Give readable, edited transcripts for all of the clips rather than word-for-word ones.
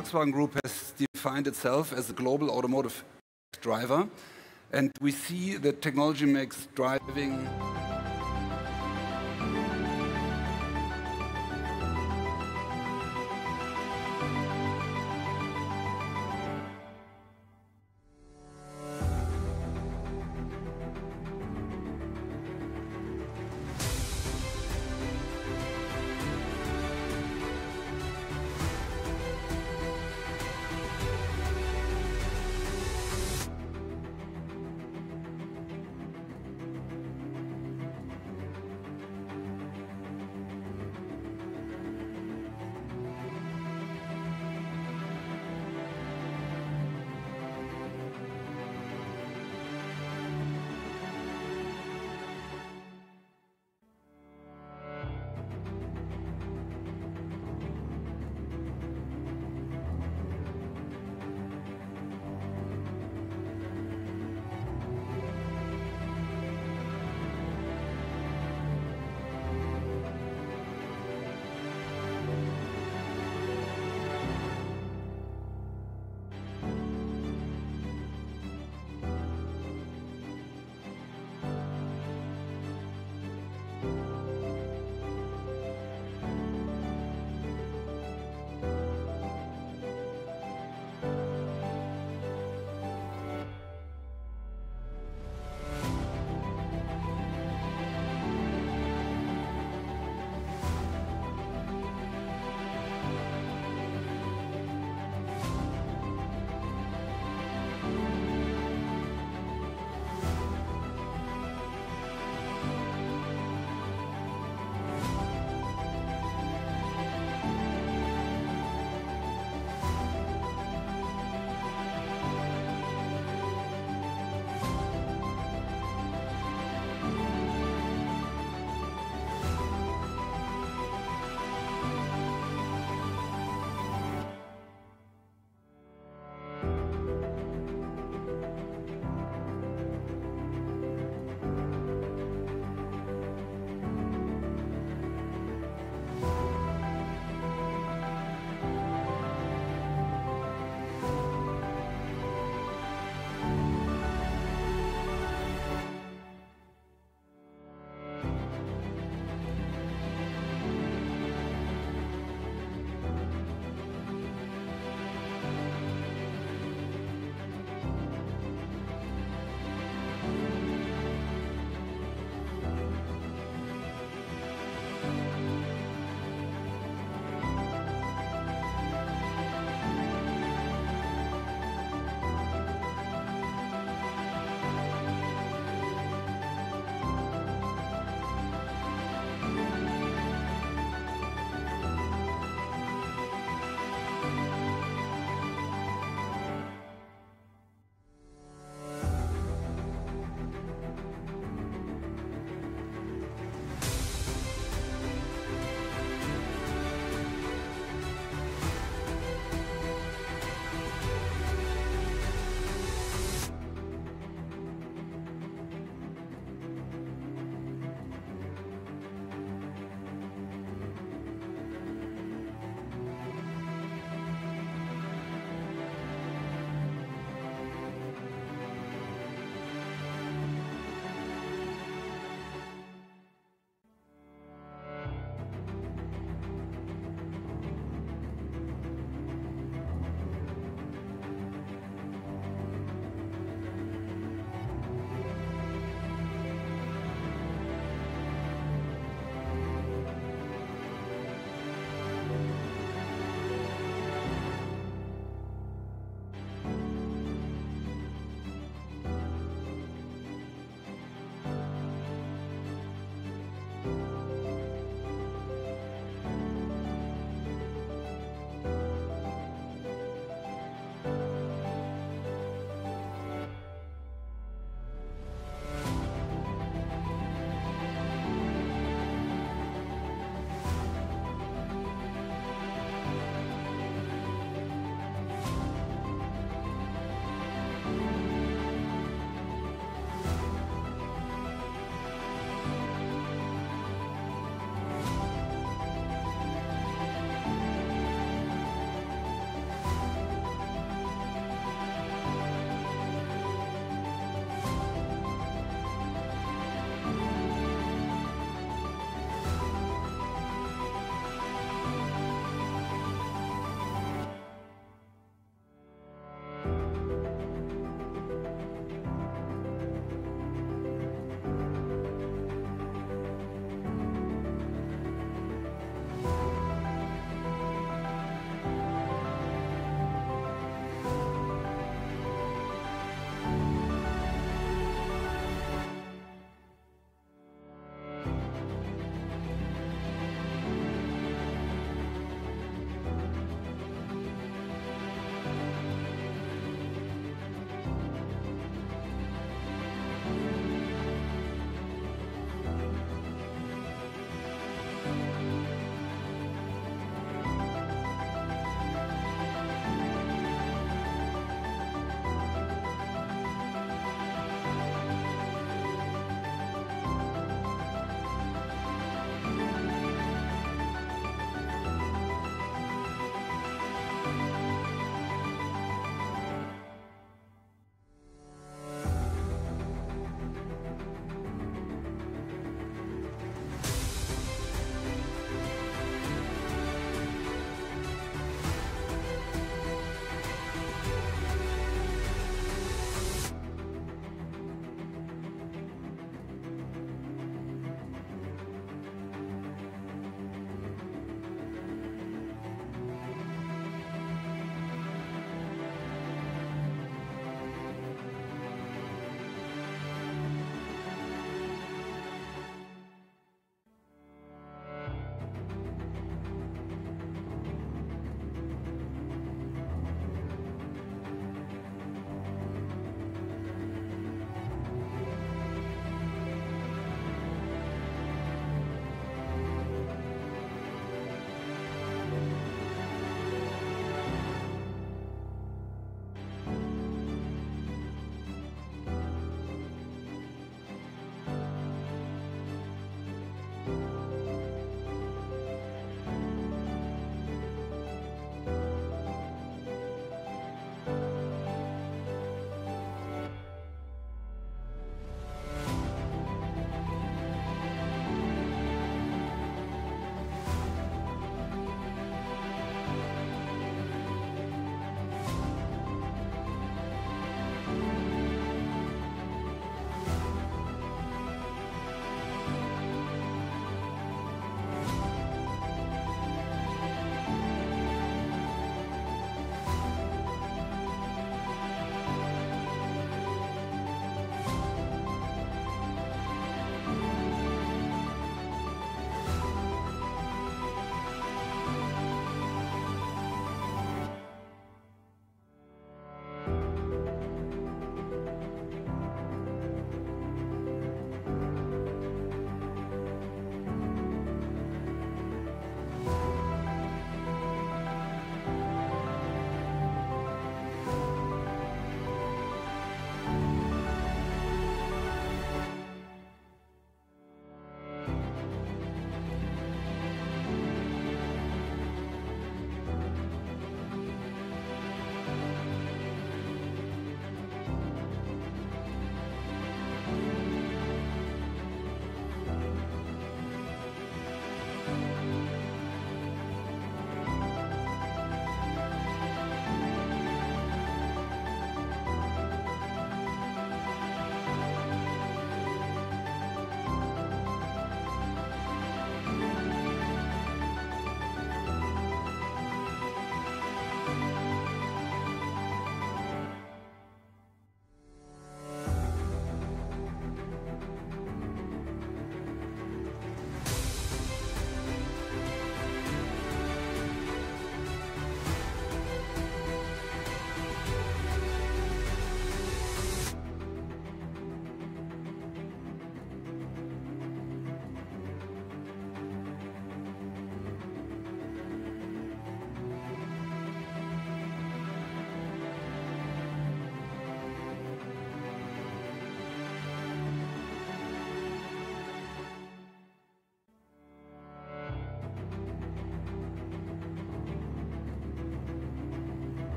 Volkswagen Group has defined itself as a global automotive driver, and we see that technology makes driving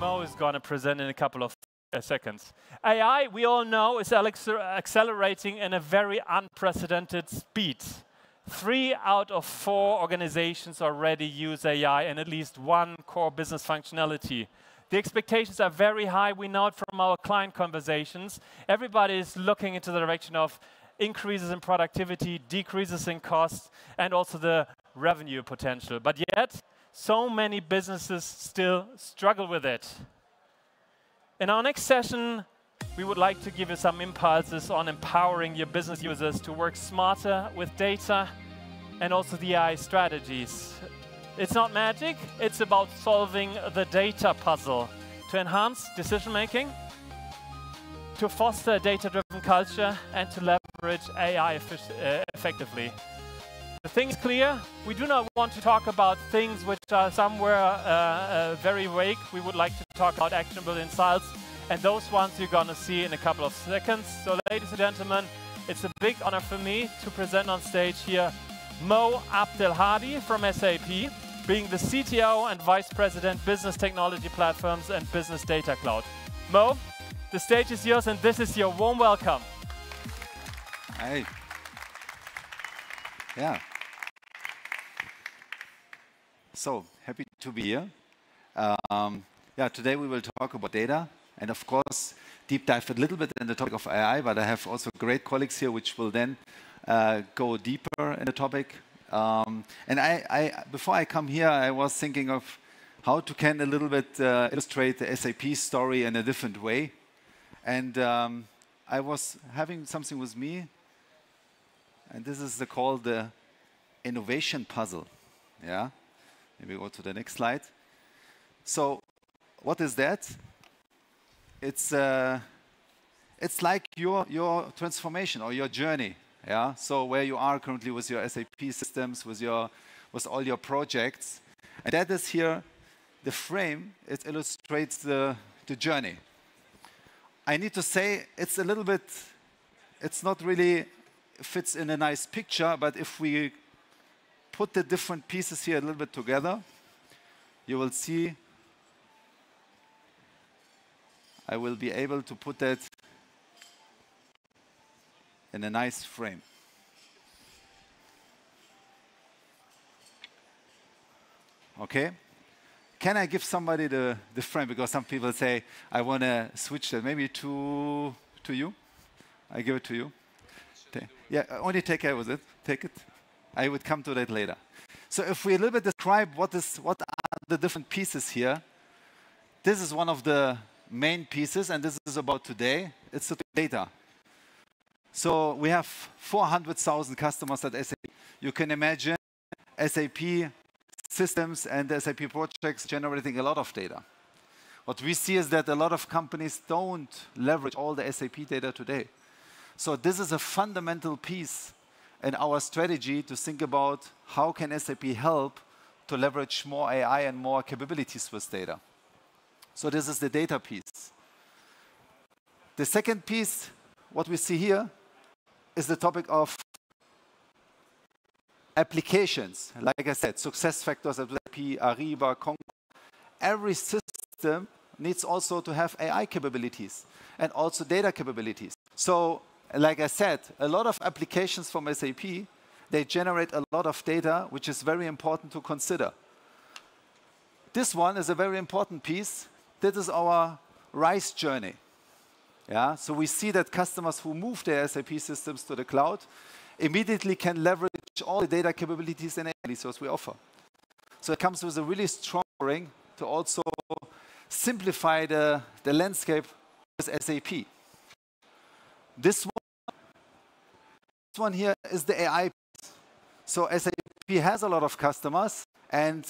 Mo is going to present in a couple of seconds. AI, we all know, is accelerating in a very unprecedented speed. 3 out of 4 organizations already use AI in at least one core business functionality. The expectations are very high. We know it from our client conversations. Everybody is looking into the direction of increases in productivity, decreases in cost, and also the revenue potential. But yet, so many businesses still struggle with it. In our next session, we would like to give you some impulses on empowering your business users to work smarter with data and also the AI strategies. It's not magic, it's about solving the data puzzle to enhance decision-making, to foster a data-driven culture, and to leverage AI effectively. The thing is clear, we do not want to talk about things which are somewhere very vague. We would like to talk about actionable insights, and those ones you're going to see in a couple of seconds. So ladies and gentlemen, it's a big honor for me to present on stage here Mo Abdelhadi from SAP, being the CTO and Vice President, Business Technology Platforms and Business Data Cloud. Mo, the stage is yours, and this is your warm welcome. Hi. Yeah. So, happy to be here. Yeah, today we will talk about data, and of course, deep dive a little bit in the topic of AI, but I have also great colleagues here which will then go deeper in the topic. And before I come here, I was thinking of how to can a little bit illustrate the SAP story in a different way. And I was having something with me, and this is called the innovation puzzle. Yeah, maybe go to the next slide. So, what is that? It's like your transformation or your journey. Yeah, so where you are currently with your SAP systems, with all your projects, and that is here the frame. It illustrates the journey. I need to say it's a little bit. It's not really fits in a nice picture, but if we put the different pieces here a little bit together, you will see. I will be able to put that in a nice frame. Okay? Can I give somebody the frame? Because some people say, I want to switch that. Maybe to you? I give it to you. Yeah, only take care with it. Take it. I would come to that later. So if we a little bit describe what are the different pieces here, this is one of the main pieces, and this is about today. It's the data. So we have 400,000 customers at SAP. You can imagine SAP systems and SAP projects generating a lot of data. What we see is that a lot of companies don't leverage all the SAP data today. So this is a fundamental piece in our strategy to think about how can SAP help to leverage more AI and more capabilities with data. So this is the data piece. The second piece, what we see here, is the topic of applications. Like I said, success factors at SAP, Ariba, Concur. Every system needs also to have AI capabilities and also data capabilities. So, like I said, a lot of applications from SAP, they generate a lot of data, which is very important to consider. This one is a very important piece. This is our RISE journey. Yeah, so we see that customers who move their SAP systems to the cloud immediately can leverage all the data capabilities and AI resources we offer. So it comes with a really strong offering to also simplify the landscape with SAP. This one here is the AI piece. So SAP has a lot of customers, and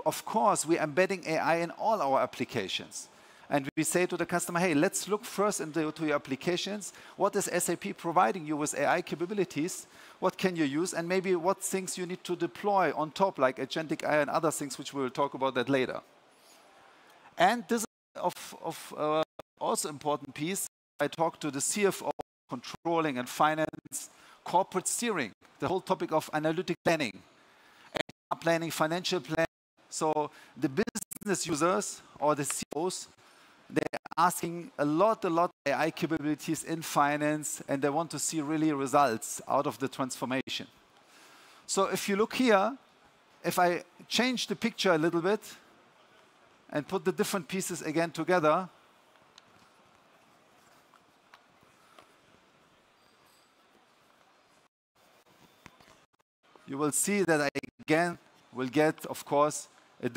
of course, we're embedding AI in all our applications. And we say to the customer, hey, let's look first into your applications. What is SAP providing you with AI capabilities? What can you use? And maybe what things you need to deploy on top, like Agentic AI and other things, which we will talk about that later. And this is also important piece. I talked to the CFO, controlling and finance, corporate steering, the whole topic of analytic planning, financial planning. So the business business users or the CEOs, they're asking a lot AI capabilities in finance, and they want to see really results out of the transformation. So if you look here, if I change the picture a little bit and put the different pieces again together, you will see that I again will get, of course, a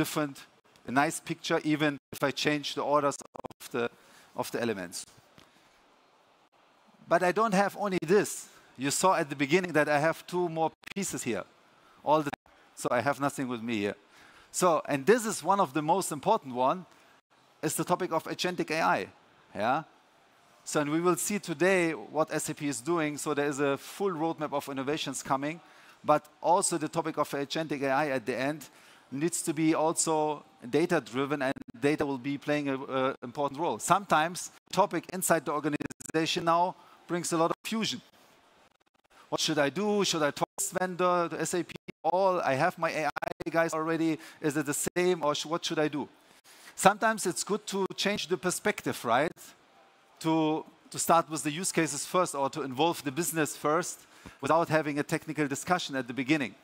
nice picture, even if I change the orders of the elements. But I don't have only this. You saw at the beginning that I have two more pieces here, so I have nothing with me here. So, and this is one of the most important one, is the topic of Agentic AI. Yeah. So, and we will see today what SAP is doing. So there is a full roadmap of innovations coming, but also the topic of Agentic AI at the end needs to be also data-driven, and data will be playing an important role. Sometimes the topic inside the organization now brings a lot of fusion. What should I do? Should I talk to this vendor, to SAP? I have my AI guys already. Is it the same, or what should I do? Sometimes it's good to change the perspective, right? To start with the use cases first, or to involve the business first without having a technical discussion at the beginning.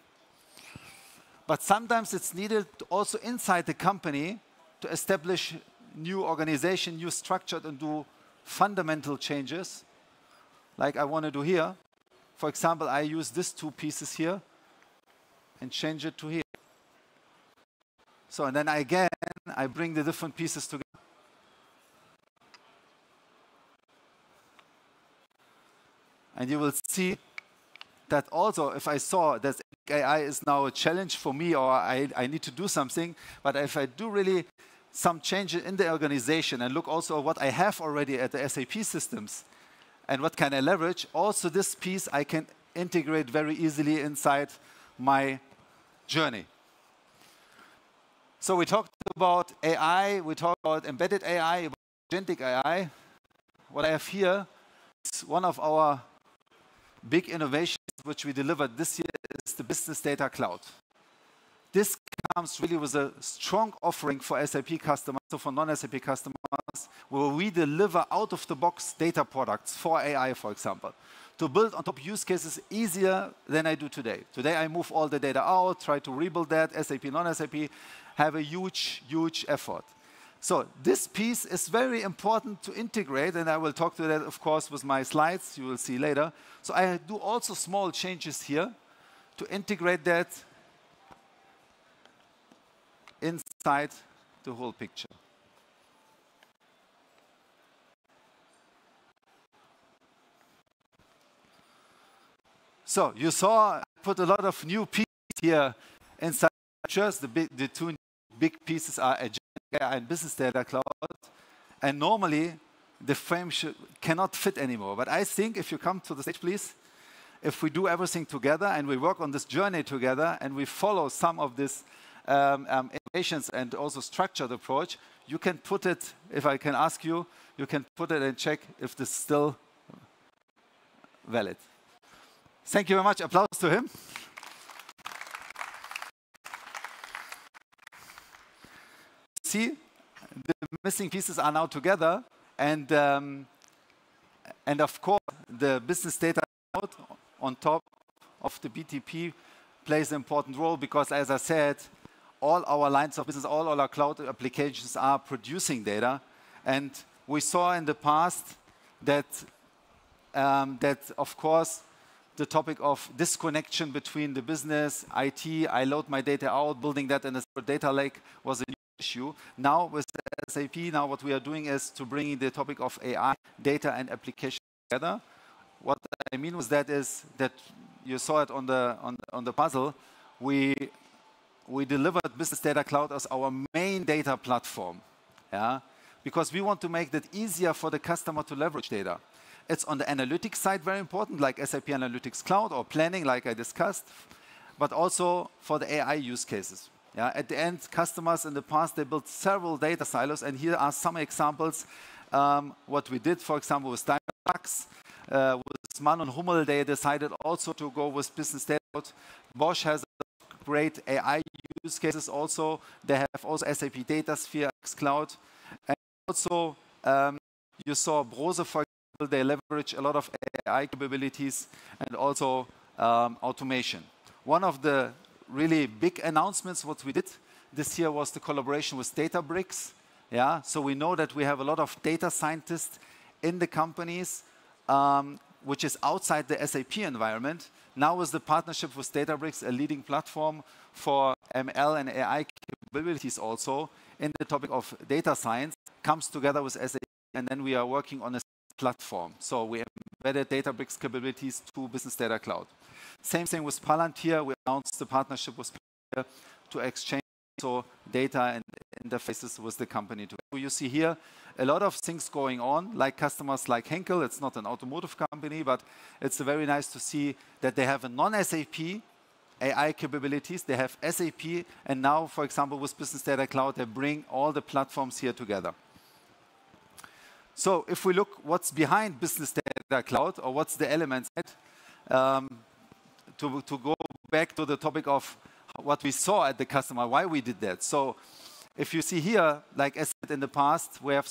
But sometimes it's needed also inside the company to establish new organization, new structure, and do fundamental changes, like I want to do here. For example, I use these two pieces here and change it to here. So, and then again, I bring the different pieces together. And you will see that also, if I saw that AI is now a challenge for me, or I need to do something, but if I do really some changes in the organization and look also at what I have already at the SAP systems and what can I leverage, also this piece I can integrate very easily inside my journey. So we talked about AI, we talked about embedded AI, about agentic AI. What I have here is one of our big innovations which we delivered this year is the Business Data Cloud. This comes really with a strong offering for SAP customers, so for non-SAP customers, where we deliver out-of-the-box data products for AI, for example, to build on top use cases easier than I do today. Today, I move all the data out, try to rebuild that. SAP, non-SAP have a huge, huge effort. So this piece is very important to integrate, and I will talk to that, of course, with my slides. You will see later. So I do also small changes here to integrate that inside the whole picture. So you saw I put a lot of new pieces here inside pictures. The two big pieces are Agentic AI and Business Data Cloud. And normally, the frame cannot fit anymore. But I think if you come to the stage, please, if we do everything together and we work on this journey together and we follow some of these innovations and also structured approach, you can put it, if I can ask you, you can put it and check if this is still valid. Thank you very much. Applause to him. See, the missing pieces are now together, and of course, the business data cloud on top of the BTP plays an important role because, as I said, all our lines of business, all our cloud applications are producing data, and we saw in the past that of course, the topic of disconnection between the business, IT, I load my data out, building that in a separate data lake was a new issue. Now with SAP, now what we are doing is to bring the topic of AI, data and application together. What I mean with that is that you saw it on the puzzle. We delivered Business Data Cloud as our main data platform, yeah, because we want to make that easier for the customer to leverage data. It's on the analytics side very important, like SAP Analytics Cloud or planning, like I discussed, but also for the AI use cases. Yeah, at the end, customers in the past, they built several data silos, and here are some examples what we did, for example, with Daimler Trucks, with Mann und Hummel, they decided also to go with Business Data Cloud. Bosch has a great AI use cases also. They have also SAP DataSphere, xCloud. And also, you saw Brose, for example, they leverage a lot of AI capabilities and also automation. One of the really big announcements what we did this year was the collaboration with Databricks. Yeah, so we know that we have a lot of data scientists in the companies, which is outside the SAP environment. Now with the partnership with Databricks, a leading platform for ML and AI capabilities also in the topic of data science, comes together with SAP, and then we are working on a platform. So we embedded Databricks capabilities to Business Data Cloud. Same thing with Palantir. We announced the partnership with Palantir to exchange also data and interfaces with the company too. So you see here a lot of things going on, like customers like Henkel. It's not an automotive company, but it's very nice to see that they have a non-SAP AI capabilities. They have SAP, and now, for example, with Business Data Cloud, they bring all the platforms here together. So if we look what's behind Business Data Cloud, or what's the elements, to go back to the topic of what we saw at the customer, why we did that. So if you see here, like I said in the past, we have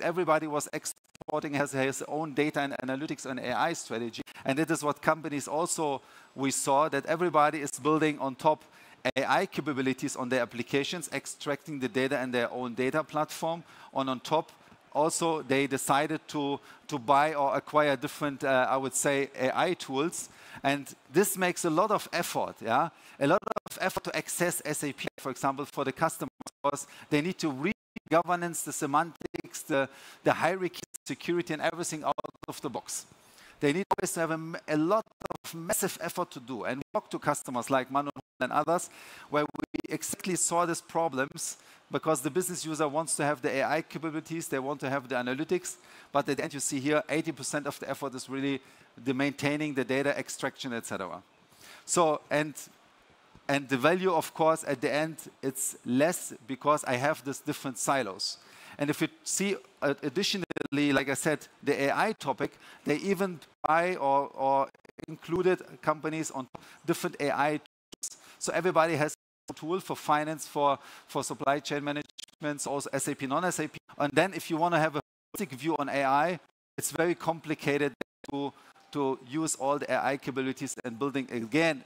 everybody was exporting, has his own data and analytics and AI strategy. And that is what companies also, we saw that everybody is building on top AI capabilities on their applications, extracting the data in their own data platform. On top, also they decided to buy or acquire different, I would say, AI tools. And this makes a lot of effort, yeah? A lot of effort to access SAP, for example, for the customers, because they need to read governance, the semantics, the hierarchy, security, and everything out of the box. They need always to have a lot of massive effort to do. And we talk to customers like Manuel and others, where we exactly saw these problems, because the business user wants to have the AI capabilities, they want to have the analytics, but at the end you see here, 80% of the effort is really the maintaining the data extraction, etc. So, and the value, of course, at the end, it's less because I have these different silos. And if you see additionally, like I said, the AI topic, they even buy or included companies on different AI tools. So everybody has a tool for finance, for supply chain management, also SAP, non-SAP. And then if you want to have a holistic view on AI, it's very complicated to use all the AI capabilities and building, again,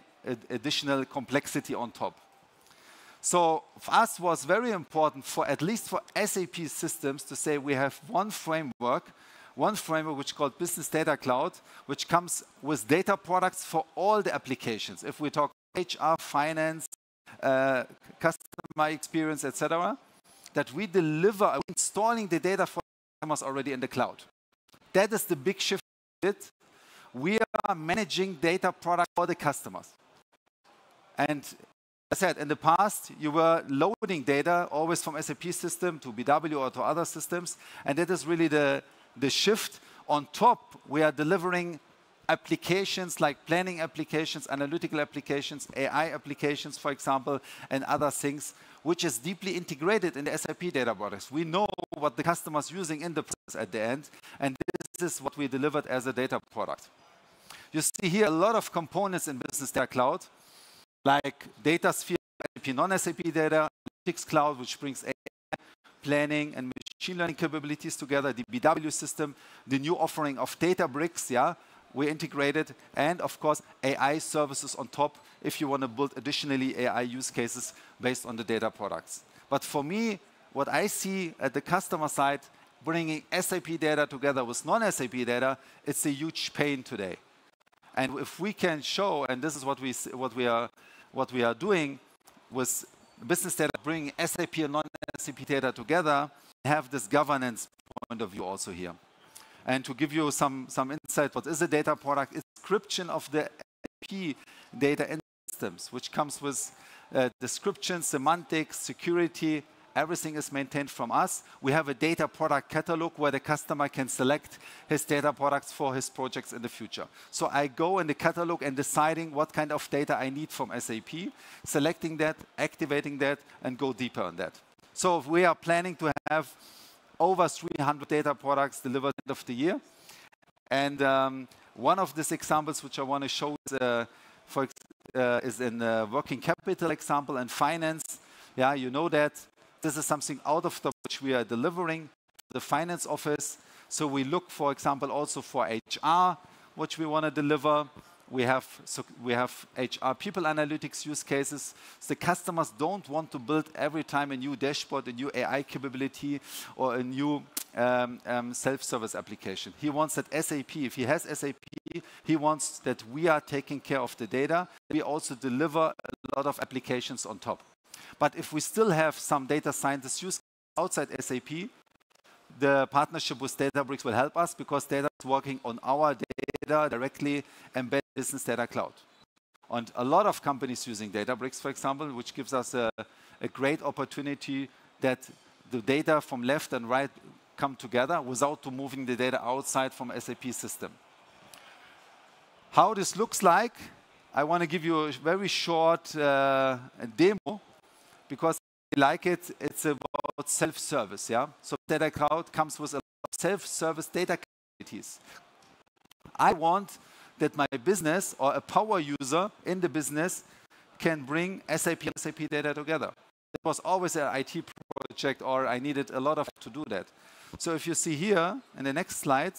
additional complexity on top. So for us, it was very important, for at least for SAP systems, to say we have one framework which is called Business Data Cloud, which comes with data products for all the applications. If we talk HR, finance, customer experience, etc., that we deliver installing the data for customers already in the cloud. That is the big shift we did. We are managing data products for the customers. And as I said, in the past, you were loading data always from SAP system to BW or to other systems, and that is really the shift. On top, we are delivering applications like planning applications, analytical applications, AI applications, for example, and other things, which is deeply integrated in the SAP data products. We know what the customer is using in the process at the end, and this is what we delivered as a data product. You see here a lot of components in Business Data Cloud, like DataSphere, SAP, non-SAP data, Analytics Cloud, which brings AI, planning, and machine learning capabilities together, the BW system, the new offering of Databricks, yeah, we integrated, and of course, AI services on top if you want to build additionally AI use cases based on the data products. But for me, what I see at the customer side, bringing SAP data together with non-SAP data, it's a huge pain today. And if we can show, and this is what we are doing with business data, bringing SAP and non-SAP data together, have this governance point of view also here. And to give you some insight, what is a data product? It's description of the SAP data in systems, which comes with description, semantics, security. Everything is maintained from us. We have a data product catalog where the customer can select his data products for his projects in the future. So I go in the catalog and deciding what kind of data I need from SAP, selecting that, activating that, and go deeper on that. So we are planning to have over 300 data products delivered at the end of the year. And one of these examples which I want to show is, is in working capital example and finance. Yeah, you know that this is something out of the which we are delivering to the finance office. So we look, for example, also for HR, which we want to deliver. We have HR people analytics use cases. The customers don't want to build every time a new dashboard, a new AI capability, or a new self-service application. He wants that SAP, if he has SAP, he wants that we are taking care of the data. We also deliver a lot of applications on top. But if we still have some data scientists use outside SAP, the partnership with Databricks will help us because data is working on our data directly embedded in Business Data Cloud. And a lot of companies using Databricks, for example, which gives us a great opportunity that the data from left and right come together without moving the data outside from SAP system. How this looks like, I want to give you a very short demo because I like it. It's about self-service, yeah? So Data Cloud comes with a lot of self-service data capabilities. I want that my business or a power user in the business can bring SAP and SAP data together. It was always an IT project, or I needed a lot of to do that. So if you see here in the next slide,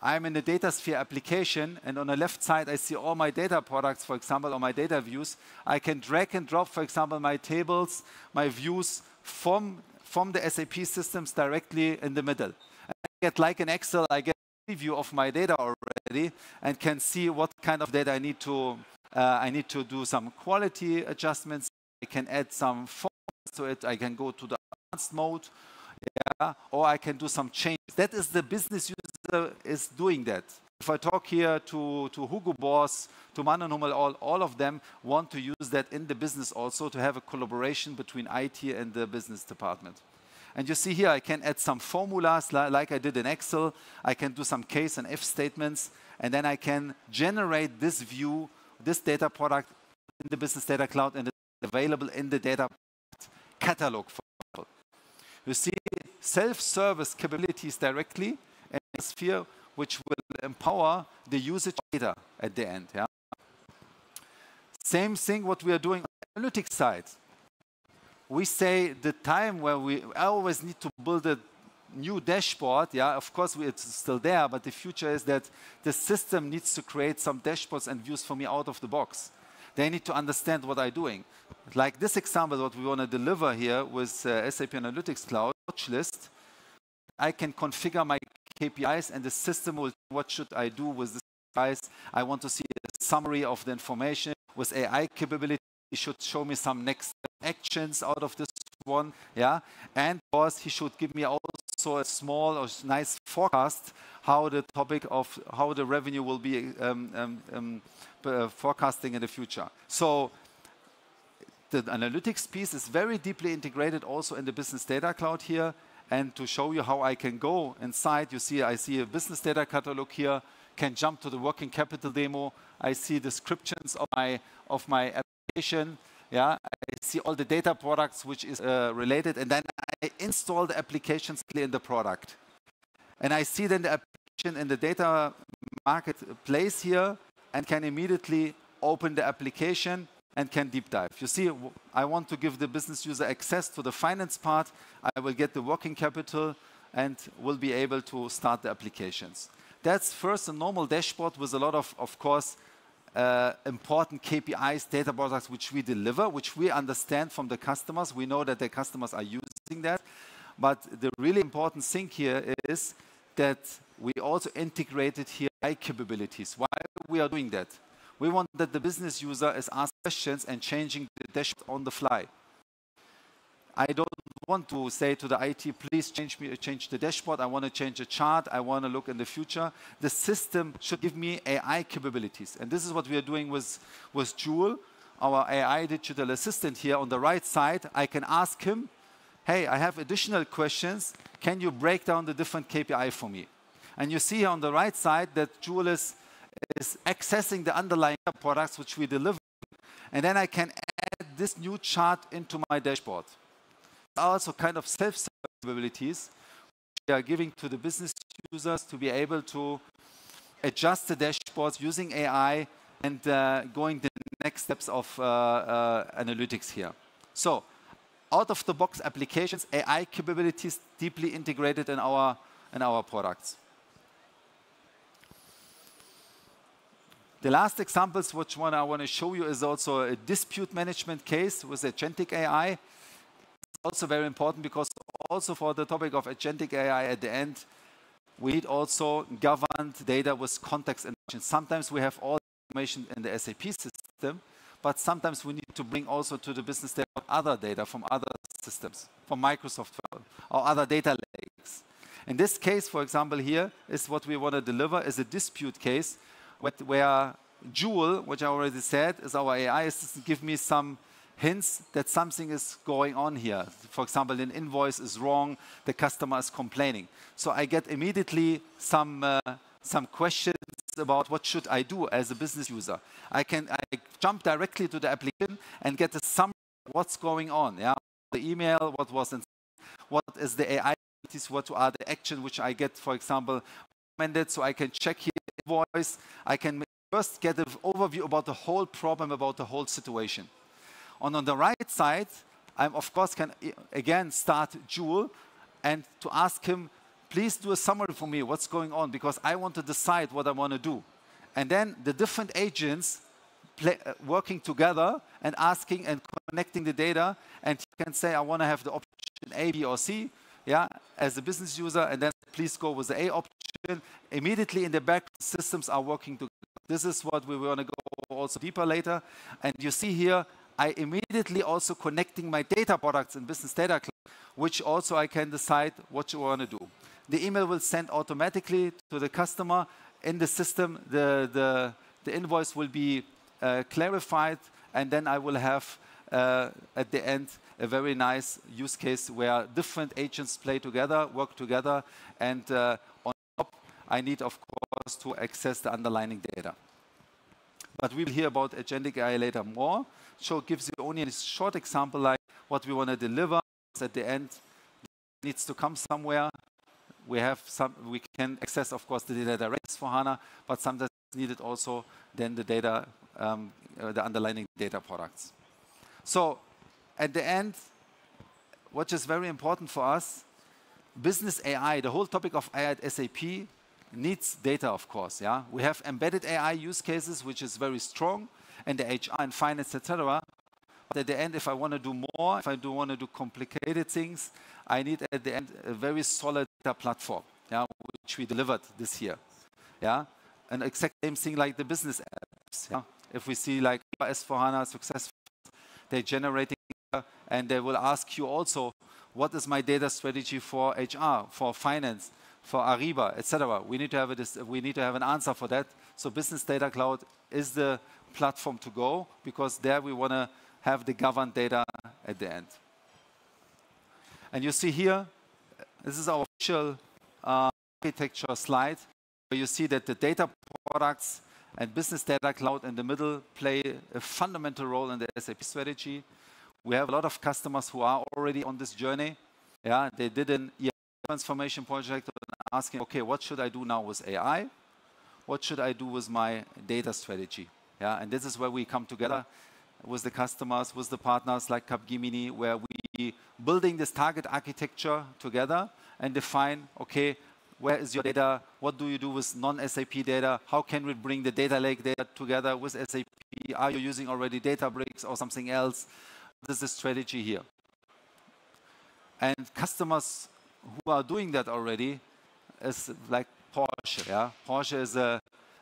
I'm in the DataSphere application, and on the left side, I see all my data products, for example, or my data views. I can drag and drop, for example, my tables, my views from the SAP systems directly in the middle. And I get, like in Excel, I get a preview of my data already and can see what kind of data I need to do some quality adjustments. I can add some formats to it. I can go to the advanced mode. Yeah, or I can do some changes. That is the business user is doing that. If I talk here to Hugo Boss, to Manon Hummel, all of them want to use that in the business also to have a collaboration between IT and the business department. And you see here I can add some formulas like I did in Excel. I can do some case and if statements, and then I can generate this view, this data product in the Business Data Cloud, and it's available in the data catalog. You see self-service capabilities directly in the sphere, which will empower the usage of data at the end. Yeah? Same thing what we are doing on the analytics side. We say the time where we always need to build a new dashboard, yeah, of course it's still there, but the future is that the system needs to create some dashboards and views for me out of the box. They need to understand what I'm doing. Like this example, what we want to deliver here with SAP Analytics Cloud watch list, I can configure my KPIs and the system will, what should I do with this KPIs? I want to see a summary of the information with AI capability. It should show me some next actions out of this one, yeah. And of course, he should give me also a small or nice forecast how the topic of how the revenue will be forecasting in the future. So the analytics piece is very deeply integrated also in the Business Data Cloud here. And to show you how I can go inside, you see I see a business data catalog here, can jump to the working capital demo. I see descriptions of my application. Yeah, I see all the data products which is related, and then I install the applications in the product. And I see then the application in the data marketplace here and can immediately open the application and can deep dive. You see, I want to give the business user access to the finance part. I will get the working capital and will be able to start the applications. That's first a normal dashboard with a lot of course, important KPIs, data products which we deliver, which we understand from the customers. We know that the customers are using that. But the really important thing here is that we also integrated here AI capabilities. Why we are doing that? We want that the business user is asking questions and changing the dashboard on the fly. I don't want to say to the IT, please change the dashboard. I want to change the chart. I want to look in the future. The system should give me AI capabilities. And this is what we are doing with Joule, our AI digital assistant here on the right side. I can ask him, hey, I have additional questions. Can you break down the different KPI for me? And you see here on the right side that Joule is accessing the underlying products which we deliver. And then I can add this new chart into my dashboard. Also kind of self-service capabilities we are giving to the business users to be able to adjust the dashboards using AI and going the next steps of analytics here. So out-of-the-box applications, AI capabilities deeply integrated in our products. The last examples which one I want to show you is also a dispute management case with Agentic AI. It's also very important because also for the topic of Agentic AI at the end, we need also governed data with context information. Sometimes we have all the information in the SAP system, but sometimes we need to bring also to the business data other data from other systems, from Microsoft or other data lakes. In this case, for example, here is what we want to deliver is a dispute case where Joule, which I already said, is our AI assistant, give me some hints that something is going on here. For example, an invoice is wrong, the customer is complaining. So I get immediately some questions about what should I do as a business user. I jump directly to the application and get a summary of what's going on. Yeah? The email, what was inside, what is the AI, what are the actions which I get, for example, recommended, so I can check here the invoice. I can first get an overview about the whole problem, about the whole situation. On the right side, I of course can again start Joule and to ask him, please do a summary for me, what's going on, because I want to decide what I want to do. And then the different agents working together and asking and connecting the data, and he can say, I want to have the option A, B, or C, yeah, as a business user, and then please go with the A option. Immediately in the back, systems are working together. This is what we want to go also deeper later. And you see here, I immediately also connecting my data products in Business Data Cloud, which also I can decide what you want to do. The email will send automatically to the customer. In the system, the invoice will be clarified, and then I will have, at the end, a very nice use case where different agents play together, work together, and on top, I need, of course, to access the underlying data. But we will hear about Agentic AI later more. So it gives you only a short example like what we want to deliver. At the end, it needs to come somewhere. We can access, of course, the data directly for HANA, but sometimes it's needed also then the data, the underlying data products. So at the end, what is very important for us, business AI, the whole topic of AI at SAP needs data, of course. Yeah, we have embedded AI use cases, which is very strong, and the HR and finance, etc. But at the end, if I want to do more, if I do want to do complicated things, I need at the end a very solid data platform, yeah, which we delivered this year. Yeah, and exact same thing like the business apps. Yeah? If we see like S/4HANA successful, they're generating data, and they will ask you also, what is my data strategy for HR, for finance, for Ariba, etc. We need to have an answer for that. So Business Data Cloud is the platform to go, because there we want to have the governed data at the end. And you see here, this is our official architecture slide, where you see that the data products and Business Data Cloud in the middle play a fundamental role in the SAP strategy. We have a lot of customers who are already on this journey. Yeah, they did an ERP transformation project and asking, okay, what should I do now with AI? What should I do with my data strategy? Yeah, and this is where we come together with the customers, with the partners like Capgemini, where we building this target architecture together and define, okay, where is your data? What do you do with non-SAP data? How can we bring the data lake data together with SAP? Are you using already Databricks or something else? This is the strategy here. And customers who are doing that already is like Porsche. Yeah? Porsche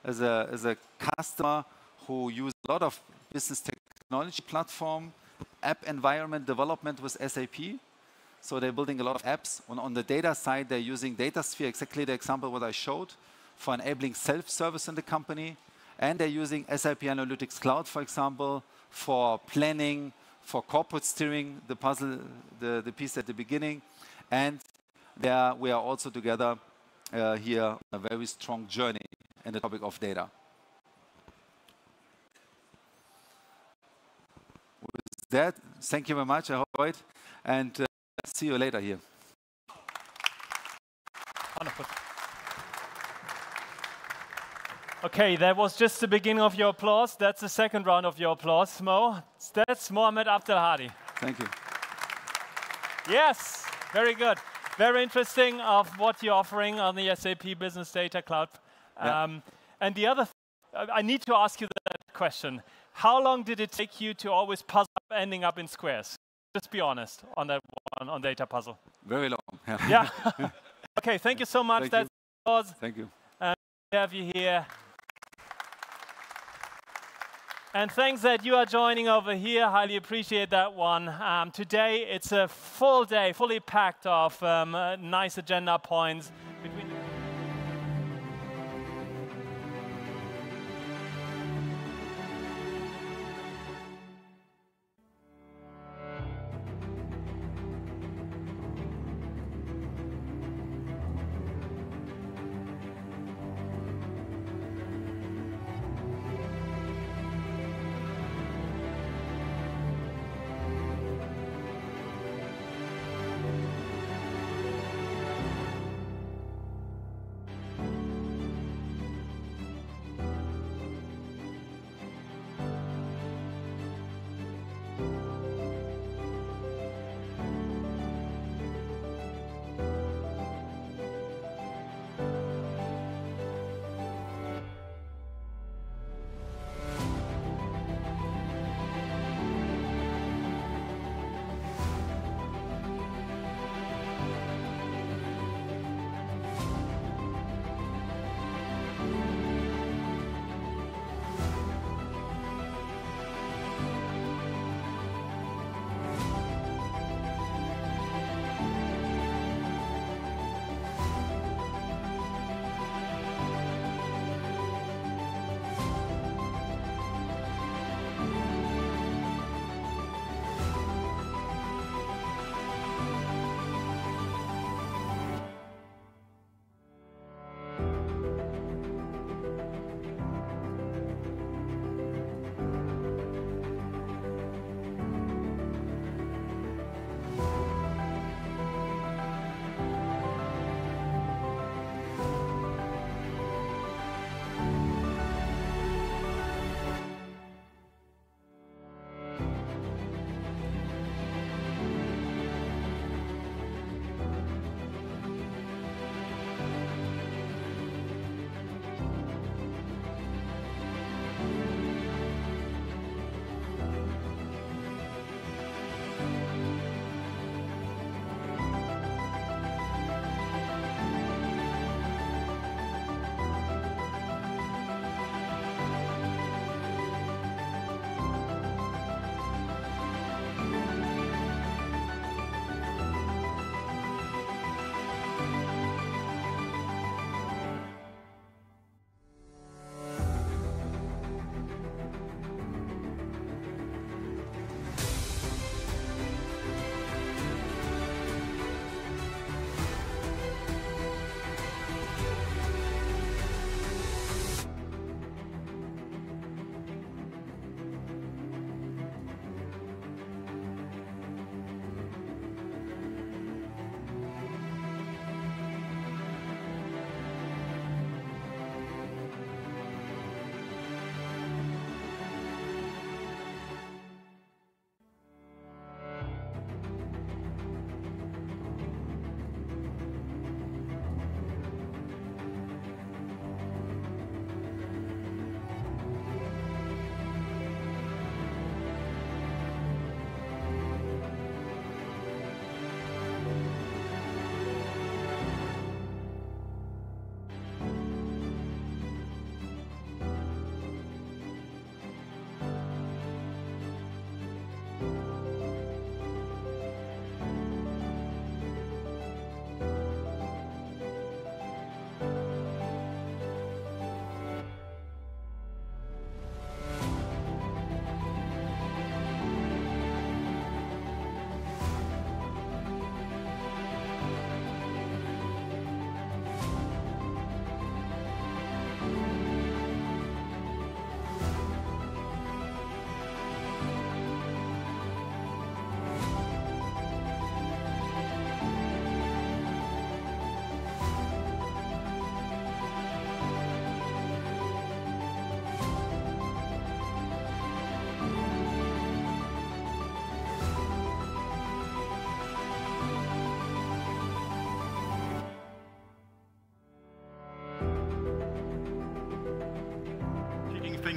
is a customer who use a lot of business technology platform, app environment development with SAP. So they're building a lot of apps. On the data side, they're using DataSphere, exactly the example what I showed, for enabling self-service in the company. And they're using SAP Analytics Cloud, for example, for planning, for corporate steering, the puzzle, the piece at the beginning. And there we are also together here on a very strong journey in the topic of data. With that, thank you very much, I hope, and see you later here. Wonderful. Okay, that was just the beginning of your applause. That's the second round of your applause, Mo. That's Mohamed Abdelhadi. Thank you. Yes, very good. Very interesting of what you're offering on the SAP Business Data Cloud. And the other, I need to ask you that question. How long did it take you to always puzzle up, ending up in squares? Just be honest on that one, on data puzzle. Very long. Yeah. Okay, thank you so much. Thank That's applause. Thank you. To have you here. And thanks that you are joining over here. Highly appreciate that one. Today, it's a full day, fully packed of nice agenda points.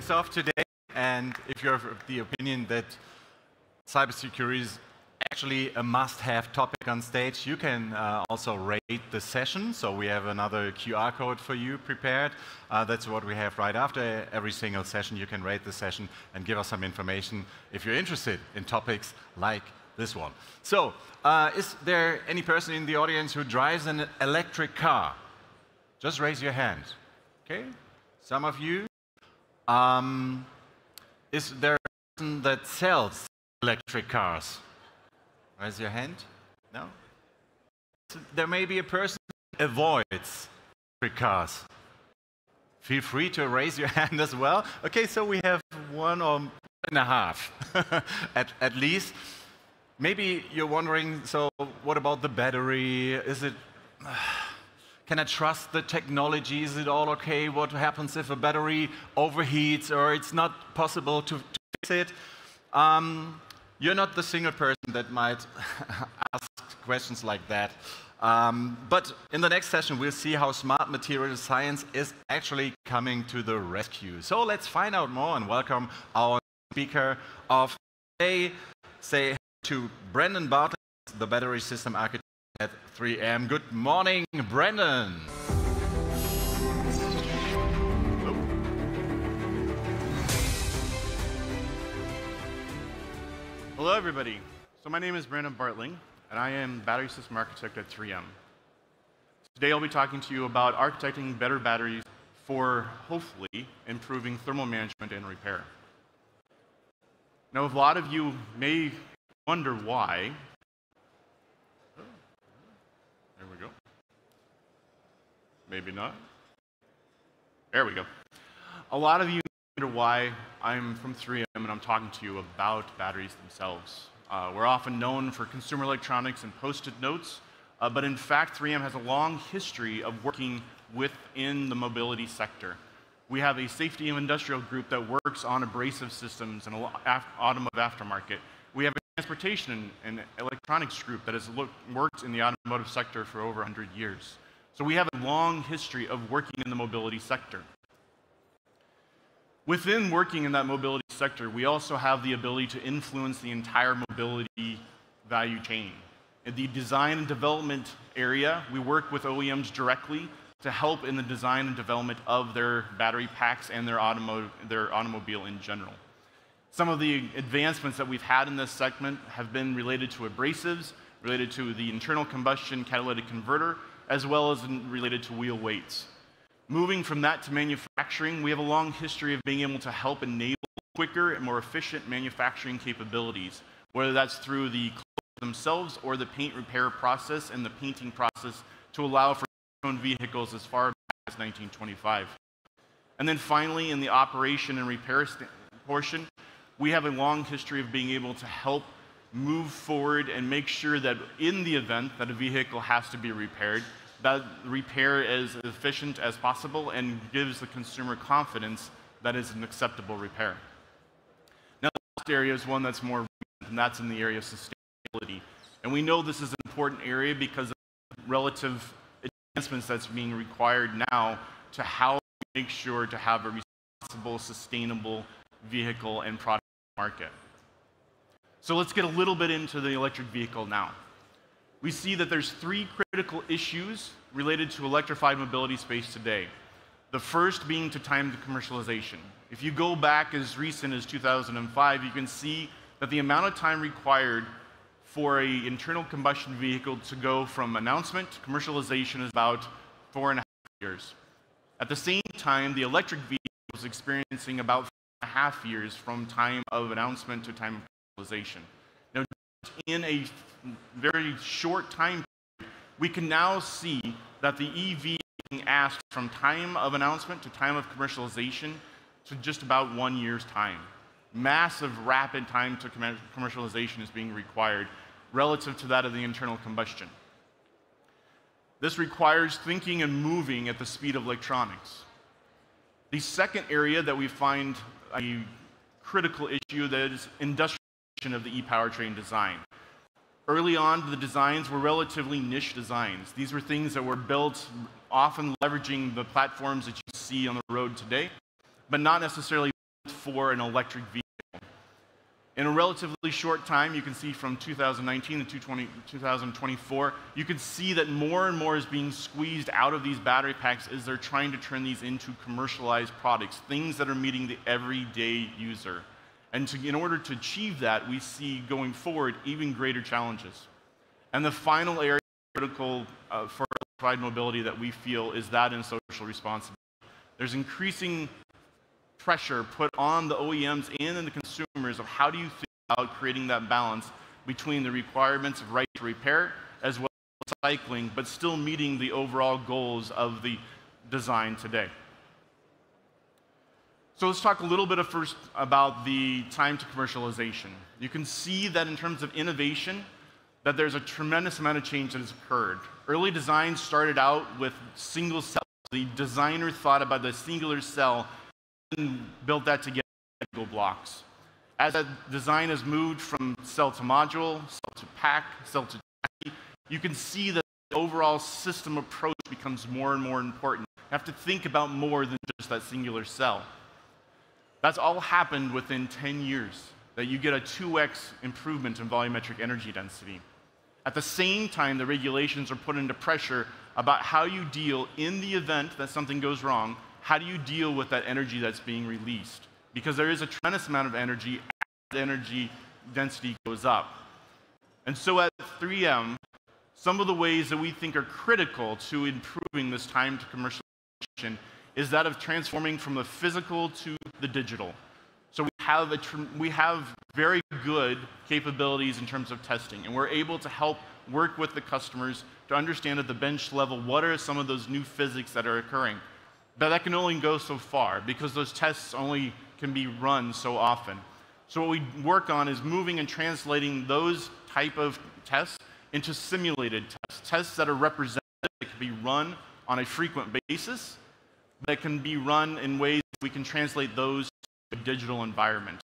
things off today. And if you're of the opinion that cybersecurity is actually a must-have topic on stage, you can also rate the session. So we have another QR code for you prepared. That's what we have right after every single session. You can rate the session and give us some information if you're interested in topics like this one. So is there any person in the audience who drives an electric car? Just raise your hand. Okay, some of you. Is there a person that sells electric cars? Raise your hand. No? There may be a person who avoids electric cars. Feel free to raise your hand as well. Okay, so we have 1 or 1.5 at least. Maybe you're wondering, so what about the battery? Is it... Can I trust the technology? Is it all okay? What happens if a battery overheats or it's not possible to fix it? You're not the single person that might ask questions like that. But in the next session, we'll see how smart material science is actually coming to the rescue. So let's find out more and welcome our speaker of today. Say to Brendan Barton, the battery system architect at 3M. Good morning, Brendan. Hello, everybody. So my name is Brandon Bartling, and I am Battery System Architect at 3M. Today I'll be talking to you about architecting better batteries for, hopefully, improving thermal management and repair. Now, a lot of you may wonder why. There we go. Maybe not. There we go. A lot of you wonder why I'm from 3M and I'm talking to you about batteries themselves. We're often known for consumer electronics and Post-it notes, but in fact 3M has a long history of working within the mobility sector. We have a safety and industrial group that works on abrasive systems and automotive aftermarket. We have a transportation and electronics group that has worked in the automotive sector for over 100 years. So we have a long history of working in the mobility sector. Within working in that mobility sector, we also have the ability to influence the entire mobility value chain. In the design and development area, we work with OEMs directly to help in the design and development of their battery packs and their automobile in general. Some of the advancements that we've had in this segment have been related to abrasives, related to the internal combustion catalytic converter, as well as related to wheel weights. Moving from that to manufacturing, we have a long history of being able to help enable quicker and more efficient manufacturing capabilities, whether that's through the clothes themselves or the paint repair process and the painting process to allow for owned vehicles as far back as 1925. And then finally, in the operation and repair portion, we have a long history of being able to help move forward and make sure that in the event that a vehicle has to be repaired, that repair is as efficient as possible and gives the consumer confidence that it's an acceptable repair. Now, the last area is one that's more recent, and that's in the area of sustainability. And we know this is an important area because of relative advancements that's being required now to how we make sure to have a responsible, sustainable vehicle and product market. So let's get a little bit into the electric vehicle now. We see that there's 3 critical issues related to electrified mobility space today. The first being to time to commercialization. If you go back as recent as 2005, you can see that the amount of time required for an internal combustion vehicle to go from announcement to commercialization is about 4.5 years. At the same time, the electric vehicle is experiencing about 4.5 years from time of announcement to time of commercialization. Now, in a very short time period, we can now see that the EV is being asked from time of announcement to time of commercialization to just about 1 year's time. Massive, rapid time to commercialization is being required relative to that of the internal combustion. This requires thinking and moving at the speed of electronics. The second area that we find a critical issue that is industrialization of the e-powertrain design. Early on, the designs were relatively niche designs. These were things that were built often leveraging the platforms that you see on the road today, but not necessarily for an electric vehicle. In a relatively short time, you can see from 2019 to 2024, you can see that more and more is being squeezed out of these battery packs as they're trying to turn these into commercialized products, things that are meeting the everyday user. And in order to achieve that, we see going forward even greater challenges. And the final area critical for electrified mobility that we feel is that in social responsibility. There's increasing pressure put on the OEMs and the consumers of how do you think about creating that balance between the requirements of right to repair as well as recycling, but still meeting the overall goals of the design today. So let's talk a little bit first about the time to commercialization. You can see that in terms of innovation, that there's a tremendous amount of change that has occurred. Early design started out with single cells. The designer thought about the singular cell and built that together in single blocks. As that design has moved from cell to module, cell to pack, cell to chassis, you can see that the overall system approach becomes more and more important. You have to think about more than just that singular cell. That's all happened within 10 years, that you get a 2x improvement in volumetric energy density. At the same time, the regulations are put into pressure about how you deal in the event that something goes wrong. How do you deal with that energy that's being released? Because there is a tremendous amount of energy as the energy density goes up. And so at 3M, some of the ways that we think are critical to improving this time to commercialization is that of transforming from the physical to the digital. So we have very good capabilities in terms of testing, and we're able to help work with the customers to understand at the bench level what are some of those new physics that are occurring. But that can only go so far because those tests only can be run so often. So what we work on is moving and translating those type of tests into simulated tests, tests that are representative, that can be run on a frequent basis, that can be run in ways we can translate those to a digital environment.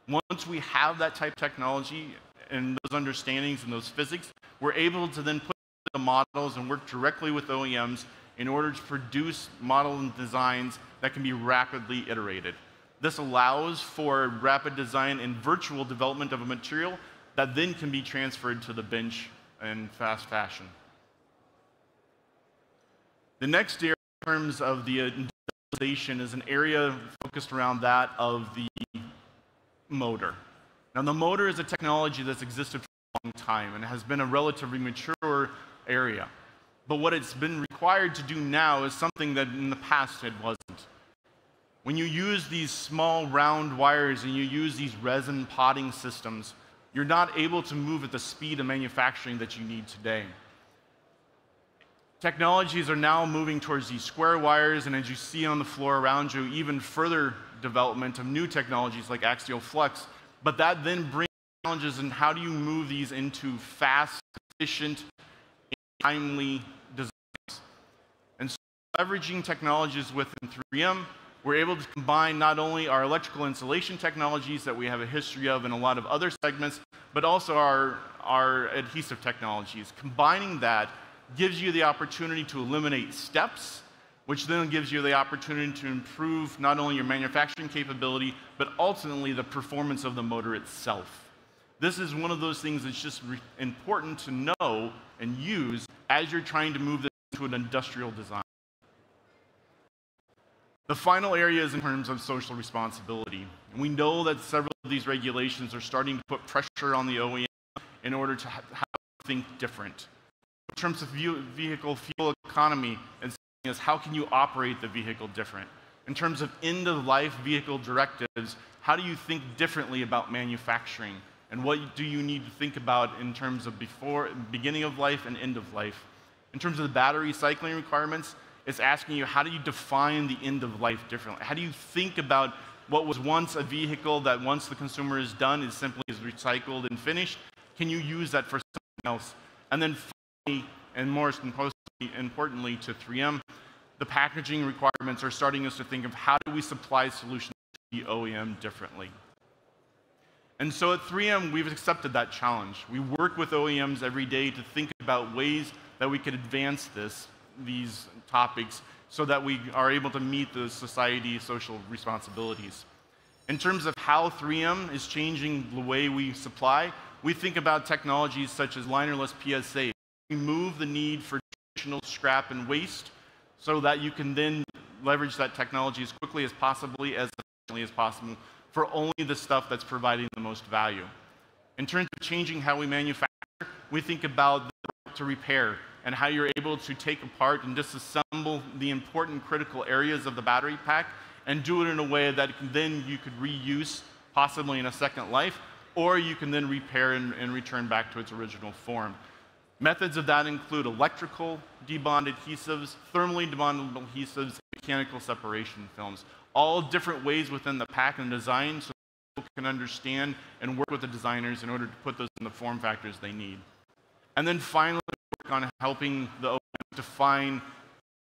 Once we have that type of technology and those understandings and those physics, we're able to then put the models and work directly with OEMs in order to produce model and designs that can be rapidly iterated. This allows for rapid design and virtual development of a material that then can be transferred to the bench in fast fashion. The next area in terms of the industrialization is an area focused around that of the motor. Now, the motor is a technology that's existed for a long time and has been a relatively mature area. But what it's been required to do now is something that in the past it wasn't. When you use these small round wires and you use these resin potting systems, you're not able to move at the speed of manufacturing that you need today. Technologies are now moving towards these square wires, and as you see on the floor around you, even further development of new technologies like axial flux. But that then brings challenges in how do you move these into fast, efficient, and timely designs. And so leveraging technologies within 3M, we're able to combine not only our electrical insulation technologies that we have a history of in a lot of other segments, but also our adhesive technologies. Combining that gives you the opportunity to eliminate steps, which then gives you the opportunity to improve not only your manufacturing capability, but ultimately the performance of the motor itself. This is one of those things that's just important to know and use as you're trying to move this to an industrial design. The final area is in terms of social responsibility. We know that several of these regulations are starting to put pressure on the OEM in order to have to think different. In terms of vehicle fuel economy, and is how can you operate the vehicle different? In terms of end-of-life vehicle directives, how do you think differently about manufacturing? And what do you need to think about in terms of before, beginning of life and end of life? In terms of the battery cycling requirements, it's asking you, how do you define the end of life differently? How do you think about what was once a vehicle that once the consumer is done is simply is recycled and finished? Can you use that for something else? And then finally, and most importantly to 3M, the packaging requirements are starting us to think of how do we supply solutions to the OEM differently. And so at 3M, we've accepted that challenge. We work with OEMs every day to think about ways that we could advance these topics so that we are able to meet the society social responsibilities. In terms of how 3M is changing the way we supply, we think about technologies such as linerless PSA. Remove the need for traditional scrap and waste so that you can then leverage that technology as quickly as possibly, as efficiently as possible, for only the stuff that's providing the most value. In terms of changing how we manufacture, we think about the right to repair and how you're able to take apart and disassemble the important critical areas of the battery pack and do it in a way that then you could reuse, possibly in a second life, or you can then repair and return back to its original form. Methods of that include electrical debond adhesives, thermally debondable adhesives, and mechanical separation films. All different ways within the pack and design so people can understand and work with the designers in order to put those in the form factors they need. And then finally, work on helping the OEM define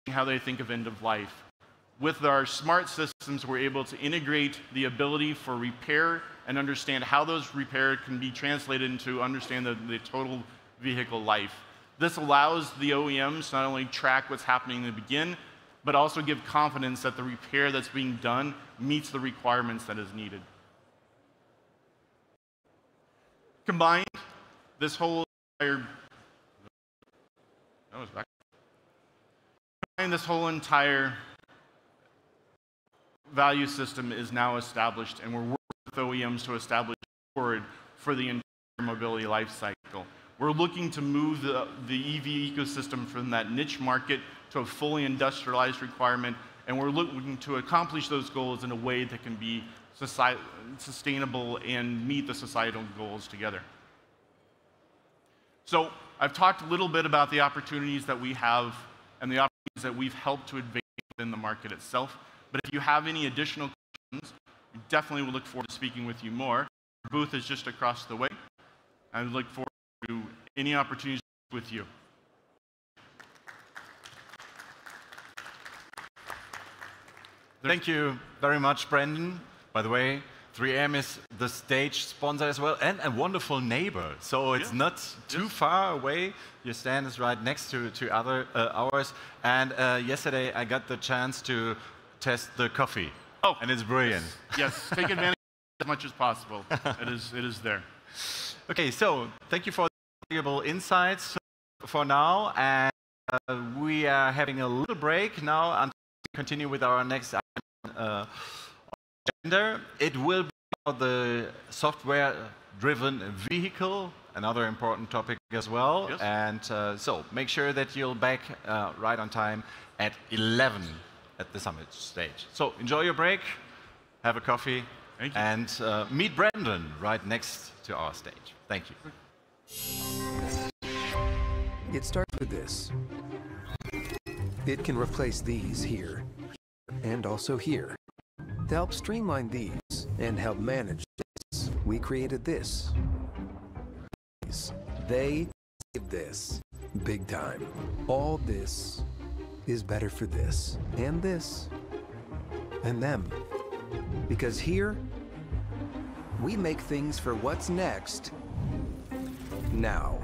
how they think of end of life. With our smart systems, we're able to integrate the ability for repair and understand how those repairs can be translated into understand the total vehicle life. This allows the OEMs to not only track what's happening in the beginning, but also give confidence that the repair that's being done meets the requirements that is needed. Combined, this whole entire value system is now established, and we're working with OEMs to establish forward for the entire mobility life cycle. We're looking to move the EV ecosystem from that niche market to a fully industrialized requirement, and we're looking to accomplish those goals in a way that can be sustainable and meet the societal goals together. So I've talked a little bit about the opportunities that we have and the opportunities that we've helped to advance within the market itself. But if you have any additional questions, we definitely will look forward to speaking with you more. Our booth is just across the way. I look forward to any opportunities with you. Thank you very much, Brendan. By the way, 3M is the stage sponsor as well, and a wonderful neighbor. So it's not too far away. Your stand is right next to ours. And yesterday, I got the chance to test the coffee. Oh, and it's brilliant. Yes, take advantage as much as possible. It is there. Okay, so thank you for the valuable insights for now. And we are having a little break now until we continue with our next agenda. It will be about the software-driven vehicle, another important topic as well. Yes. And so make sure that you'll back right on time at 11 at the summit stage. So enjoy your break, have a coffee, and meet Brendan right next to our stage. Thank you. It starts with this. It can replace these here and also here. To help streamline these and help manage this, we created this. They did this big time. All this is better for this and this and them. Because here, we make things for what's next now.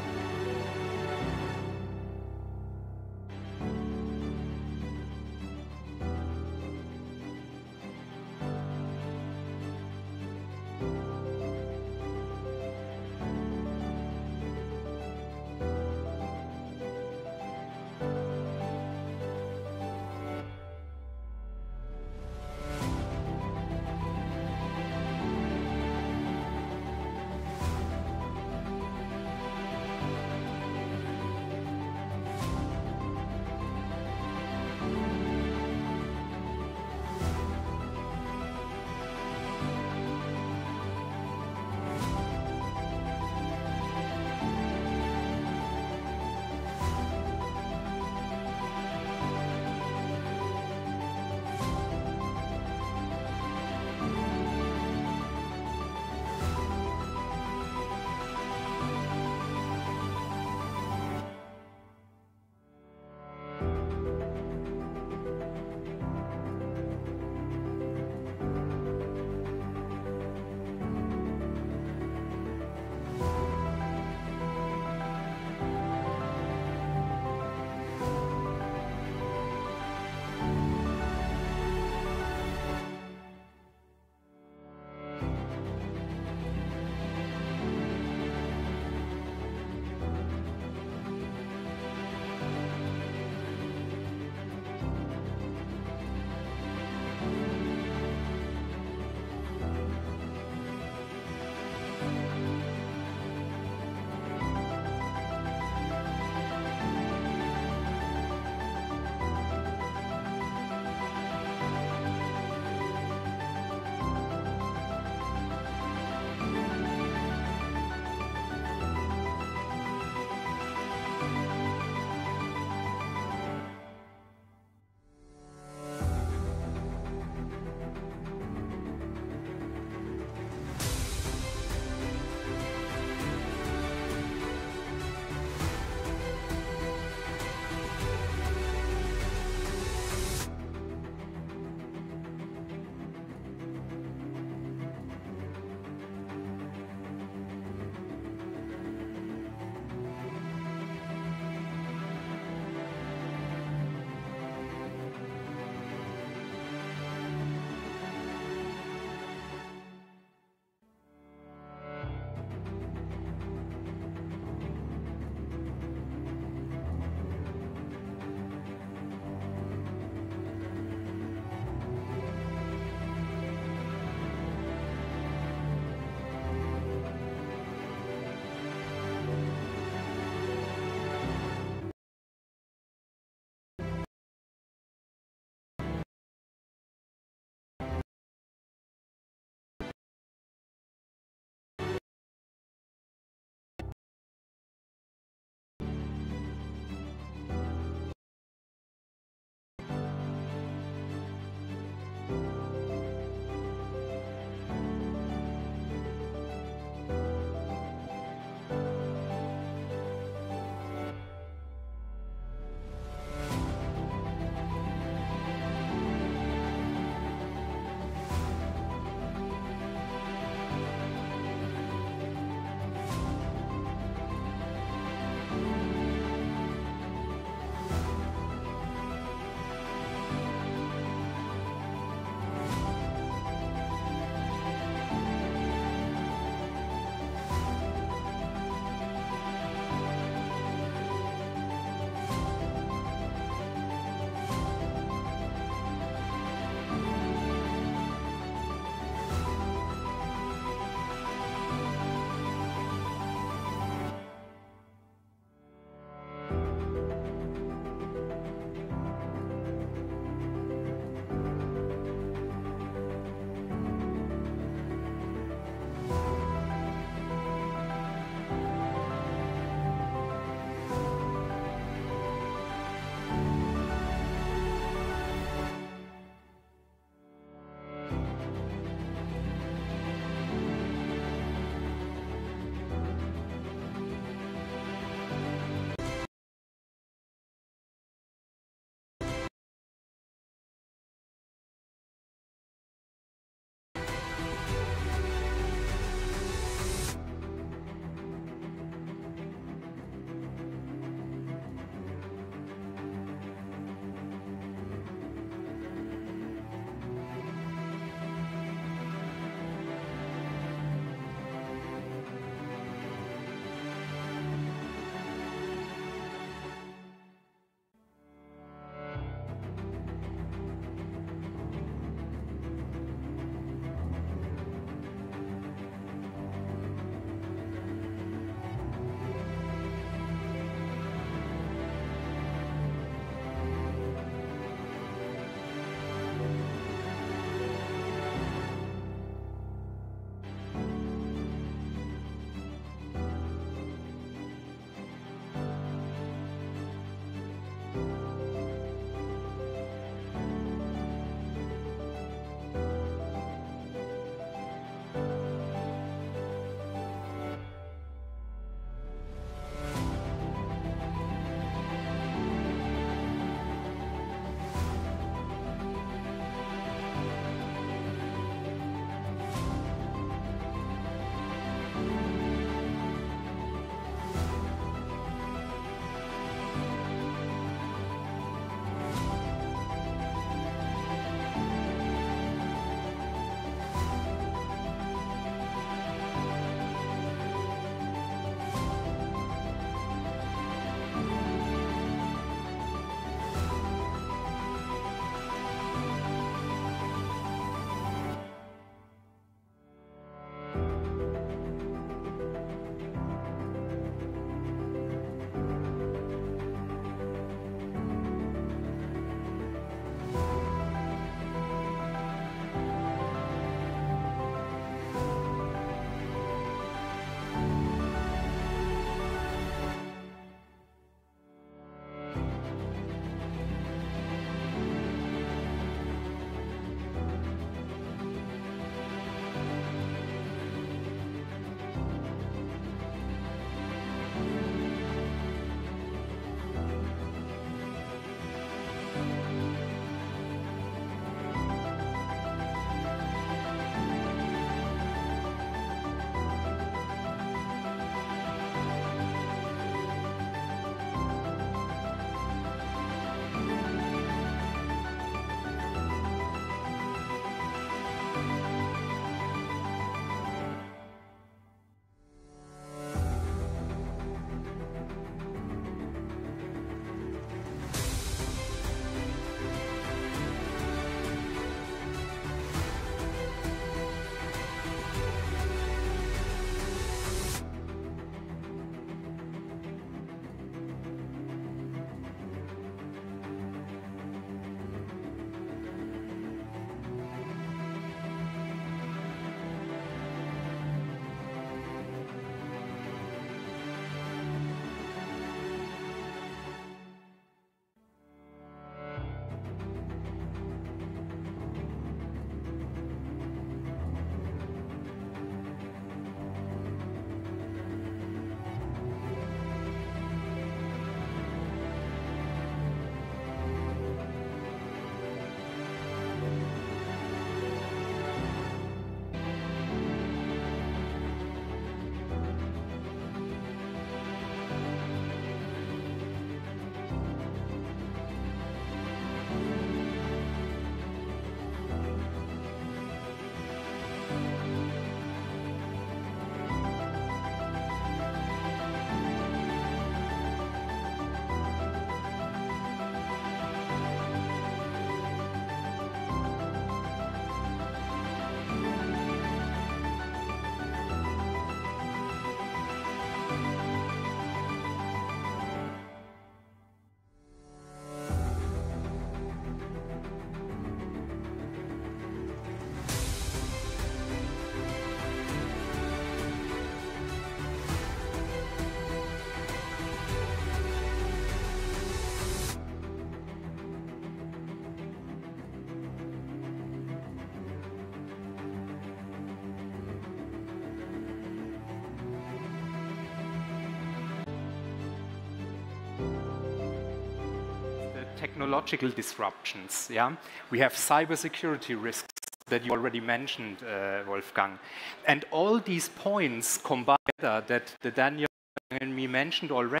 technological disruptions. Yeah, we have cybersecurity risks that you already mentioned, Wolfgang, and all these points combined that Daniel and me mentioned already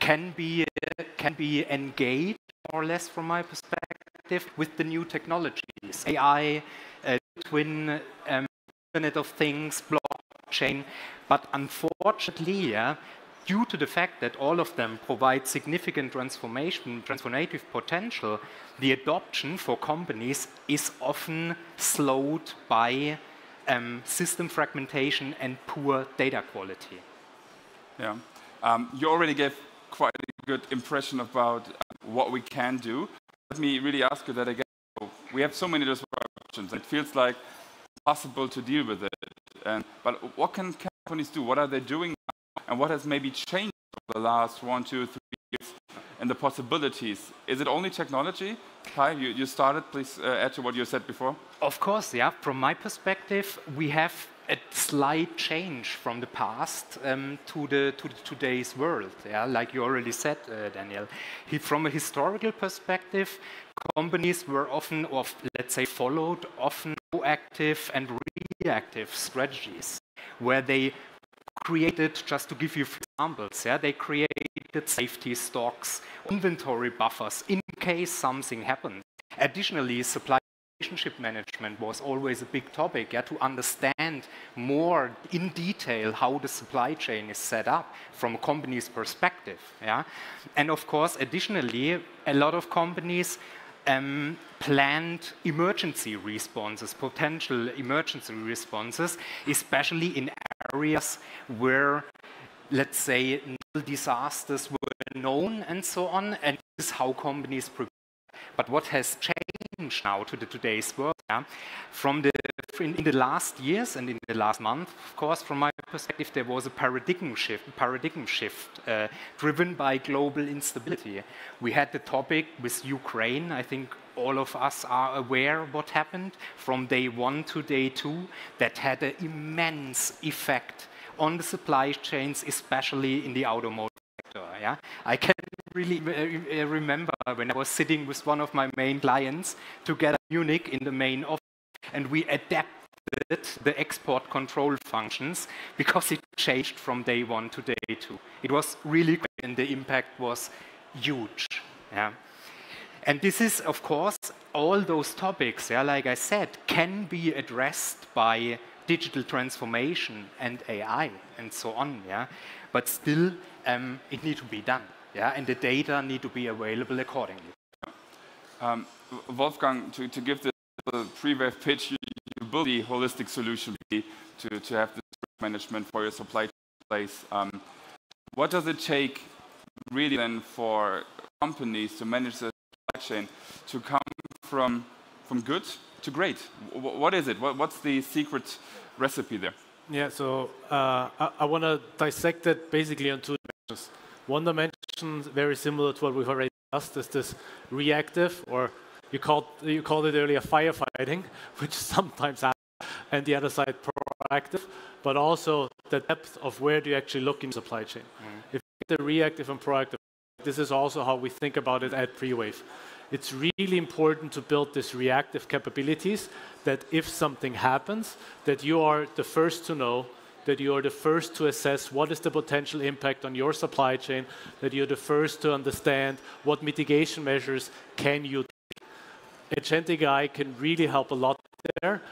can be engaged more or less from my perspective with the new technologies, AI, twin, Internet of Things, blockchain, but unfortunately, due to the fact that all of them provide significant transformative potential, the adoption for companies is often slowed by system fragmentation and poor data quality. Yeah, you already gave quite a good impression about what we can do. Let me really ask you that again. We have so many disruptions. It feels like possible to deal with it. But what can companies do? What are they doing now? And what has maybe changed over the last 1, 2, 3 years and the possibilities? Is it only technology? Kai, you started. Please add to what you said before. Of course, yeah. From my perspective, we have a slight change from the past to today's world. Yeah, like you already said, Daniel. From a historical perspective, companies were often, let's say, followed often proactive and reactive strategies, where they created, just to give you examples, yeah, they created safety stocks, inventory buffers in case something happened. Additionally, supply relationship management was always a big topic, yeah, to understand more in detail how the supply chain is set up from a company's perspective. Yeah? And of course, additionally, a lot of companies planned emergency responses, potential emergency responses, especially in areas where, let's say, disasters were known and so on, and this is how companies prepare. But what has changed now to today's world, yeah, in the last years and in the last month, of course, from my perspective, there was a paradigm shift driven by global instability. We had the topic with Ukraine. I think all of us are aware of what happened from day 1 to day 2. That had an immense effect on the supply chains, especially in the automotive sector. Yeah? I can really remember when I was sitting with one of my main clients together in Munich in the main office, and we adapted the export control functions because it changed from day 1 to day 2. It was really great, and the impact was huge. Yeah. And this is, of course, all those topics, yeah, like I said, can be addressed by digital transformation and AI and so on. Yeah. But still, it needs to be done. Yeah, and the data need to be available accordingly. Wolfgang, to give the pre-wave pitch, you build the holistic solution to have the management for your supply chain place. What does it take really then for companies to manage the supply chain to come from good to great? What is it? What's the secret recipe there? Yeah, so I want to dissect it basically on 2 dimensions. One dimension, very similar to what we've already discussed, is this reactive, or you called it earlier firefighting, which sometimes happens, and the other side proactive, but also the depth of where do you actually look in the supply chain. If the reactive and proactive, this is also how we think about it at pre-wave. It's really important to build these reactive capabilities that if something happens, that you are the first to know, that you are the first to assess what is the potential impact on your supply chain, that you're the first to understand what mitigation measures can you take. Agentic AI can really help a lot there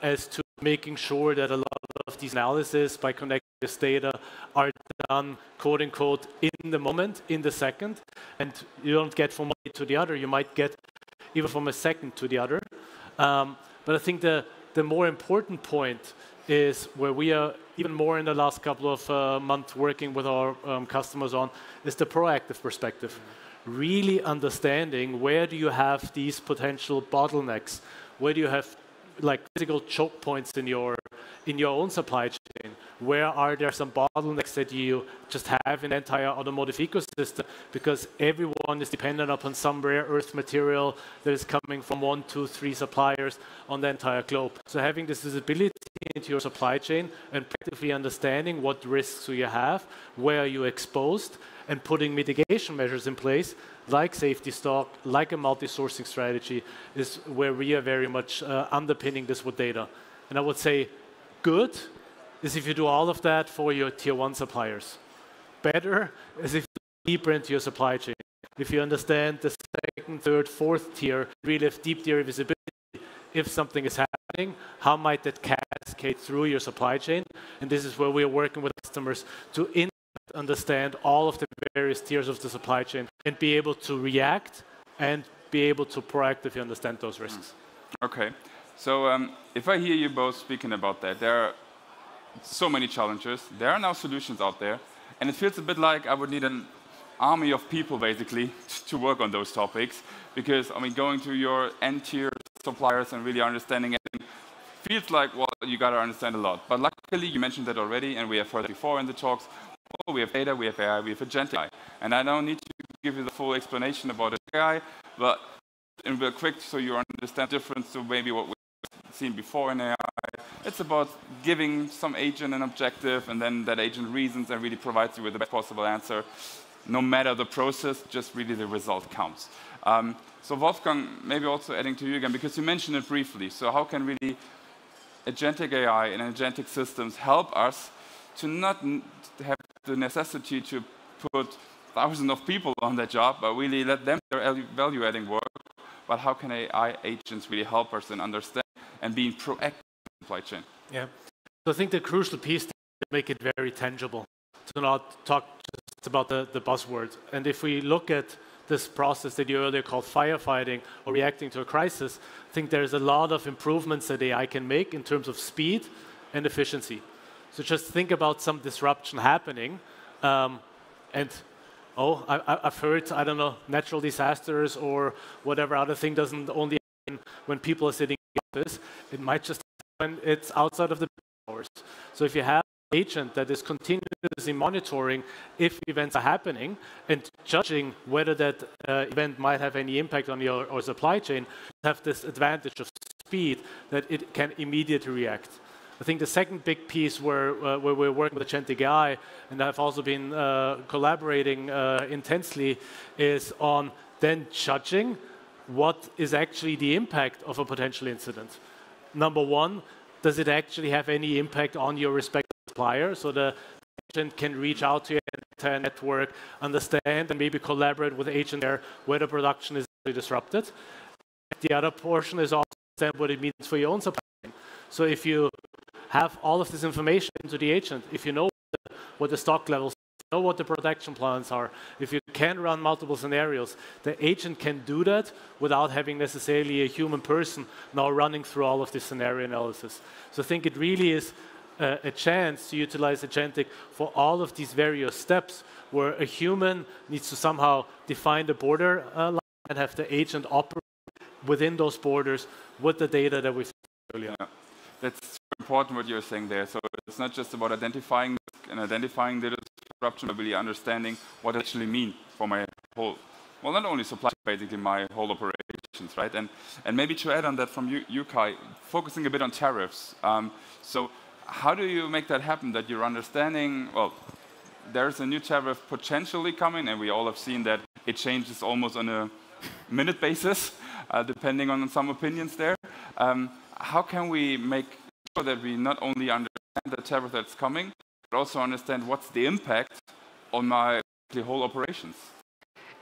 as to making sure that a lot of these analysis by connecting this data are done, quote unquote, in the moment, in the second, and you don't get from one to the other, you might get even from a second to the other. But I think the more important point is where we are even more in the last couple of months working with our customers on, is the proactive perspective. Really understanding where do you have these potential bottlenecks, where do you have like critical choke points in your own supply chain, where are there some bottlenecks that you just have in the entire automotive ecosystem, because everyone is dependent upon some rare earth material that is coming from 1, 2, 3 suppliers on the entire globe. So having this visibility into your supply chain and practically understanding what risks do you have, where are you exposed, and putting mitigation measures in place, like safety stock, like a multi-sourcing strategy, is where we are very much underpinning this with data. And I would say good is if you do all of that for your tier 1 suppliers. Better is if you deeper into your supply chain. If you understand the second, third, fourth tier, really have deep tier visibility, if something is happening, how might that cascade through your supply chain? And this is where we are working with customers to understand all of the various tiers of the supply chain and be able to react and be able to proactively understand those risks. Okay, so if I hear you both speaking about that, there are so many challenges. There are now solutions out there, and it feels a bit like I would need an army of people basically to work on those topics, because I mean, going to your end-tier suppliers and really understanding it feels like, well, you got to understand a lot. But luckily, you mentioned that already, and we have heard before in the talks. Oh, we have data, we have AI, we have Agentic AI, and I don't need to give you the full explanation about AI, but in real quick, so you understand the difference to maybe what we've seen before in AI. It's about giving some agent an objective, and then that agent reasons and really provides you with the best possible answer. No matter the process, just really the result counts. So Wolfgang, maybe also adding to you again, because you mentioned it briefly. So how can really Agentic AI and agentic systems help us to not have the necessity to put thousands of people on that job, but really let them do their value-adding work? But how can AI agents really help us in understanding and being proactive in the supply chain? Yeah, so I think the crucial piece is to make it very tangible, to not talk just about the buzzword. And if we look at this process that you earlier called firefighting or reacting to a crisis, I think there's a lot of improvements that AI can make in terms of speed and efficiency. So just think about some disruption happening, and I've heard, I don't know, natural disasters or whatever other thing doesn't only happen when people are sitting in the office. It might just happen when it's outside of the hours. So if you have an agent that is continuously monitoring if events are happening and judging whether that event might have any impact on your supply chain, have this advantage of speed that it can immediately react. I think the second big piece where we're working with Agentic AI, and I've also been collaborating intensely, is on then judging what is actually the impact of a potential incident. Number one, does it actually have any impact on your respective supplier? So the agent can reach out to your entire network, understand, and maybe collaborate with the agent there where the production is disrupted. The other portion is also understand what it means for your own supply chain. So if you have all of this information to the agent, if you know what the stock levels, know what the production plans are, if you can run multiple scenarios, the agent can do that without having necessarily a human person now running through all of this scenario analysis. So I think it really is a chance to utilize agentic for all of these various steps where a human needs to somehow define the border line and have the agent operate within those borders with the data that we've seen earlier. Yeah. That's important what you're saying there. So it's not just about identifying the disruption, but really understanding what it actually means for my whole, well, not only supply, basically my whole operations, right? And maybe to add on that from you Kai, focusing a bit on tariffs. So how do you make that happen, that you're understanding, well, there's a new tariff potentially coming, and we all have seen that it changes almost on a minute basis, depending on some opinions there. How can we make sure that we not only understand the tariff that's coming, but also understand what's the impact on my whole operations?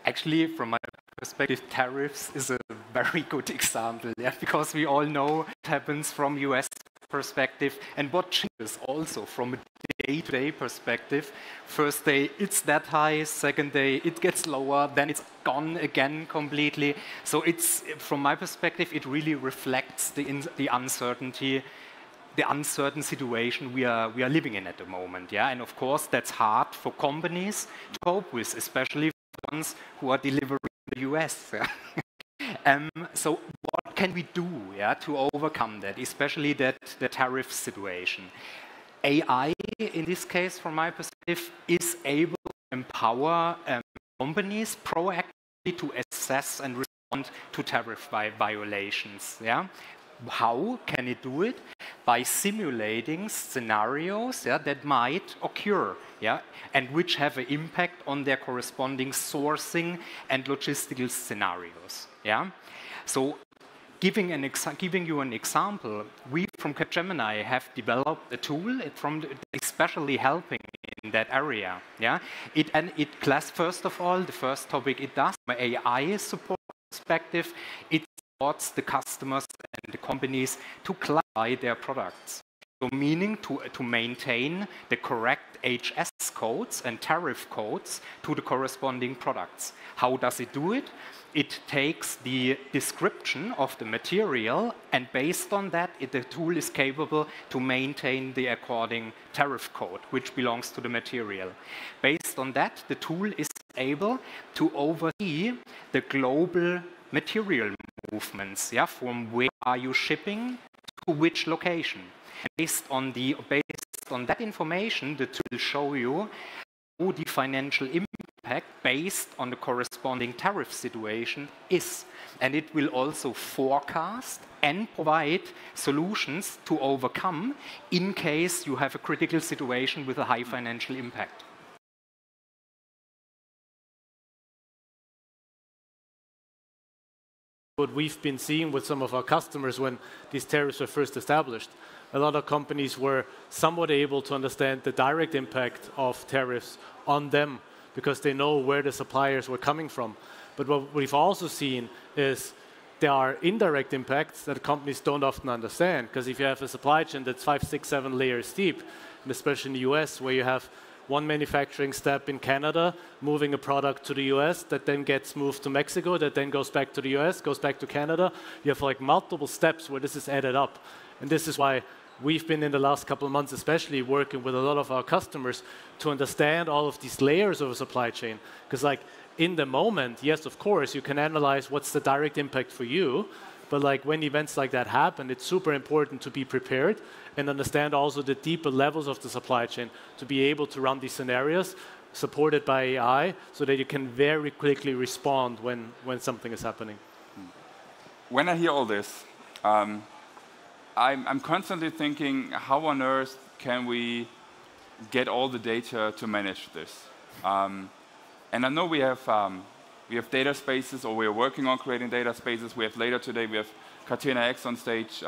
Actually, from my perspective, tariffs is a very good example, yeah, because we all know what happens from US perspective and what changes also from a day-to-day perspective. First day, it's that high. Second day, it gets lower. Then it's gone again completely. So it's, from my perspective, it really reflects the uncertainty, the uncertain situation we are living in at the moment. Yeah, and of course, that's hard for companies to cope with, especially for ones who are delivering in the US. So what can we do, yeah, to overcome that, especially the tariff situation? AI, in this case, from my perspective, is able to empower companies proactively to assess and respond to tariff violations. Yeah? How can it do it? by simulating scenarios that might occur, and which have an impact on their corresponding sourcing and logistical scenarios. So giving you an example, we from Capgemini have developed a tool especially helping in that area. First of all, the first topic it does, from an AI support perspective, it supports the customers and the companies to clarify their products. So meaning to maintain the correct HS codes and tariff codes to the corresponding products. How does it do it? It takes the description of the material, and based on that, the tool is capable to maintain the according tariff code, which belongs to the material. Based on that, the tool is able to oversee the global material movements. From where are you shipping to which location? Based on that information, the tool will show you how the financial impact based on the corresponding tariff situation is. And it will also forecast and provide solutions to overcome in case you have a critical situation with a high financial impact. What we've been seeing with some of our customers when these tariffs were first established, a lot of companies were somewhat able to understand the direct impact of tariffs on them because they know where the suppliers were coming from. But what we've also seen is there are indirect impacts that companies don't often understand, because if you have a supply chain that's 5, 6, 7 layers deep, and especially in the US, where you have one manufacturing step in Canada, moving a product to the US, that then gets moved to Mexico, that then goes back to the US, goes back to Canada. You have like multiple steps where this is added up. And this is why we've been in the last couple of months especially working with a lot of our customers to understand all of these layers of a supply chain. Because like in the moment, yes, of course, you can analyze what's the direct impact for you. But like when events like that happen, it's super important to be prepared and understand also the deeper levels of the supply chain to be able to run these scenarios supported by AI so that you can very quickly respond when something is happening. When I hear all this, I'm constantly thinking, how on earth can we get all the data to manage this? And I know we have data spaces, or we are working on creating data spaces. We have later today, we have GenAI on stage.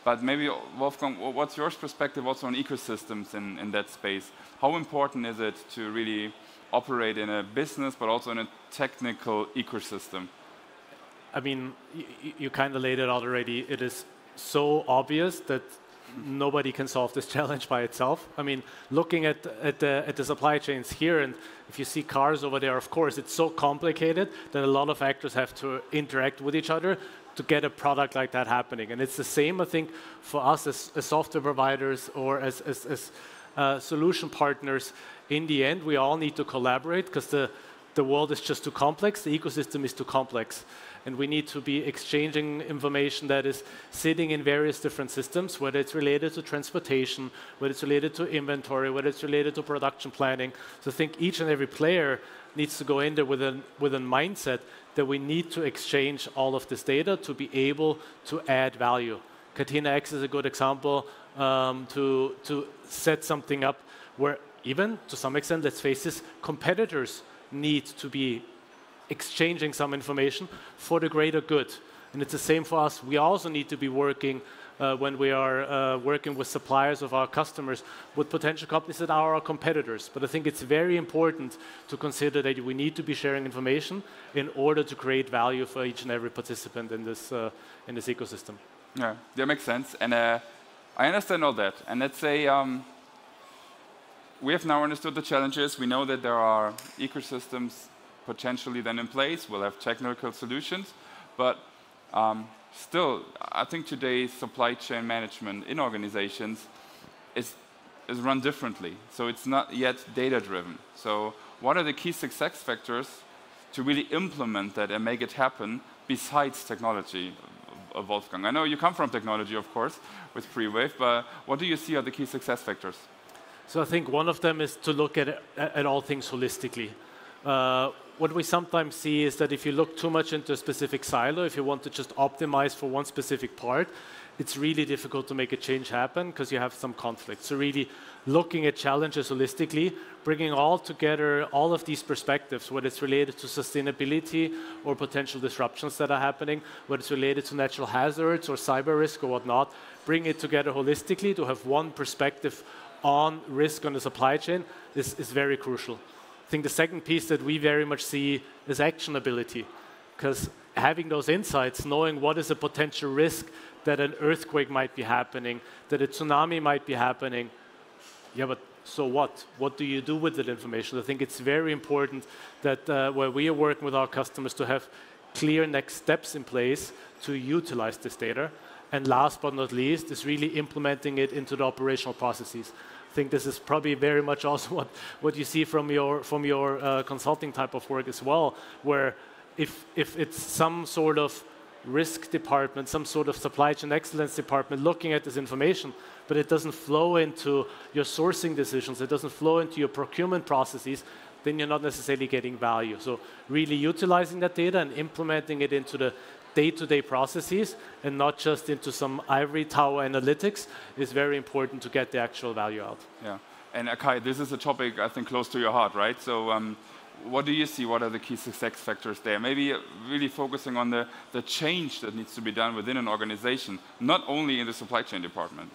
But maybe, Wolfgang, what's your perspective also on ecosystems in that space? How important is it to really operate in a business, but also in a technical ecosystem? I mean, you kind of laid it out already. It is so obvious that nobody can solve this challenge by itself. I mean, looking at the supply chains here, and if you see cars over there, of course, it's so complicated that a lot of actors have to interact with each other to get a product like that happening. And it's the same, I think, for us as software providers or as solution partners. In the end, we all need to collaborate because the world is just too complex. The ecosystem is too complex. And we need to be exchanging information that is sitting in various different systems, whether it's related to transportation, whether it's related to inventory, whether it's related to production planning. So I think each and every player needs to go in there with a mindset that we need to exchange all of this data to be able to add value. GenAI is a good example to set something up where even, to some extent, let's face this, competitors need to be exchanging some information for the greater good. And it's the same for us. We also need to be working when we are working with suppliers of our customers, with potential companies that are our competitors. But I think it's very important to consider that we need to be sharing information in order to create value for each and every participant in this ecosystem. Yeah, that makes sense. And I understand all that. And let's say we have now understood the challenges. We know that there are ecosystems potentially then in place. We'll have technical solutions. But still, I think today's supply chain management in organizations is run differently. So it's not yet data-driven. So what are the key success factors to really implement that and make it happen besides technology, Wolfgang? I know you come from technology, of course, with Pre-Wave, but what do you see are the key success factors? So I think one of them is to look at all things holistically. What we sometimes see is that if you look too much into a specific silo, if you want to just optimize for one specific part, it's really difficult to make a change happen because you have some conflict. So really looking at challenges holistically, bringing all together all of these perspectives, whether it's related to sustainability or potential disruptions that are happening, whether it's related to natural hazards or cyber risk or whatnot, bring it together holistically to have one perspective on risk on the supply chain is very crucial. I think the second piece that we very much see is actionability, because having those insights, knowing what is a potential risk that an earthquake might be happening, that a tsunami might be happening, yeah, but so what? What do you do with that information? I think it's very important that where we are working with our customers to have clear next steps in place to utilize this data. And last but not least is really implementing it into the operational processes. I think this is probably very much also what you see from your consulting type of work as well, where if it's some sort of risk department, some sort of supply chain excellence department looking at this information, but it doesn't flow into your sourcing decisions, it doesn't flow into your procurement processes, then you're not necessarily getting value. So really utilizing that data and implementing it into the day-to-day processes and not just into some ivory tower analytics is very important to get the actual value out. Yeah, and Kai, this is a topic I think close to your heart, right? So what do you see? What are the key success factors there? Maybe really focusing on the change that needs to be done within an organization, not only in the supply chain department.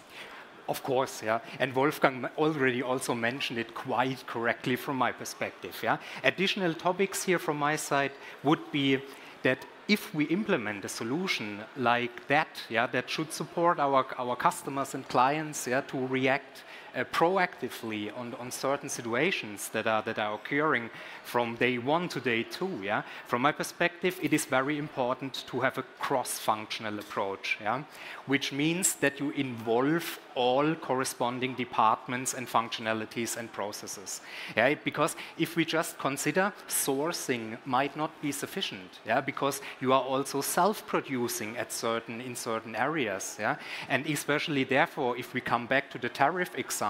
Of course, yeah. And Wolfgang already also mentioned it quite correctly from my perspective, yeah. Additional topics here from my side would be that if we implement a solution like that, yeah, that should support our customers and clients, yeah, to react proactively on certain situations that are occurring from day 1 to day 2. Yeah? From my perspective, it is very important to have a cross-functional approach, yeah? Which means that you involve all corresponding departments and functionalities and processes. Yeah? Because if we just consider sourcing might not be sufficient, yeah? Because you are also self-producing in certain areas. Yeah? And especially therefore, if we come back to the tariff example,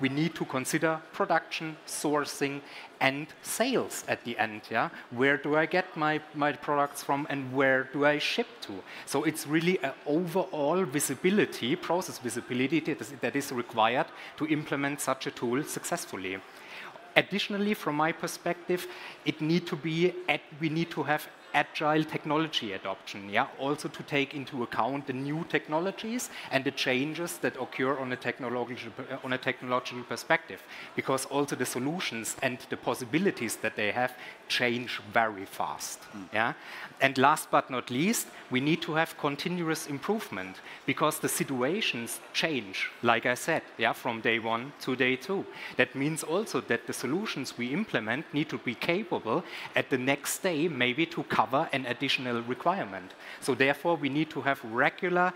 we need to consider production, sourcing, and sales at the end. Yeah? Where do I get my products from and where do I ship to? So it's really an overall visibility, process visibility that is required to implement such a tool successfully. Additionally, from my perspective, we need to have agile technology adoption, yeah, also to take into account the new technologies and the changes that occur on a technological perspective, because also the solutions and the possibilities that they have change very fast. Yeah? And last but not least, we need to have continuous improvement, because the situations change, like I said, yeah, from day 1 to day 2. That means also that the solutions we implement need to be capable at the next day maybe to cover an additional requirement. So therefore, we need to have regular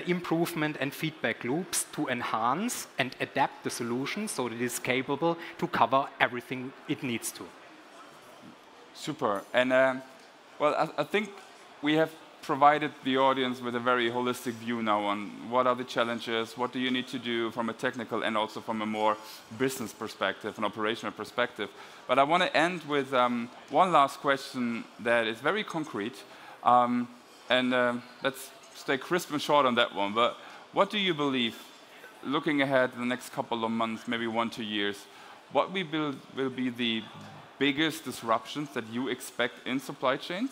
improvement and feedback loops to enhance and adapt the solution so that it is capable to cover everything it needs to. Super. And well, I think we have provided the audience with a very holistic view now on what are the challenges, what do you need to do from a technical and also from a more business perspective, an operational perspective. But I want to end with one last question that is very concrete. Let's stay crisp and short on that one. But what do you believe, looking ahead in the next couple of months, maybe 1 to 2 years, what will be the biggest disruptions that you expect in supply chains?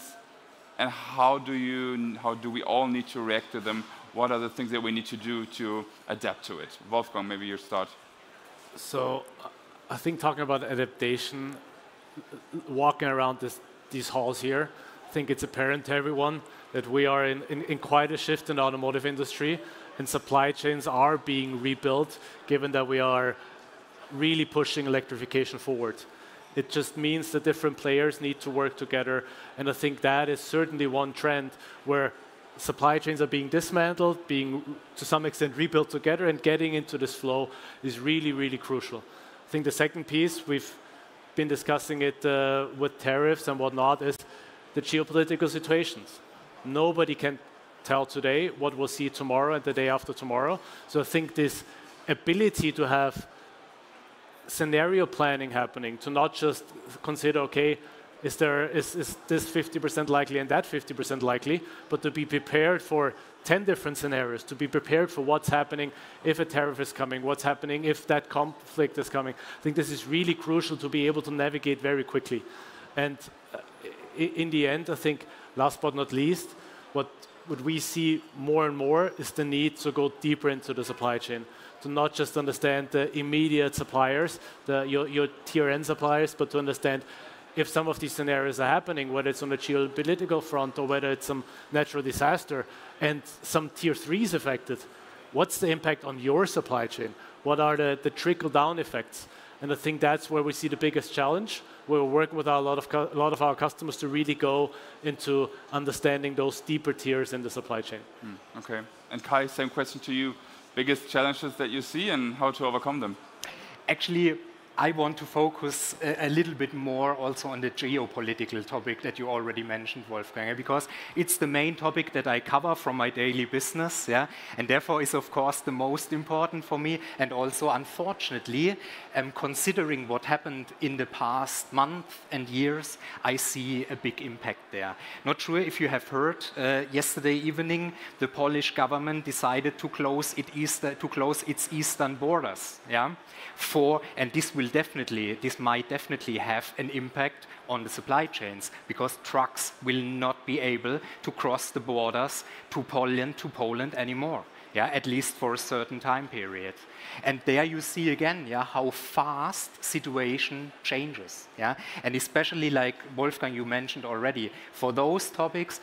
And how do we all need to react to them? What are the things that we need to do to adapt to it? Wolfgang, maybe you start. So I think talking about adaptation, walking around these halls here, I think it's apparent to everyone that we are in quite a shift in the automotive industry, and supply chains are being rebuilt, given that we are really pushing electrification forward. It just means that different players need to work together. And I think that is certainly one trend where supply chains are being dismantled, being to some extent rebuilt together, and getting into this flow is really, really crucial. I think the second piece, we've been discussing it with tariffs and whatnot, is the geopolitical situations. Nobody can tell today what we'll see tomorrow and the day after tomorrow. So I think this ability to have scenario planning happening, to not just consider, okay, is this 50% likely and that 50% likely, but to be prepared for 10 different scenarios, to be prepared for what's happening if a tariff is coming, what's happening if that conflict is coming. I think this is really crucial to be able to navigate very quickly. And in the end, I think, last but not least, what we see more and more is the need to go deeper into the supply chain, to not just understand the immediate suppliers, your tier N suppliers, but to understand if some of these scenarios are happening, whether it's on the geopolitical front or whether it's some natural disaster and some tier 3s affected, what's the impact on your supply chain? What are the trickle-down effects? And I think that's where we see the biggest challenge. We're working with a lot of our customers to really go into understanding those deeper tiers in the supply chain. Okay. And Kai, same question to you. Biggest challenges that you see and how to overcome them? Actually, I want to focus a little bit more also on the geopolitical topic that you already mentioned, Wolfgang, because it's the main topic that I cover from my daily business, yeah, and therefore is of course the most important for me. And also, unfortunately, considering what happened in the past month and years, I see a big impact there. Not sure if you have heard, yesterday evening, the Polish government decided to close its eastern borders, yeah. And this might definitely have an impact on the supply chains, because trucks will not be able to cross the borders to Poland anymore, yeah, at least for a certain time period. And there you see again, yeah, how fast situation changes, yeah, and especially like Wolfgang you mentioned already, for those topics,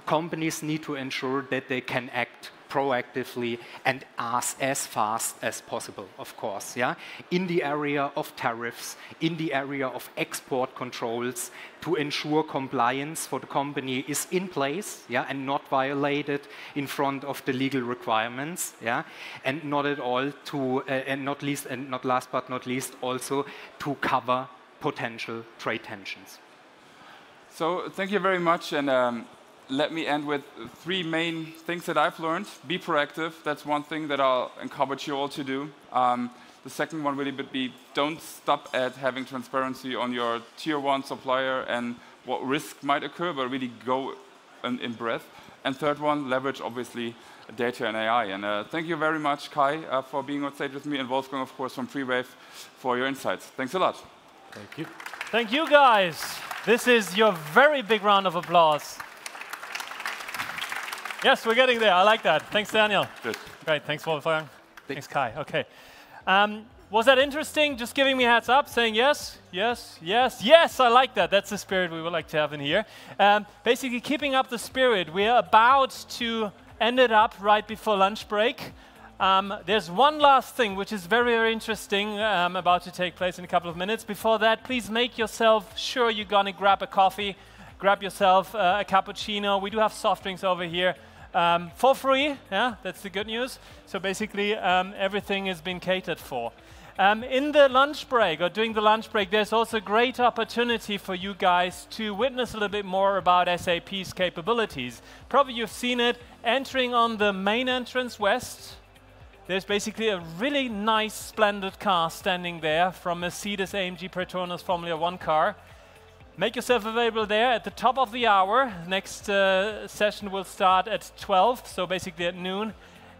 companies need to ensure that they can act proactively and as fast as possible, of course, yeah? In the area of tariffs, in the area of export controls, to ensure compliance for the company is in place, yeah, and not violated in front of the legal requirements, yeah, and not at all to, and not last but not least, also to cover potential trade tensions. So thank you very much, and let me end with 3 main things that I've learned. Be proactive. That's one thing that I'll encourage you all to do. The second one really would be don't stop at having transparency on your tier 1 supplier and what risk might occur, but really go in breadth. And third one, leverage, obviously, data and AI. And thank you very much, Kai, for being on stage with me, and Wolfgang, of course, from Freewave, for your insights. Thanks a lot. Thank you. Thank you, guys. This is your very big round of applause. Yes, we're getting there. I like that. Thanks, Daniel. Good. Great. Thanks, Wolfgang. Thanks, Kai. Okay. Was that interesting? Just giving me a heads up, saying yes, yes, yes, yes. I like that. That's the spirit we would like to have in here. Basically, keeping up the spirit. We are about to end it up right before lunch break. There's one last thing which is very, very interesting about to take place in a couple of minutes. Before that, please make yourself sure you're going to grab a coffee, grab yourself a cappuccino. We do have soft drinks over here. For free, yeah, that's the good news. So basically, everything has been catered for. In the lunch break, or during the lunch break, there's also a great opportunity for you guys to witness a little bit more about SAP's capabilities. Probably you've seen it entering on the main entrance west. There's basically a really nice, splendid car standing there from Mercedes-AMG Petronas Formula 1 car. Make yourself available there at the top of the hour. Next session will start at 12, so basically at noon.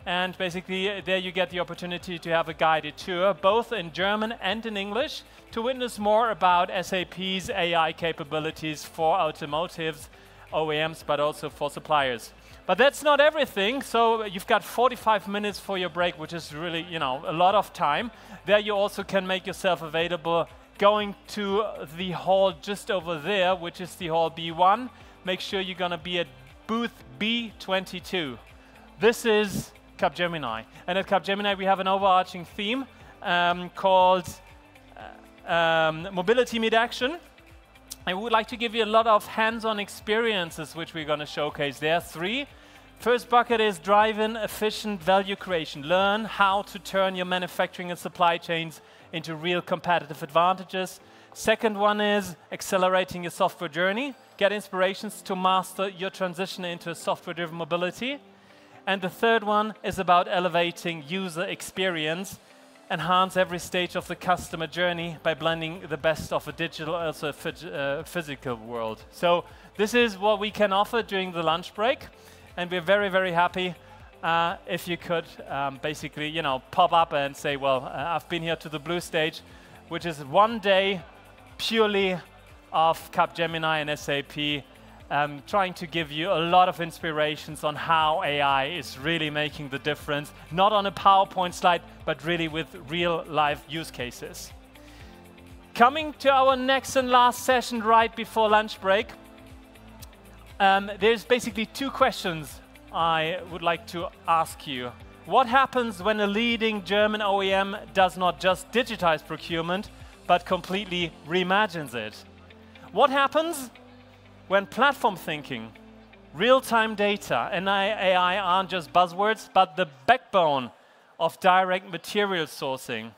And basically there you get the opportunity to have a guided tour, both in German and in English, to witness more about SAP's AI capabilities for automotives, OEMs, but also for suppliers. But that's not everything, so you've got 45 minutes for your break, which is really, you know, a lot of time. There you also can make yourself available going to the hall just over there, which is the hall B1. Make sure you're going to be at booth B22. This is Capgemini. And at Capgemini, we have an overarching theme called Mobility Meet Action. I would like to give you a lot of hands-on experiences, which we're going to showcase. There are 3. First bucket is drive-in efficient value creation. Learn how to turn your manufacturing and supply chains into real competitive advantages. Second one is accelerating your software journey. Get inspirations to master your transition into a software-driven mobility. And the third one is about elevating user experience. enhance every stage of the customer journey by blending the best of a digital, also a physical world. So this is what we can offer during the lunch break, and we're very, very happy if you could basically, you know, pop up and say, well, I've been here to the blue stage, which is one day purely of Capgemini and SAP, trying to give you a lot of inspirations on how AI is really making the difference, not on a PowerPoint slide, but really with real life use cases. Coming to our next and last session right before lunch break, there's basically two questions I would like to ask you. What happens when a leading German OEM does not just digitize procurement, but completely reimagines it? What happens when platform thinking, real-time data, and AI aren't just buzzwords, but the backbone of direct material sourcing?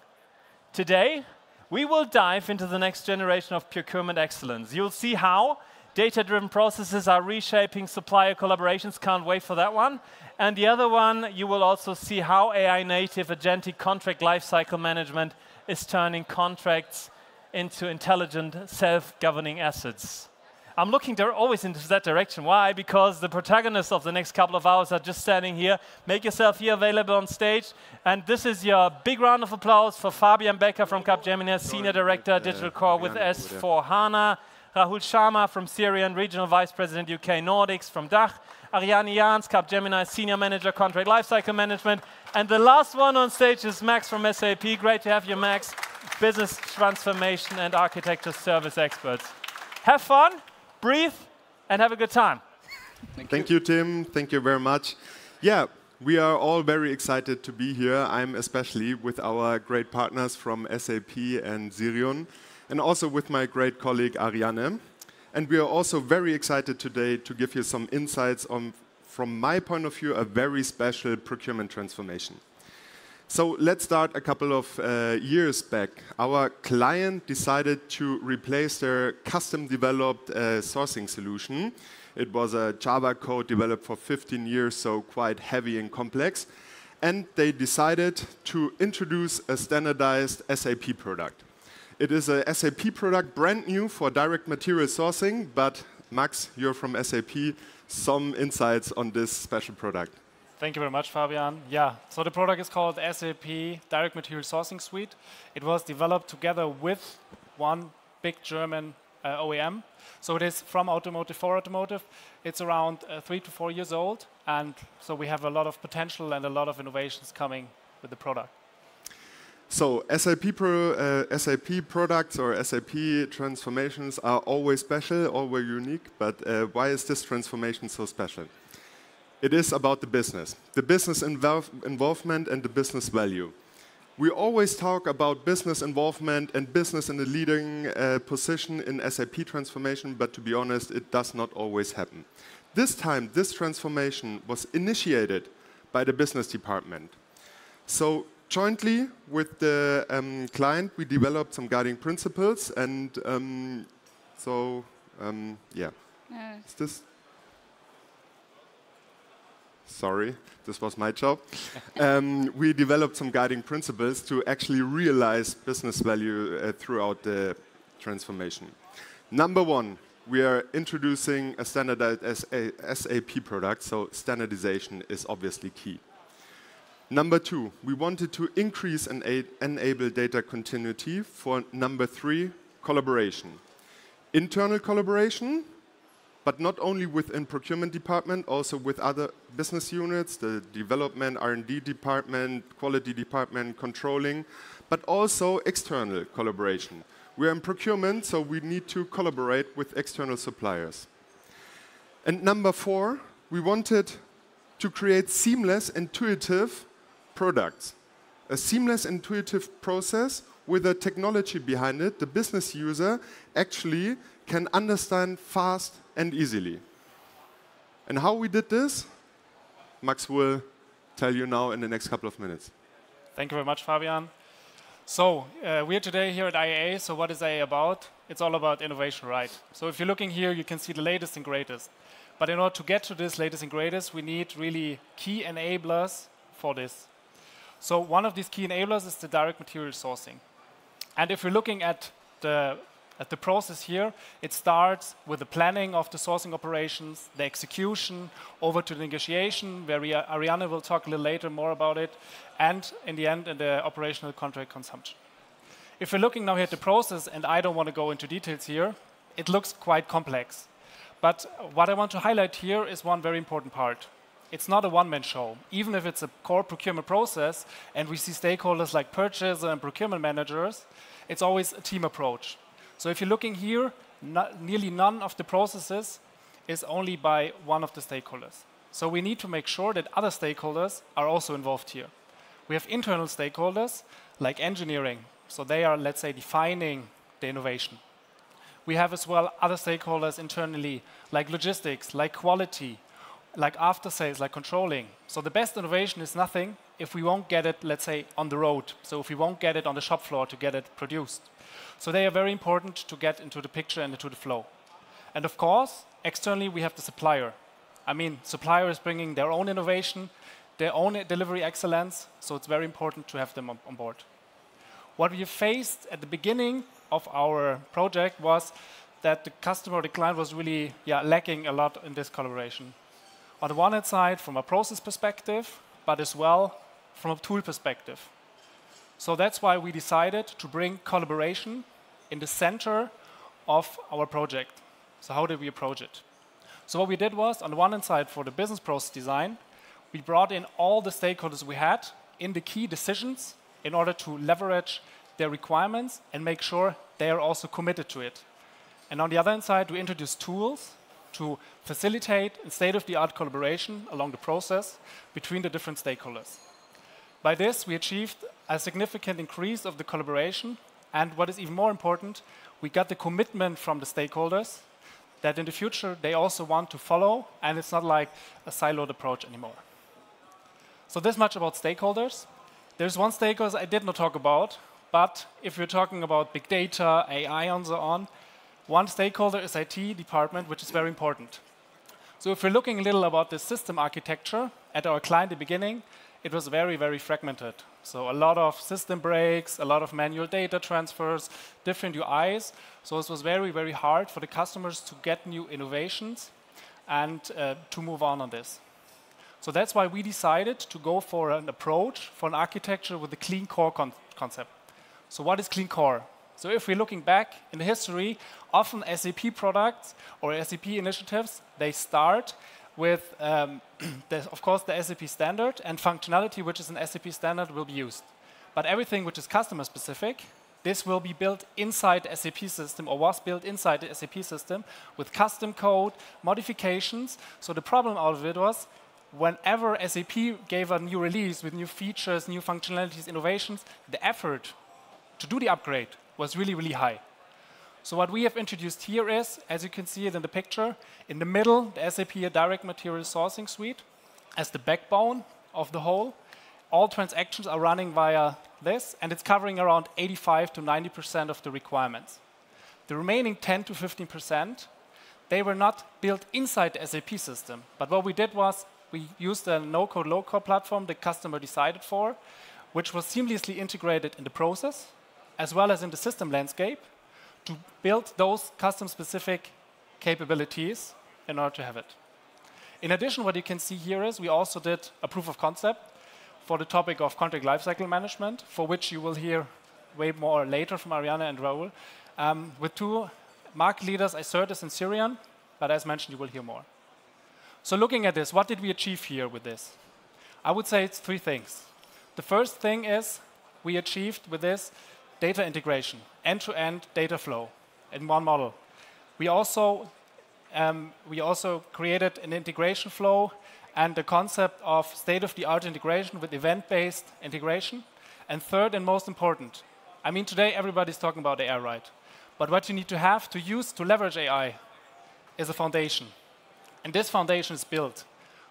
Today, we will dive into the next generation of procurement excellence. You'll see how data-driven processes are reshaping supplier collaborations. Can't wait for that one. And the other one, you will also see how AI-native agentic contract lifecycle management is turning contracts into intelligent, self-governing assets. I'm looking always into that direction. Why? Because the protagonists of the next couple of hours are just standing here. Make yourself here available on stage. And this is your big round of applause for Fabian Becker from Capgemini, Senior Director, Digital Core with S/4HANA. Rahul Sharma from Syrian, Regional Vice President, UK Nordics from DACH. Ariane Jans, Capgemini, Senior Manager, Contract Lifecycle Management. And the last one on stage is Max from SAP. Great to have you, Max. Business Transformation and Architecture Service Experts. Have fun, breathe, and have a good time. Thank you, Tim. Thank you very much. Yeah, we are all very excited to be here. I'm especially with our great partners from SAP and Sirion, and also with my great colleague Ariane. And we are also very excited today to give you some insights on, from my point of view, a very special procurement transformation. So let's start a couple of years back. Our client decided to replace their custom-developed sourcing solution. It was a Java code developed for 15 years, so quite heavy and complex. And they decided to introduce a standardized SAP product. It is a SAP product, brand new for direct material sourcing, but Max, you're from SAP, some insights on this special product. Thank you very much, Fabian. Yeah, so the product is called SAP Direct Material Sourcing Suite. It was developed together with one big German OEM. So it is from Automotive for Automotive. It's around 3 to 4 years old, and so we have a lot of potential and a lot of innovations coming with the product. So SAP products or SAP transformations are always special, always unique, but why is this transformation so special? It is about the business involvement and the business value. We always talk about business involvement and business in the leading position in SAP transformation, but to be honest, it does not always happen. This time, this transformation was initiated by the business department. So jointly with the client, we developed some guiding principles, and yeah. Is this? Sorry, this was my job. We developed some guiding principles to actually realize business value throughout the transformation. Number one, we are introducing a standardized SAP product, so standardization is obviously key. Number two, we wanted to increase and enable data continuity. For number three, collaboration. Internal collaboration, but not only within procurement department, also with other business units, the development, R&D department, quality department, controlling, but also external collaboration. We're in procurement, so we need to collaborate with external suppliers. And number four, we wanted to create seamless, intuitive products. A seamless, intuitive process with a technology behind it, the business user actually can understand fast and easily. And how we did this, Max will tell you now in the next couple of minutes. Thank you very much, Fabian. So we are today here at IAA. So what is IAA about? It's all about innovation, right? So if you're looking here, you can see the latest and greatest. But in order to get to this latest and greatest, we need really key enablers for this. So one of these key enablers is the direct material sourcing. And if we're looking at the process here, it starts with the planning of the sourcing operations, the execution, over to the negotiation, where Ariane will talk a little later more about it, and in the end, in the operational contract consumption. If we're looking now here at the process, and I don't want to go into details here, it looks quite complex. But what I want to highlight here is one very important part. It's not a one-man show. Even if it's a core procurement process, and we see stakeholders like purchaser and procurement managers, it's always a team approach. So if you're looking here, nearly none of the processes is only by one of the stakeholders. So we need to make sure that other stakeholders are also involved here. We have internal stakeholders like engineering. So they are, let's say, defining the innovation. We have as well other stakeholders internally like logistics, like quality, like after sales, like controlling. So the best innovation is nothing if we won't get it, let's say, on the road. So if we won't get it on the shop floor to get it produced. So they are very important to get into the picture and into the flow. And of course, externally, we have the supplier. I mean, supplier is bringing their own innovation, their own delivery excellence. So it's very important to have them on board. What we faced at the beginning of our project was that the customer or the client was really lacking a lot in this collaboration. On the one hand side, from a process perspective, but as well from a tool perspective. So that's why we decided to bring collaboration in the center of our project. So how did we approach it? So what we did was, on the one hand side, for the business process design, we brought in all the stakeholders we had in the key decisions in order to leverage their requirements and make sure they are also committed to it. And on the other hand side, we introduced tools to facilitate state-of-the-art collaboration along the process between the different stakeholders. By this, we achieved a significant increase of the collaboration, and what is even more important, we got the commitment from the stakeholders that in the future they also want to follow, and it's not like a siloed approach anymore. So this much about stakeholders. There's one stakeholder I did not talk about, but if you're talking about big data, AI, and so on, one stakeholder is IT department, which is very important. So if we're looking a little about the system architecture at our client at the beginning, it was very, very fragmented. So a lot of system breaks, a lot of manual data transfers, different UIs. So it was very, very hard for the customers to get new innovations and to move on this. So that's why we decided to go for an approach, for an architecture with a clean core concept. So what is clean core? So if we're looking back in the history, often SAP products or SAP initiatives, they start with, of course, the SAP standard, and functionality, which is an SAP standard, will be used. But everything which is customer-specific, this will be built inside the SAP system, or was built inside the SAP system, with custom code, modifications. So the problem out of it was, whenever SAP gave a new release with new features, new functionalities, innovations, the effort to do the upgrade was really, really high. So what we have introduced here is, as you can see it in the picture, in the middle, the SAP Direct Material Sourcing Suite as the backbone of the whole. All transactions are running via this, and it's covering around 85 to 90% of the requirements. The remaining 10 to 15%, they were not built inside the SAP system. But what we did was, we used a no-code, low-code platform the customer decided for, which was seamlessly integrated in the process, as well as in the system landscape, to build those custom-specific capabilities in order to have it. In addition, what you can see here is we also did a proof of concept for the topic of contract lifecycle management, for which you will hear way more later from Ariane and Raul, with two market leaders, Icertis and Syrian, but as mentioned, you will hear more. So looking at this, what did we achieve here with this? I would say it's three things. The first thing is we achieved with this data integration, end-to-end data flow in one model. We also created an integration flow and the concept of state-of-the-art integration with event-based integration. And third and most important, I mean, today everybody's talking about AI, right? But what you need to have to use to leverage AI is a foundation. And this foundation is built.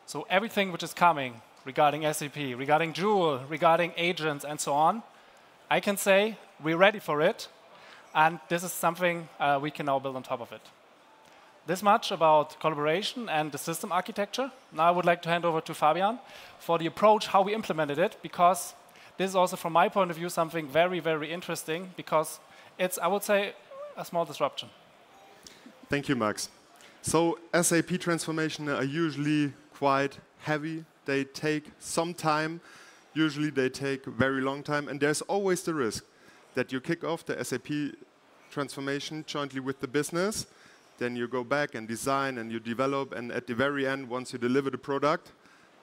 So everything which is coming regarding SAP, regarding Joule, regarding agents, and so on, I can say we're ready for it, and this is something we can now build on top of it. This much about collaboration and the system architecture. Now I would like to hand over to Fabian for the approach, how we implemented it, because this is also, from my point of view, something very, very interesting because it's, I would say, a small disruption. Thank you, Max. So SAP transformation are usually quite heavy. They take some time. Usually they take very long time. And there's always the risk that you kick off the SAP transformation jointly with the business. Then you go back and design and you develop. And at the very end, once you deliver the product,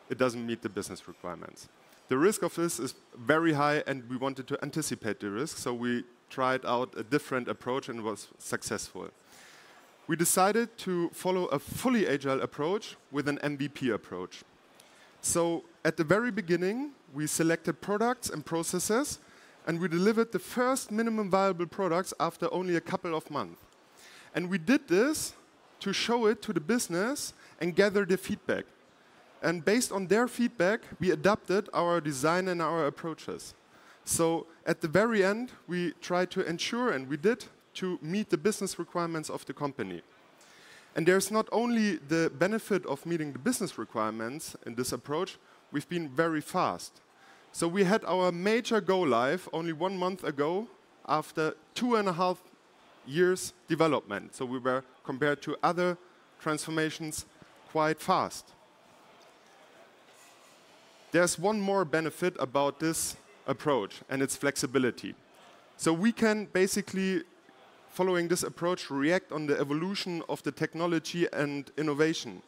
it doesn't meet the business requirements. The risk of this is very high, and we wanted to anticipate the risk. So we tried out a different approach and was successful. We decided to follow a fully agile approach with an MVP approach. So at the very beginning, we selected products and processes, and we delivered the first minimum viable products after only a couple of months. And we did this to show it to the business and gather the feedback. And based on their feedback, we adapted our design and our approaches. So at the very end, we tried to ensure, and we did, to meet the business requirements of the company. And there's not only the benefit of meeting the business requirements in this approach, we've been very fast. So we had our major go live only 1 month ago after 2.5 years development. So we were, compared to other transformations, quite fast. There's one more benefit about this approach, and it's flexibility. So we can basically, following this approach, react on the evolution of the technology and innovation.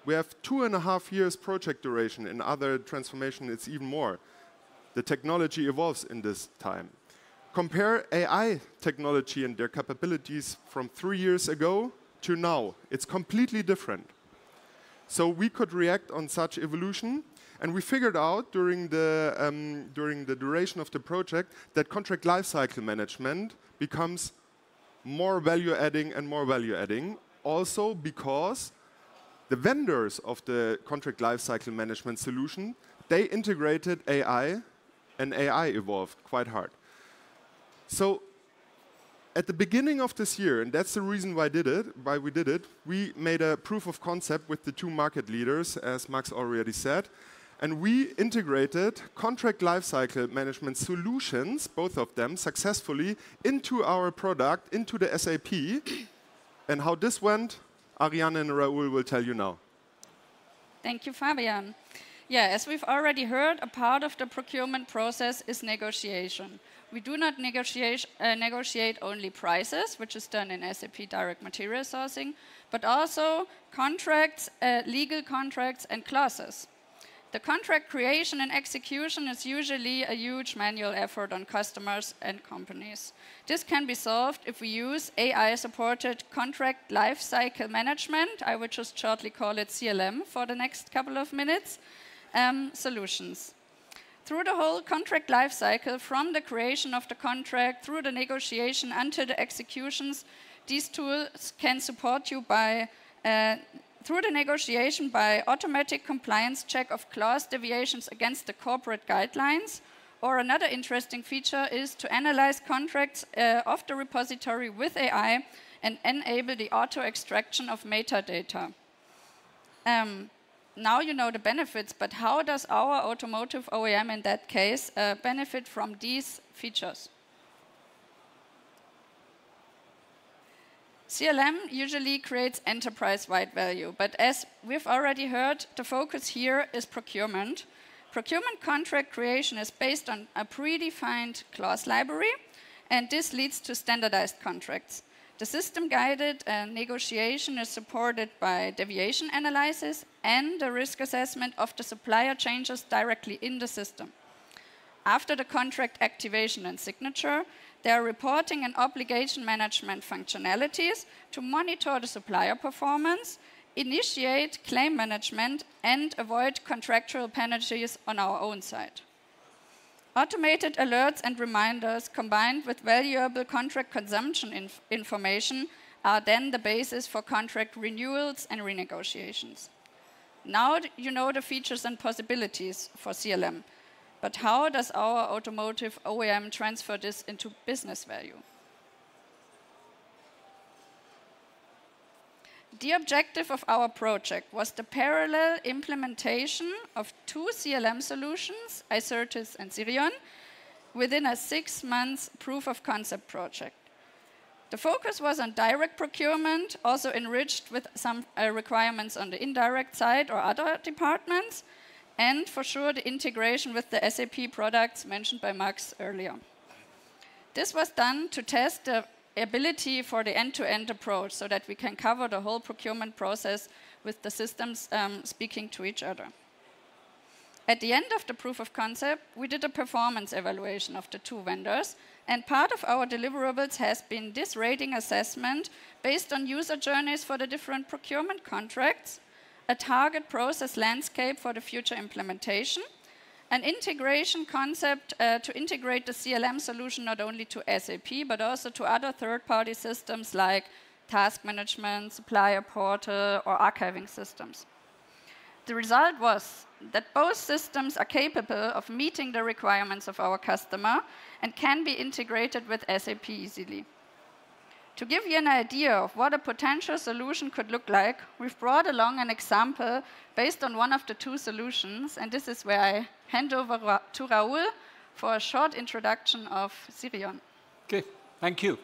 We have 2.5 years project duration. In other transformation, it's even more. The technology evolves in this time. Compare AI technology and their capabilities from 3 years ago to now. It's completely different. So we could react on such evolution. And we figured out during the duration of the project that contract lifecycle management becomes more value-adding and more value-adding, also because the vendors of the contract lifecycle management solution, they integrated AI, and AI evolved quite hard. So at the beginning of this year, and that's the reason why we did it, we made a proof of concept with the 2 market leaders, as Max already said. And we integrated contract lifecycle management solutions, both of them, successfully into our product, into the SAP. And how this went, Ariane and Raoul will tell you now. Thank you, Fabian. Yeah, as we've already heard, a part of the procurement process is negotiation. We do not negotiate only prices, which is done in SAP Direct Material Sourcing, but also contracts, legal contracts, and clauses. The contract creation and execution is usually a huge manual effort on customers and companies. This can be solved if we use AI-supported contract lifecycle management. I would just shortly call it CLM for the next couple of minutes. Solutions. Through the whole contract lifecycle, from the creation of the contract, through the negotiation, until the executions, these tools can support you by through the negotiation by automatic compliance check of clause deviations against the corporate guidelines. Or another interesting feature is to analyze contracts of the repository with AI and enable the auto-extraction of metadata. Now you know the benefits, but how does our automotive OEM in that case benefit from these features? CLM usually creates enterprise-wide value, but as we've already heard, the focus here is procurement. Procurement contract creation is based on a predefined clause library, and this leads to standardized contracts. The system-guided negotiation is supported by deviation analysis and the risk assessment of the supplier changes directly in the system. After the contract activation and signature, there are reporting and obligation management functionalities to monitor the supplier performance, initiate claim management, and avoid contractual penalties on our own side. Automated alerts and reminders combined with valuable contract consumption information are then the basis for contract renewals and renegotiations. Now you know the features and possibilities for CLM. But how does our automotive OEM transfer this into business value? The objective of our project was the parallel implementation of 2 CLM solutions, Icertis and Sirion, within a 6-month proof of concept project. The focus was on direct procurement, also enriched with some requirements on the indirect side or other departments, and for sure the integration with the SAP products mentioned by Max earlier. This was done to test the ability for the end-to-end approach so that we can cover the whole procurement process with the systems speaking to each other. At the end of the proof of concept, we did a performance evaluation of the 2 vendors, and part of our deliverables has been this rating assessment based on user journeys for the different procurement contracts, a target process landscape for the future implementation, an integration concept to integrate the CLM solution not only to SAP, but also to other third-party systems like task management, supplier portal, or archiving systems. The result was that both systems are capable of meeting the requirements of our customer and can be integrated with SAP easily. To give you an idea of what a potential solution could look like, we've brought along an example based on one of the 2 solutions, and this is where I hand over to Raoul for a short introduction of Sirion. Okay, thank you.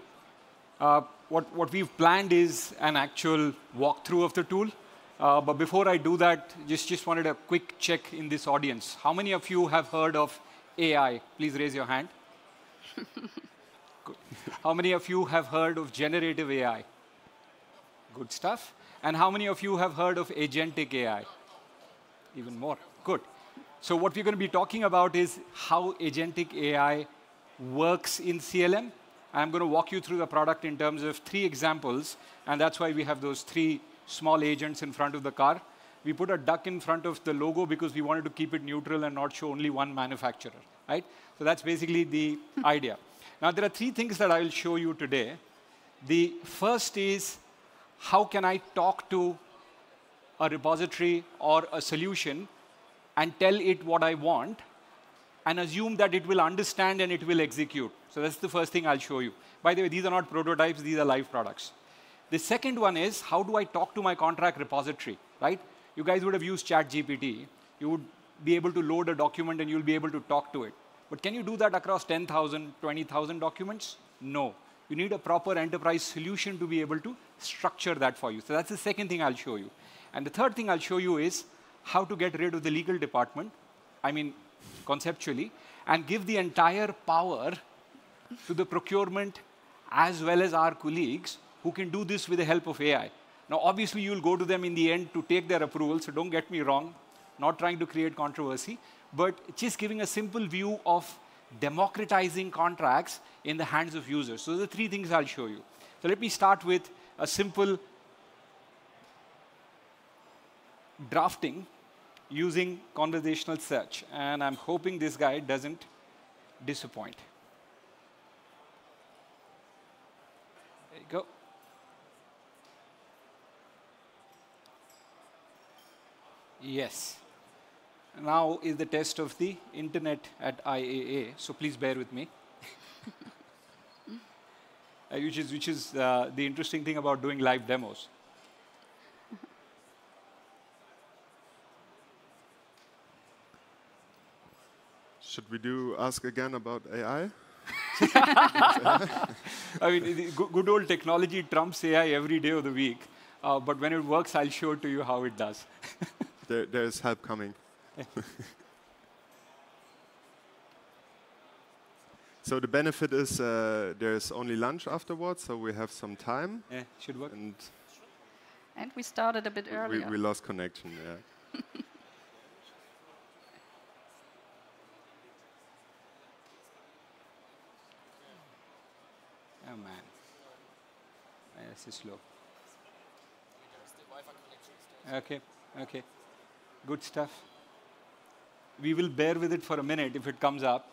What we've planned is an actual walkthrough of the tool. But before I do that, just wanted a quick check in this audience. How many of you have heard of AI? Please raise your hand. Good. How many of you have heard of generative AI? Good stuff. And how many of you have heard of Agentic AI? Even more. Good. So what we're going to be talking about is how Agentic AI works in CLM. I'm going to walk you through the product in terms of 3 examples, and that's why we have those 3 small agents in front of the car. We put a duck in front of the logo because we wanted to keep it neutral and not show only one manufacturer, right? So that's basically the idea. Now, there are 3 things that I will show you today. The first is, how can I talk to a repository or a solution and tell it what I want and assume that it will understand and it will execute. So that's the first thing I'll show you. By the way, these are not prototypes, these are live products. The second one is, how do I talk to my contract repository, right? You guys would have used ChatGPT. You would be able to load a document and you'll be able to talk to it. But can you do that across 10,000, 20,000 documents? No. You need a proper enterprise solution to be able to structure that for you. So that's the second thing I'll show you. And the third thing I'll show you is how to get rid of the legal department, I mean, conceptually, and give the entire power to the procurement as well as our colleagues who can do this with the help of AI. Now, obviously, you'll go to them in the end to take their approval, so don't get me wrong, not trying to create controversy, but just giving a simple view of democratizing contracts in the hands of users. So the 3 things I'll show you. So let me start with a simple drafting using conversational search. And I'm hoping this guy doesn't disappoint. There you go. Yes. Now is the test of the internet at IAA, so please bear with me. Which is the interesting thing about doing live demos. Should we ask again about AI? I mean, good old technology trumps AI every day of the week. But when it works, I'll show to you how it does. There's help coming. So the benefit is there's only lunch afterwards, so we have some time. Yeah, should work. And we started a bit earlier. We lost connection, yeah. Oh, man. This is slow. Okay, okay. Good stuff. We will bear with it for a minute if it comes up.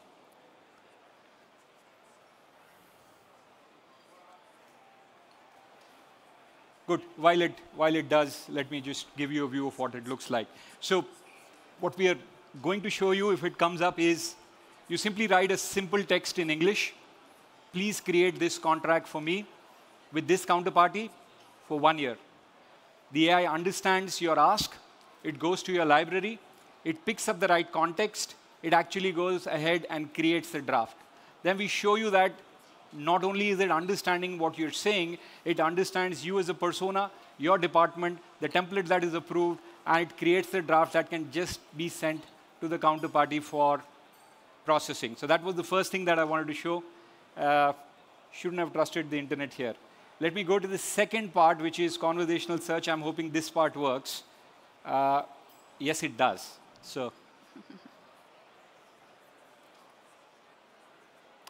Good. While it does, let me just give you a view of what it looks like. So what we are going to show you if it comes up is you simply write a simple text in English. Please create this contract for me with this counterparty for 1 year. The AI understands your ask. It goes to your library. It picks up the right context. It actually goes ahead and creates the draft. Then we show you that not only is it understanding what you're saying, it understands you as a persona, your department, the template that is approved, and it creates the draft that can just be sent to the counterparty for processing. So that was the first thing that I wanted to show. Shouldn't have trusted the internet here. Let me go to the second part, which is conversational search. I'm hoping this part works. Yes, it does. So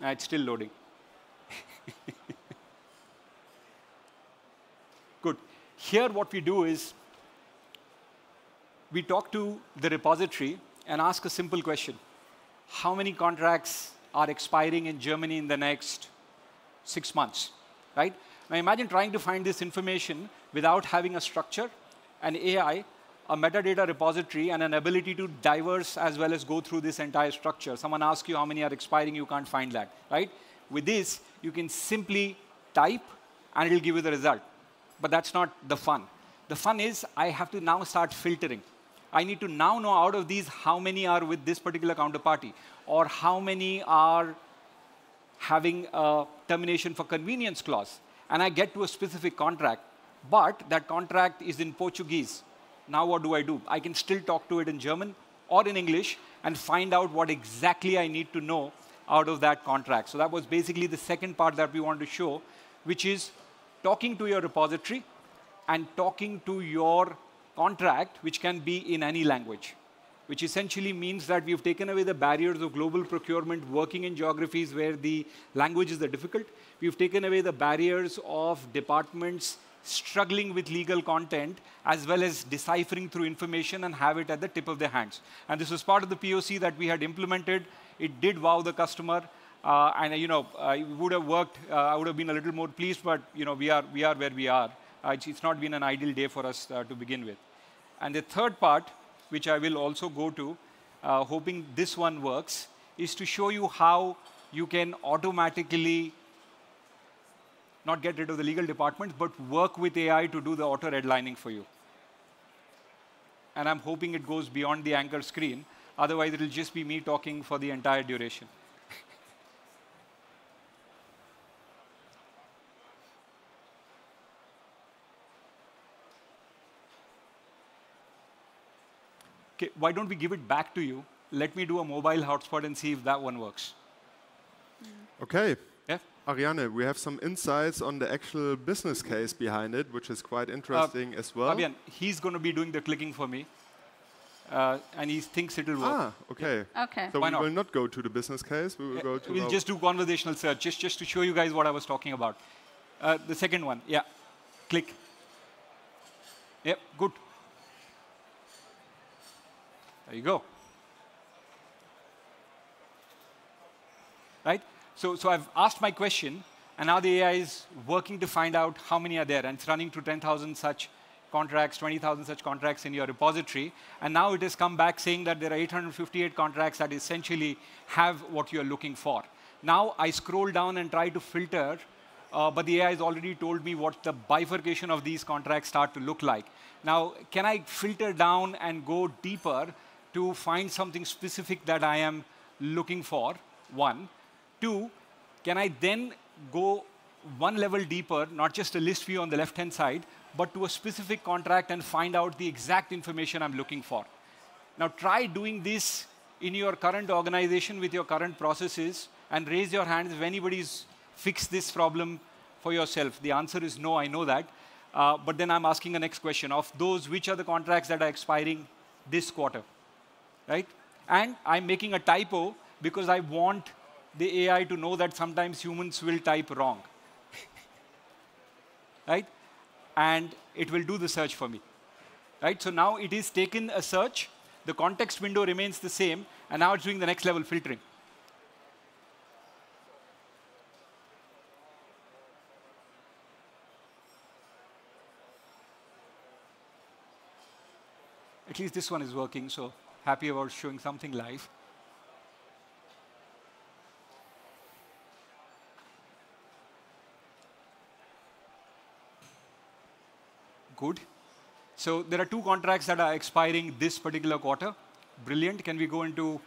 it's still loading. Good. Here, what we do is we talk to the repository and ask a simple question. How many contracts are expiring in Germany in the next 6 months? Right? Now imagine trying to find this information without having a structure, an AI, a metadata repository, and an ability to diverse as well as go through this entire structure. Someone asks you how many are expiring, you can't find that. Right? With this, you can simply type, and it'll give you the result. But that's not the fun. The fun is I have to now start filtering. I need to now know out of these how many are with this particular counterparty, or how many are having a termination for convenience clause. And I get to a specific contract, but that contract is in Portuguese. Now what do? I can still talk to it in German or in English and find out what exactly I need to know out of that contract. So that was basically the second part that we wanted to show, which is talking to your repository and talking to your contract, which can be in any language, which essentially means that we've taken away the barriers of global procurement working in geographies where the languages are difficult. We've taken away the barriers of departments struggling with legal content, as well as deciphering through information and have it at the tip of their hands. And this was part of the POC that we had implemented. It did wow the customer. It would have worked. I would have been a little more pleased, but we are where we are. It's not been an ideal day for us to begin with. And the third part, which I will also go to, hoping this one works, is to show you how you can automatically not get rid of the legal department, but work with AI to do the auto redlining for you. And I'm hoping it goes beyond the anchor screen. Otherwise, it'll just be me talking for the entire duration. Okay, why don't we give it back to you? Let me do a mobile hotspot and see if that one works. Okay. Yeah? Ariane, we have some insights on the actual business case behind it, which is quite interesting as well. Fabian, he's going to be doing the clicking for me. And he thinks it'll work. Ah, okay. Yeah. Okay. So we will not go to the business case. We will go to. We'll just do conversational search, just to show you guys what I was talking about. The second one, yeah. Click. Yep, good. There you go. Right? So I've asked my question, and now the AI is working to find out how many are there, and it's running through 10,000 such contracts, 20,000 such contracts in your repository, and now it has come back saying that there are 858 contracts that essentially have what you're looking for. Now I scroll down and try to filter, but the AI has already told me what the bifurcation of these contracts start to look like. Now, can I filter down and go deeper to find something specific that I am looking for? One. Two, can I then go one level deeper, not just a list view on the left-hand side, but to a specific contract and find out the exact information I'm looking for? Now, try doing this in your current organization with your current processes and raise your hands if anybody's fixed this problem for yourself. The answer is no, I know that. But then I'm asking the next question. Of those, which are the contracts that are expiring this quarter? Right? And I'm making a typo because I want the AI to know that sometimes humans will type wrong. Right? And it will do the search for me. Right? So now it is taken a search, the context window remains the same, and now it's doing the next level filtering. At least this one is working, so happy about showing something live. Good. So there are 2 contracts that are expiring this particular quarter. Brilliant. Can we go into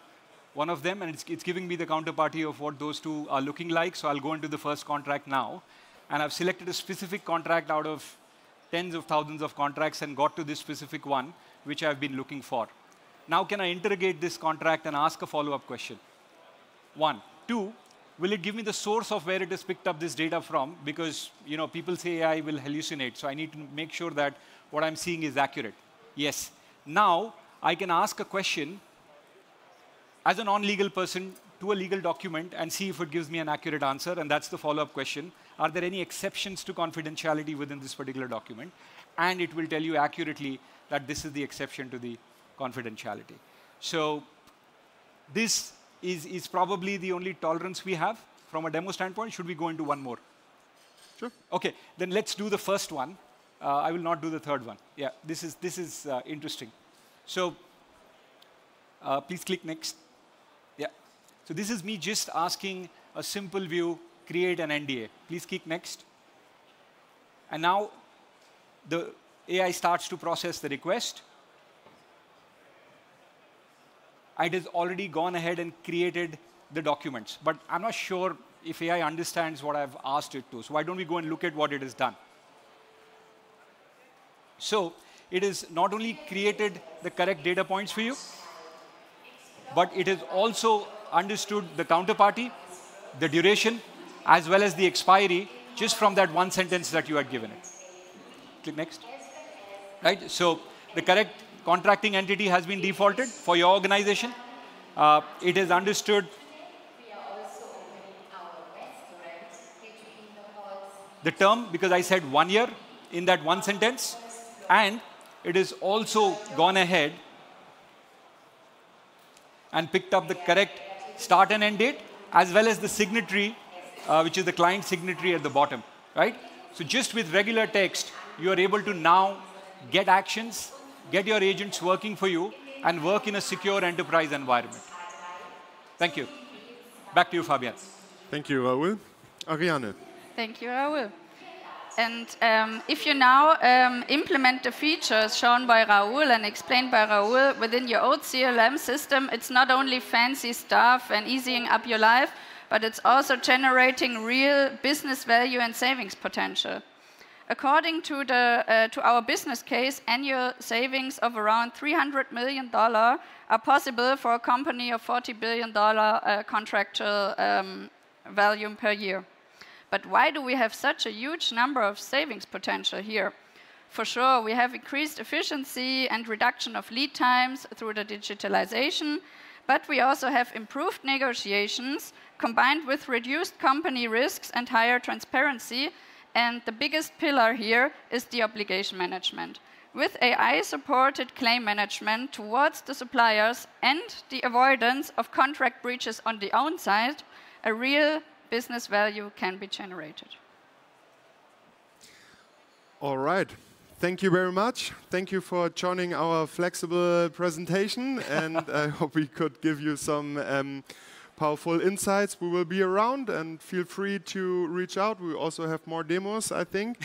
one of them? And it's giving me the counterparty of what those 2 are looking like. So I'll go into the first contract now. And I've selected a specific contract out of tens of thousands of contracts and got to this specific one, which I've been looking for. Now, can I interrogate this contract and ask a follow-up question? 1. 2, will it give me the source of where it has picked up this data from? Because people say AI will hallucinate, so I need to make sure that what I'm seeing is accurate. Yes. Now, I can ask a question as a non-legal person to a legal document and see if it gives me an accurate answer, and that's the follow-up question. Are there any exceptions to confidentiality within this particular document? And it will tell you accurately that this is the exception to the confidentiality. So this is probably the only tolerance we have from a demo standpoint. Should we go into one more? Sure. OK, then let's do the first one. I will not do the third one. Yeah, this is interesting. So please click next. Yeah. So this is me just asking a simple view, create an NDA. Please click next. And now the AI starts to process the request. It has already gone ahead and created the documents. But I'm not sure if AI understands what I've asked it to. So why don't we go and look at what it has done? So it has not only created the correct data points for you, but it has also understood the counterparty, the duration, as well as the expiry, just from that one sentence that you had given it. Click next. Right? So the correct contracting entity has been defaulted for your organization. It has understood the term, because I said 1 year in that one sentence. And it has also gone ahead and picked up the correct start and end date, as well as the signatory, which is the client signatory at the bottom. Right? So just with regular text, you are able to now get actions, get your agents working for you, and work in a secure enterprise environment. Thank you. Back to you, Fabian. Thank you, Raoul. Ariane. Thank you, Raoul. And if you now implement the features shown by Raoul and explained by Raoul within your own CLM system, it's not only fancy stuff and easing up your life, but it's also generating real business value and savings potential. According to our business case, annual savings of around $300 million are possible for a company of $40 billion contractual volume per year. But why do we have such a huge number of savings potential here? For sure, we have increased efficiency and reduction of lead times through the digitalization, but we also have improved negotiations combined with reduced company risks and higher transparency. And the biggest pillar here is the obligation management. With AI-supported claim management towards the suppliers and the avoidance of contract breaches on the own side, a real business value can be generated. All right. Thank you very much. Thank you for joining our flexible presentation. And I hope we could give you some powerful insights. We will be around, and feel free to reach out. We also have more demos, I think.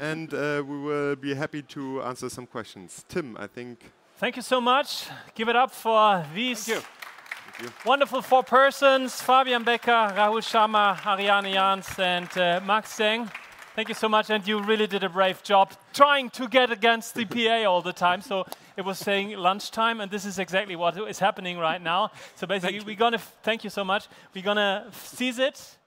And we will be happy to answer some questions. Tim, I think. Thank you so much. Give it up for these wonderful 4 persons: Fabian Becker, Rahul Sharma, Ariane Jans, and Max Deng. Thank you so much, and you really did a brave job trying to get against the PA all the time. So it was saying lunchtime, and this is exactly what is happening right now. So basically, we're going to thank you so much. We're going to seize it.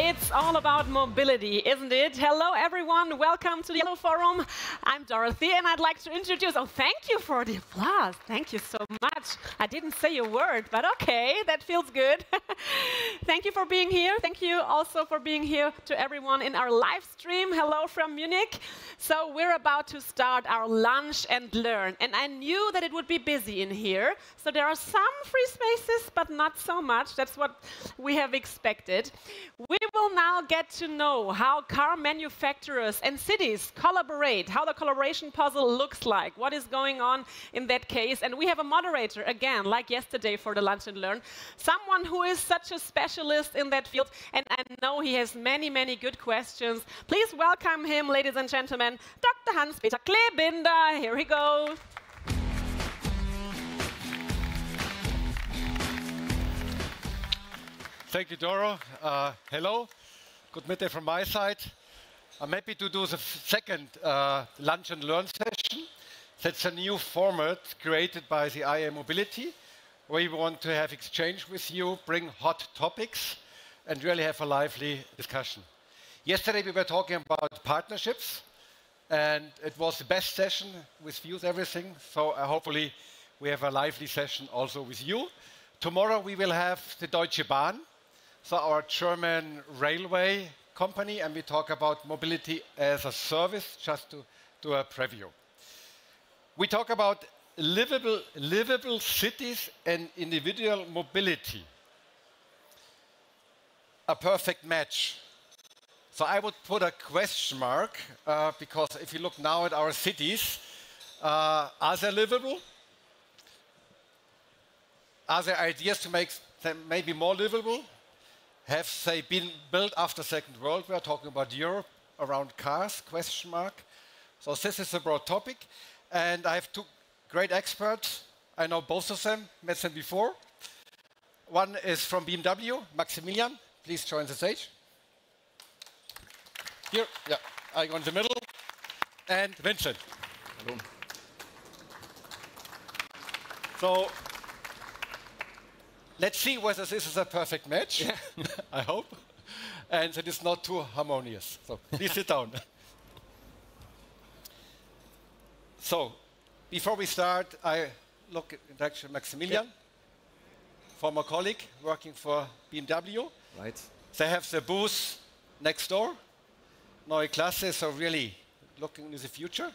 It's all about mobility, isn't it? Hello, everyone. Welcome to the Yellow Forum. I'm Dorothy, and I'd like to introduce... Oh, thank you for the applause. Thank you so much. I didn't say a word, but OK, that feels good. Thank you for being here. Thank you also for being here to everyone in our live stream. Hello from Munich. So we're about to start our lunch and learn, and I knew that it would be busy in here. So there are some free spaces, but not so much. That's what we have expected. We will now get to know how car manufacturers and cities collaborate, how the collaboration puzzle looks like, what is going on in that case. And we have a moderator, again, like yesterday for the Lunch and Learn, someone who is such a specialist in that field, and I know he has many, many good questions. Please welcome him, ladies and gentlemen, Dr. Hans-Peter Klebinder. Here he goes. Thank you, Doro. Hello. Good midday from my side. I'm happy to do the second Lunch and Learn session. That's a new format created by the IAA Mobility, where we want to have exchange with you, bring hot topics, and really have a lively discussion. Yesterday, we were talking about partnerships, and it was the best session with views, everything. So hopefully, we have a lively session also with you. Tomorrow, we will have the Deutsche Bahn, so our German railway company, and we talk about mobility as a service, just to do a preview. We talk about livable cities and individual mobility. A perfect match. So I would put a question mark, because if you look now at our cities, are they livable? Are there ideas to make them maybe more livable? Have they been built after the Second World War? Talking about Europe around cars, question mark. So this is a broad topic. And I have two great experts. I know both of them, met them before. One is from BMW, Maximilian. Please join the stage. Here, yeah, I go in the middle. And Vincent. Hello. So, let's see whether this is a perfect match, I hope, and that it's not too harmonious. So please sit down. So before we start, I look at introduction Maximilian, former colleague working for BMW. Right. They have the booth next door, Neue Klasse, so really looking into the future.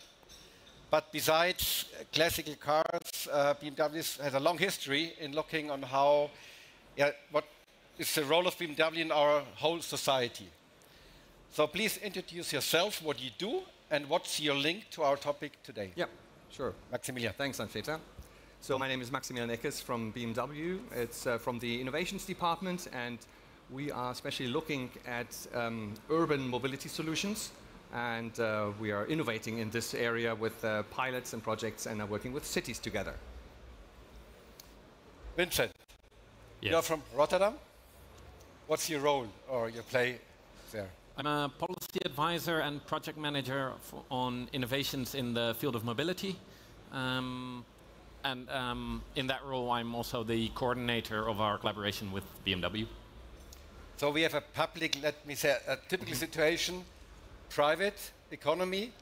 But besides classical cars, BMW has a long history in looking on how, what is the role of BMW in our whole society. So please introduce yourself, what you do, and what's your link to our topic today. Yeah, sure. Maximilian. Thanks, Hans-Peter. So my name is Maximilian Eckes from BMW. It's from the Innovations Department, and we are especially looking at urban mobility solutions. And we are innovating in this area with pilots and projects, and are working with cities together. Vincent, yes. You're from Rotterdam. What's your role or your play there? I'm a policy advisor and project manager on innovations in the field of mobility. In that role, I'm also the coordinator of our collaboration with BMW. So we have a public, let me say, a typical situation. Private economy,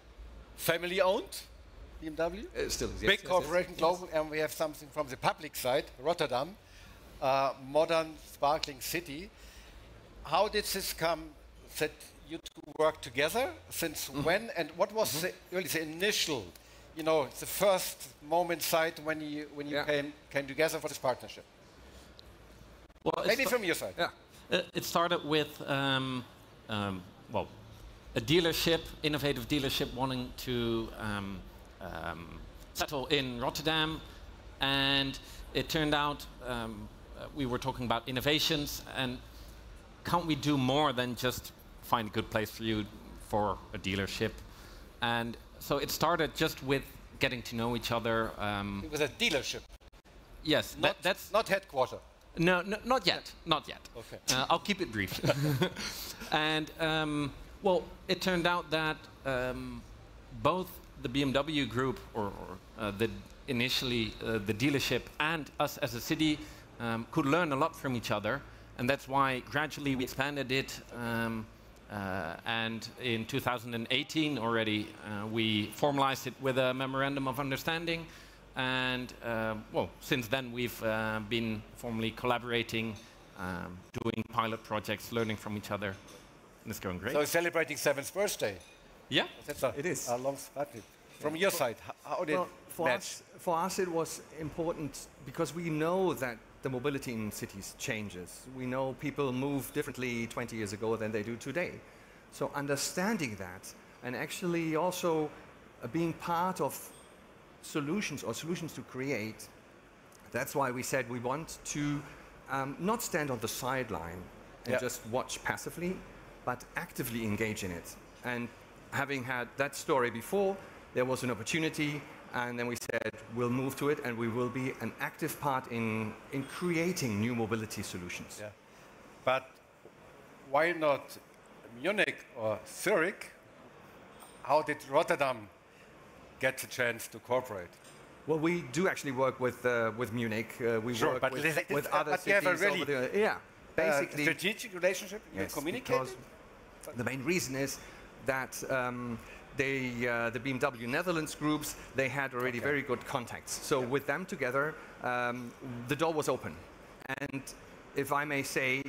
family-owned, BMW. Still, yes, big corporation, global, and we have something from the public side, Rotterdam, modern, sparkling city. How did this come that you two work together? Since when? And what was really the initial, the first moment sight when you came together for this partnership? Well, maybe from your side. Yeah. It started with, a dealership, innovative dealership, wanting to settle in Rotterdam, and it turned out we were talking about innovations, and can't we do more than just find a good place for you for a dealership? And so it started just with getting to know each other. It was a dealership. Yes, that's not headquarters. No, not yet, not yet. Okay. I'll keep it brief. And well, it turned out that both the BMW group, or initially the dealership, and us as a city could learn a lot from each other. And that's why gradually we expanded it. And in 2018 already, we formalized it with a memorandum of understanding. And well, since then we've been formally collaborating, doing pilot projects, learning from each other. And it's going great. So celebrating 7th birthday. Yeah, it is. From your side, how did for us it was important because we know that the mobility in cities changes. We know people move differently 20 years ago than they do today. So understanding that and actually also being part of solutions or solutions to create, that's why we said we want to not stand on the sideline and just watch passively, but actively engage in it. And having had that story before, there was an opportunity, and then we said we'll move to it, and we will be an active part in creating new mobility solutions. Yeah. But why not Munich or Zurich? How did Rotterdam get the chance to cooperate? Well, we do actually work with Munich. We work with other cities over there. Yeah, basically strategic relationship. You communicate. Because the main reason is that the BMW Netherlands groups, they had already very good contacts. So with them together, the door was open. And if I may say,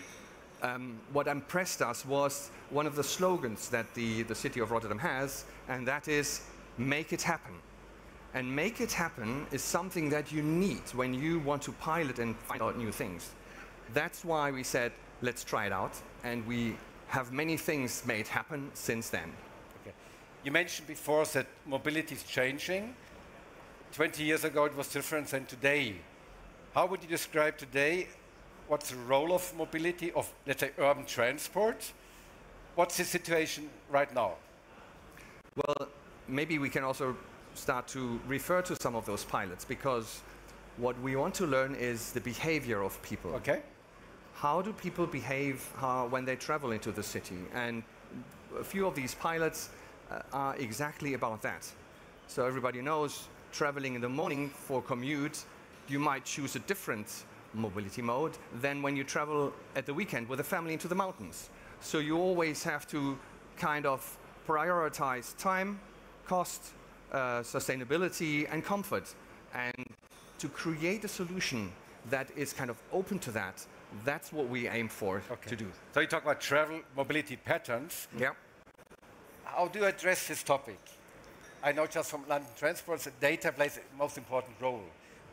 what impressed us was one of the slogans that the city of Rotterdam has, and that is, make it happen. And make it happen is something that you need when you want to pilot and find out new things. That's why we said, let's try it out. And we have many things made happen since then. Okay. You mentioned before that mobility is changing. 20 years ago, it was different than today. How would you describe today what's the role of mobility, of, let's say, urban transport? What's the situation right now? Well, maybe we can also start to refer to some of those pilots, because what we want to learn is the behavior of people. Okay. How do people behave when they travel into the city? And a few of these pilots are exactly about that. So everybody knows, traveling in the morning for commute, you might choose a different mobility mode than when you travel at the weekend with a family into the mountains. So you always have to kind of prioritize time, cost, sustainability, and comfort. And to create a solution that is kind of open to that, that's what we aim for to do. So you talk about travel mobility patterns. Yeah. How do you address this topic? I know just from London Transport that data plays the most important role.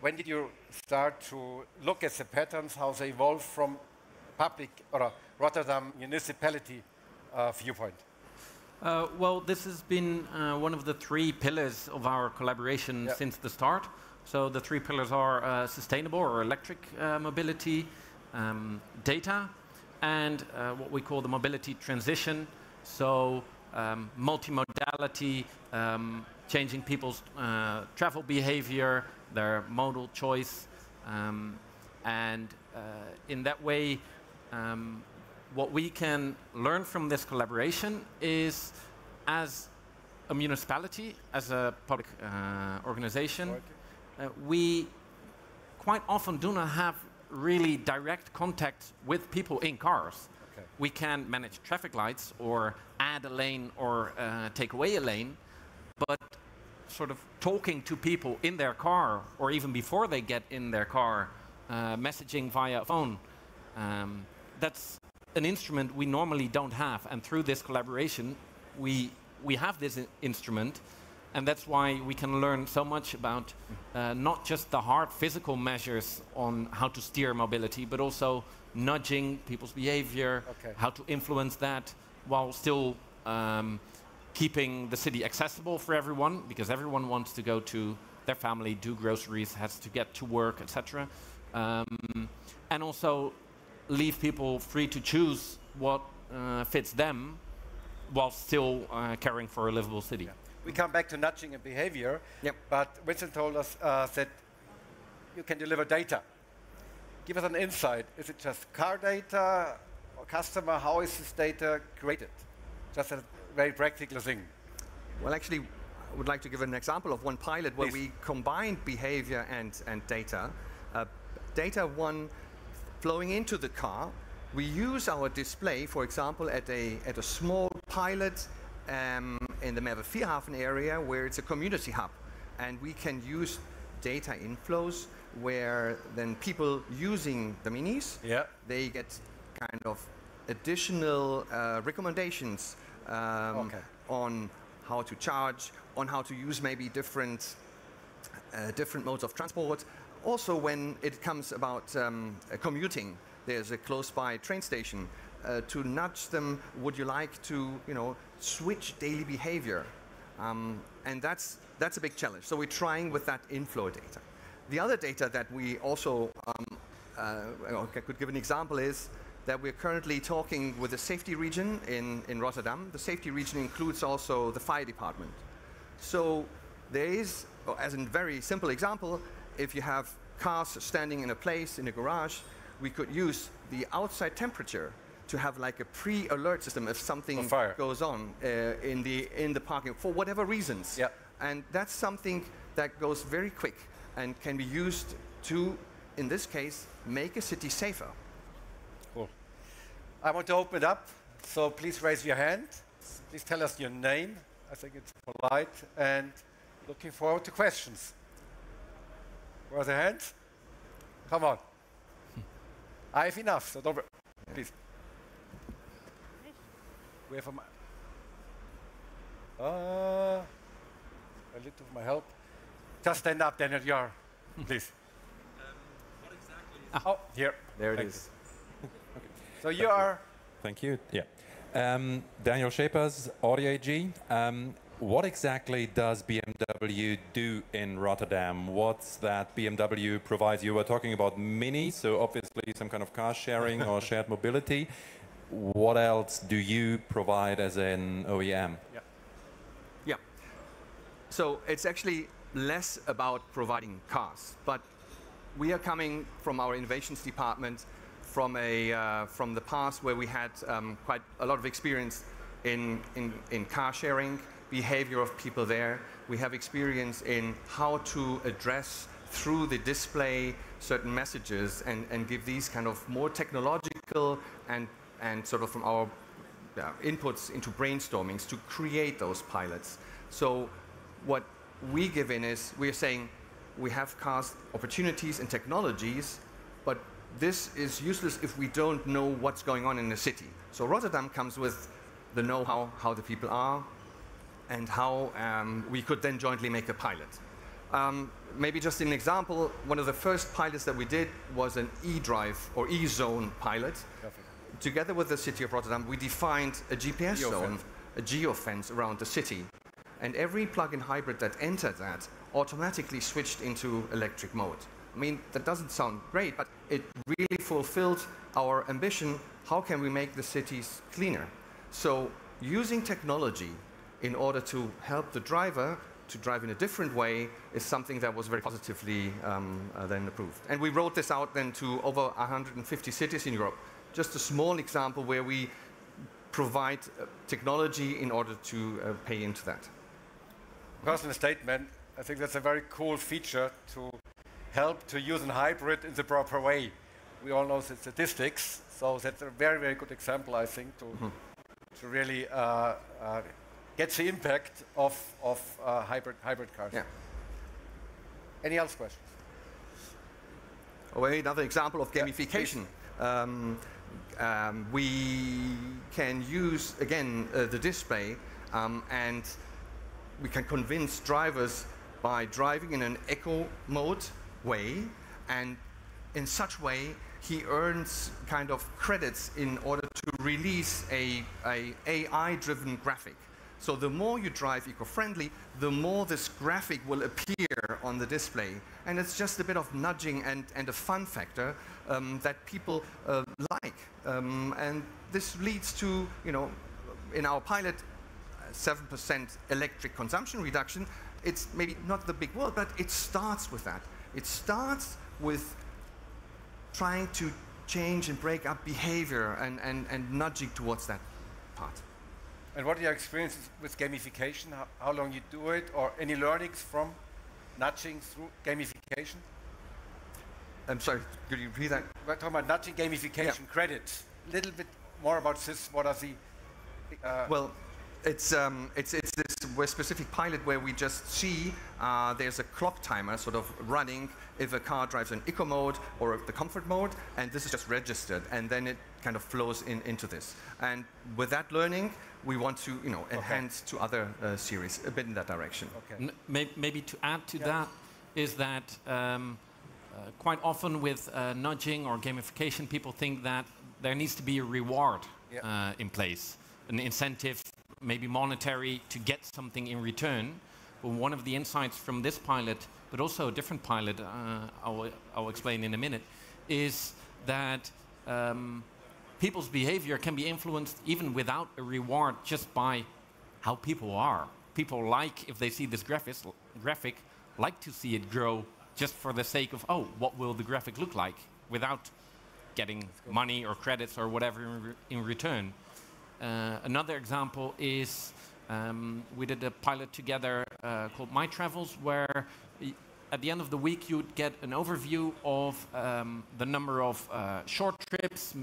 When did you start to look at the patterns, how they evolve from public or a Rotterdam municipality viewpoint? Well, this has been one of the 3 pillars of our collaboration since the start. So the 3 pillars are sustainable or electric mobility, data, and what we call the mobility transition. So multimodality, changing people's travel behavior, their modal choice, and in that way, what we can learn from this collaboration is, as a municipality, as a public organization, we quite often do not have really direct contact with people in cars. Okay. We can manage traffic lights or add a lane or take away a lane, but sort of talking to people in their car or even before they get in their car, messaging via phone, that's an instrument we normally don't have. And through this collaboration, we have this instrument, and that's why we can learn so much about not just the hard physical measures on how to steer mobility, but also nudging people's behavior, how to influence that while still keeping the city accessible for everyone, because everyone wants to go to their family, do groceries, has to get to work, etc. And also leave people free to choose what fits them while still caring for a livable city. Yeah. We come back to nudging and behavior, but Vincent told us that you can deliver data. Give us an insight. Is it just car data or customer? How is this data created? Just a very practical thing. Well, actually, I would like to give an example of one pilot where we combined behavior and data. Data one flowing into the car we use our display, for example, at a small pilot in the Merwe-Vierhafen area where it's a community hub. And we can use data inflows where then people using the minis, they get kind of additional recommendations on how to charge, on how to use maybe different modes of transport. Also, when it comes about commuting, there's a close-by train station to nudge them. Would you like to, switch daily behavior? And that's a big challenge. So we're trying with that inflow data. The other data that we also I could give an example is that we're currently talking with the safety region in Rotterdam. The safety region includes also the fire department. So there is, as a very simple example, if you have cars standing in a place, in a garage, we could use the outside temperature to have like a pre-alert system if something goes on in the parking for whatever reasons. And that's something that goes very quick and can be used to, in this case, make a city safer. Cool. I want to open it up, so please raise your hand. Please tell us your name. I think it's polite, and looking forward to questions. Where are the hands? Come on. I have enough, so don't worry. Please. We have a little of my help. Just stand up, Daniel. You are, please. What exactly? Oh, here. There it is. Okay. So you are. Thank you. Yeah. Daniel Schepers, Audi AG. What exactly does BMW do in Rotterdam? What's that BMW provides? You were talking about Mini, so obviously some kind of car sharing or shared mobility. What else do you provide as an OEM? Yeah. So it's actually less about providing cars, but we are coming from our innovations department from the past where we had quite a lot of experience in car sharing, behavior of people there. We have experience in how to address through the display certain messages and give these kind of more technological and sort of from our inputs into brainstormings to create those pilots. So what we give in is we're saying we have cars opportunities and technologies, but this is useless if we don't know what's going on in the city. So Rotterdam comes with the know-how, how the people are, and how we could then jointly make a pilot. Maybe just an example, one of the first pilots that we did was an e-drive or e-zone pilot. Perfect. Together with the city of Rotterdam, we defined a GPS zone, a geofence around the city. And every plug-in hybrid that entered that automatically switched into electric mode. I mean, that doesn't sound great, but it really fulfilled our ambition. How can we make the cities cleaner? So using technology in order to help the driver to drive in a different way is something that was very positively then approved. And we rolled this out then to over 150 cities in Europe. Just a small example where we provide technology in order to pay into that. Personal statement, I think that's a very cool feature to help to use a hybrid in the proper way. We all know the statistics, so that's a very, very good example, I think, to really get the impact of hybrid cars. Yeah. Any other questions? Oh, another example of gamification. We can use, again, the display, and we can convince drivers by driving in an eco mode way, and in such way he earns kind of credits in order to release a AI-driven graphic. So the more you drive eco-friendly, the more this graphic will appear on the display. And it's just a bit of nudging and a fun factor that people like. And this leads to, in our pilot, 7% electric consumption reduction. It's maybe not the big world, but it starts with that. It starts with trying to change and break up behavior and nudging towards that part. And what are your experiences with gamification? How long you do it, or any learnings from nudging through gamification? I'm sorry, could you repeat that? We're talking about nudging gamification credits. little bit more about this? What are the... Well, it's this specific pilot where we just see there's a clock timer sort of running if a car drives in eco mode or the comfort mode, and this is just registered, and then it kind of flows into this. And with that learning, we want to enhance to other series a bit in that direction. Okay. Maybe to add to that is that quite often with nudging or gamification, people think that there needs to be a reward in place, an incentive, maybe monetary, to get something in return. But one of the insights from this pilot, but also a different pilot, I'll explain in a minute, is that people's behavior can be influenced even without a reward, just by how people are. People like, if they see this graphic, like to see it grow just for the sake of, oh, what will the graphic look like, without getting money or credits or whatever in return. Another example is we did a pilot together called My Travels, where at the end of the week you'd get an overview of the number of short trips,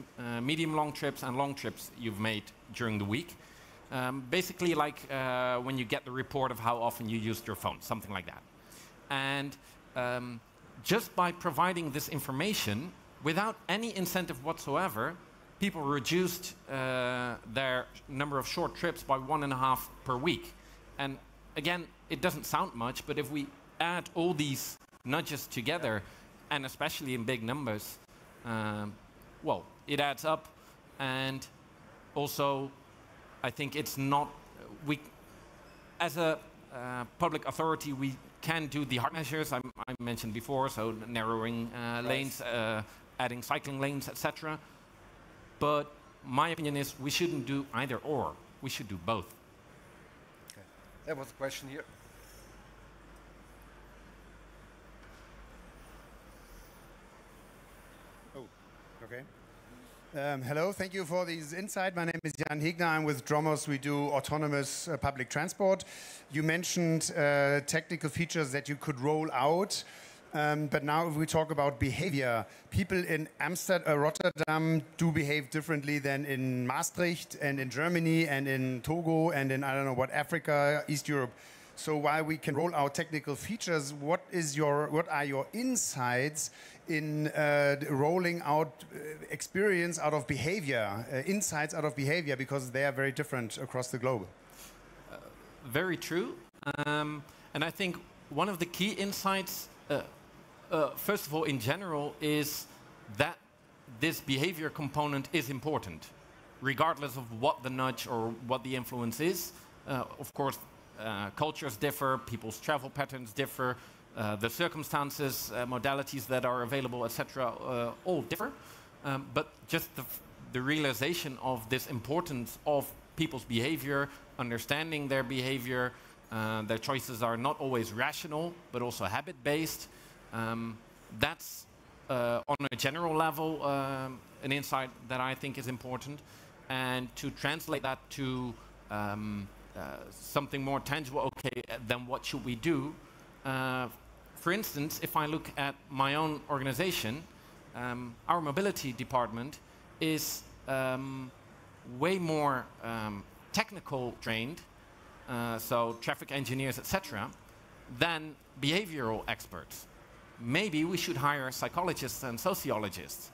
medium long trips, and long trips you've made during the week. Basically like when you get the report of how often you used your phone, something like that. And just by providing this information, without any incentive whatsoever, people reduced their number of short trips by 1.5 per week. And again, it doesn't sound much, but if we add all these nudges together, and especially in big numbers, well, it adds up. And also, I think it's not, as a public authority, we can do the hard measures I mentioned before, so narrowing lanes, adding cycling lanes, etc. But my opinion is we shouldn't do either or. We should do both. Okay. There was a question here. Oh, okay. Hello, thank you for this insight. My name is Jan Hegner. I'm with Dromos. We do autonomous public transport. You mentioned technical features that you could roll out. But now if we talk about behavior, people in Rotterdam do behave differently than in Maastricht and in Germany and in Togo and in, I don't know what, Africa, East Europe. So while we can roll out technical features, what are your insights in rolling out experience out of behavior, insights out of behavior, because they are very different across the globe? Very true. And I think one of the key insights, first of all, in general, is that this behavior component is important, regardless of what the nudge or what the influence is. Of course, cultures differ, people's travel patterns differ, the circumstances, modalities that are available, etc., all differ. But just the realization of this importance of people's behavior, understanding their behavior, their choices are not always rational, but also habit-based. That's, on a general level, an insight that I think is important. And to translate that to something more tangible, okay, then what should we do? For instance, if I look at my own organization, our mobility department is way more technical trained, so traffic engineers, etc., than behavioral experts. Maybe we should hire psychologists and sociologists.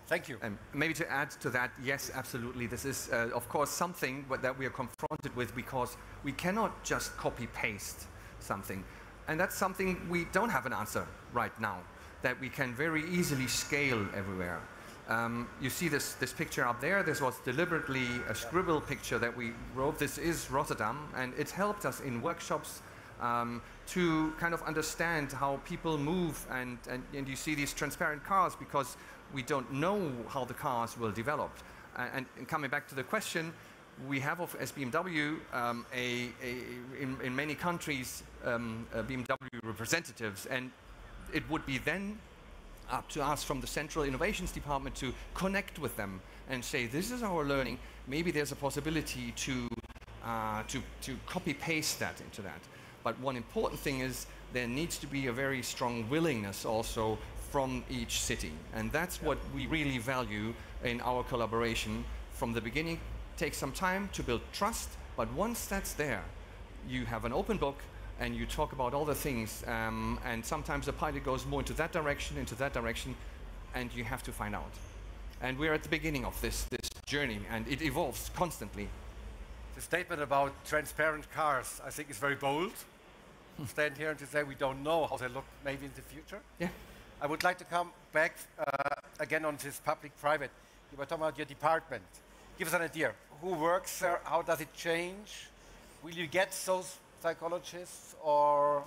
Thank you. Maybe to add to that, yes, absolutely. This is, of course, something that we are confronted with, because we cannot just copy-paste something. And that's something we don't have an answer right now, that we can very easily scale everywhere. You see this picture up there. This was deliberately a scribble picture that we wrote. This is Rotterdam, and it helped us in workshops to kind of understand how people move. And you see these transparent cars because we don't know how the cars will develop. And coming back to the question, we have as BMW in many countries BMW representatives, and it would be then up to us from the Central Innovations Department to connect with them and say, this is our learning. Maybe there's a possibility to copy-paste that into that. But one important thing is there needs to be a very strong willingness also from each city. And that's what we really value in our collaboration from the beginning. It takes some time to build trust, but once that's there, you have an open book and you talk about all the things, and sometimes the pilot goes more into that direction, and you have to find out. And we're at the beginning of this journey, and it evolves constantly. The statement about transparent cars, I think, is very bold. Stand here and to say we don't know how they look maybe in the future. Yeah. I would like to come back again on this public-private. You were talking about your department. Give us an idea. Who works there? How does it change? Will you get those psychologists, or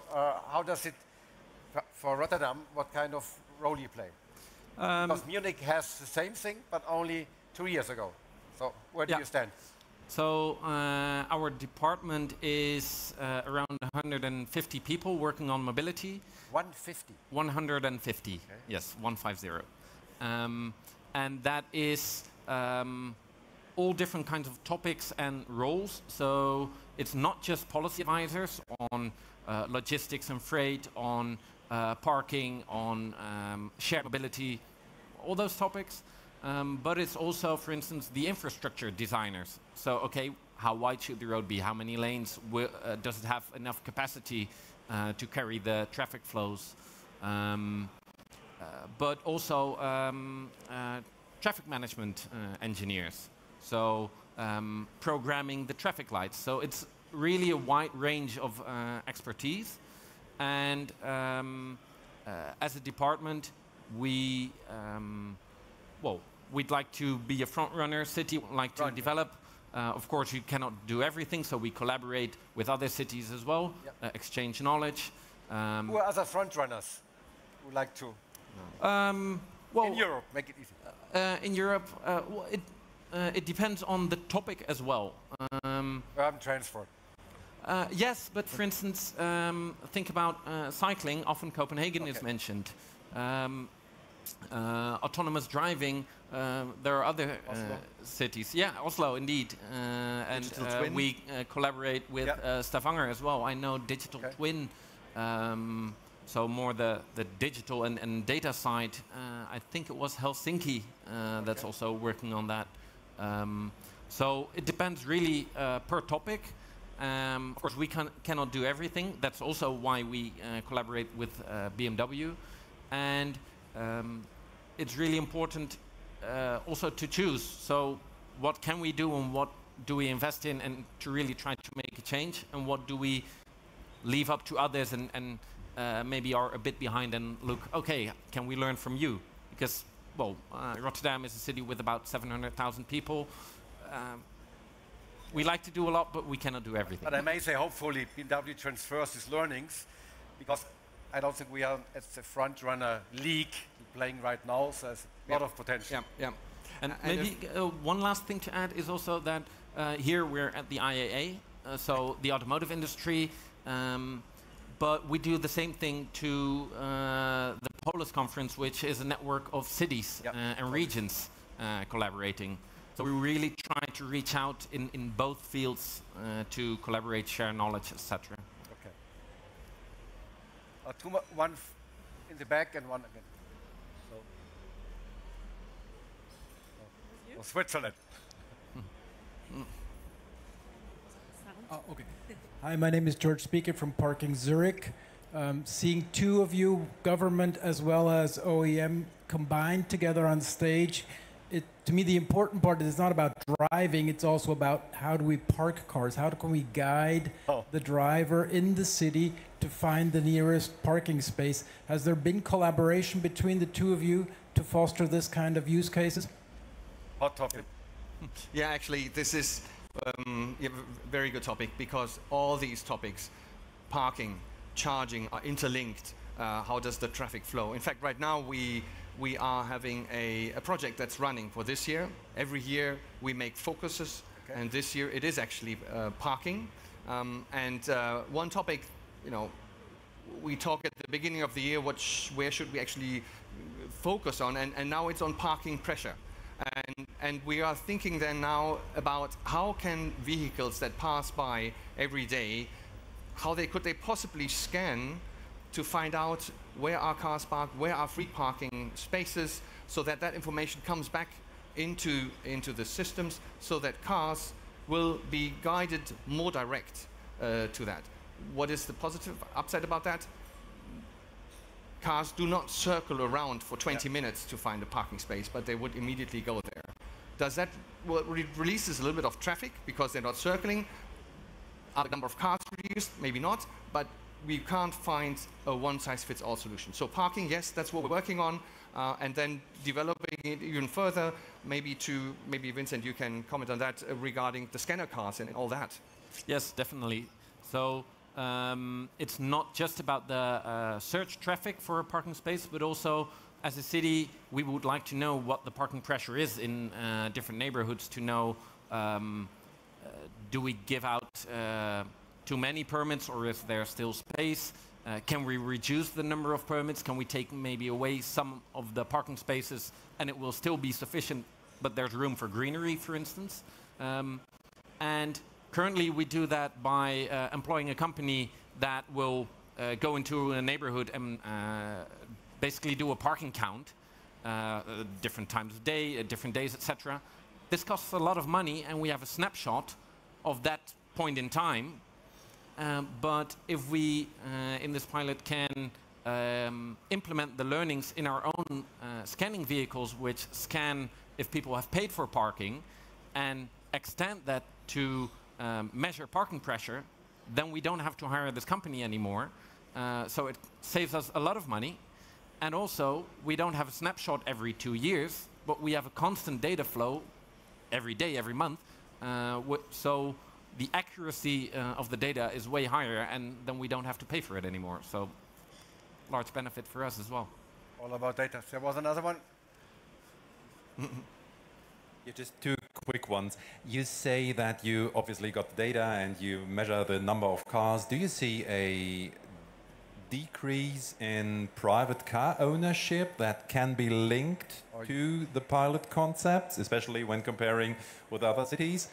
how does it, for Rotterdam, what kind of role you play? Because Munich has the same thing, but only 2 years ago. So where do you stand? So our department is around 150 people working on mobility. 150? 150, okay. Yes, 150. And that is all different kinds of topics and roles. So it's not just policy advisors on logistics and freight, on parking, on shared mobility, all those topics. But it's also, for instance, the infrastructure designers. So, okay, how wide should the road be? How many lanes? Does it have enough capacity to carry the traffic flows? But also traffic management engineers. So programming the traffic lights. So it's really a wide range of expertise. And as a department, we'd like to be a front runner city, would like to develop. Of course, you cannot do everything, so we collaborate with other cities as well, exchange knowledge. Who are other front runners who like to? In Europe, make it easy. In Europe, it depends on the topic as well. Urban transport. Yes, but for instance, think about cycling. Often Copenhagen is mentioned. Autonomous driving, there are other cities. Yeah, Oslo, indeed. And we collaborate with Stavanger as well. I know digital twin, so more the digital and data side. I think it was Helsinki that's also working on that. So it depends really per topic. Of course, we cannot do everything. That's also why we collaborate with BMW. And it's really important also to choose. So what can we do and what do we invest in, and to really try to make a change, and what do we leave up to others and maybe are a bit behind and look, okay, can we learn from you? Because, well, Rotterdam is a city with about 700,000 people. We like to do a lot, but we cannot do everything. But I may say, hopefully, BMW transfers these learnings, because I don't think we are at the front runner league playing right now, so there's a lot of potential. Yeah. And maybe one last thing to add is also that here we're at the IAA, so the automotive industry, but we do the same thing to the Polis conference, which is a network of cities and regions collaborating. So we really try to reach out in both fields to collaborate, share knowledge, etc. Okay. One in the back and one again. So Switzerland. Okay. Hi, my name is George Speaker from Parking Zurich. Seeing two of you, government as well as OEM, combined together on stage, to me the important part is not about driving, it's also about how do we park cars, how can we guide the driver in the city to find the nearest parking space. Has there been collaboration between the two of you to foster this kind of use cases? Hot topic. Yeah, actually, this is a very good topic, because all these topics, parking, charging, are interlinked. How does the traffic flow? In fact, right now we are having a project that's running for this year. Every year we make focuses, and this year it is actually parking. One topic, we talk at the beginning of the year, where should we actually focus on, and now it's on parking pressure. And we are thinking then now about how can vehicles that pass by every day, could they possibly scan to find out where are cars parked, where are free parking spaces, so that that information comes back into the systems, so that cars will be guided more direct to that. What is the positive upside about that? Cars do not circle around for 20 minutes to find a parking space, but they would immediately go there. Does that, well, releases a little bit of traffic because they're not circling? Are the number of cars reduced? Maybe not, but we can't find a one-size-fits-all solution. So parking, yes, that's what we're working on, and then developing it even further, maybe Vincent, you can comment on that regarding the scanner cars and all that. Yes, definitely. So it's not just about the search traffic for a parking space, but also as a city, we would like to know what the parking pressure is in different neighborhoods to know, do we give out too many permits, or is there still space? Can we reduce the number of permits? Can we take maybe away some of the parking spaces and it will still be sufficient, but there's room for greenery, for instance? And currently we do that by employing a company that will go into a neighborhood and basically do a parking count, different times of day, different days, etc. This costs a lot of money, and we have a snapshot of that point in time. But if we, in this pilot, can implement the learnings in our own scanning vehicles, which scan if people have paid for parking, and extend that to measure parking pressure, then we don't have to hire this company anymore. So it saves us a lot of money. And also, we don't have a snapshot every 2 years, but we have a constant data flow every day, every month. So the accuracy of the data is way higher, and then we don't have to pay for it anymore. So large benefit for us as well. All about data. There was another one. Yeah, just two quick ones. You say that you obviously got the data and you measure the number of cars. Do you see a decrease in private car ownership that can be linked to the pilot concepts, especially when comparing with other cities?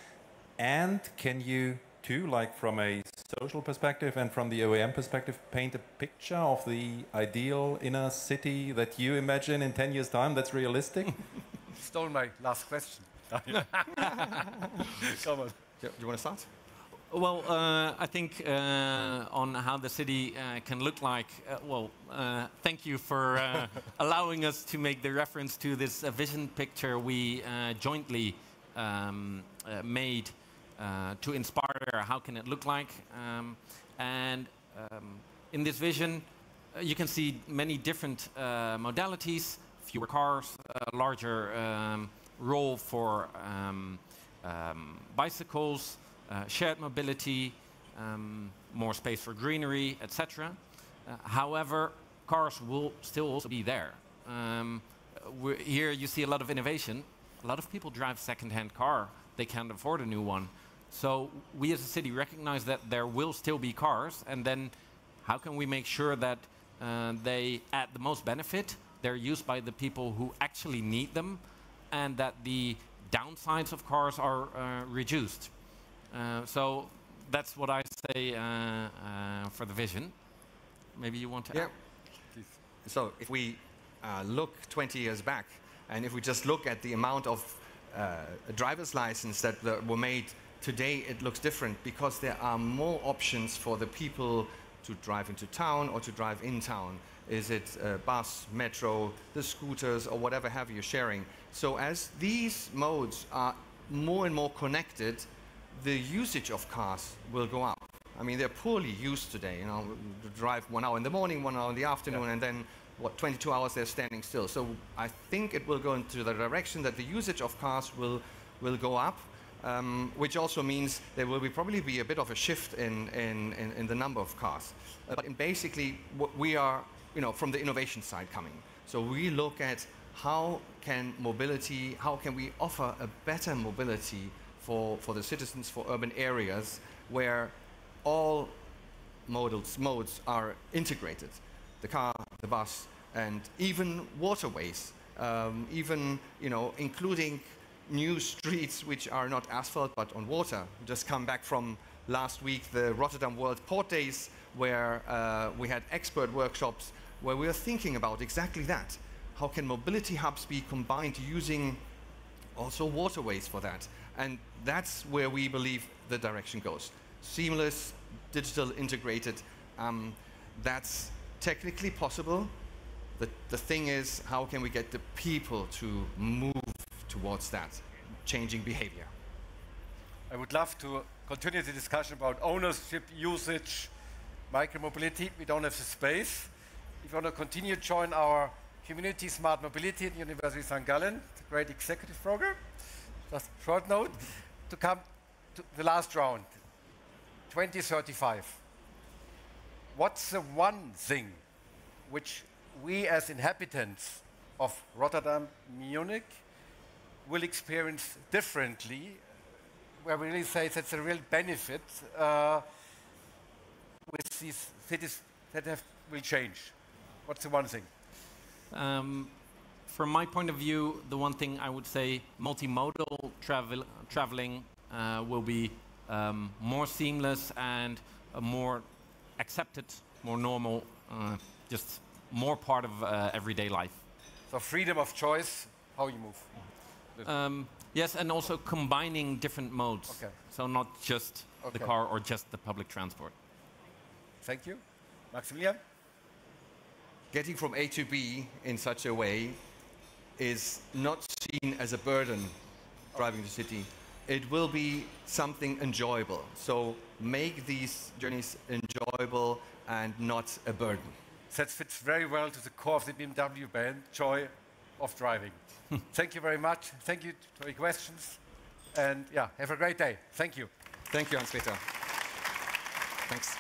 And can you, too, like from a social perspective and from the OEM perspective, paint a picture of the ideal inner city that you imagine in 10 years' time that's realistic? Stole my last question. Come on. Do you want to start? Well, I think on how the city can look like, thank you for allowing us to make the reference to this vision picture we jointly made to inspire how can it look like. In this vision, you can see many different modalities, fewer cars, larger role for bicycles, shared mobility, more space for greenery, etc. However, cars will still also be there. Here you see a lot of innovation. A lot of people drive second-hand car. They can't afford a new one. So we as a city recognize that there will still be cars, and then how can we make sure that they add the most benefit, they're used by the people who actually need them, and that the downsides of cars are reduced. So that's what I say for the vision. Maybe you want to add? Please. So if we look 20 years back, and if we just look at the amount of driver's license that were made today, it looks different because there are more options for the people to drive into town or to drive in town. Is it bus, metro, the scooters, or whatever have you sharing? So as these modes are more and more connected, the usage of cars will go up. I mean, they're poorly used today. You know, drive 1 hour in the morning, 1 hour in the afternoon, and then, 22 hours they're standing still. So I think it will go into the direction that the usage of cars will go up, which also means there will probably be a bit of a shift in the number of cars. But basically, what we are, from the innovation side coming. So we look at how can we offer a better mobility for the citizens, for urban areas where all modes are integrated. The car, the bus, and even waterways, including new streets which are not asphalt but on water. Just come back from last week, the Rotterdam World Port Days, where we had expert workshops where we are thinking about exactly that. How can mobility hubs be combined using also waterways for that? And that's where we believe the direction goes. Seamless, digital, integrated. That's technically possible. The thing is, how can we get the people to move towards that, changing behavior? I would love to continue the discussion about ownership, usage, micromobility. We don't have the space. If you want to continue, join our community Smart Mobility at University of St. Gallen, it's a great executive program. Just a short note, to come to the last round, 2035. What's the one thing which we as inhabitants of Rotterdam, Munich, will experience differently, where we really say that's a real benefit with these cities that will change? What's the one thing? From my point of view, the one thing I would say, multimodal traveling will be more seamless and more accepted, more normal, just more part of everyday life. So freedom of choice, how you move. Yes, and also combining different modes. Okay. So not just the car or just the public transport. Thank you. Maximilian? Getting from A to B in such a way is not seen as a burden driving the city. It will be something enjoyable. So make these journeys enjoyable and not a burden. That fits very well to the core of the BMW brand, joy of driving. Thank you very much. Thank you for your questions. And yeah, have a great day. Thank you. Thank you, Hans-Peter. Thanks.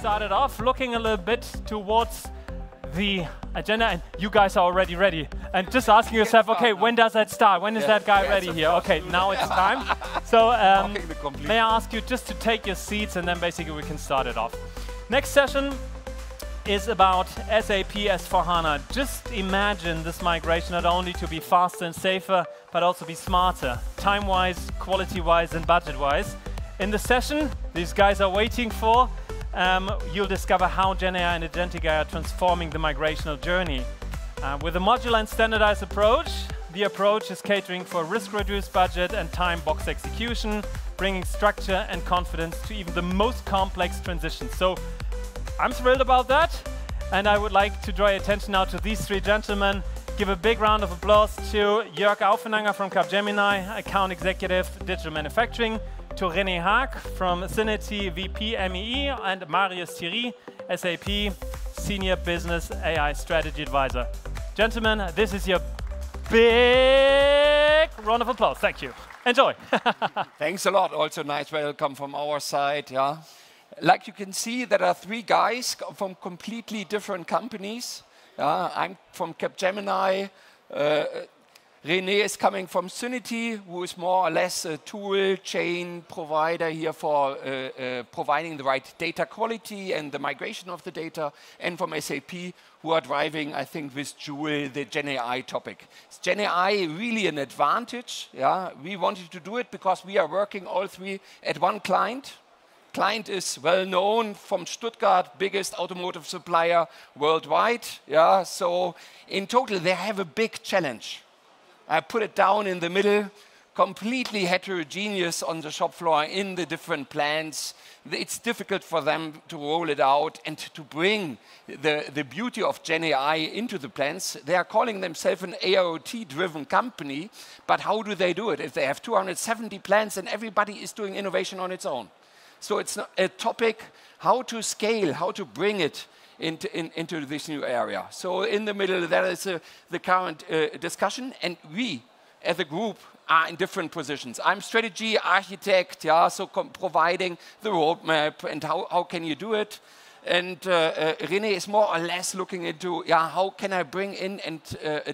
started off looking a little bit towards the agenda, and you guys are already ready. And just asking yourself, okay, when does that start? When is that guy ready here? Okay, now it's time. So may I ask you just to take your seats, and then basically we can start it off. Next session is about SAP S/4HANA. Just imagine this migration not only to be faster and safer, but also be smarter, time-wise, quality-wise, and budget-wise. In the session these guys are waiting for, you'll discover how GenAI and Agentic AI are transforming the migrational journey. With a modular and standardized approach, the approach is catering for risk-reduced budget and time-box execution, bringing structure and confidence to even the most complex transitions. So I'm thrilled about that, and I would like to draw your attention now to these three gentlemen. Give a big round of applause to Jörg Aufenanger from Capgemini, Account Executive, Digital Manufacturing, to René Haag from Synity, VP MEE, and Marius Thierry, SAP, Senior Business AI Strategy Advisor. Gentlemen, this is your big round of applause. Thank you. Enjoy. Thanks a lot. Also, nice welcome from our side. Yeah. Like you can see, there are three guys from completely different companies. I'm from Capgemini. René is coming from Synity, who is more or less a tool chain provider here for providing the right data quality and the migration of the data, and from SAP, who are driving, I think, with Joule, the GenAI topic. Is GenAI really an advantage? Yeah, we wanted to do it because we are working all three at one client. Client is well known from Stuttgart, biggest automotive supplier worldwide. Yeah, so in total, they have a big challenge. I put it down in the middle, completely heterogeneous on the shop floor in the different plants. It's difficult for them to roll it out and to bring the beauty of GenAI into the plants. They are calling themselves an AIoT-driven company, but how do they do it if they have 270 plants and everybody is doing innovation on its own? So it's a topic, how to scale, how to bring it into this new area. So in the middle, there is the current discussion, and we, as a group, are in different positions. I'm strategy architect, yeah, so providing the roadmap and how can you do it. And René is more or less looking into, yeah, how can I bring in and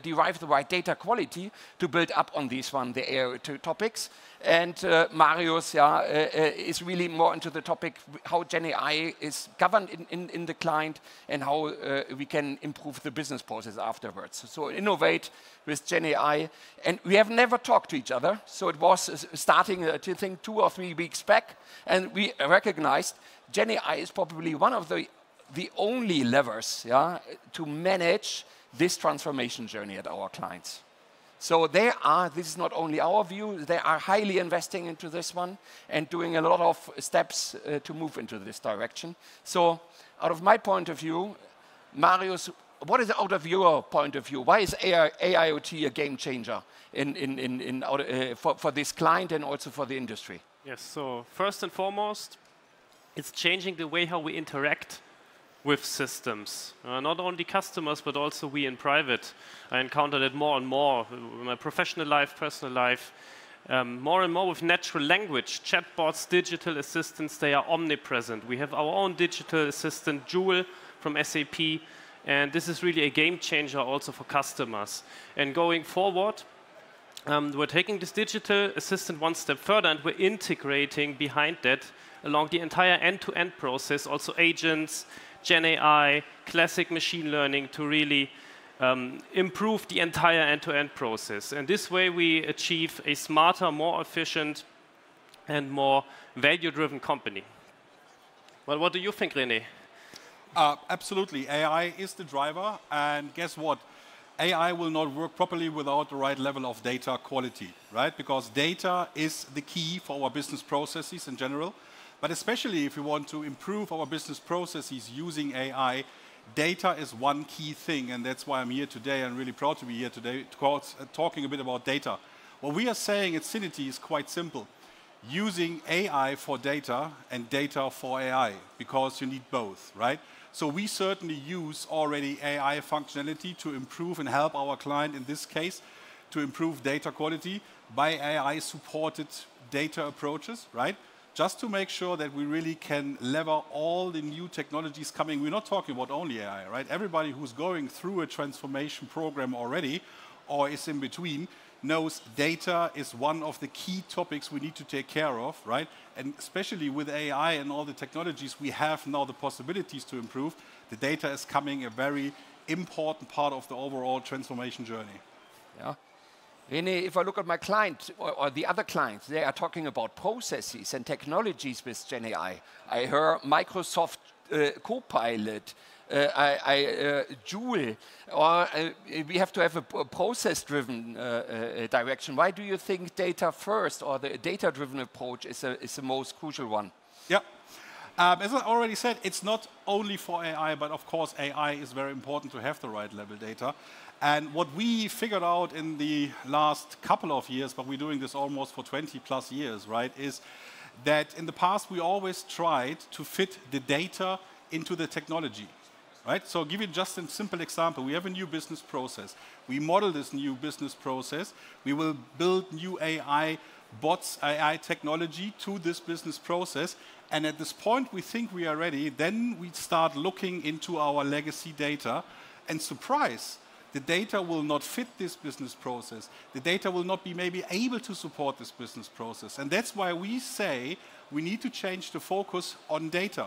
derive the right data quality to build up on these the AIoT topics. And Marius, yeah, is really more into the topic how GenAI is governed in the client and how we can improve the business process afterwards. So innovate with GenAI. And we have never talked to each other. So it was starting, I think, 2 or 3 weeks back. And we recognized GenAI is probably one of the only levers, yeah, to manage this transformation journey at our clients. So they are, this is not only our view, they are highly investing into this one and doing a lot of steps to move into this direction. So out of my point of view, Marius, what is out of your point of view? Why is AIoT a game changer for this client and also for the industry? Yes, so first and foremost, it's changing the way how we interact with systems. Not only customers, but also we in private. I encountered it more and more in my professional life, personal life, more and more with natural language. Chatbots, digital assistants, they are omnipresent. We have our own digital assistant, Joule, from SAP, and this is really a game changer also for customers. And going forward, we're taking this digital assistant one step further, and we're integrating behind that along the entire end-to-end process, also agents, GenAI, classic machine learning to really improve the entire end-to-end process. And this way we achieve a smarter, more efficient, and more value-driven company. Well, what do you think, René? Absolutely. AI is the driver, and guess what? AI will not work properly without the right level of data quality, right? Because data is the key for our business processes in general. But especially if we want to improve our business processes using AI, data is one key thing, and that's why I'm here today. I'm really proud to be here today, talking a bit about data. What we are saying at Synity is quite simple. Using AI for data and data for AI, because you need both, right? So we certainly use already AI functionality to improve and help our client, in this case, to improve data quality by AI-supported data approaches, right? just to make sure that we really can lever all the new technologies coming. We're not talking about only AI, right? Everybody who's going through a transformation program already or is in between knows data is one of the key topics we need to take care of, right? And especially with AI and all the technologies we have now the possibilities to improve, the data is coming a very important part of the overall transformation journey. Yeah. René, if I look at my client or the other clients, they are talking about processes and technologies with GenAI. I heard Microsoft Copilot, Joule, or we have to have a process-driven direction. Why do you think data first or the data-driven approach is the most crucial one? Yeah. As I already said, it's not only for AI, but of course AI is very important to have the right level data. And what we figured out in the last couple of years, but we're doing this almost for 20 plus years, right, is that in the past we always tried to fit the data into the technology, right? So I'll give you just a simple example. We have a new business process. We model this new business process. We will build new AI bots, AI technology to this business process. And at this point we think we are ready. Then we start looking into our legacy data and surprise, the data will not fit this business process. The data will not be maybe able to support this business process. And that's why we say we need to change the focus on data.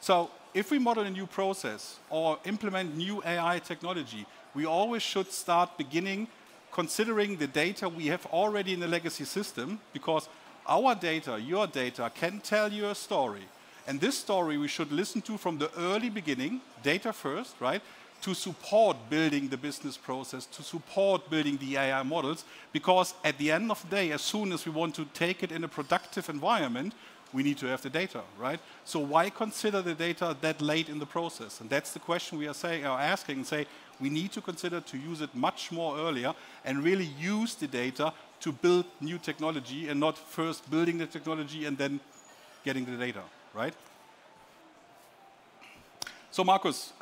So if we model a new process or implement new AI technology, we always should start beginning considering the data we have already in the legacy system, because our data, your data, can tell you a story. And this story we should listen to from the early beginning, data first, right? To support building the business process, to support building the AI models, because at the end of the day, as soon as we want to take it in a productive environment, we need to have the data, right? So why consider the data that late in the process? And that's the question we are asking, and say, we need to consider to use it much more earlier and really use the data to build new technology and not first building the technology and then getting the data, right? So Markus,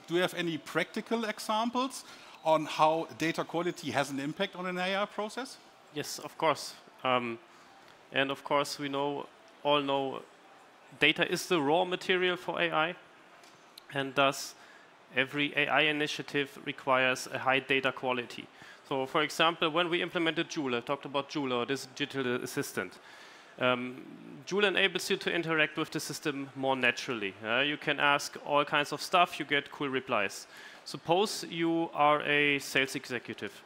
do you have any practical examples on how data quality has an impact on an AI process? Yes, of course. And of course, we all know data is the raw material for AI, and thus every AI initiative requires a high data quality. So for example, when we implemented Joule, I talked about Joule, or this digital assistant. Joule enables you to interact with the system more naturally. You can ask all kinds of stuff, you get cool replies. Suppose you are a sales executive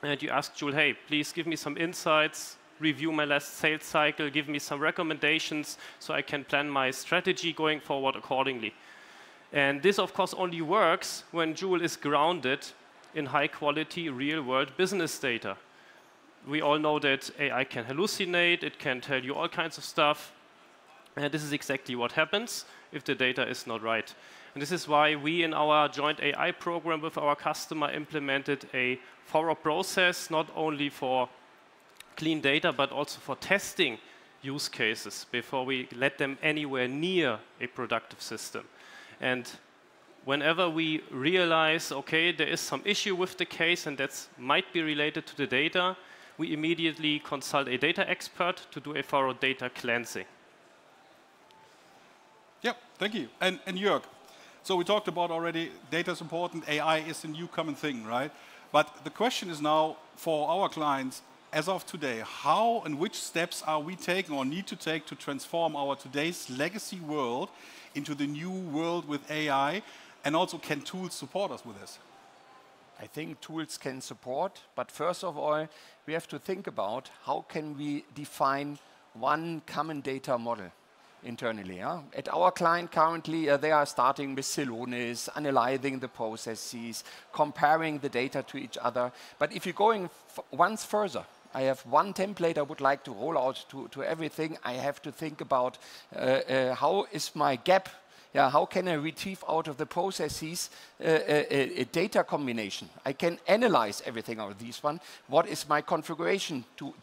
and you ask Joule, hey, please give me some insights, review my last sales cycle, give me some recommendations so I can plan my strategy going forward accordingly. And this, of course, only works when Joule is grounded in high-quality, real-world business data. We all know that AI can hallucinate, it can tell you all kinds of stuff, and this is exactly what happens if the data is not right. And this is why we, in our joint AI program with our customer, implemented a thorough process, not only for clean data, but also for testing use cases before we let them anywhere near a productive system. And whenever we realize, okay, there is some issue with the case and that might be related to the data, we immediately consult a data expert to do a thorough data cleansing. Yeah, thank you. And Jörg, so we talked about already data is important, AI is the new common thing, right? But the question is now for our clients, as of today, how and which steps are we taking or need to take to transform our today's legacy world into the new world with AI, and also can tools support us with this? I think tools can support, but first of all, we have to think about how can we define one common data model internally. At our client currently, they are starting with Celonis, analyzing the processes, comparing the data to each other. But if you're going once further, I have one template I would like to roll out to everything. I have to think about how is my gap. How can I retrieve out of the processes a data combination? I can analyze everything out of these one. What is my configuration to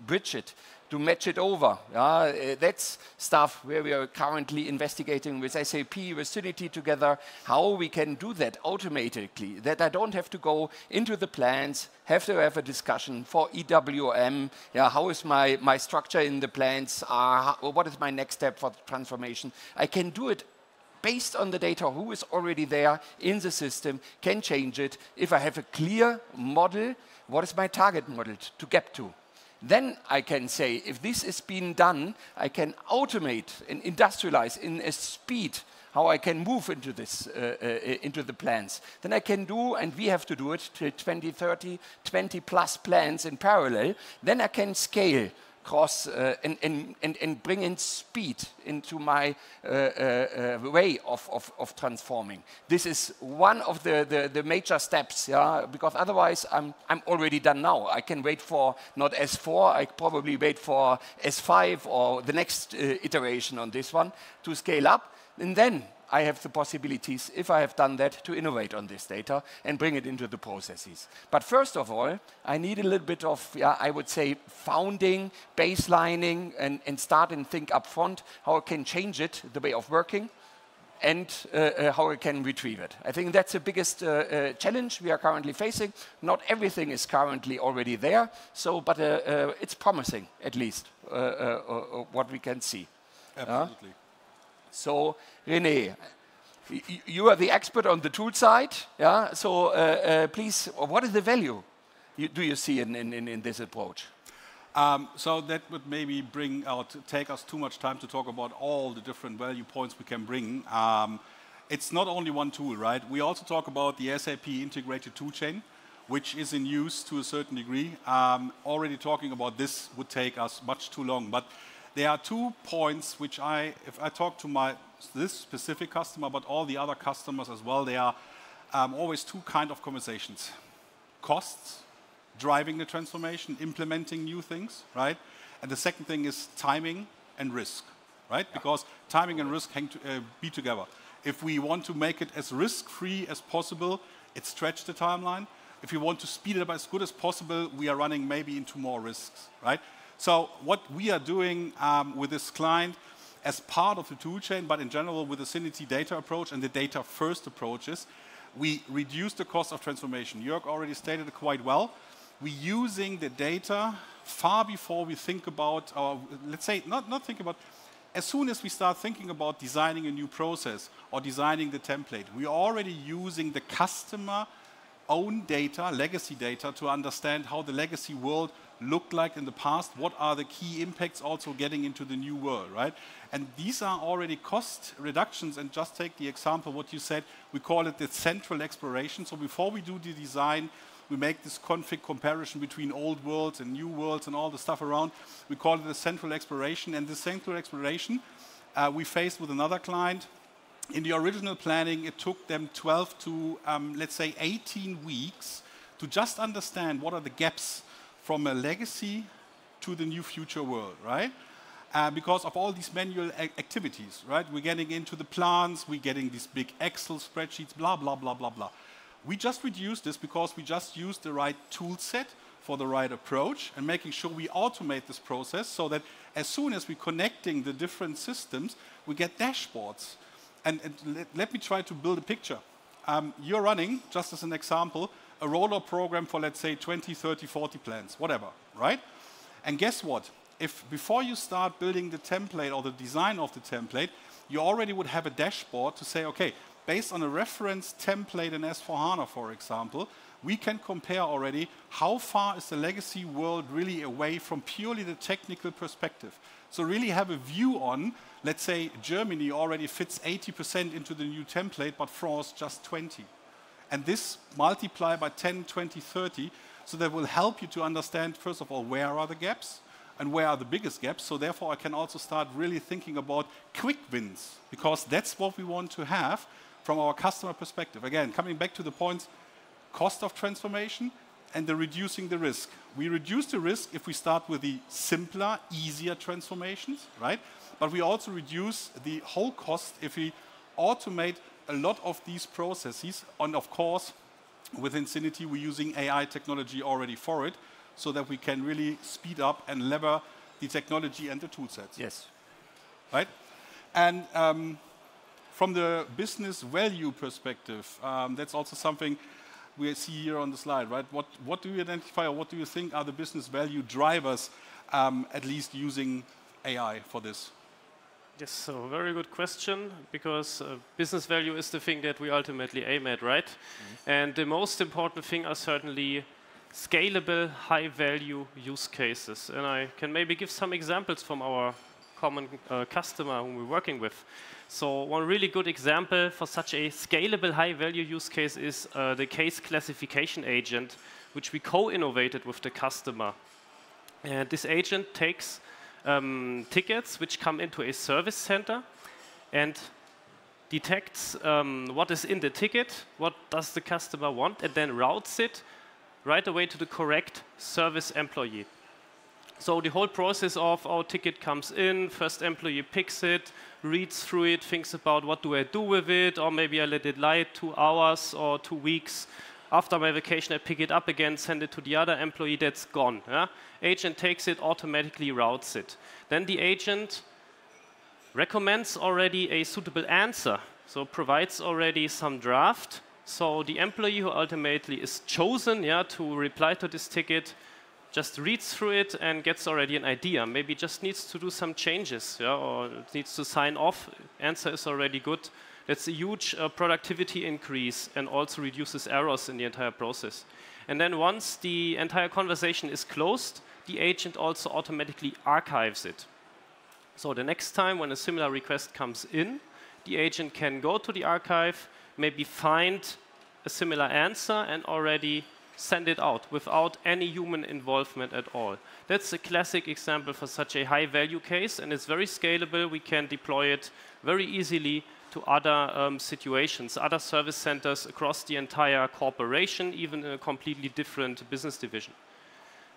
bridge it to match it over. That's stuff where we are currently investigating with SAP, with Synity together, how we can do that automatically, that I don't have to go into the plans, have to have a discussion for EWM, how is my structure in the plans, what is my next step for the transformation. I can do it based on the data who is already there in the system, can change it. If I have a clear model, what is my target model to get to? Then I can say, if this is being done, I can automate and industrialize in a speed how I can move into this, into the plans. Then I can do, and we have to do it till 2030, 20 plus plans in parallel. Then I can scale cross and bring in speed into my way of transforming. This is one of the major steps, because otherwise I'm already done now. I can wait for not S4, I probably wait for S5 or the next iteration on this one to scale up, and then I have the possibilities, if I have done that, to innovate on this data and bring it into the processes. But first of all, I need a little bit of, I would say, founding, baselining, and start and think up front how I can change it, the way of working, and how I can retrieve it. I think that's the biggest challenge we are currently facing. Not everything is currently already there, but it's promising, at least, what we can see. Absolutely. So, René, you are the expert on the tool side. So, please, what is the value do you see in this approach? So that would maybe take us too much time to talk about all the different value points we can bring. It's not only one tool, right? We also talk about the SAP integrated toolchain, which is in use to a certain degree. Already talking about this would take us much too long, but there are 2 points which if I talk to this specific customer, but all the other customers as well, there are always 2 kind of conversations. Costs, driving the transformation, implementing new things, right? And the second thing is timing and risk, right? Because timing and risk be together. If we want to make it as risk-free as possible, it stretches the timeline. If we want to speed it up as good as possible, we are running maybe into more risks, right? So what we are doing with this client as part of the toolchain, but in general with the Synity data approach and the data-first approaches, we reduce the cost of transformation. Jörg already stated it quite well. We're using the data far before we think about, let's say, not think about, as soon as we start thinking about designing a new process or designing the template, we are already using the customer own data, legacy data, to understand how the legacy world looked like in the past, what are the key impacts also getting into the new world, right? And these are already cost reductions, and just take the example, what you said, we call it the central exploration. So before we do the design, we make this config comparison between old worlds and new worlds and all the stuff around. We call it the central exploration, and the central exploration we faced with another client. In the original planning, it took them 12 to, let's say, 18 weeks to just understand what are the gaps from a legacy to the new future world, right? Because of all these manual activities, right? We're getting into the plans, we're getting these big Excel spreadsheets, blah, blah, blah, blah, blah. We just reduced this because we just used the right tool set for the right approach and making sure we automate this process so that as soon as we're connecting the different systems, we get dashboards. And let me try to build a picture. You're running, just as an example, a roll-up program for, let's say, 20, 30, 40 plans, whatever, right? And guess what? If before you start building the template or the design of the template, you already would have a dashboard to say, okay, based on a reference template in S/4HANA, for example, we can compare already how far is the legacy world really away from purely the technical perspective. So really have a view on, let's say, Germany already fits 80% into the new template, but France just 20. And this multiply by 10, 20, 30, so that will help you to understand, first of all, where are the gaps and where are the biggest gaps. So therefore, I can also start really thinking about quick wins, because that's what we want to have from our customer perspective. Again, coming back to the points, cost of transformation and the reducing the risk. We reduce the risk if we start with the simpler, easier transformations, right? But we also reduce the whole cost if we automate a lot of these processes. And of course, within Synity, we're using AI technology already for it, so that we can really speed up and lever the technology and the tool sets. Yes. Right? And from the business value perspective, that's also something we see here on the slide, right? What do you identify, or what do you think are the business value drivers, at least using AI for this? Yes, so very good question, because business value is the thing that we ultimately aim at, right? And the most important thing are certainly scalable, high-value use cases. And I can maybe give some examples from our common customer whom we're working with. So one really good example for such a scalable, high-value use case is the case classification agent, which we co-innovated with the customer. And this agent takes tickets which come into a service center and detects what is in the ticket, what does the customer want, and then routes it right away to the correct service employee. So the whole process of our ticket comes in, first employee picks it, reads through it, thinks about what do I do with it, or maybe I let it lie 2 hours or 2 weeks. After my vacation, I pick it up again, send it to the other employee, that's gone. Yeah? Agent takes it, automatically routes it. Then the agent recommends already a suitable answer, so provides already some draft. So the employee who ultimately is chosen, yeah, to reply to this ticket just reads through it and gets already an idea. Maybe just needs to do some changes, yeah, or needs to sign off. Answer is already good. That's a huge productivity increase and also reduces errors in the entire process. And then once the entire conversation is closed, the agent also automatically archives it. So the next time when a similar request comes in, the agent can go to the archive, maybe find a similar answer and already send it out without any human involvement at all. That's a classic example for such a high value case, and it's very scalable. We can deploy it very easily to other situations, other service centers across the entire corporation, even in a completely different business division.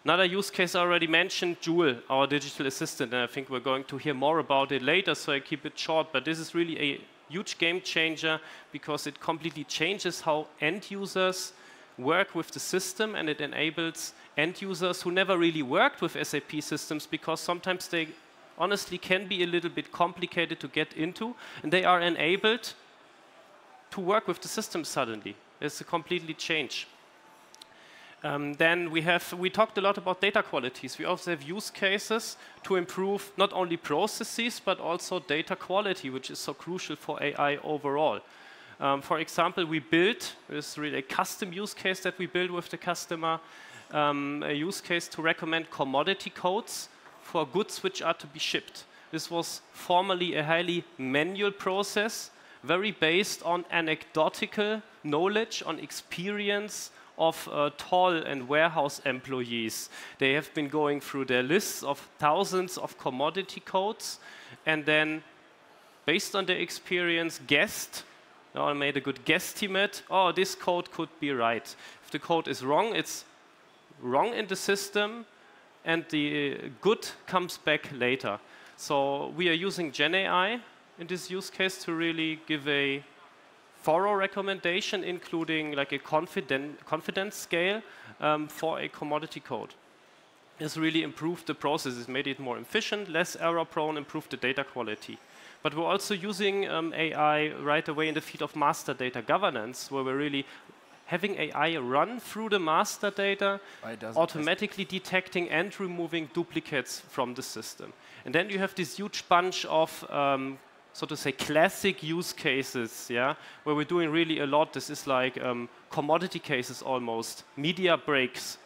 Another use case I already mentioned, Joule, our digital assistant, and I think we're going to hear more about it later, so I keep it short, but this is really a huge game changer because it completely changes how end users work with the system, and it enables end users who never really worked with SAP systems, because sometimes they honestly can be a little bit complicated to get into, and they are enabled to work with the system suddenly. It's a completely change. Then we talked a lot about data qualities. We also have use cases to improve not only processes, but also data quality, which is so crucial for AI overall. For example, we built, this is really a custom use case that we built with the customer, a use case to recommend commodity codes for goods which are to be shipped. This was formerly a highly manual process, very based on anecdotal knowledge, on experience of toll and warehouse employees. They have been going through their lists of thousands of commodity codes, and then, based on their experience, guessed, or made a good guesstimate, oh, this code could be right. If the code is wrong, it's wrong in the system, and the good comes back later. So we are using GenAI in this use case to really give a thorough recommendation, including like a confidence scale for a commodity code. It's really improved the process. It's made it more efficient, less error prone, improved the data quality. But we're also using AI right away in the field of master data governance, where we're really having AI run through the master data, automatically detecting and removing duplicates from the system. And then you have this huge bunch of, so to say, classic use cases, yeah, where we're doing really a lot. This is like commodity cases almost, media breaks,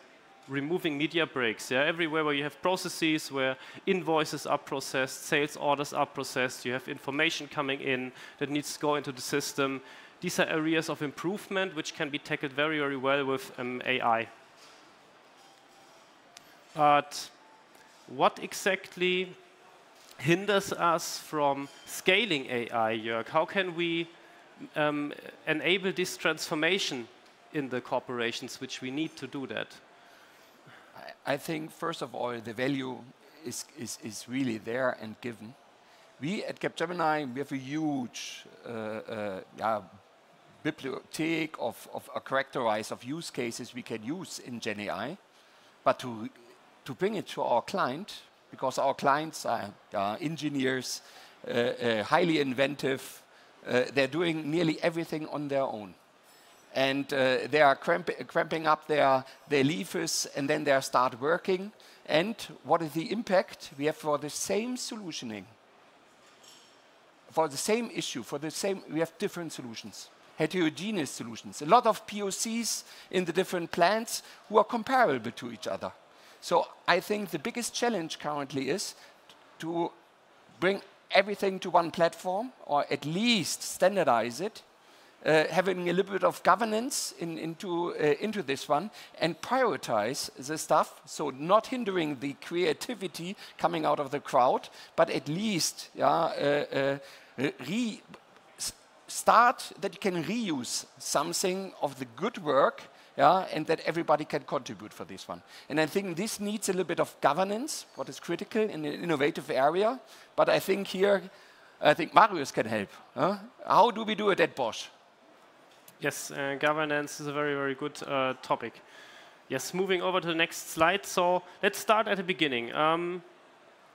removing media breaks. Yeah, everywhere where you have processes where invoices are processed, sales orders are processed, you have information coming in that needs to go into the system. These are areas of improvement which can be tackled very, very well with AI. But what exactly hinders us from scaling AI, Jörg? How can we enable this transformation in the corporations which we need to do that? I think, first of all, the value is really there and given. We at Capgemini, we have a huge bibliothèque of a characterized of use cases we can use in GenAI, but to bring it to our client, because our clients are engineers, highly inventive. They're doing nearly everything on their own. And they are cramping up their levers, and then they start working. And what is the impact? We have for the same solutioning, for the same issue, we have different solutions, heterogeneous solutions. A lot of POCs in the different plants who are comparable to each other. So I think the biggest challenge currently is to bring everything to one platform, or at least standardize it, having a little bit of governance into this one, and prioritize the stuff, so not hindering the creativity coming out of the crowd, but at least start that you can reuse something of the good work, and that everybody can contribute for this one. And I think this needs a little bit of governance, what is critical in an innovative area. But I think here, Marius can help. How do we do it at Bosch? Yes, governance is a very, very good topic. Yes, moving over to the next slide. So let's start at the beginning.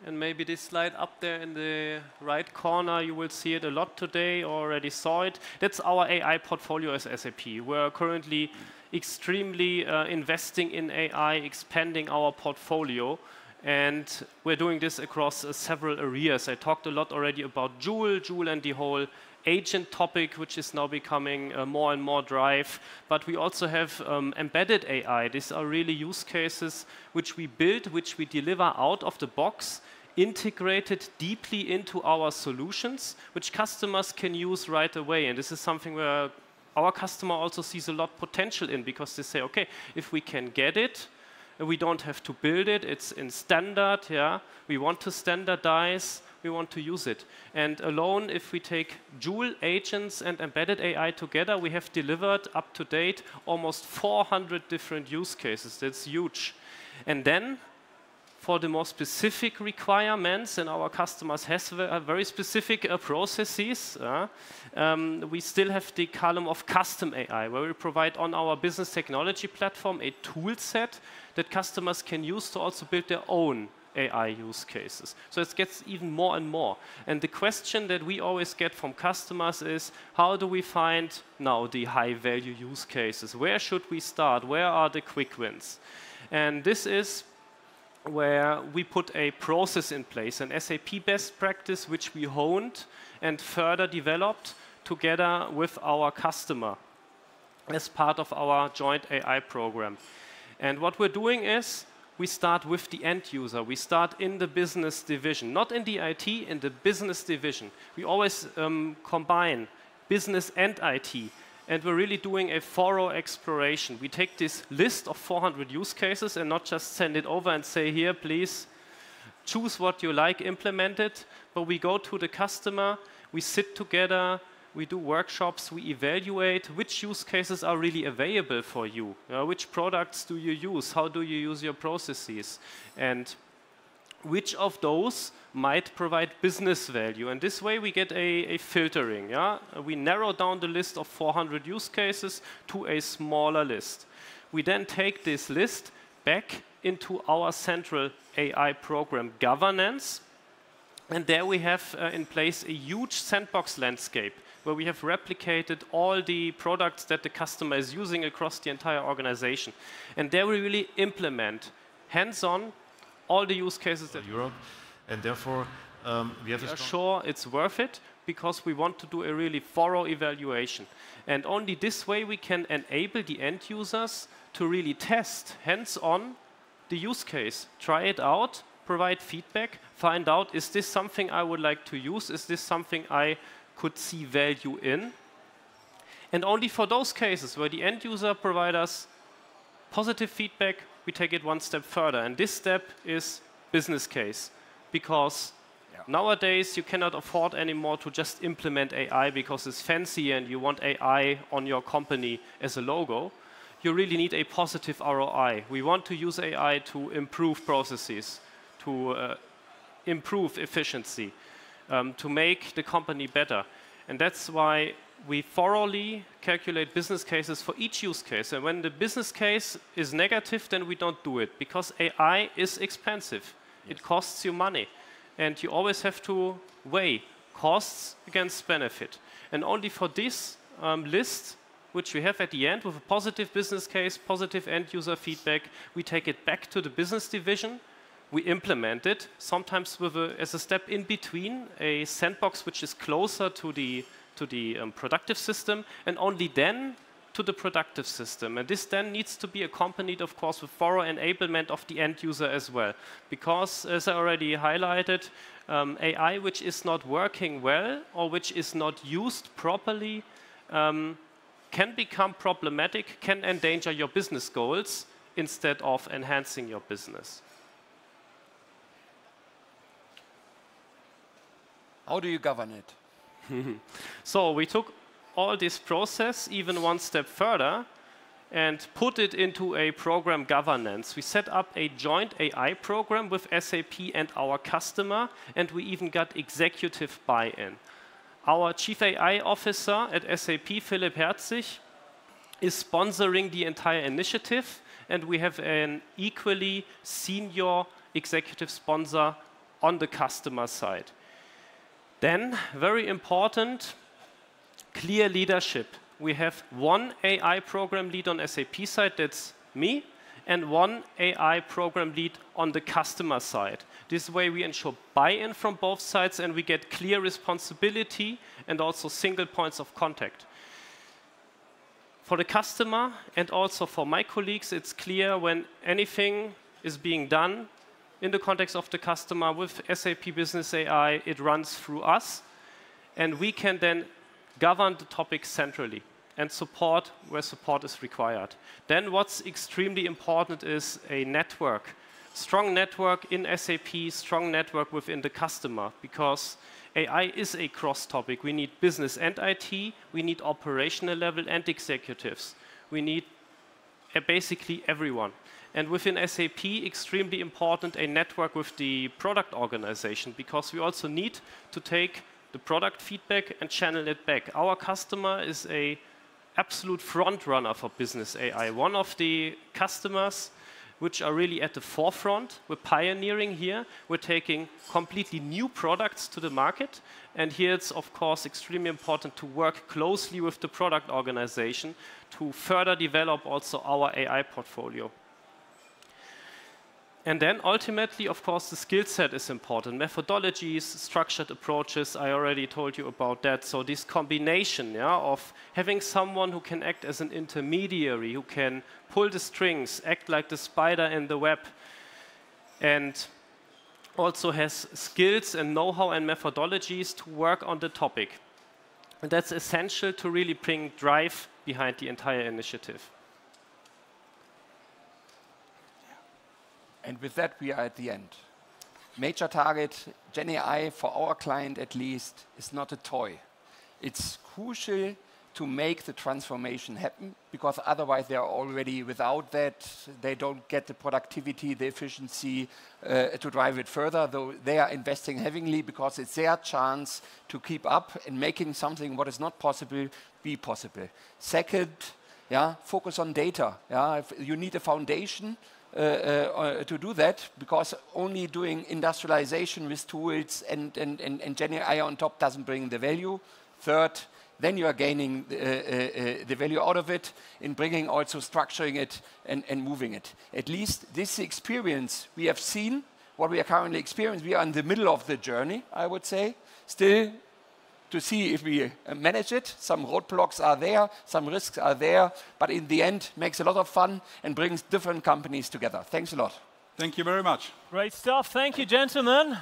And maybe this slide up there in the right corner, you will see it a lot today, already saw it. That's our AI portfolio as SAP. We're currently extremely investing in AI, expanding our portfolio. And we're doing this across several areas. I talked a lot already about Joule and the whole agent topic, which is now becoming more and more drive. But we also have embedded AI. These are really use cases which we build, which we deliver out of the box, integrated deeply into our solutions, which customers can use right away. And this is something where our customer also sees a lot of potential in, because they say, okay, if we can get it, we don't have to build it, it's in standard, we want to standardize, we want to use it. And alone, if we take Joule agents and embedded AI together, we have delivered up to date almost 400 different use cases. That's huge. And then, for the more specific requirements, and our customers have very specific processes, we still have the column of custom AI, where we provide on our business technology platform a tool set that customers can use to also build their own AI use cases. So it gets even more and more. And the question that we always get from customers is, how do we find now the high-value use cases? Where should we start? Where are the quick wins? And this is where we put a process in place, an SAP best practice, which we honed and further developed together with our customer as part of our joint AI program. And what we're doing is, we start with the end user. We start in the business division, not in the IT, in the business division. We always combine business and IT. And we're really doing a thorough exploration. We take this list of 400 use cases and not just send it over and say, here, please, choose what you like, implement it. But we go to the customer, we sit together, we do workshops, we evaluate which use cases are really available for you. Which products do you use? How do you use your processes? And which of those might provide business value? And this way we get a filtering. We narrow down the list of 400 use cases to a smaller list. We then take this list back into our central AI program governance. And there we have in place a huge sandbox landscape, where we have replicated all the products that the customer is using across the entire organization. And there we really implement hands-on all the use cases that Europe, and therefore we are sure it's worth it, because we want to do a really thorough evaluation. And only this way we can enable the end users to really test hands-on the use case, try it out, provide feedback, find out, is this something I would like to use? Is this something I could see value in? And only for those cases where the end user provides us positive feedback, we take it one step further. And this step is business case, because nowadays you cannot afford anymore to just implement AI because it's fancy and you want AI on your company as a logo. You really need a positive ROI. We want to use AI to improve processes, to improve efficiency, to make the company better. And that's why we thoroughly calculate business cases for each use case. And when the business case is negative, then we don't do it, because AI is expensive. It costs you money. And you always have to weigh costs against benefit. And only for this list, which we have at the end with a positive business case, positive end user feedback, we take it back to the business division. We implement it, sometimes with as a step in between, a sandbox which is closer to the productive system, and only then to the productive system. And this then needs to be accompanied, of course, with thorough enablement of the end user as well. Because, as I already highlighted, AI which is not working well or which is not used properly can become problematic, can endanger your business goals instead of enhancing your business. How do you govern it? So we took all this process even one step further and put it into a program governance. We set up a joint AI program with SAP and our customer, and we even got executive buy-in. Our Chief AI Officer at SAP, Philipp Herzig, is sponsoring the entire initiative, and we have an equally senior executive sponsor on the customer side. Then, very important, clear leadership. We have one AI program lead on SAP side, that's me, and one AI program lead on the customer side. This way we ensure buy-in from both sides and we get clear responsibility and also single points of contact. For the customer and also for my colleagues, it's clear when anything is being done in the context of the customer with SAP Business AI, it runs through us, and we can then govern the topic centrally and support where support is required. Then what's extremely important is a network. Strong network in SAP, strong network within the customer, because AI is a cross topic. We need business and IT, we need operational level and executives. We need basically everyone. And within SAP, extremely important, a network with the product organization, because we also need to take the product feedback and channel it back. Our customer is an absolute front runner for business AI. One of the customers which are really at the forefront. We're pioneering here. We're taking completely new products to the market. And here it's, of course, extremely important to work closely with the product organization to further develop also our AI portfolio. And then ultimately, of course, the skill set is important. Methodologies, structured approaches, I already told you about that. So this combination of having someone who can act as an intermediary, who can pull the strings, act like the spider in the web, and also has skills and know-how and methodologies to work on the topic. And that's essential to really bring drive behind the entire initiative. And with that, we are at the end. Major target, GenAI, for our client at least, is not a toy. It's crucial to make the transformation happen, because otherwise they are already, without that, they don't get the productivity, the efficiency to drive it further, though they are investing heavily because it's their chance to keep up and making something what is not possible be possible. Second, focus on data. If you need a foundation to do that, because only doing industrialization with tools and GenAI on top doesn't bring the value. Third, then you are gaining the value out of it in bringing also structuring it and moving it. At least this experience we have seen, what we are currently experiencing, we are in the middle of the journey, I would say, still to see if we manage it. Some roadblocks are there, some risks are there, but in the end, makes a lot of fun and brings different companies together. Thanks a lot. Thank you very much. Great stuff. Thank you, gentlemen.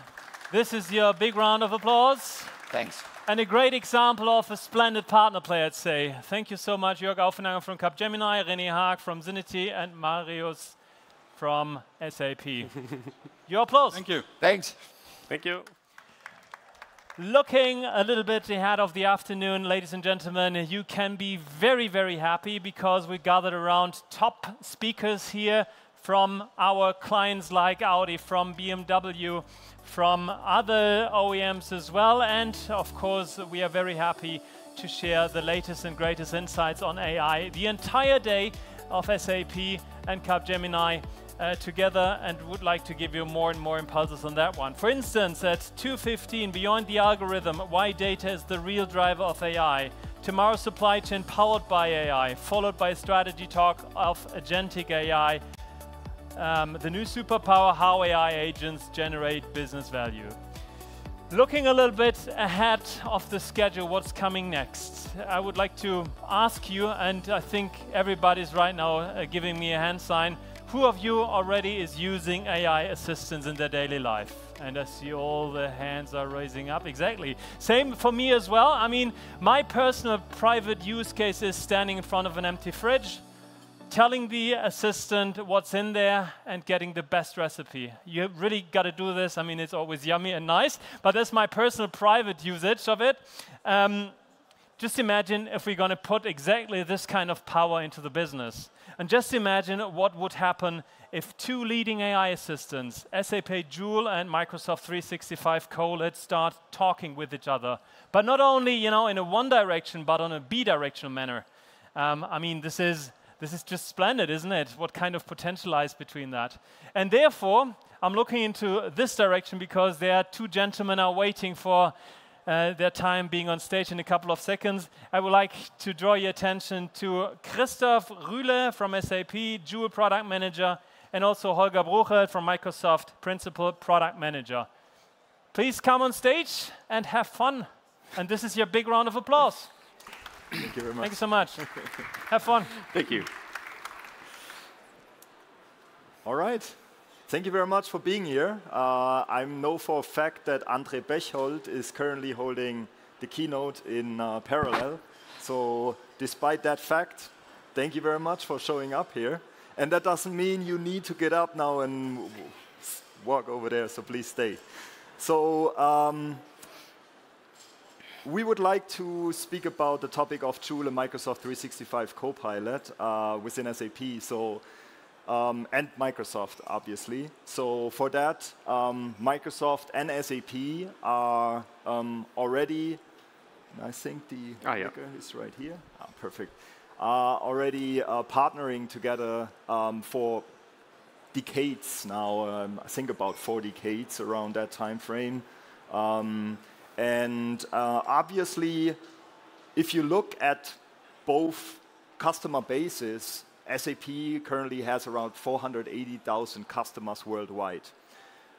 This is your big round of applause. Thanks. And a great example of a splendid partner play, I'd say. Thank you so much, Jörg Aufenanger from Capgemini, René Haag from Zinity, and Marius from SAP. Your applause. Thank you. Thanks. Thank you. Looking a little bit ahead of the afternoon, ladies and gentlemen, you can be very, very happy because we gathered around top speakers here from our clients like Audi, from BMW, from other OEMs as well. And of course, we are very happy to share the latest and greatest insights on AI. The entire day of SAP and Capgemini together and would like to give you more and more impulses on that one. For instance, at 2:15, Beyond the Algorithm, why data is the real driver of AI. Tomorrow's supply chain powered by AI, followed by a strategy talk of Agentic AI. The new superpower, how AI agents generate business value. Looking a little bit ahead of the schedule, what's coming next? I would like to ask you, and I think everybody's right now giving me a hand sign, who of you already is using AI assistants in their daily life? And I see all the hands are raising up. Exactly. Same for me as well. I mean, my personal private use case is standing in front of an empty fridge, telling the assistant what's in there and getting the best recipe. You really got to do this. I mean, it's always yummy and nice, but that's my personal private usage of it. Just imagine if we're going to put exactly this kind of power into the business. And just imagine what would happen if two leading AI assistants, SAP Joule and Microsoft 365 Copilot, start talking with each other. But not only, you know, in a one direction, but on a bidirectional manner. I mean, this is just splendid, isn't it? What kind of potential lies between that? And therefore, I'm looking into this direction because there are two gentlemen are waiting for their time being on stage in a couple of seconds. I would like to draw your attention to Christoph Rühle from SAP, Joule Product Manager, and also Holger Bruchel from Microsoft, Principal Product Manager. Please come on stage and have fun. And this is your big round of applause. Thank you very much. Thank you so much. Have fun. Thank you. All right. Thank you very much for being here. I know for a fact that André Bechhold is currently holding the keynote in parallel. So despite that fact, thank you very much for showing up here. And that doesn't mean you need to get up now and walk over there, so please stay. So we would like to speak about the topic of Joule and Microsoft 365 Copilot within SAP. So and Microsoft, obviously. So for that, Microsoft and SAP are already, I think the clicker is right here. Perfect. Already partnering together for decades now. I think about 4 decades around that time frame. And obviously, if you look at both customer bases, SAP currently has around 480,000 customers worldwide,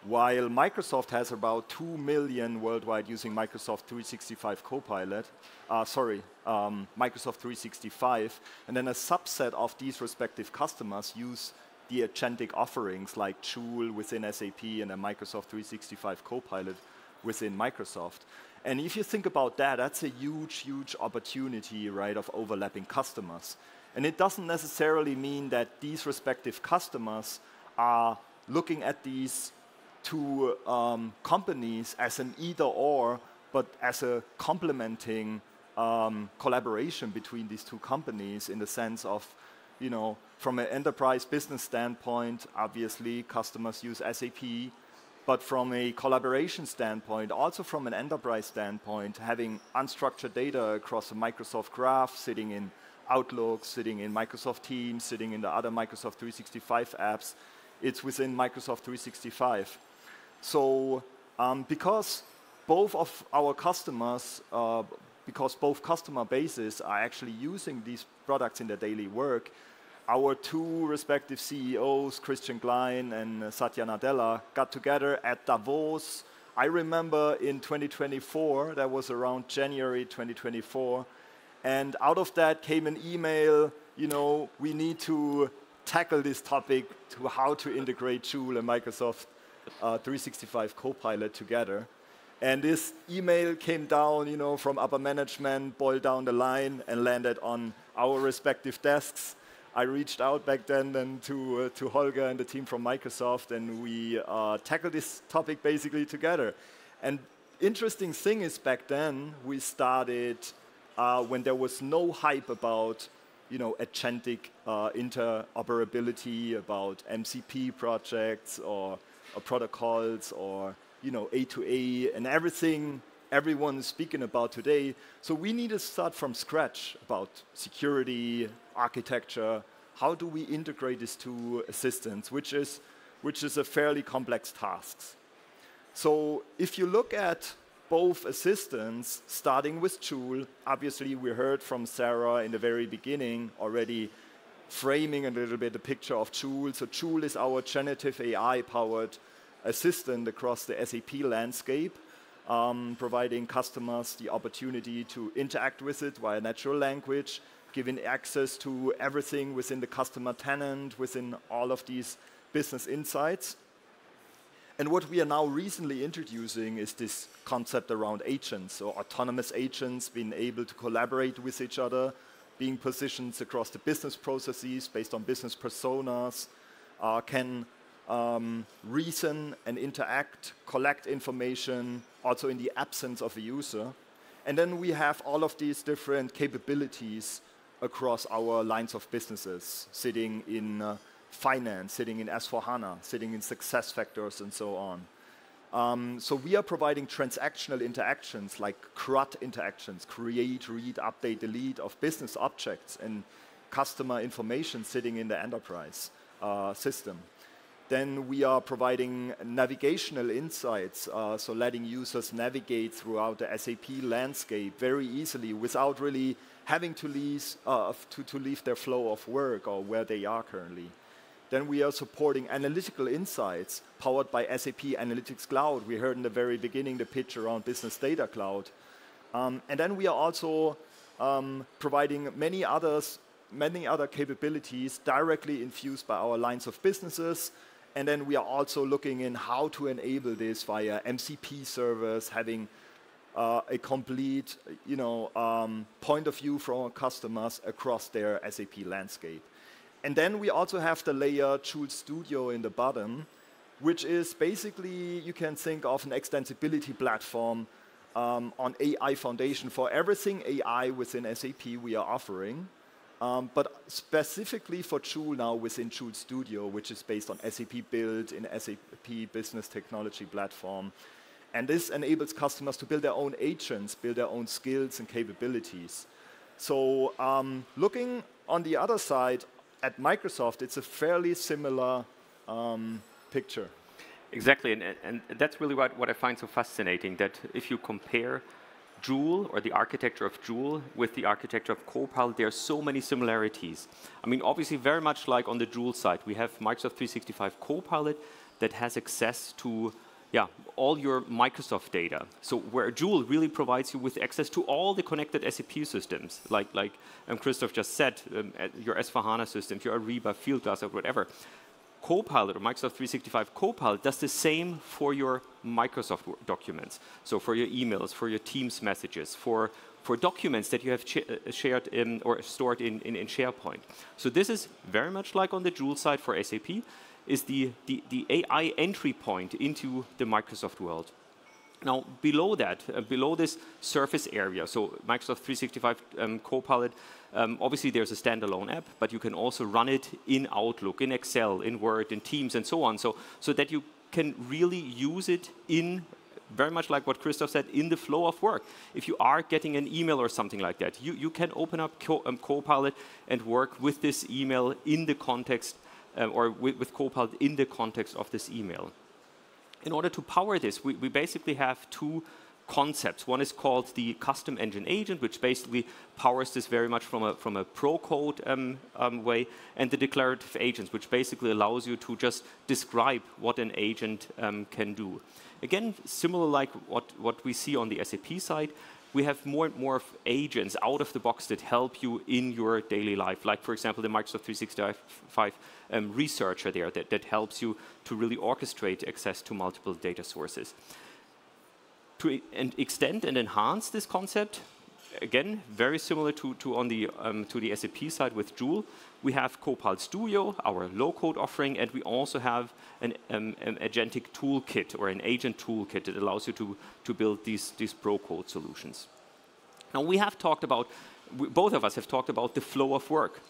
while Microsoft has about 2 million worldwide using Microsoft 365 Copilot, Microsoft 365, and then a subset of these respective customers use the agentic offerings like Joule within SAP and then Microsoft 365 Copilot within Microsoft. And if you think about that, that's a huge, huge opportunity, right, of overlapping customers. And it doesn't necessarily mean that these respective customers are looking at these two companies as an either-or, but as a complementing collaboration between these two companies in the sense of, you know, from an enterprise business standpoint, obviously customers use SAP, but from a collaboration standpoint, also from an enterprise standpoint, having unstructured data across a Microsoft Graph sitting in Outlook, sitting in Microsoft Teams, sitting in the other Microsoft 365 apps, it's within Microsoft 365. So because both of our customers, because both customer bases are actually using these products in their daily work, our two respective CEOs, Christian Klein and Satya Nadella, got together at Davos. I remember in 2024, that was around January 2024, and out of that came an email, you know, we need to tackle this topic to how to integrate Joule and Microsoft 365 Copilot together. And this email came down, you know, from upper management, boiled down the line, and landed on our respective desks. I reached out back then to Holger and the team from Microsoft, and we tackled this topic basically together. And interesting thing is back then, we started when there was no hype about, you know, agentic interoperability, about MCP projects or protocols or, you know, A2A and everything everyone is speaking about today. So we need to start from scratch about security, architecture, how do we integrate these two assistants, which is a fairly complex task. So if you look at both assistants, starting with Joule, obviously we heard from Sarah in the very beginning already framing a little bit the picture of Joule. So Joule is our generative AI-powered assistant across the SAP landscape, providing customers the opportunity to interact with it via natural language, giving access to everything within the customer tenant, within all of these business insights. And what we are now recently introducing is this concept around agents, so autonomous agents being able to collaborate with each other, being positioned across the business processes based on business personas, can reason and interact, collect information, also in the absence of a user. And then we have all of these different capabilities across our lines of businesses, sitting in finance, sitting in S4HANA, sitting in SuccessFactors, and so on. So we are providing transactional interactions like CRUD interactions, create, read, update, delete of business objects and customer information sitting in the enterprise system. Then we are providing navigational insights, so letting users navigate throughout the SAP landscape very easily without really having to leave their flow of work or where they are currently. Then we are supporting analytical insights powered by SAP Analytics Cloud. We heard in the very beginning the pitch around Business Data Cloud. And then we are also providing many other capabilities directly infused by our lines of businesses. And then we are also looking in how to enable this via MCP servers, having a complete point of view from our customers across their SAP landscape. And then we also have the layer Joule Studio in the bottom, which is basically, you can think of an extensibility platform on AI foundation for everything AI within SAP we are offering, but specifically for Joule now within Joule Studio, which is based on SAP Build in SAP Business Technology Platform. And this enables customers to build their own agents, build their own skills and capabilities. So looking on the other side, at Microsoft, it's a fairly similar picture. Exactly, and that's really what I find so fascinating, that if you compare Joule, or the architecture of Joule, with the architecture of Copilot, there are so many similarities. I mean, obviously, very much like on the Joule side, we have Microsoft 365 Copilot that has access to all your Microsoft data. So where Joule really provides you with access to all the connected SAP systems, like Christoph just said, your S4HANA systems, your Ariba, Fieldglass, or whatever. Copilot, or Microsoft 365 Copilot, does the same for your Microsoft documents. So for your emails, for your Teams messages, for documents that you have shared or stored in SharePoint. So this is very much like on the Joule side for SAP, is the AI entry point into the Microsoft world. Now, below that, below this surface area, so Microsoft 365 Copilot, obviously there's a standalone app, but you can also run it in Outlook, in Excel, in Word, in Teams, and so on, so that you can really use it in, very much like what Christoph said, in the flow of work. If you are getting an email or something like that, you can open up Copilot and work with this email in the context, or with Copilot in the context of this email. In order to power this, we basically have two concepts. One is called the custom engine agent, which basically powers this very much from a pro code way, and the declarative agents, which basically allows you to just describe what an agent can do. Again, similar like what we see on the SAP side, we have more and more agents out of the box that help you in your daily life. Like, for example, the Microsoft 365 researcher there that helps you to really orchestrate access to multiple data sources. To extend and enhance this concept, again, very similar to the SAP side with Joule, we have Copilot Studio, our low-code offering, and we also have an agentic toolkit, or an agent toolkit, that allows you to build these pro-code solutions. Now, we have talked about, both of us have talked about the flow of work.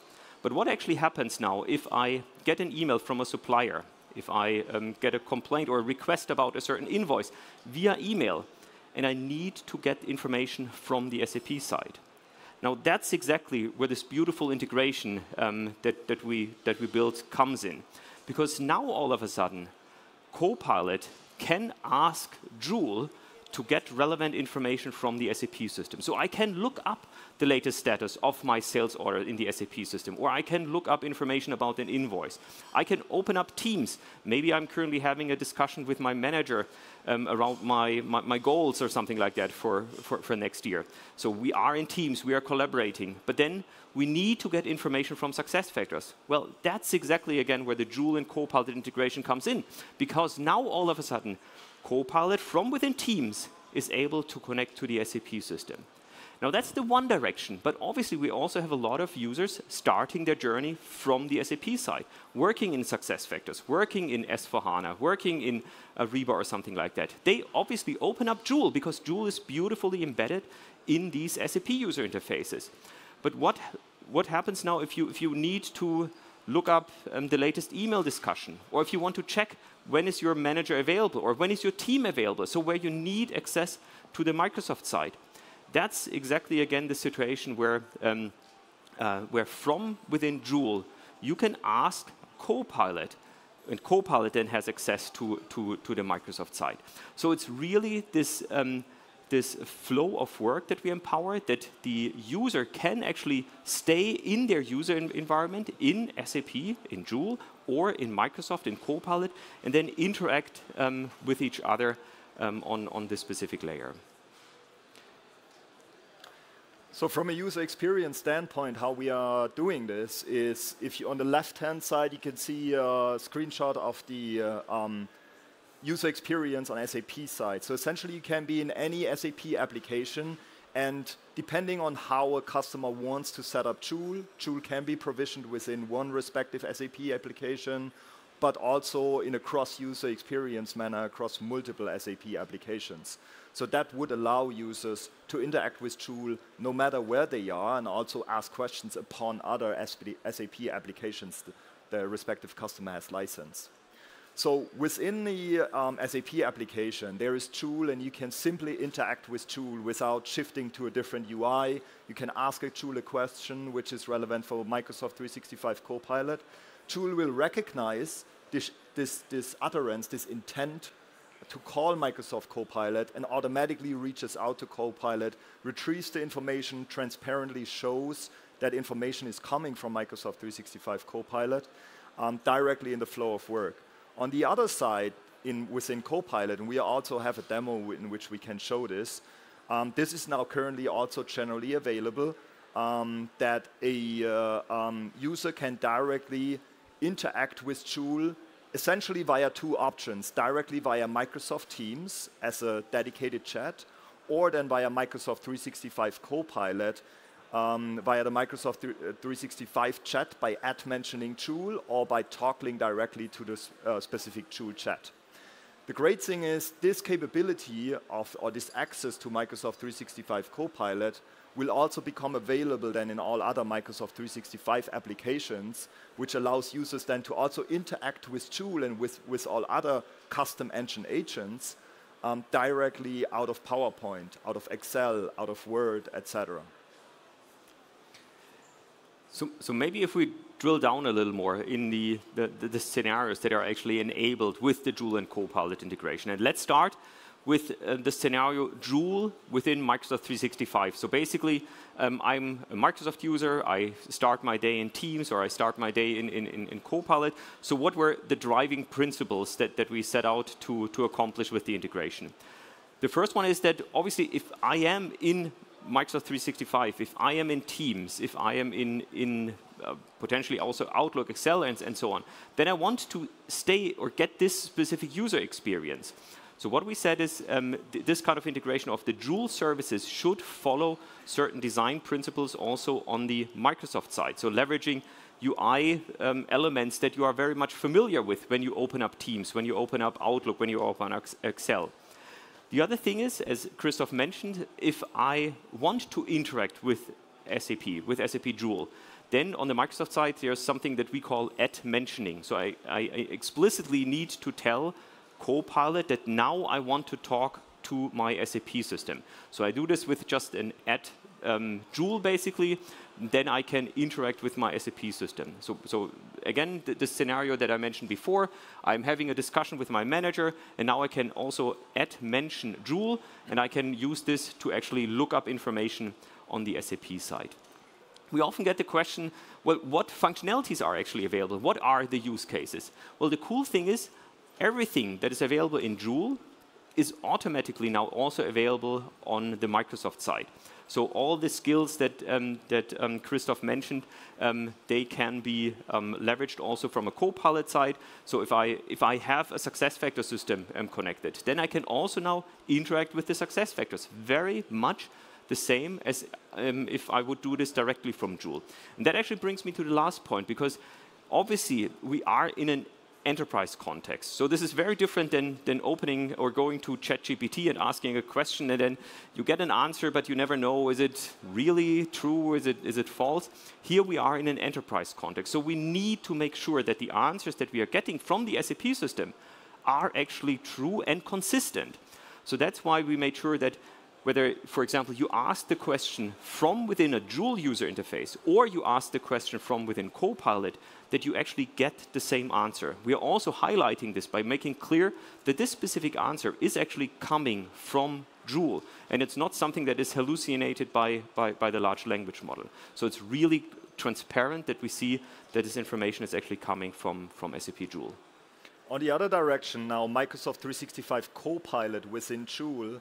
But what actually happens now if I get an email from a supplier, if I get a complaint or a request about a certain invoice via email, and I need to get information from the SAP side? Now that's exactly where this beautiful integration that we built comes in. Because now all of a sudden, Copilot can ask Joule to get relevant information from the SAP system. So I can look up the latest status of my sales order in the SAP system, or I can look up information about an invoice. I can open up Teams. Maybe I'm currently having a discussion with my manager around my goals or something like that for next year. So we are in Teams, we are collaborating, but then we need to get information from SuccessFactors. Well, that's exactly, again, where the Joule and Copilot integration comes in, because now all of a sudden, Copilot from within Teams is able to connect to the SAP system. Now that's the one direction, but obviously we also have a lot of users starting their journey from the SAP side, working in SuccessFactors, working in S4HANA, working in Ariba or something like that. They obviously open up Joule because Joule is beautifully embedded in these SAP user interfaces. But what happens now if you need to look up the latest email discussion, or if you want to check when is your manager available, or when is your team available, so where you need access to the Microsoft side? That's exactly, again, the situation where from within Joule, you can ask Copilot, and Copilot then has access to the Microsoft side. So it's really this, this flow of work that we empower, that the user can actually stay in their user environment in SAP, in Joule, or in Microsoft, in Copilot, and then interact with each other on this specific layer. So from a user experience standpoint, how we are doing this is, if you on the left-hand side, you can see a screenshot of the user experience on SAP side. So essentially, you can be in any SAP application, and depending on how a customer wants to set up Joule, Joule can be provisioned within one respective SAP application, but also in a cross-user experience manner across multiple SAP applications. So that would allow users to interact with Joule no matter where they are, and also ask questions upon other SAP applications the respective customer has licensed. So within the SAP application, there is Joule, and you can simply interact with Joule without shifting to a different UI. You can ask a Joule a question which is relevant for Microsoft 365 Copilot. Joule will recognize this utterance, this intent to call Microsoft Copilot, and automatically reaches out to Copilot, retrieves the information, transparently shows that information is coming from Microsoft 365 Copilot directly in the flow of work. On the other side, within Copilot, and we also have a demo in which we can show this, this is now currently also generally available, that a user can directly interact with Joule essentially via two options, directly via Microsoft Teams as a dedicated chat, or then via Microsoft 365 Copilot via the Microsoft 365 chat by mentioning Joule, or by toggling directly to the specific Joule chat. The great thing is this capability or this access to Microsoft 365 Copilot will also become available then in all other Microsoft 365 applications, which allows users then to also interact with Joule and with all other custom engine agents directly out of PowerPoint, out of Excel, out of Word, etc. So maybe if we drill down a little more in the scenarios that are actually enabled with the Joule and Copilot integration. And let's start with the scenario Joule within Microsoft 365. So basically, I'm a Microsoft user, I start my day in Teams, or I start my day in Copilot. So what were the driving principles that we set out to accomplish with the integration? The first one is that obviously if I am in Microsoft 365, if I am in Teams, if I am in potentially also Outlook, Excel, and so on, then I want to stay or get this specific user experience. So what we said is this kind of integration of the Joule services should follow certain design principles also on the Microsoft side. So leveraging UI elements that you are very much familiar with when you open up Teams, when you open up Outlook, when you open up Excel. The other thing is, as Christoph mentioned, if I want to interact with SAP Joule, then on the Microsoft side, there's something that we call @mentioning. So I explicitly need to tell Copilot that now I want to talk to my SAP system. So I do this with just an Joule, basically, then I can interact with my SAP system. So again, the scenario that I mentioned before, I'm having a discussion with my manager, and now I can also mention Joule, and I can use this to actually look up information on the SAP side. We often get the question, well, what functionalities are actually available? What are the use cases? Well, the cool thing is, everything that is available in Joule is automatically now also available on the Microsoft side. So all the skills that Christoph mentioned, they can be leveraged also from a Copilot side. So if I have a SuccessFactors system connected, then I can also now interact with the SuccessFactors very much the same as if I would do this directly from Joule. And that actually brings me to the last point, because obviously we are in an enterprise context. So this is very different than opening or going to ChatGPT and asking a question, and then you get an answer, but you never know, is it really true, is it false? Here we are in an enterprise context. So we need to make sure that the answers that we are getting from the SAP system are actually true and consistent. So that's why we made sure that whether, for example, you ask the question from within a Joule user interface or you ask the question from within Copilot, that you actually get the same answer. We are also highlighting this by making clear that this specific answer is actually coming from Joule, and it's not something that is hallucinated by the large language model. So it's really transparent that we see that this information is actually coming from SAP Joule. On the other direction now, Microsoft 365 Copilot within Joule,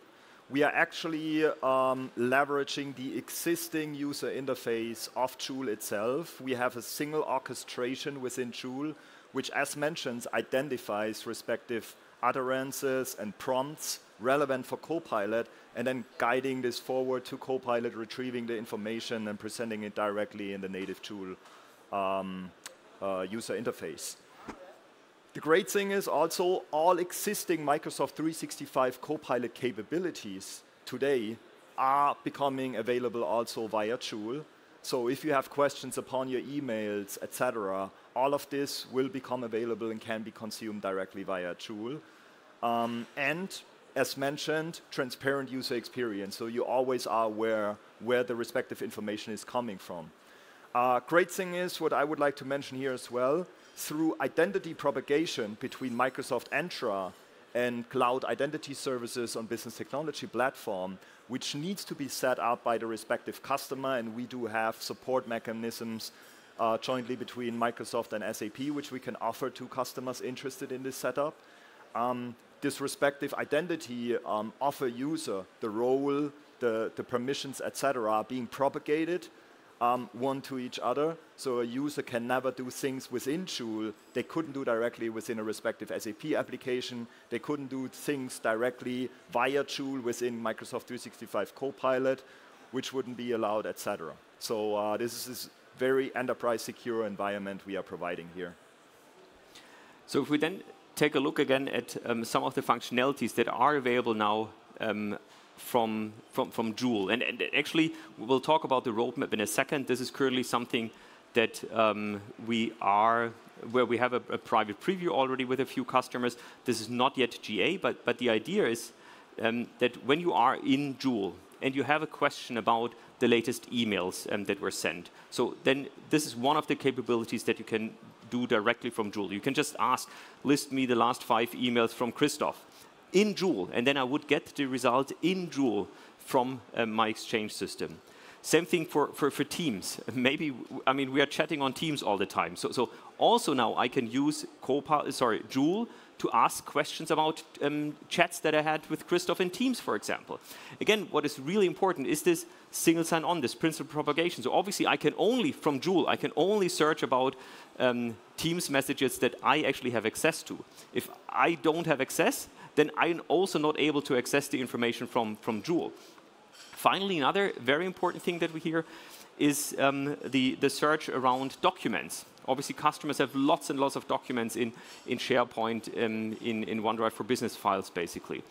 we are actually leveraging the existing user interface of Joule itself. We have a single orchestration within Joule, which, as mentioned, identifies respective utterances and prompts relevant for Copilot, and then guiding this forward to Copilot, retrieving the information and presenting it directly in the native Joule user interface. The great thing is also all existing Microsoft 365 Copilot capabilities today are becoming available also via Joule. So if you have questions upon your emails, etc., all of this will become available and can be consumed directly via Joule. And as mentioned, transparent user experience. So you always are aware where the respective information is coming from. Great thing is, what I would like to mention here as well, through identity propagation between Microsoft Entra and cloud identity services on business technology platform, which needs to be set up by the respective customer, and we do have support mechanisms jointly between Microsoft and SAP, which we can offer to customers interested in this setup. This respective identity of a user, the role, the permissions, etc., being propagated one to each other, so a user can never do things within Joule they couldn't do directly within a respective SAP application. They couldn't do things directly via Joule within Microsoft 365 Copilot, which wouldn't be allowed, etc. So this is a very enterprise secure environment we are providing here. So if we then take a look again at some of the functionalities that are available now from Joule. And actually, we'll talk about the roadmap in a second. This is currently something that where we have a private preview already with a few customers. This is not yet GA, but the idea is that when you are in Joule and you have a question about the latest emails that were sent, so then this is one of the capabilities that you can do directly from Joule. You can just ask, list me the last 5 emails from Christoph in Joule, and then I would get the result in Joule from my Exchange system. Same thing for Teams. Maybe, I mean, we are chatting on Teams all the time. So also now I can use Joule to ask questions about chats that I had with Christoph in Teams, for example. Again, what is really important is this single sign-on, this principal propagation. So obviously I can only, from Joule, I can only search about Teams messages that I actually have access to. If I don't have access, then I'm also not able to access the information from Joule. Finally, another very important thing that we hear is the search around documents. Obviously, customers have lots and lots of documents in SharePoint, in OneDrive for Business files, basically.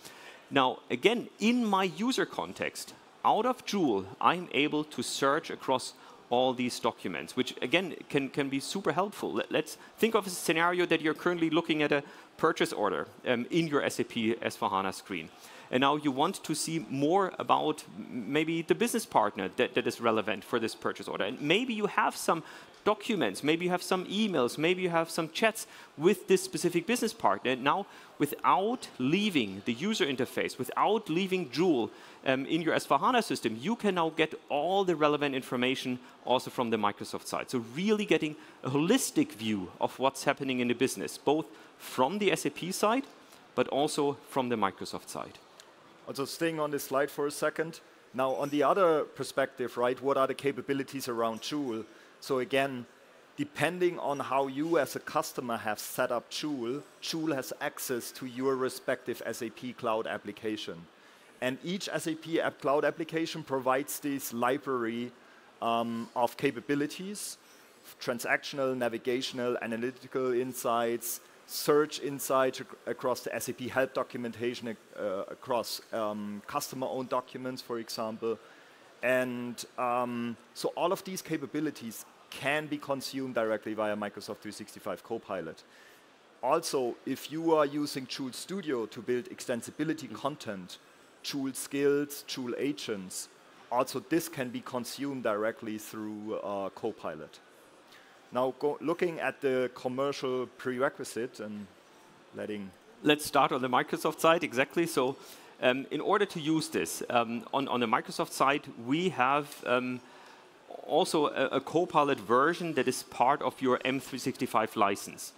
Now, again, in my user context, out of Joule, I'm able to search across all these documents, which, again, can be super helpful. Let's think of a scenario that you're currently looking at a purchase order in your SAP S/4HANA screen. and now you want to see more about maybe the business partner that is relevant for this purchase order. And maybe you have some documents, maybe you have some emails, maybe you have some chats with this specific business partner. And now, without leaving the user interface, without leaving Joule in your S/4HANA system, you can now get all the relevant information also from the Microsoft side. So really getting a holistic view of what's happening in the business, both from the SAP side, but also from the Microsoft side. Also staying on this slide for a second. Now, on the other perspective, right, what are the capabilities around Joule? So again, depending on how you as a customer have set up Joule, Joule has access to your respective SAP cloud application. And each SAP cloud application provides this library of capabilities, transactional, navigational, analytical insights, search insights across the SAP help documentation, across customer-owned documents, for example. And so all of these capabilities can be consumed directly via Microsoft 365 Copilot. Also, if you are using Joule Studio to build extensibility content, Joule skills, Joule agents, also this can be consumed directly through Copilot. Now, looking at the commercial prerequisite and letting... Let's start on the Microsoft side, exactly. So in order to use this, on the Microsoft side, we have also a Copilot version that is part of your M365 license.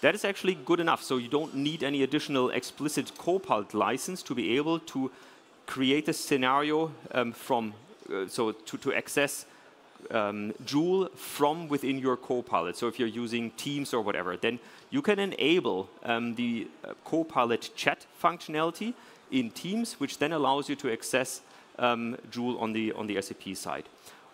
That is actually good enough, so you don't need any additional explicit Copilot license to be able to create a scenario to access Joule from within your Copilot. So if you're using Teams or whatever, then you can enable the Copilot chat functionality in Teams, which then allows you to access Joule on the SAP side.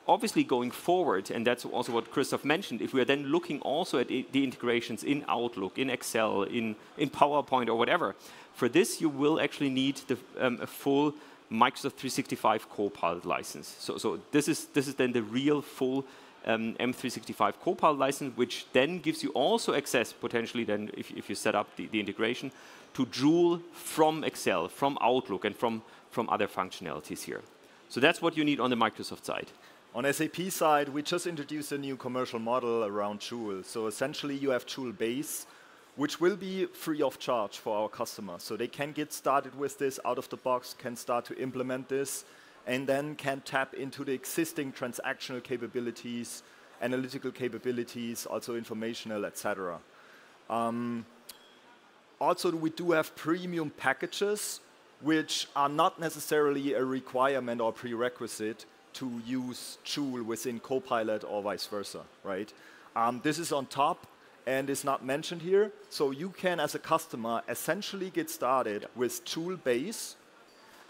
Obviously, going forward, and that's also what Christoph mentioned, if we are then looking also at the integrations in Outlook, in Excel, in PowerPoint or whatever, for this you will actually need a full Microsoft 365 Copilot license. So this is then the real full M365 Copilot license, which then gives you also access, potentially then, if you set up the integration, to Joule from Excel, from Outlook, and from other functionalities here. So that's what you need on the Microsoft side. On SAP side, we just introduced a new commercial model around Joule. So essentially, you have Joule Base, which will be free of charge for our customers. So they can get started with this out of the box, can start to implement this, and then can tap into the existing transactional capabilities, analytical capabilities, also informational, etc. Also, we do have premium packages, which are not necessarily a requirement or prerequisite to use Joule within Copilot or vice versa, right? This is on top and is not mentioned here. So you can, as a customer, essentially get started with Joule Base,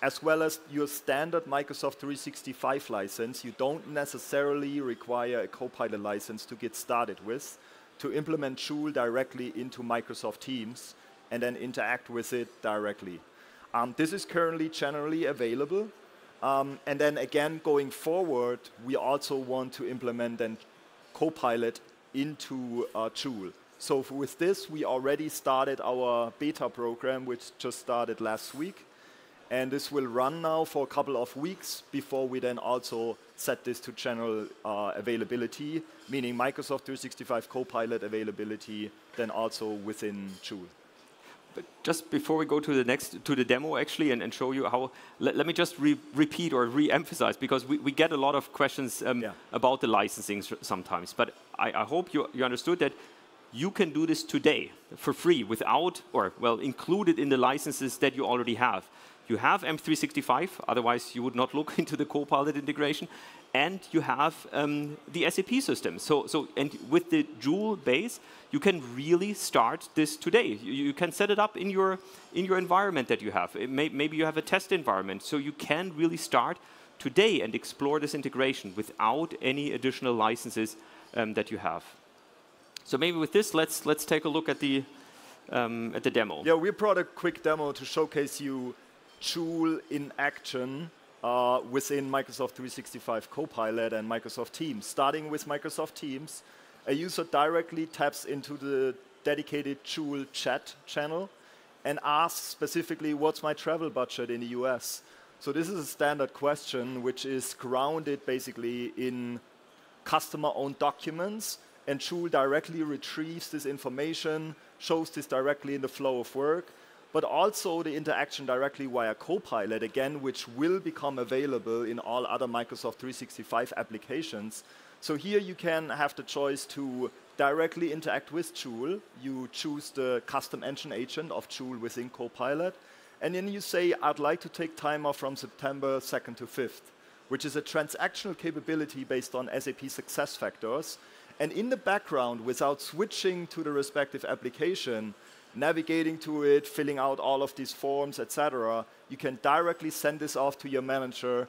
as well as your standard Microsoft 365 license. You don't necessarily require a Copilot license to get started with, to implement Joule directly into Microsoft Teams and then interact with it directly. This is currently generally available. And then again, going forward, we also want to implement then Copilot into Joule. So with this, we already started our beta program, which just started last week. And this will run now for a couple of weeks before we then also set this to general availability, meaning Microsoft 365 Copilot availability, then also within Joule. But just before we go to the demo actually and show you how, let me just repeat or re-emphasize, because we get a lot of questions about the licensing sometimes. But I hope you understood that you can do this today for free without, or well, included in the licenses that you already have. You have M365, otherwise you would not look into the Copilot integration, and you have the SAP system. And with the Joule base, you can really start this today. You can set it up in your environment that you have. Maybe you have a test environment, so you can really start today and explore this integration without any additional licenses that you have. So maybe with this, let's take a look at the demo. Yeah, we brought a quick demo to showcase you Joule in action within Microsoft 365 Copilot and Microsoft Teams. Starting with Microsoft Teams, a user directly taps into the dedicated Joule chat channel and asks specifically, what's my travel budget in the US? So this is a standard question which is grounded basically in customer-owned documents, and Joule directly retrieves this information, shows this directly in the flow of work, but also the interaction directly via Copilot, again, which will become available in all other Microsoft 365 applications. So here you can have the choice to directly interact with Joule. You choose the custom engine agent of Joule within Copilot, and then you say, I'd like to take time off from September 2nd to 5th, which is a transactional capability based on SAP SuccessFactors. And in the background, without switching to the respective application, navigating to it, filling out all of these forms, etc., you can directly send this off to your manager.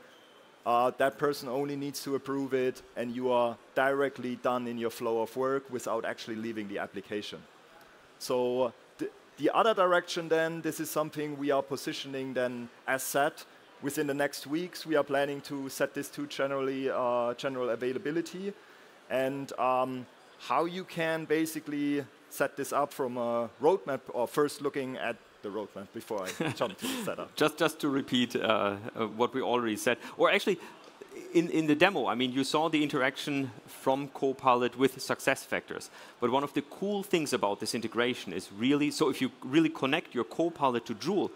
That person only needs to approve it, and you are directly done in your flow of work without actually leaving the application. So the other direction then, this is something we are positioning then as set. Within the next weeks, we are planning to set this to general availability. And how you can basically set this up from a roadmap, or first looking at the roadmap before I jump to the setup. Just to repeat what we already said, or actually in the demo, I mean, you saw the interaction from Copilot with SuccessFactors. But one of the cool things about this integration is really, so if you really connect your Copilot to Joule,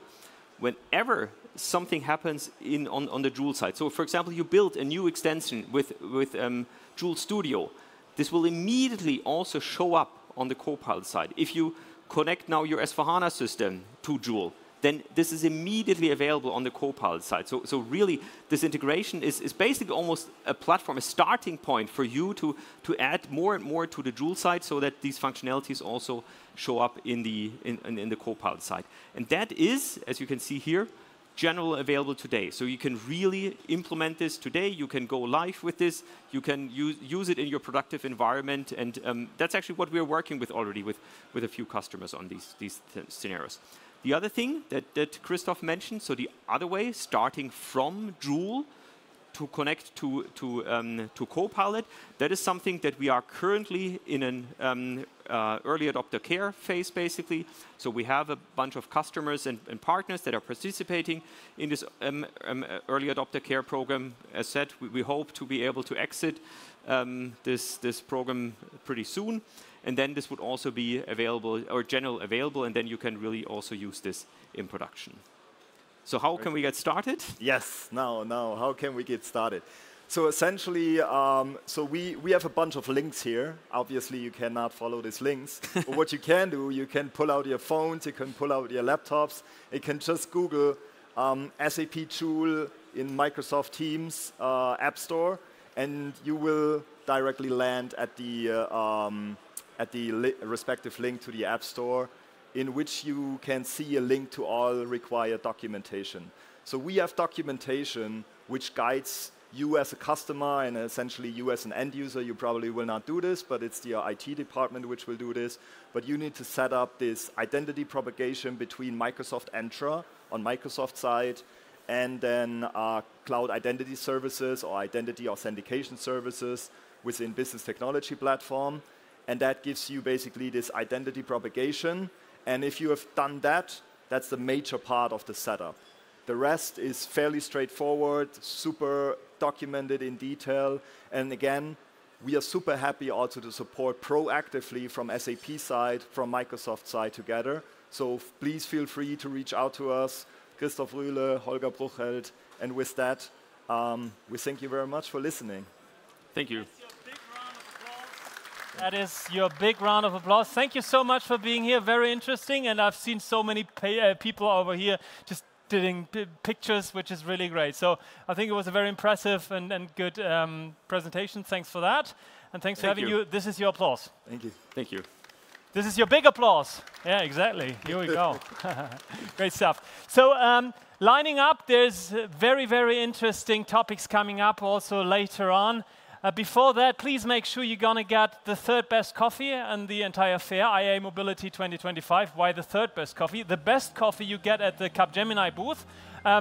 whenever something happens on the Joule side, so for example, you build a new extension with Joule Studio, this will immediately also show up on the Copilot side. If you connect now your S/4HANA system to Joule, then this is immediately available on the Copilot side. So really, this integration is basically almost a platform, a starting point for you to add more and more to the Joule side, so that these functionalities also show up in the Copilot side. And that is, as you can see here, general available today. So you can really implement this today. You can go live with this. You can use it in your productive environment. And that's actually what we're working with already with a few customers on these scenarios. The other thing that Christoph mentioned, so the other way, starting from Joule to connect to Copilot, that is something that we are currently in an early adopter care phase, basically. So we have a bunch of customers and partners that are participating in this early adopter care program. As said, we hope to be able to exit this program pretty soon. And then this would also be available, or general available, and then you can really also use this in production. So how can we get started? Yes, now, how can we get started? So essentially, so we have a bunch of links here. Obviously, you cannot follow these links. But what you can do, you can pull out your phones, you can pull out your laptops. You can just Google SAP Joule in Microsoft Teams App Store, and you will directly land at the respective link to the App Store, in which you can see a link to all required documentation. So we have documentation which guides you as a customer, and essentially you as an end user. You probably will not do this, but it's the IT department which will do this. But you need to set up this identity propagation between Microsoft Entra on Microsoft side, and then cloud identity services or identity authentication services within Business Technology Platform. And that gives you basically this identity propagation. And if you have done that, that's the major part of the setup. The rest is fairly straightforward, super documented in detail. And again, we are super happy also to support proactively from SAP side, from Microsoft side together. So please feel free to reach out to us, Christoph Rühle, Holger Bruchheld. And with that, we thank you very much for listening. Thank you. That is your big round of applause. Thank you so much for being here. Very interesting. And I've seen so many people over here just doing pictures, which is really great. So I think it was a very impressive and good presentation. Thanks for that. And thanks for having you. This is your applause. Thank you. Thank you. This is your big applause. Yeah, exactly. Here we go. Great stuff. So lining up, there's very, very interesting topics coming up also later on. Before that, please make sure you're going to get the third best coffee and the entire fair, IAA Mobility 2025. Why the third best coffee? The best coffee you get at the Capgemini booth.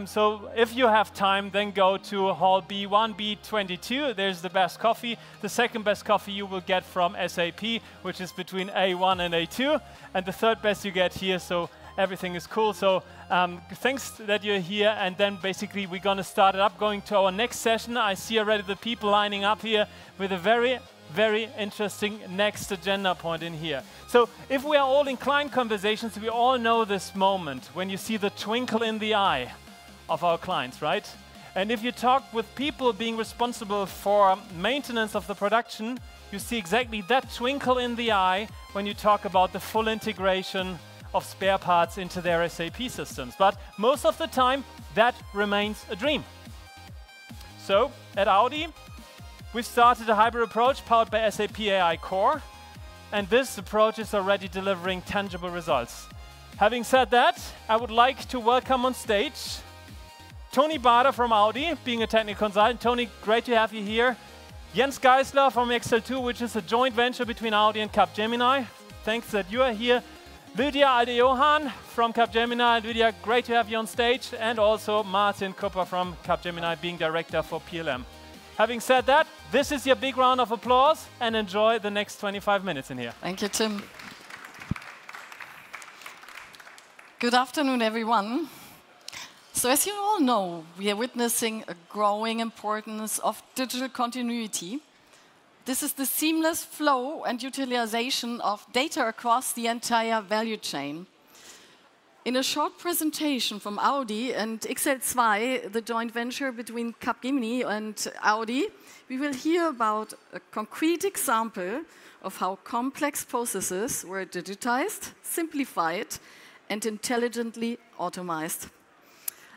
So if you have time, then go to Hall B1, B22. There's the best coffee. The second best coffee you will get from SAP, which is between A1 and A2. And the third best you get here. So everything is cool. So thanks that you're here. And then basically we're going to start it up, going to our next session. I see already the people lining up here with a very, very interesting next agenda point in here. So if we are all in client conversations, we all know this moment when you see the twinkle in the eye of our clients, right? And if you talk with people being responsible for maintenance of the production, you see exactly that twinkle in the eye when you talk about the full integration of spare parts into their SAP systems. But most of the time, that remains a dream. So at Audi, we've started a hybrid approach powered by SAP AI Core, and this approach is already delivering tangible results. Having said that, I would like to welcome on stage Tony Bader from Audi, being a technical consultant. Tony, great to have you here. Jens Geisler from XL2, which is a joint venture between Audi and Capgemini. Thanks that you are here. Lydia Alde-Johan from Capgemini. Lydia, great to have you on stage. And also Martin Kupper from Capgemini, being director for PLM. Having said that, this is your big round of applause, and enjoy the next 25 minutes in here. Thank you, Tim. Good afternoon, everyone. So as you all know, we are witnessing a growing importance of digital continuity. This is the seamless flow and utilization of data across the entire value chain. In a short presentation from Audi and XL2, the joint venture between Capgemini and Audi, we will hear about a concrete example of how complex processes were digitized, simplified, and intelligently automized.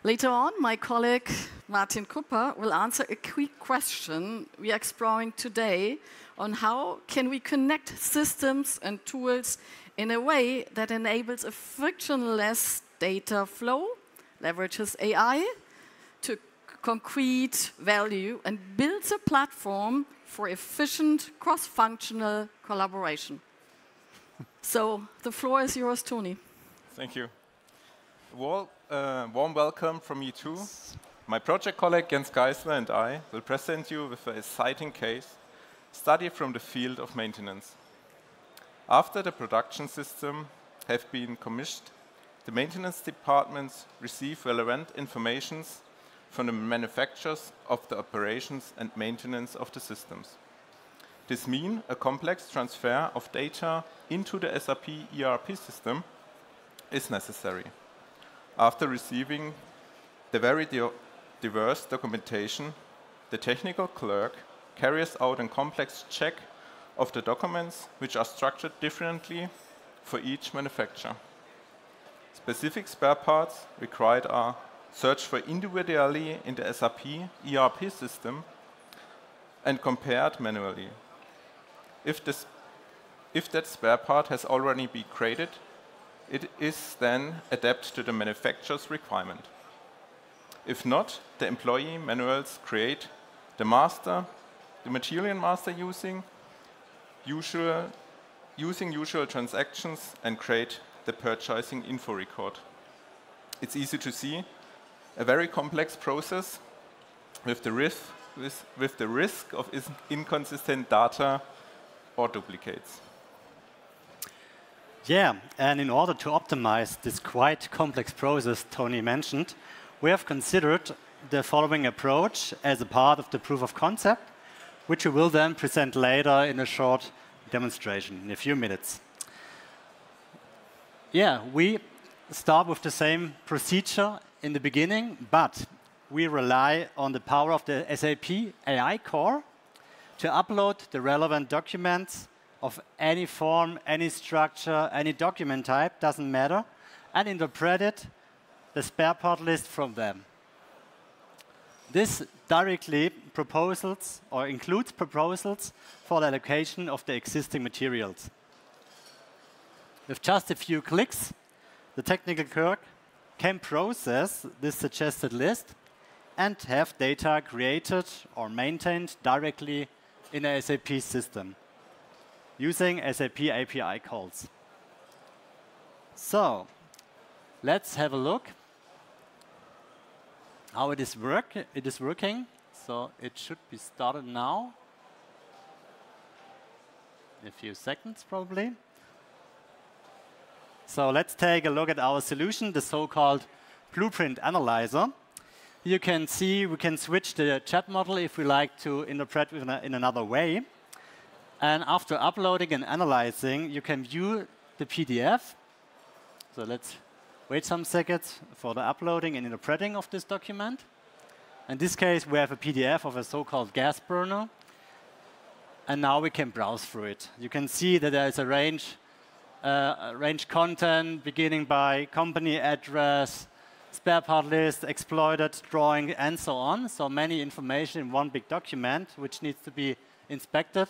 Later on, my colleague Martin Kupper will answer a quick question we are exploring today on how can we connect systems and tools in a way that enables a frictionless data flow, leverages AI to concrete value, and builds a platform for efficient cross-functional collaboration. So the floor is yours, Tony. Thank you. Warm welcome from me too. My project colleague Jens Geisler and I will present you with an exciting case study from the field of maintenance. After the production system have been commissioned, the maintenance departments receive relevant information from the manufacturers of the operations and maintenance of the systems. This means a complex transfer of data into the SAP ERP system is necessary. After receiving the very diverse documentation, the technical clerk carries out a complex check of the documents, which are structured differently for each manufacturer. Specific spare parts required are searched for individually in the SAP ERP system and compared manually. If that spare part has already been created, it is then adapted to the manufacturer's requirement. If not, the employee manuals create the material master using usual transactions and create the purchasing info record. It's easy to see a very complex process with the risk of inconsistent data or duplicates. Yeah, and in order to optimize this quite complex process Tony mentioned, we have considered the following approach as a part of the proof of concept, which we will then present later in a short demonstration in a few minutes. Yeah, we start with the same procedure in the beginning, but we rely on the power of the SAP AI Core to upload the relevant documents of any form, any structure, any document type, doesn't matter, and interpret the spare part list from them. This directly includes proposals for the allocation of the existing materials. With just a few clicks, the technical clerk can process this suggested list and have data created or maintained directly in a SAP system using SAP API calls. So let's have a look how it is working. So it should be started now. In a few seconds, probably. So let's take a look at our solution, the so-called blueprint analyzer. You can see we can switch the chat model if we like to interpret in another way. And after uploading and analyzing, you can view the PDF. So let's wait some seconds for the uploading and interpreting of this document. In this case, we have a PDF of a so-called gas burner. And now we can browse through it. You can see that there is a range content beginning by company address, spare part list, exploited drawing, and so on. So many information in one big document, which needs to be inspected.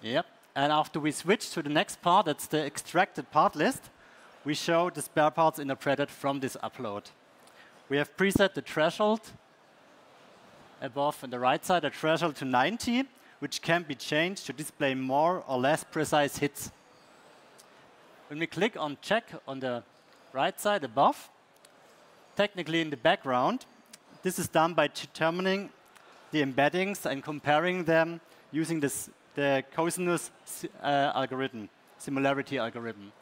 Yep. And after we switch to the next part, that's the extracted part list, we show the spare parts interpreted from this upload. We have preset the threshold above on the right side, a threshold to 90, which can be changed to display more or less precise hits. When we click on check on the right side above, technically in the background, this is done by determining the embeddings and comparing them using the cosinus algorithm, similarity algorithm.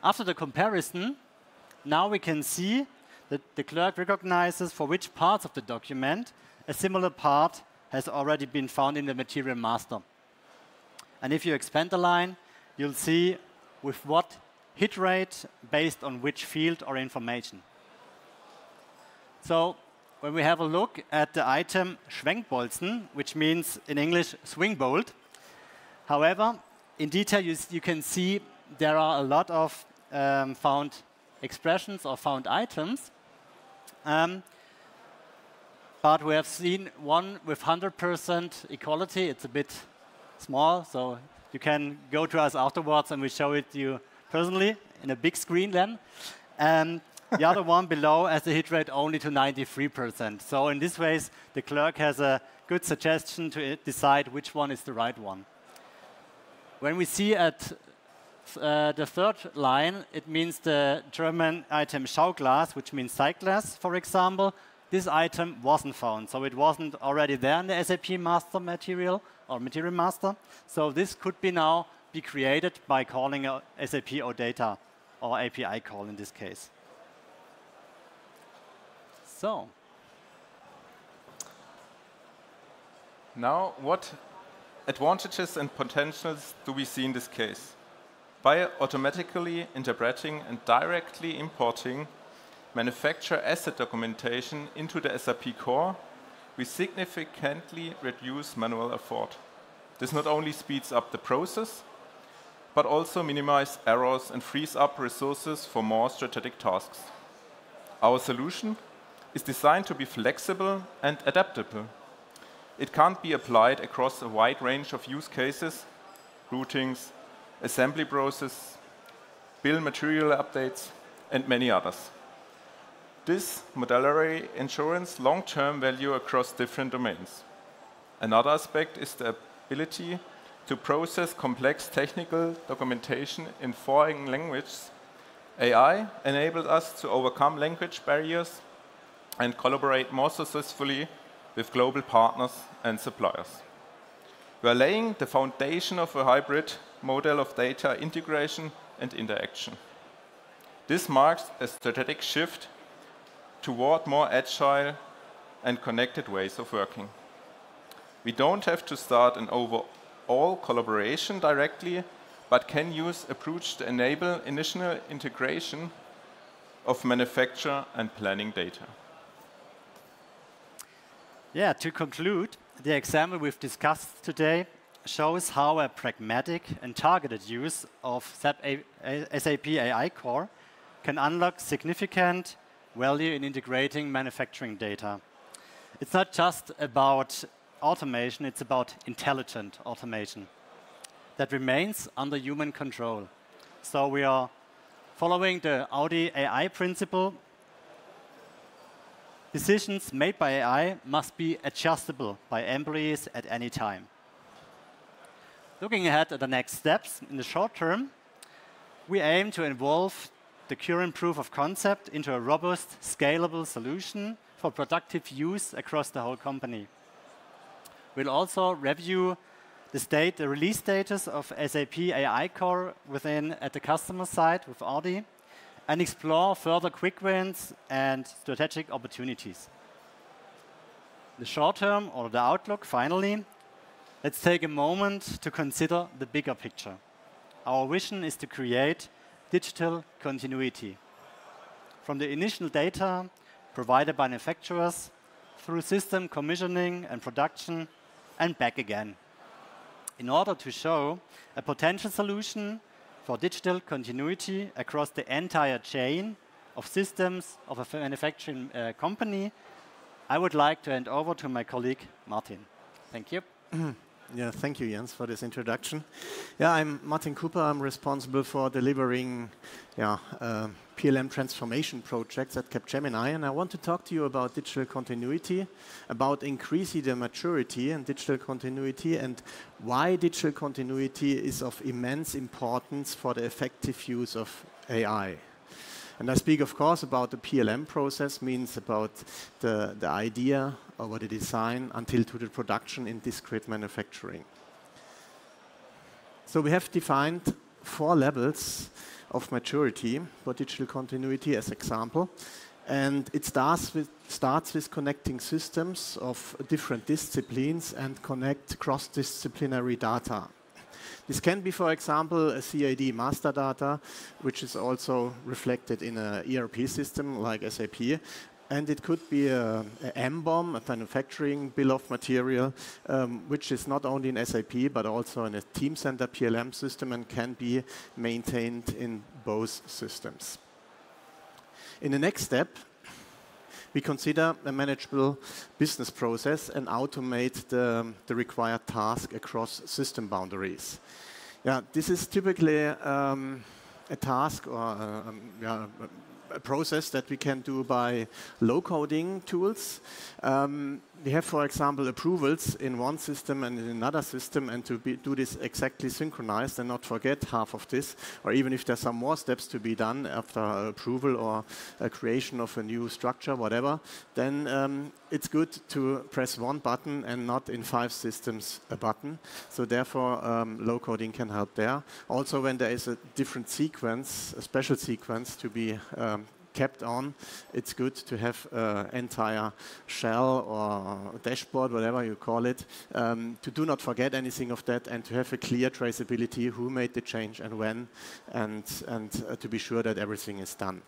After the comparison, now we can see that the clerk recognizes for which parts of the document a similar part has already been found in the material master. And if you expand the line, you'll see with what hit rate based on which field or information. So when we have a look at the item Schwenkbolzen, which means in English swing bolt, however, in detail you can see there are a lot of found expressions or found items. But we have seen one with 100% equality. It's a bit small, so you can go to us afterwards and we show it to you personally in a big screen then. And the other one below has a hit rate only to 93%. So in this way, the clerk has a good suggestion to decide which one is the right one. When we see at the third line, it means the German item Schauglas, which means sight glass, for example. This item wasn't found, so it wasn't already there in the SAP master material or material master. So this could be now be created by calling a SAP OData or API call in this case. So now, what advantages and potentials do we see in this case? By automatically interpreting and directly importing manufacturer asset documentation into the SAP core, we significantly reduce manual effort. This not only speeds up the process, but also minimizes errors and frees up resources for more strategic tasks. Our solution is designed to be flexible and adaptable. It can't be applied across a wide range of use cases, routings, assembly process, bill material updates, and many others. This modularity ensures long-term value across different domains. Another aspect is the ability to process complex technical documentation in foreign languages. AI enabled us to overcome language barriers and collaborate more successfully with global partners and suppliers. We are laying the foundation of a hybrid model of data integration and interaction. This marks a strategic shift toward more agile and connected ways of working. We don't have to start an overall collaboration directly, but can use approach to enable initial integration of manufacture and planning data. Yeah, to conclude, the example we've discussed today shows how a pragmatic and targeted use of SAP AI Core can unlock significant value in integrating manufacturing data. It's not just about automation, it's about intelligent automation that remains under human control. So we are following the Audi AI principle. Decisions made by AI must be adjustable by employees at any time. Looking ahead at the next steps, in the short term, we aim to evolve the current proof of concept into a robust, scalable solution for productive use across the whole company. We'll also review the release status of SAP AI Core at the customer side with Audi, and explore further quick wins and strategic opportunities. The short term or the outlook, finally, let's take a moment to consider the bigger picture. Our vision is to create digital continuity from the initial data provided by manufacturers through system commissioning and production and back again, in order to show a potential solution for digital continuity across the entire chain of systems of a manufacturing company. I would like to hand over to my colleague, Martin. Thank you. Yeah, thank you, Jens, for this introduction. Yeah, I'm Martin Cooper. I'm responsible for delivering PLM transformation projects at Capgemini, and I want to talk to you about digital continuity, about increasing the maturity and digital continuity, and why digital continuity is of immense importance for the effective use of AI. And I speak, of course, about the PLM process, means about the idea over the design until to the production in discrete manufacturing. So we have defined 4 levels of maturity for digital continuity as example. And it starts with connecting systems of different disciplines and connect cross-disciplinary data. This can be, for example, a CAD master data, which is also reflected in an ERP system like SAP. And it could be a MBOM, a manufacturing bill of material, which is not only in SAP, but also in a Teamcenter PLM system and can be maintained in both systems. In the next step, we consider a manageable business process and automate the required task across system boundaries. Yeah, this is typically a task or a process that we can do by low-coding tools. We have, for example, approvals in one system and in another system, and to do this exactly synchronized and not forget half of this, or even if there's some more steps to be done after approval or a creation of a new structure, whatever, then it's good to press one button and not in 5 systems a button. So therefore, low-coding can help there. Also, when there is a different sequence, a special sequence to be kept on, it's good to have an entire shell or dashboard, whatever you call it, to do not forget anything of that and to have a clear traceability, who made the change and when, and to be sure that everything is done.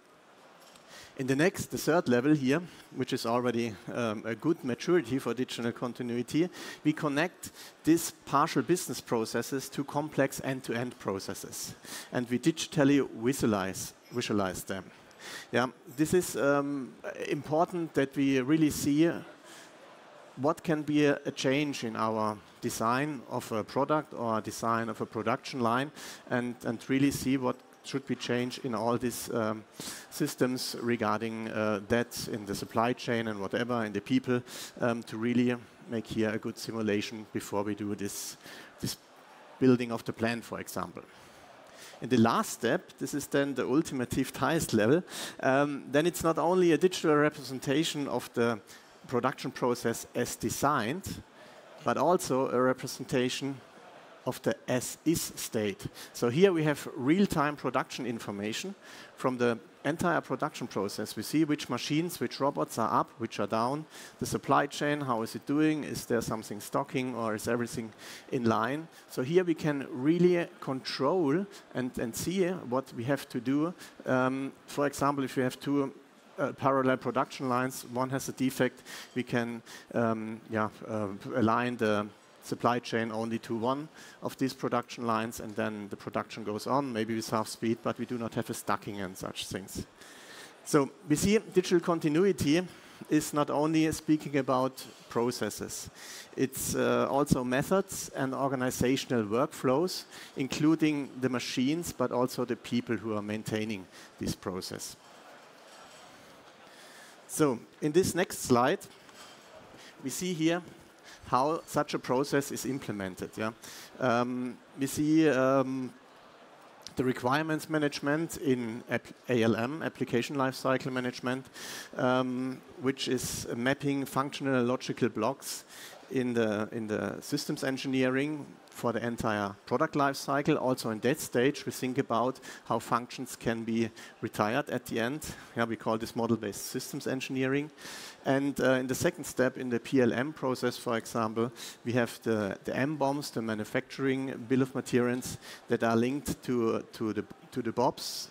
In the 3rd level here, which is already a good maturity for digital continuity, we connect these partial business processes to complex end-to-end processes, and we digitally visualize them. Yeah, this is important that we really see what can be a change in our design of a product or design of a production line, and really see what should be changed in all these systems regarding that in the supply chain and whatever, in the people, to really make here a good simulation before we do this building of the plant, for example. In the last step, this is then the ultimative highest level, then it's not only a digital representation of the production process as designed, but also a representation of the as-is state. So here we have real-time production information from the entire production process. We see which machines, which robots are up, which are down, the supply chain, how is it doing, is there something stocking or is everything in line? So here we can really control and see what we have to do. For example, if we have 2 parallel production lines, one has a defect, we can align the supply chain only to one of these production lines, and then the production goes on, maybe with half speed, but we do not have a stacking and such things. So we see digital continuity is not only speaking about processes. It's also methods and organizational workflows, including the machines, but also the people who are maintaining this process. So in this next slide, we see here how such a process is implemented. Yeah? We see the requirements management in ALM, Application Lifecycle Management, which is mapping functional and logical blocks in the systems engineering for the entire product life cycle. Also in that stage, we think about how functions can be retired at the end. Yeah, we call this model-based systems engineering. And in the second step, in the PLM process, for example, we have the M-BOMs, the manufacturing bill of materials that are linked to the BOPs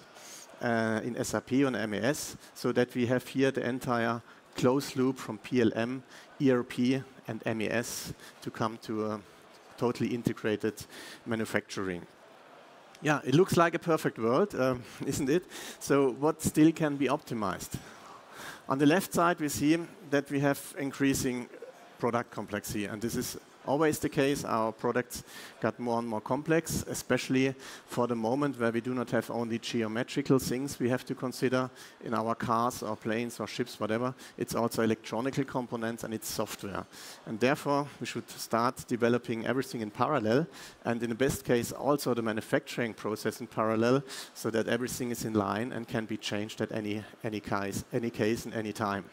in SAP and MES, so that we have here the entire closed loop from PLM, ERP, and MES to come to a totally integrated manufacturing. Yeah, it looks like a perfect world, isn't it? So what still can be optimized? On the left side, we see that we have increasing product complexity, and this is always the case. Our products got more and more complex, especially for the moment where we do not have only geometrical things we have to consider in our cars or planes or ships, whatever. It's also electronical components and it's software. And therefore, we should start developing everything in parallel, and in the best case, also the manufacturing process in parallel, so that everything is in line and can be changed at any case and any time.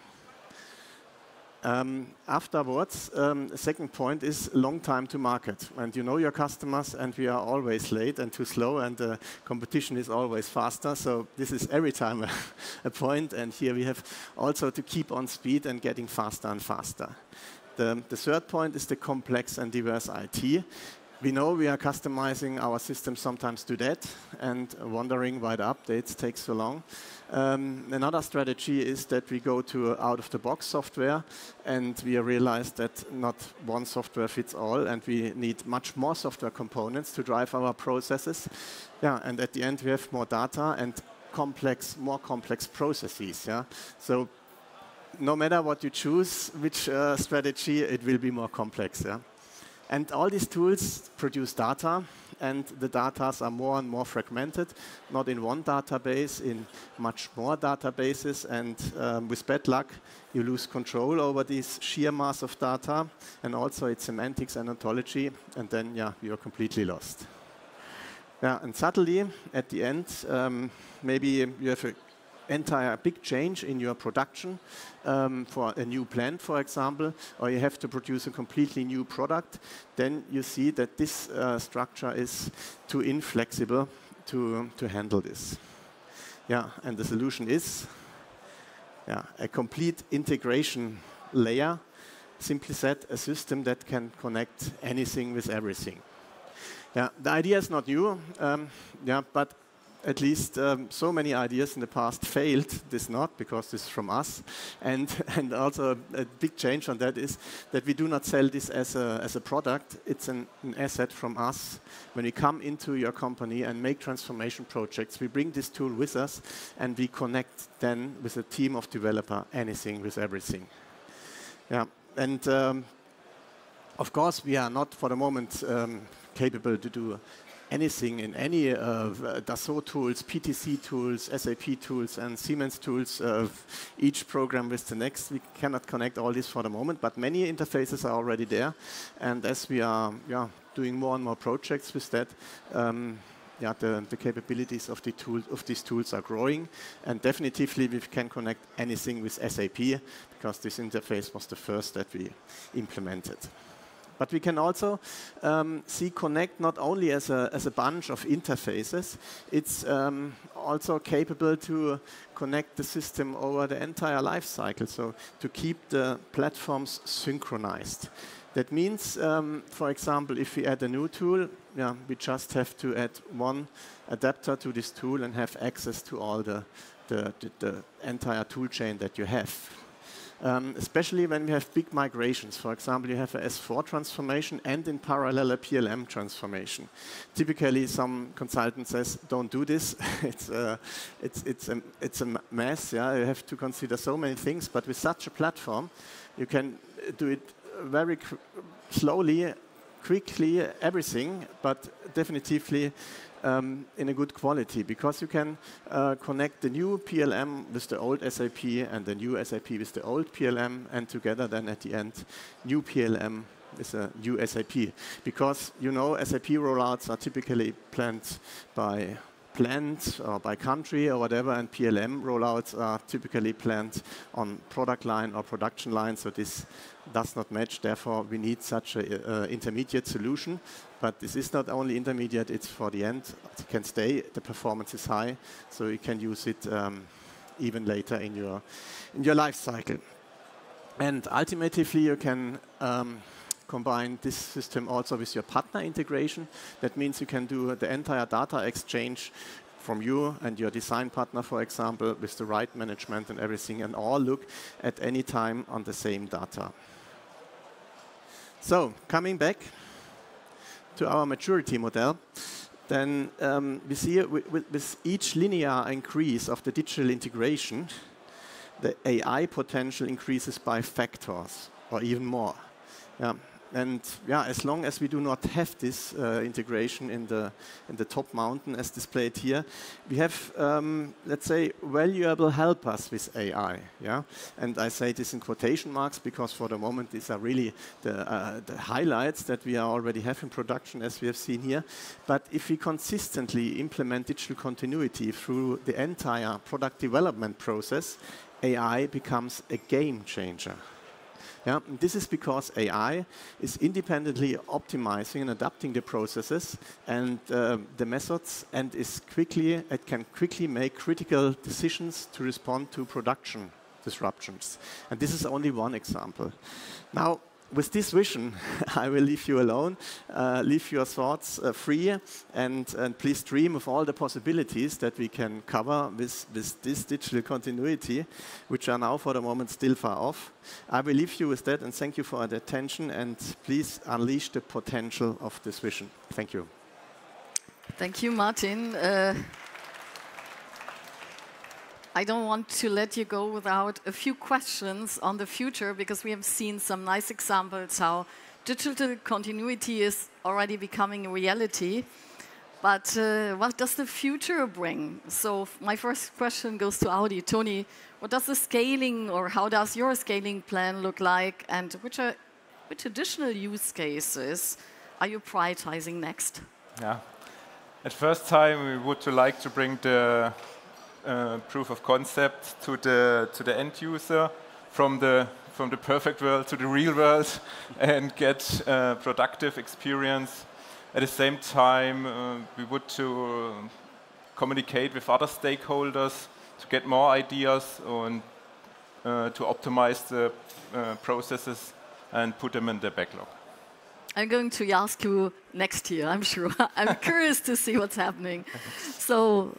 Afterwards, the second point is long time to market. And you know your customers, and we are always late and too slow, and the competition is always faster. So this is every time a point, and here we have also to keep on speed and getting faster and faster. The third point is the complex and diverse IT. We know we are customizing our system sometimes to that and wondering why the updates take so long. Another strategy is that we go to out-of-the-box software, and we realize that not one software fits all, and we need much more software components to drive our processes. Yeah, and at the end we have more data and more complex processes. Yeah, so no matter what you choose, which strategy, it will be more complex. Yeah. And all these tools produce data, and the data are more and more fragmented, not in one database, in much more databases. And with bad luck, you lose control over this sheer mass of data, and also its semantics and ontology, and then you're completely lost. Yeah, and suddenly, at the end, maybe you have an entire big change in your production for a new plant, for example, or you have to produce a completely new product. Then you see that this structure is too inflexible to handle this. Yeah, and the solution is a complete integration layer. Simply said, a system that can connect anything with everything. Yeah, the idea is not new, but at least so many ideas in the past failed. This not, because this is from us. And also a big change on that is that we do not sell this as a product. It's an asset from us. When we come into your company and make transformation projects, we bring this tool with us, and we connect then with a team of developers, anything with everything. Yeah, and of course, we are not for the moment capable to do anything in any Dassault tools, PTC tools, SAP tools, and Siemens tools, each program with the next. We cannot connect all this for the moment, but many interfaces are already there. And as we are doing more and more projects with that, the capabilities of these tools are growing. And definitively, we can connect anything with SAP, because this interface was the first that we implemented. But we can also see Connect not only as a bunch of interfaces, it's also capable to connect the system over the entire life cycle, so to keep the platforms synchronized. That means, for example, if we add a new tool, we just have to add one adapter to this tool and have access to all the entire tool chain that you have. Especially when we have big migrations. For example, you have a S4 transformation and in parallel a PLM transformation. Typically, some consultant says, don't do this. It's a mess. Yeah? You have to consider so many things. But with such a platform, you can do it very slowly, quickly, everything, but definitively in a good quality, because you can connect the new PLM with the old SAP and the new SAP with the old PLM, and together then at the end, new PLM with a new SAP. Because, you know, SAP rollouts are typically planned by planned or by country or whatever, and PLM rollouts are typically planned on product line or production line, so this does not match. Therefore, we need such an intermediate solution. But this is not only intermediate, it's for the end. It can stay, the performance is high, so you can use it even later in your life cycle. And ultimately, you can combine this system also with your partner integration. That means you can do the entire data exchange from you and your design partner, for example, with the right management and everything, and all look at any time on the same data. So, coming back to our maturity model, then we see with each linear increase of the digital integration, the AI potential increases by factors or even more. And as long as we do not have this integration in the top mountain as displayed here, we have, let's say, valuable helpers with AI. And I say this in quotation marks because for the moment these are really the highlights that we already have in production, as we have seen here. But if we consistently implement digital continuity through the entire product development process, AI becomes a game changer. This is because AI is independently optimizing and adapting the processes and the methods, and it can quickly make critical decisions to respond to production disruptions. And this is only one example. Now, with this vision, I will leave you alone, leave your thoughts free, and please dream of all the possibilities that we can cover with this digital continuity, which are now for the moment still far off. I will leave you with that, and thank you for the attention, and please unleash the potential of this vision. Thank you. Thank you, Martin. I don't want to let you go without a few questions on the future, because we have seen some nice examples how digital continuity is already becoming a reality. But what does the future bring? So my first question goes to Audi. Tony, what does the scaling, or how does your scaling plan look like, and which additional use cases are you prioritizing next? At first time, we would like to bring the proof of concept to the end user from the perfect world to the real world and get productive experience. At the same time, we would to communicate with other stakeholders to get more ideas and to optimize the processes and put them in the backlog. I'm going to ask you next year, I'm sure. I'm curious to see what's happening. So,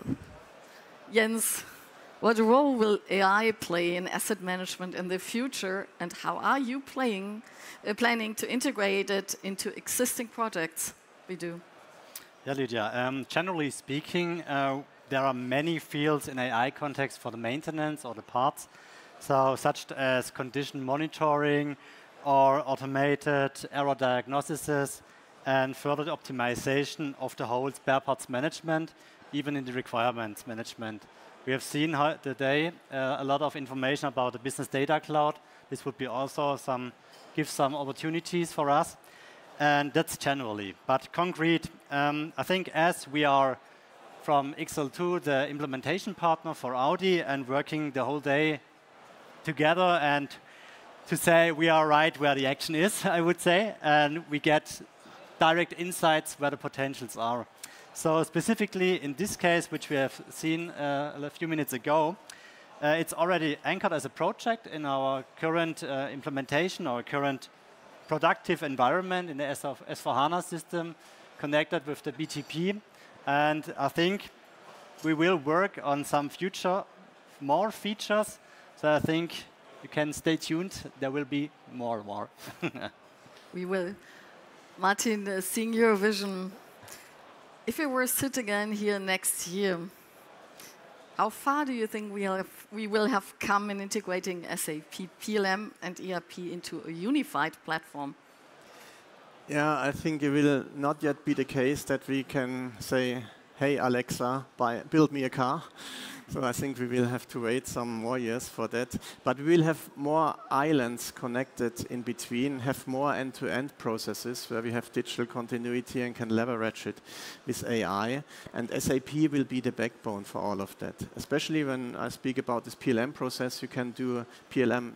Jens, what role will AI play in asset management in the future, and how are you planning to integrate it into existing projects we do? Lydia, generally speaking, there are many fields in AI context for the maintenance or the parts, such as condition monitoring or automated error diagnosis and further optimization of the whole spare parts management, even in the requirements management. We have seen today a lot of information about the business data cloud. This would be also give some opportunities for us, and that's generally. But concrete, I think as we are from XL2 the implementation partner for Audi and working the whole day together, and to say we are right where the action is, I would say, and we get direct insights where the potentials are. So specifically in this case, which we have seen a few minutes ago, it's already anchored as a project in our current implementation, our current productive environment in the S/4HANA system, connected with the BTP. And I think we will work on some more features. So I think you can stay tuned. There will be more. We will. Martin, seeing your vision, if we were sitting again here next year, how far do you think we will have come in integrating SAP, PLM, and ERP into a unified platform? I think it will not yet be the case that we can say hey Alexa, build me a car. So I think we will have to wait some more years for that. But we will have more islands connected in between, have more end-to-end processes where we have digital continuity and can leverage it with AI. And SAP will be the backbone for all of that. Especially when I speak about this PLM process, you can do PLM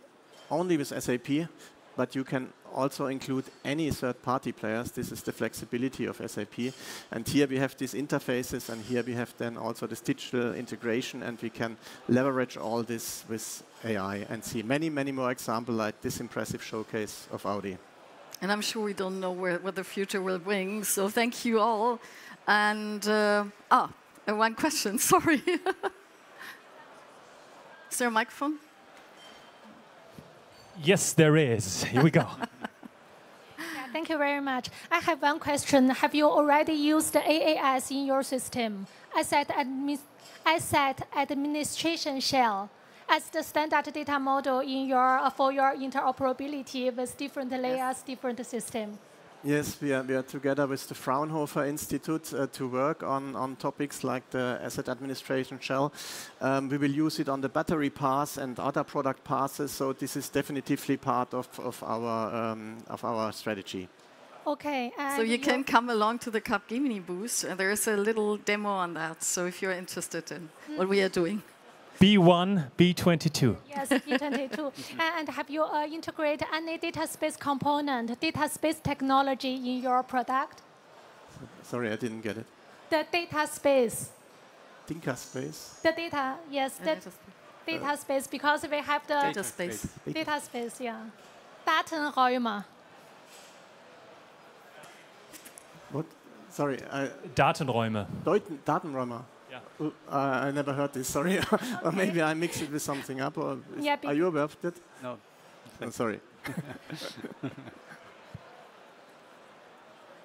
only with SAP, but you can also include any third-party players. This is the flexibility of SAP. And here we have these interfaces, and here we have then also this digital integration, and we can leverage all this with AI and see many, many more examples like this impressive showcase of Audi. And I'm sure we don't know what the future will bring, so thank you all. And, one question, sorry. Is there a microphone? Yes, there is. Here we go. Thank you very much. I have one question. Have you already used the AAS in your system? Asset administration shell as the standard data model in for your interoperability with different layers, different systems? Yes, we are together with the Fraunhofer Institute to work on topics like the asset administration shell. We will use it on the battery pass and other product passes, so this is definitively part of our strategy. Okay. So you can come along to the Capgemini booth, and there is a little demo on that, so if you're interested in what we are doing. B1, B22. Yes, B22. And have you integrated any data space component, data space technology in your product? Sorry, I didn't get it. The data space. Data space? The data, yes. The data space, because we have the... Data space. Data space, yeah. Datenräume. What? Sorry. Datenräume. Datenräume. Yeah. I never heard this, sorry. Or maybe I mixed it with something up. Or are you aware of that? No. Oh, sorry.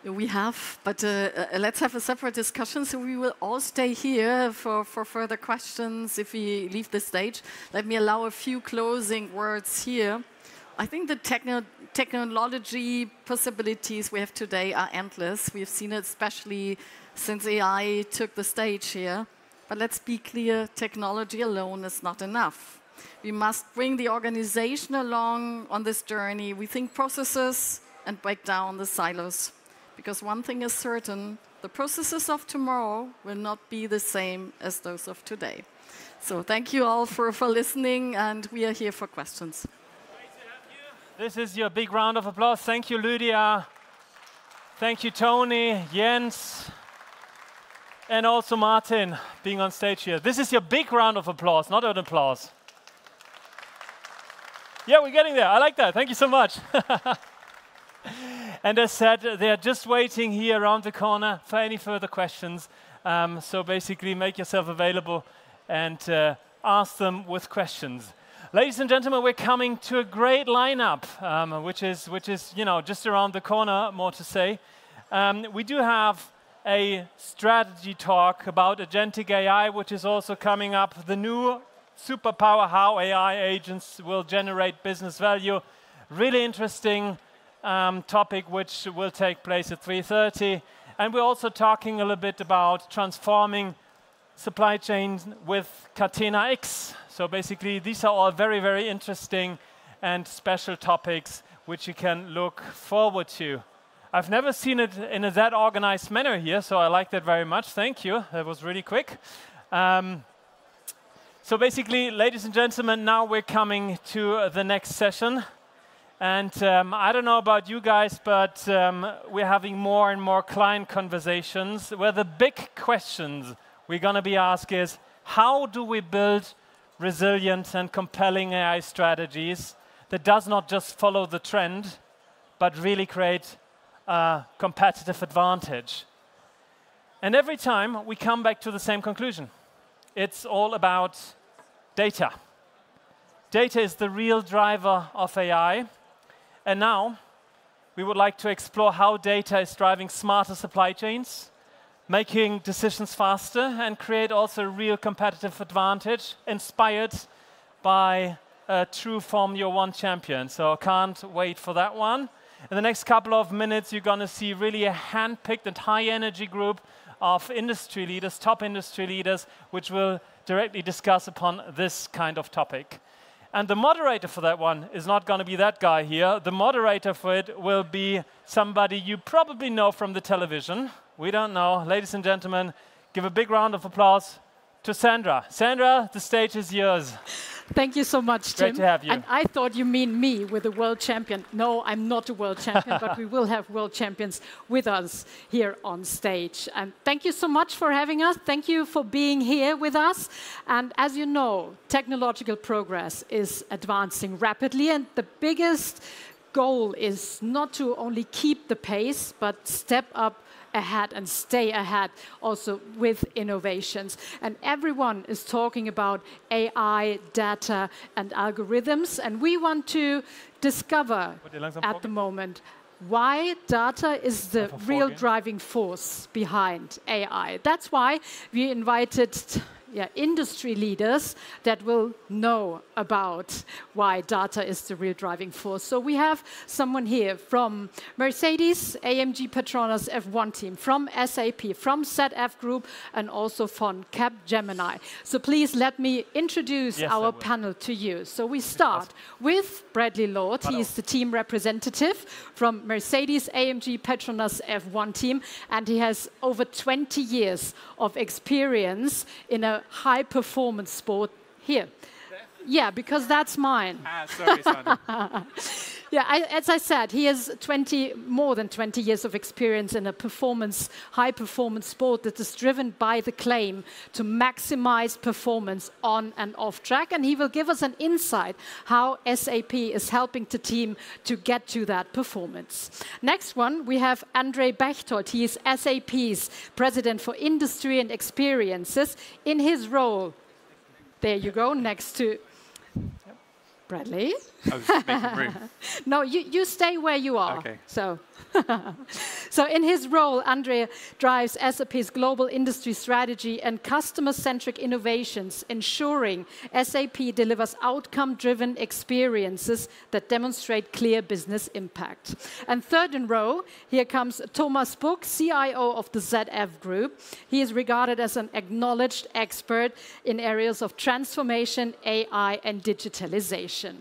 We have, but let's have a separate discussion. So we will all stay here for further questions if we leave the stage. Let me allow a few closing words here. I think the technology possibilities we have today are endless. We've seen it especially since AI took the stage here. But let's be clear, technology alone is not enough. We must bring the organization along on this journey. We think processes and break down the silos. Because one thing is certain, the processes of tomorrow will not be the same as those of today. So thank you all for listening, and we are here for questions. This is your big round of applause. Thank you, Lydia. Thank you, Tony, Jens, and also Martin being on stage here. This is your big round of applause, not an applause. Yeah, we're getting there. I like that. Thank you so much. And as said, they're just waiting here around the corner for any further questions. So basically, make yourself available and ask them with questions. Ladies and gentlemen, we're coming to a great lineup, which is just around the corner, more to say. We do have a strategy talk about Agentic AI, which is also coming up. The new Superpower, how AI agents will generate business value. Really interesting topic, which will take place at 3:30. And we're also talking a little bit about transforming supply chains with Catena X. So basically, these are all very, very interesting and special topics which you can look forward to. I've never seen it in that organized manner here, so I like that very much. Thank you. That was really quick. So basically, ladies and gentlemen, now we're coming to the next session. And I don't know about you guys, but we're having more and more client conversations where the big questions we're going to be asked is, how do we build resilient and compelling AI strategies that does not just follow the trend, but really create a competitive advantage? And every time we come back to the same conclusion. It's all about data. Data is the real driver of AI. And now we would like to explore how data is driving smarter supply chains, making decisions faster, and create also a real competitive advantage inspired by a true Formula One champion. So I can't wait for that one. In the next couple of minutes, you're going to see really a hand-picked and high-energy group of industry leaders, top industry leaders, which will directly discuss upon this kind of topic. And the moderator for that one is not going to be that guy here. The moderator for it will be somebody you probably know from the television. We don't know. Ladies and gentlemen, give a big round of applause to Sandra. Sandra, the stage is yours. Thank you so much, Tim. Great to have you. And I thought you mean me with a world champion. No, I'm not a world champion, but we will have world champions with us here on stage. And thank you so much for having us. Thank you for being here with us. And as you know, technological progress is advancing rapidly, and the biggest goal is not to only keep the pace, but step up ahead and stay ahead also with innovations. And everyone is talking about AI, data, and algorithms. And we want to discover at the moment why data is the real driving force behind AI. That's why we invited industry leaders that will know about why data is the real driving force. So we have someone here from Mercedes, AMG Petronas F1 team, from SAP, from ZF Group, and also from Capgemini. So please let me introduce our panel to you. So we start with Bradley Lord. He is the team representative from Mercedes, AMG Petronas F1 team, and he has over 20 years of experience in a high-performance sport here. Yeah, because that's mine. Sorry, Sandra. As I said, he has more than 20 years of experience in a high-performance sport that is driven by the claim to maximize performance on and off track. And he will give us an insight how SAP is helping the team to get to that performance. Next one, we have Andre Bechtold. He is SAP's President for Industry and Experiences. In his role, there you go, next to Bradley. I was just making room. No, you stay where you are. Okay. So in his role, Andre drives SAP's global industry strategy and customer-centric innovations, ensuring SAP delivers outcome-driven experiences that demonstrate clear business impact. And third in row, here comes Thomas Buck, CIO of the ZF Group. He is regarded as an acknowledged expert in areas of transformation, AI, and digitalization.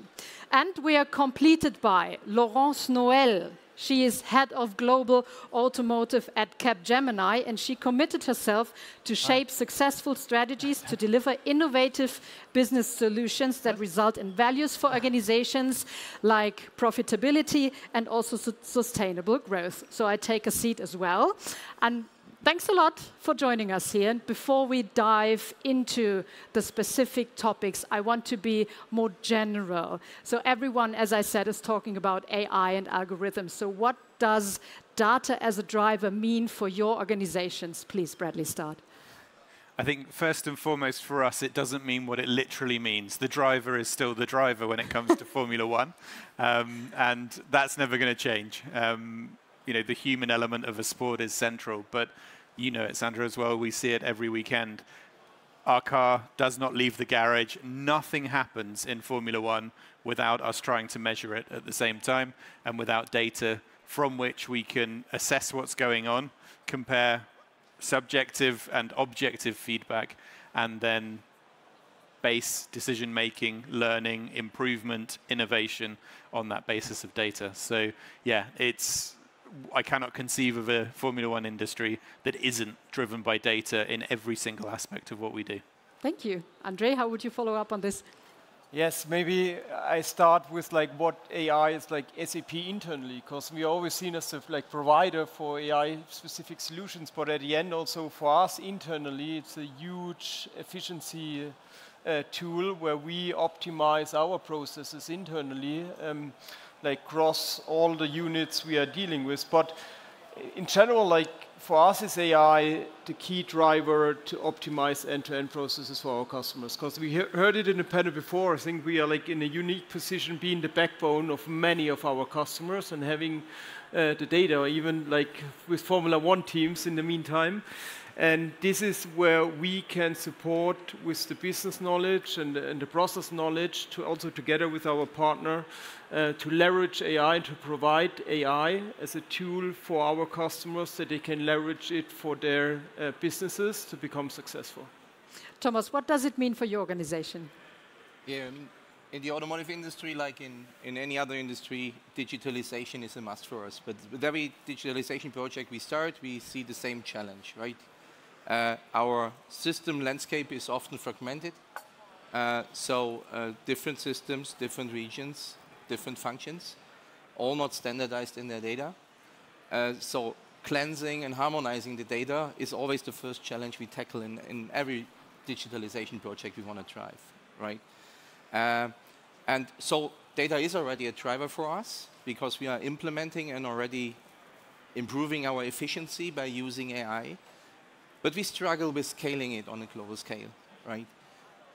And we are completed by Laurence Noël. She is head of global automotive at Capgemini, and she committed herself to shape successful strategies to deliver innovative business solutions that result in values for organizations like profitability and also sustainable growth. So I take a seat as well. And thanks a lot for joining us here. And before we dive into the specific topics, I want to be more general. So everyone, as I said, is talking about AI and algorithms. So what does data as a driver mean for your organizations? Please, Bradley, start. I think first and foremost for us, it doesn't mean what it literally means. The driver is still the driver when it comes to Formula One. And that's never going to change. The human element of a sport is central, but you know it, Sandra, as well. We see it every weekend. Our car does not leave the garage. Nothing happens in Formula One without us trying to measure it at the same time and without data from which we can assess what's going on, compare subjective and objective feedback, and then base decision-making, learning, improvement, innovation on that basis of data. So yeah, I cannot conceive of a Formula One industry that isn't driven by data in every single aspect of what we do. Thank you. Andre, how would you follow up on this? Yes, maybe I start with what AI is SAP internally, because we are always seen as a provider for AI-specific solutions, but at the end also for us internally, it's a huge efficiency tool where we optimize our processes internally. Across all the units we are dealing with. But in general, for us is AI the key driver to optimize end-to-end processes for our customers. Because we heard it in the panel before, I think we are in a unique position being the backbone of many of our customers and having the data, even like with Formula One teams in the meantime. And this is where we can support with the business knowledge and the process knowledge to also together with our partner to leverage AI and to provide AI as a tool for our customers so they can leverage it for their businesses to become successful. Thomas, what does it mean for your organization? Yeah, I mean, in the automotive industry, like in any other industry, digitalization is a must for us. But with every digitalization project we start, we see the same challenge, right? Our system landscape is often fragmented. Different systems, different regions, different functions, all not standardized in their data. So cleansing and harmonizing the data is always the first challenge we tackle in every digitalization project we want to drive, right? And so data is already a driver for us because we are implementing and already improving our efficiency by using AI. But we struggle with scaling it on a global scale, right?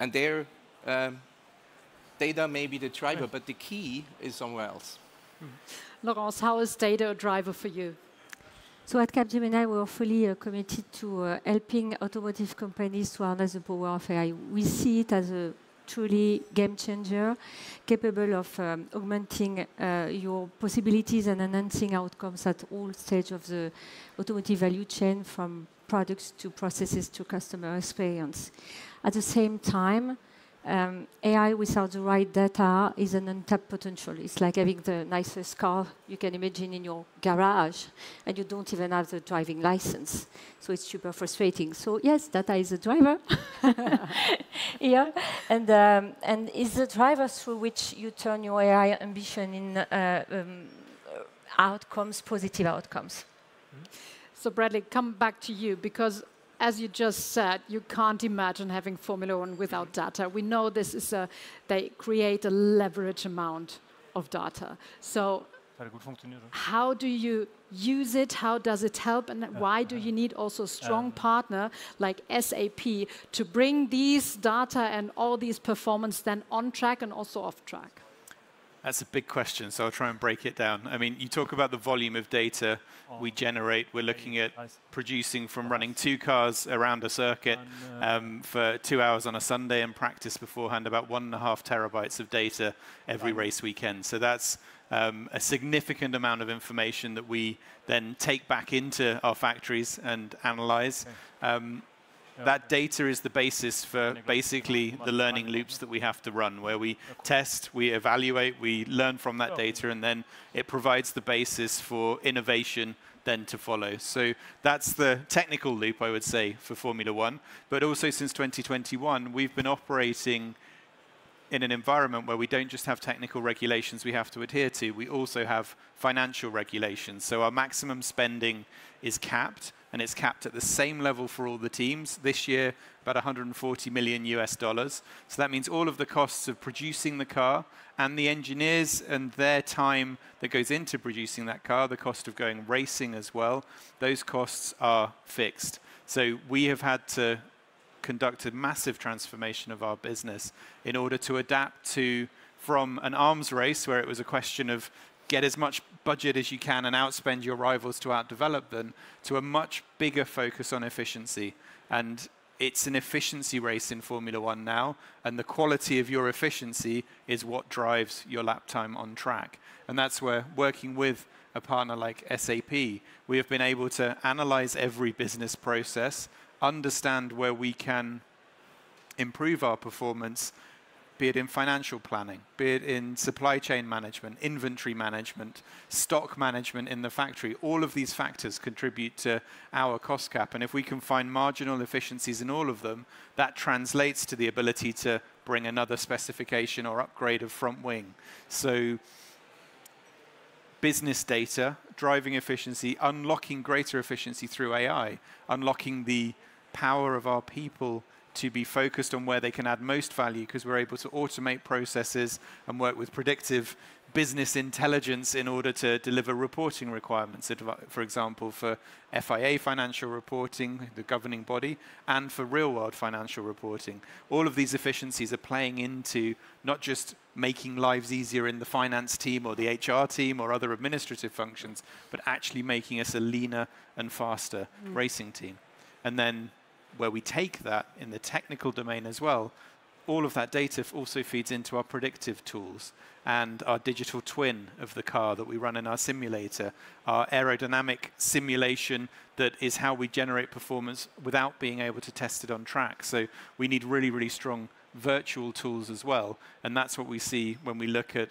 And there, data may be the driver, but the key is somewhere else. Laurence, how is data a driver for you? So at Capgemini, we are fully committed to helping automotive companies to harness the power of AI. We see it as a truly game changer, capable of augmenting your possibilities and enhancing outcomes at all stages of the automotive value chain, from products to processes to customer experience. At the same time, AI without the right data is an untapped potential. It's like having the nicest car you can imagine in your garage, and you don't even have the driving license. So it's super frustrating. So yes, data is a driver. Yeah, and is the driver through which you turn your AI ambition in outcomes, positive outcomes. So Bradley, come back to you, because as you just said, you can't imagine having Formula One without data. We know this is they create a leverage amount of data. So how do you use it? How does it help? And why do you need also a strong partner like SAP to bring these data and all these performance then on track and also off track? That's a big question, so I'll try and break it down. I mean, you talk about the volume of data we generate. We're looking at producing from running 2 cars around a circuit for 2 hours on a Sunday and practice beforehand, about 1.5 terabytes of data every race weekend. So that's a significant amount of information that we then take back into our factories and analyze. That data is the basis for basically the learning loops that we have to run, where we test, we evaluate, we learn from that data, and then it provides the basis for innovation then to follow. So that's the technical loop, I would say, for Formula One. But also since 2021, we've been operating in an environment where we don't just have technical regulations we have to adhere to, we also have financial regulations. So our maximum spending is capped, and it's capped at the same level for all the teams. This year, about $140 million US. So that means all of the costs of producing the car and the engineers and their time that goes into producing that car, the cost of going racing as well, those costs are fixed. So we have had to conduct a massive transformation of our business in order to adapt to, from an arms race where it was a question of get as much budget as you can and outspend your rivals to outdevelop them, to a much bigger focus on efficiency. And it's an efficiency race in Formula One now, and the quality of your efficiency is what drives your lap time on track. And that's where, working with a partner like SAP, we have been able to analyze every business process, understand where we can improve our performance, be it in financial planning, be it in supply chain management, inventory management, stock management in the factory. All of these factors contribute to our cost cap. And if we can find marginal efficiencies in all of them, that translates to the ability to bring another specification or upgrade of front wing. So business data, driving efficiency, unlocking greater efficiency through AI, unlocking the power of our people to be focused on where they can add most value, because we're able to automate processes and work with predictive business intelligence in order to deliver reporting requirements, for example, for FIA financial reporting, the governing body, and for real-world financial reporting. All of these efficiencies are playing into not just making lives easier in the finance team or the HR team or other administrative functions, but actually making us a leaner and faster racing team. And then where we take that in the technical domain as well, all of that data also feeds into our predictive tools and our digital twin of the car that we run in our simulator, our aerodynamic simulation that is how we generate performance without being able to test it on track. So we need really, really strong virtual tools as well. And that's what we see when we look at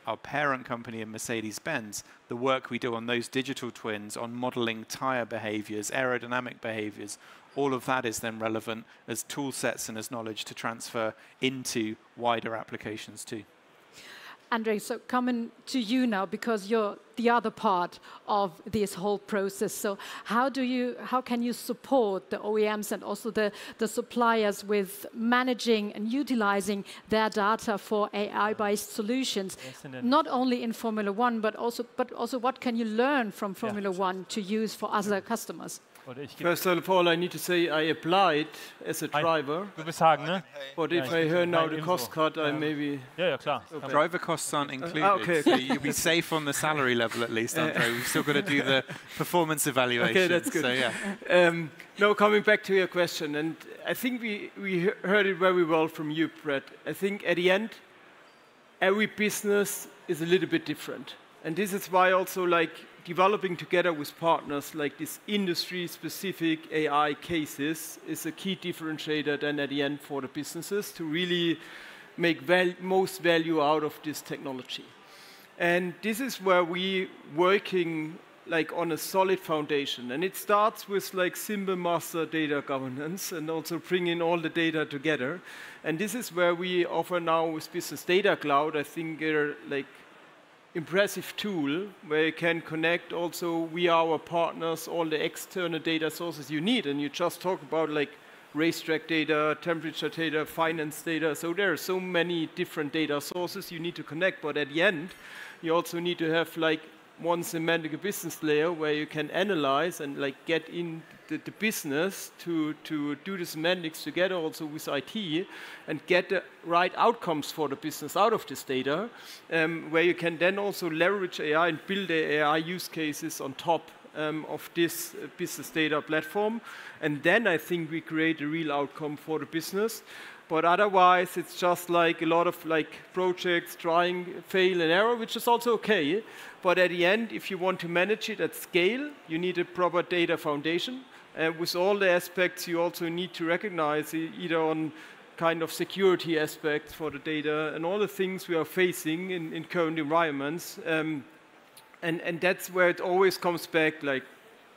our parent company in Mercedes-Benz, the work we do on those digital twins, on modeling tire behaviors, aerodynamic behaviors, all of that is then relevant as tool sets and as knowledge to transfer into wider applications too. Andre, so coming to you now, because you're the other part of this whole process. So how can you support the OEMs and also the suppliers with managing and utilizing their data for AI-based solutions, not only in Formula One, but also what can you learn from Formula One to use for other customers? First of all, I need to say I applied as a driver. Du bist Hagen, ne? But if I hear now the cost cut, I maybe... Ja, klar. Okay. Driver costs aren't included, okay. so you'll be safe on the salary level at least, Andre. We've still got to do the performance evaluation. Okay, that's good. So, yeah. Now, coming back to your question, and I think we heard it very well from you, Brett. I think at the end, every business is a little bit different. And this is why also like developing together with partners like this industry-specific AI cases is a key differentiator then at the end for the businesses to really make most value out of this technology. And this is where we working like on a solid foundation. And it starts with like simple master data governance and also bringing all the data together. And this is where we offer now with Business Data Cloud, I think like impressive tool where you can connect also via our partners all the external data sources you need. And you just talk about like racetrack data, temperature data, finance data. So there are so many different data sources you need to connect. But at the end, you also need to have like one semantic business layer where you can analyze and like get in the business to do the semantics together also with IT and get the right outcomes for the business out of this data, where you can then also leverage AI and build the AI use cases on top of this business data platform. And then I think we create a real outcome for the business. But otherwise, it's just like a lot of like projects trying, fail and error, which is also okay. But at the end, if you want to manage it at scale, you need a proper data foundation. And with all the aspects, you also need to recognize either on kind of security aspects for the data and all the things we are facing in current environments. And that's where it always comes back, like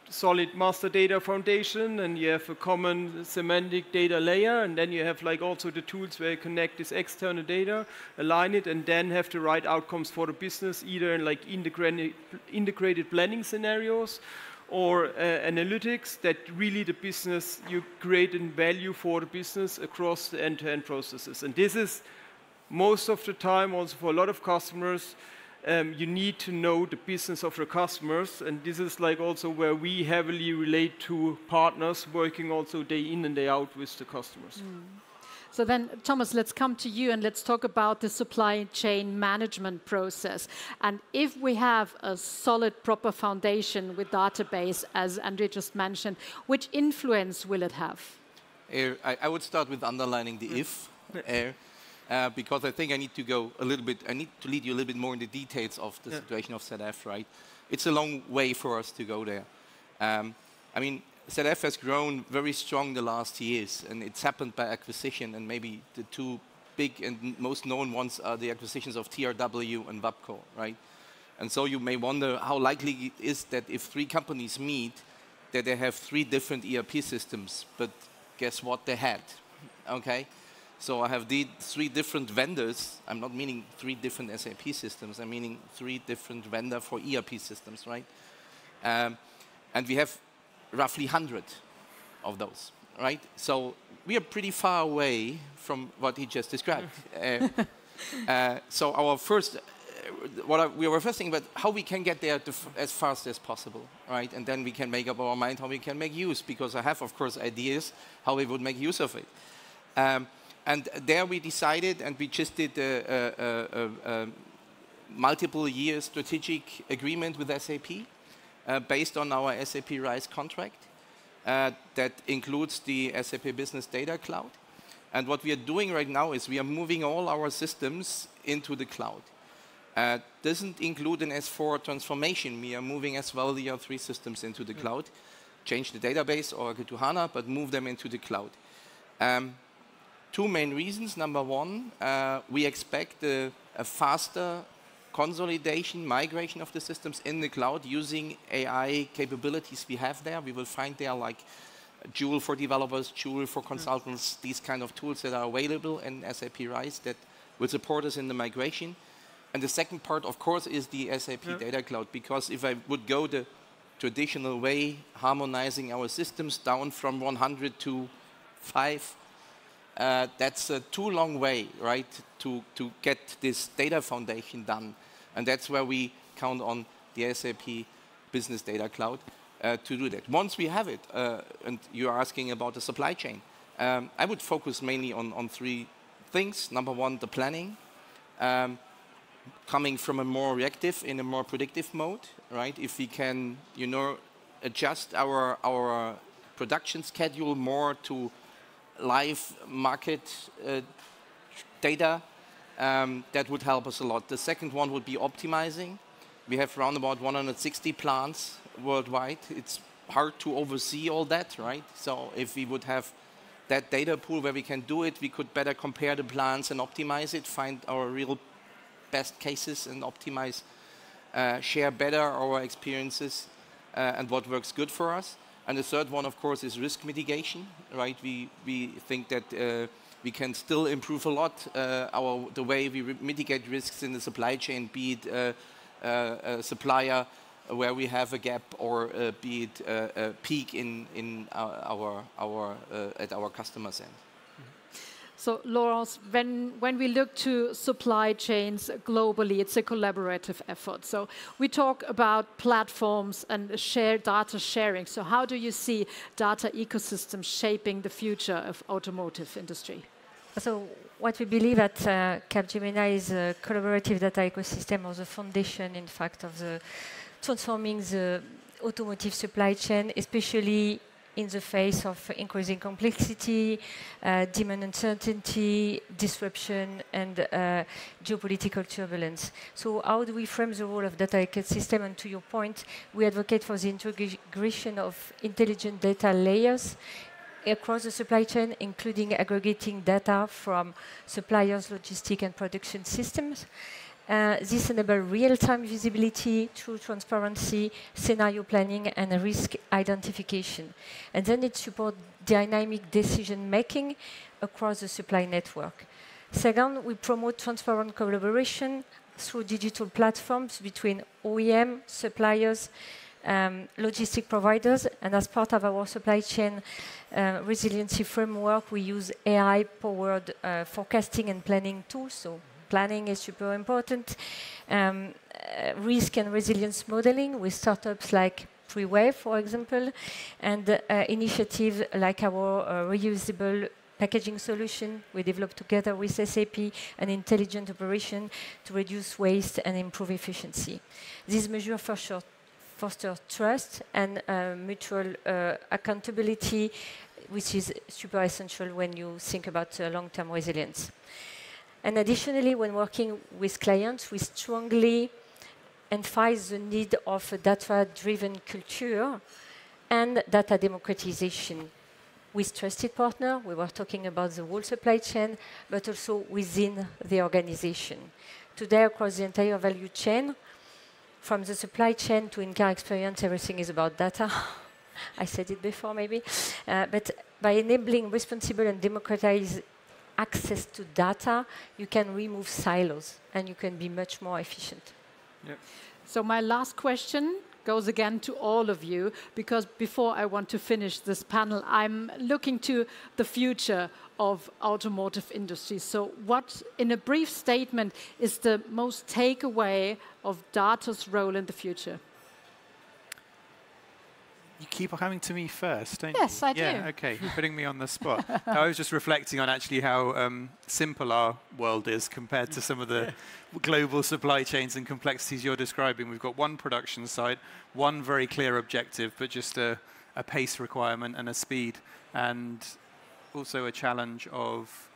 solid master data foundation, and you have a common semantic data layer, and then you have like also the tools where you connect this external data, align it, and then have the right outcomes for the business, either in like integrated planning scenarios or analytics that really the business, you create value for the business across the end-to-end processes. And this is most of the time also for a lot of customers, you need to know the business of the customers, and this is like also where we heavily relate to partners working also day in and day out with the customers. So then, Thomas, let's come to you and let's talk about the supply chain management process. And if we have a solid, proper foundation with database, as Andre just mentioned, which influence will it have? I would start with underlining the if. Because I think I need to go a little bit, I need to lead you a little bit more in the details of the situation of ZF, right? It's a long way for us to go there. I mean, ZF has grown very strong the last years, and it's happened by acquisition, and maybe the two big and most known ones are the acquisitions of TRW and Wabco, right? And so you may wonder how likely it is that if three companies meet, that they have three different ERP systems, but guess what they had, okay? So I have the three different vendors. I'm not meaning three different SAP systems. I'm meaning three different vendors for ERP systems, right? And we have roughly 100 of those, right? So we are pretty far away from what he just described. So our first, we were first thinking about how we can get there as fast as possible, right? And then we can make up our mind how we can make use, because I have, of course, ideas how we would make use of it. And there we decided, and we just did a multiple-year strategic agreement with SAP based on our SAP RISE contract that includes the SAP Business Data Cloud. And what we are doing right now is we are moving all our systems into the cloud. Doesn't include an S4 transformation. We are moving as well the R3 systems into the cloud. Change the database or go to HANA, but move them into the cloud. Two main reasons. Number one, we expect a faster consolidation, migration of the systems in the cloud using AI capabilities we have there. We will find there like Joule for developers, Joule for consultants, these kind of tools that are available in SAP RISE that will support us in the migration. And the second part, of course, is the SAP Data Cloud, because if I would go the traditional way, harmonizing our systems down from 100 to 5, that's a too long way, right, to get this data foundation done. And that's where we count on the SAP Business Data Cloud to do that. Once we have it, and you're asking about the supply chain, I would focus mainly on three things. Number one, the planning. Coming from a more reactive in a more predictive mode, right? If we can, adjust our production schedule more to live market data, that would help us a lot. The second one would be optimizing. We have around about 160 plants worldwide. It's hard to oversee all that, right? So if we would have that data pool where we can do it, we could better compare the plants and optimize it, find our real best cases and optimize, share better our experiences and what works good for us. And the third one, of course, is risk mitigation, right? We think that we can still improve a lot the way we mitigate risks in the supply chain, be it a supplier where we have a gap or be it a peak at our customer's end. So, Laurence, when we look to supply chains globally, it's a collaborative effort. So we talk about platforms and shared data sharing. So how do you see data ecosystems shaping the future of automotive industry? So what we believe at Capgemini is a collaborative data ecosystem or the foundation, in fact, of the transforming the automotive supply chain, especially in the face of increasing complexity, demand uncertainty, disruption, and geopolitical turbulence. So how do we frame the role of data ecosystem? And to your point, we advocate for the integration of intelligent data layers across the supply chain, including aggregating data from suppliers, logistic, and production systems. This enables real-time visibility, true transparency, scenario planning, and risk identification. And then it supports dynamic decision-making across the supply network. Second, we promote transparent collaboration through digital platforms between OEM, suppliers, logistic providers, and as part of our supply chain resiliency framework, we use AI-powered forecasting and planning tools. So planning is super important. Risk and resilience modeling with startups like Pre-Wave, for example, and initiatives like our reusable packaging solution we developed together with SAP and intelligent operation to reduce waste and improve efficiency. These measures foster trust and mutual accountability, which is super essential when you think about long-term resilience. And additionally, when working with clients, we strongly emphasize the need of a data-driven culture and data democratization with trusted partners. We were talking about the whole supply chain, but also within the organization. Today, across the entire value chain, from the supply chain to in-car experience, everything is about data. I said it before, maybe. But by enabling responsible and democratized access to data, you can remove silos and you can be much more efficient. Yeah. So my last question goes again to all of you, because before I want to finish this panel, I'm looking to the future of automotive industry. So what, in a brief statement, is the most takeaway of data's role in the future? You keep coming to me first, don't Yes, you? I do. Yeah, okay. You're putting me on the spot. I was just reflecting on actually how simple our world is compared to some of the global supply chains and complexities you're describing. We've got one production site, one very clear objective, but just a pace requirement and a speed, and also a challenge of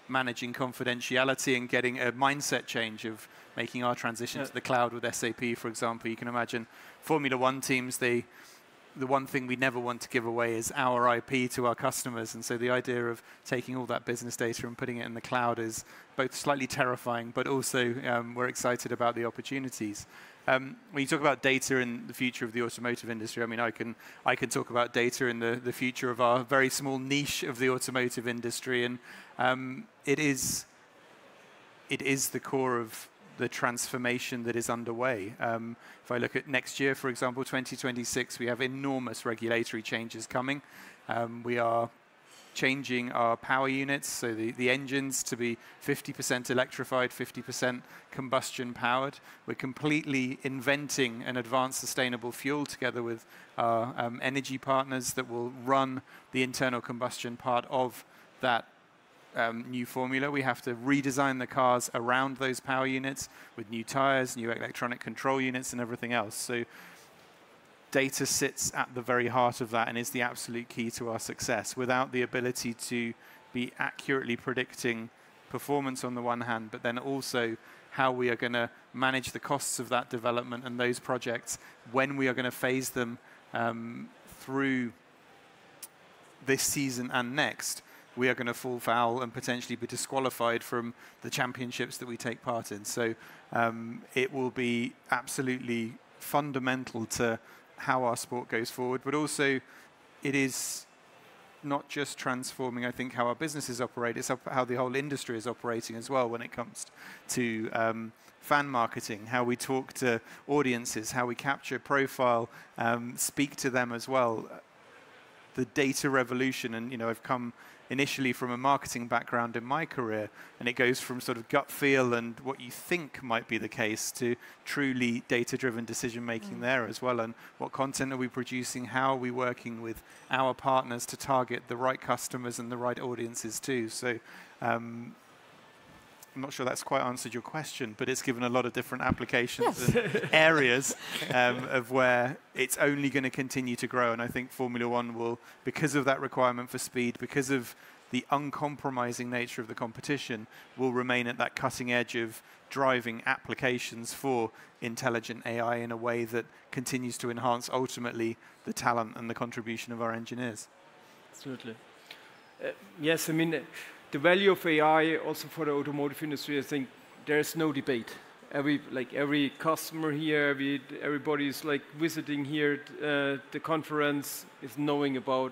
managing confidentiality and getting a mindset change of making our transition to the cloud with SAP, for example. You can imagine Formula One teams, the one thing we never want to give away is our IP to our customers. And so the idea of taking all that business data and putting it in the cloud is both slightly terrifying, but also we're excited about the opportunities. When you talk about data in the future of the automotive industry, I mean, I can talk about data in the future of our very small niche of the automotive industry. And it is the core of the transformation that is underway. If I look at next year, for example, 2026, we have enormous regulatory changes coming. We are changing our power units, so the engines to be 50% electrified, 50% combustion powered. We're completely inventing an advanced sustainable fuel together with our energy partners that will run the internal combustion part of that new formula. We have to redesign the cars around those power units with new tires, new electronic control units, and everything else. So data sits at the very heart of that and is the absolute key to our success. Without the ability to be accurately predicting performance on the one hand, but then also how we are going to manage the costs of that development and those projects when we are going to phase them through this season and next, we are going to fall foul and potentially be disqualified from the championships that we take part in. So it will be absolutely fundamental to how our sport goes forward, but also it is not just transforming, I think, how our businesses operate, it's how the whole industry is operating as well when it comes to fan marketing, how we talk to audiences, how we capture, profile, speak to them as well. The data revolution, and I've come initially from a marketing background in my career, and it goes from sort of gut feel and what you think might be the case to truly data-driven decision-making there as well. And what content are we producing? How are we working with our partners to target the right customers and the right audiences too? So I'm not sure that's quite answered your question, but it's given a lot of different applications and areas of where it's only going to continue to grow. And I think Formula One will, because of that requirement for speed, because of the uncompromising nature of the competition, will remain at that cutting edge of driving applications for intelligent AI in a way that continues to enhance ultimately the talent and the contribution of our engineers. Absolutely. Yes, I mean, the value of AI also for the automotive industry, I think there's no debate. Every customer here, everybody is visiting here the conference is knowing about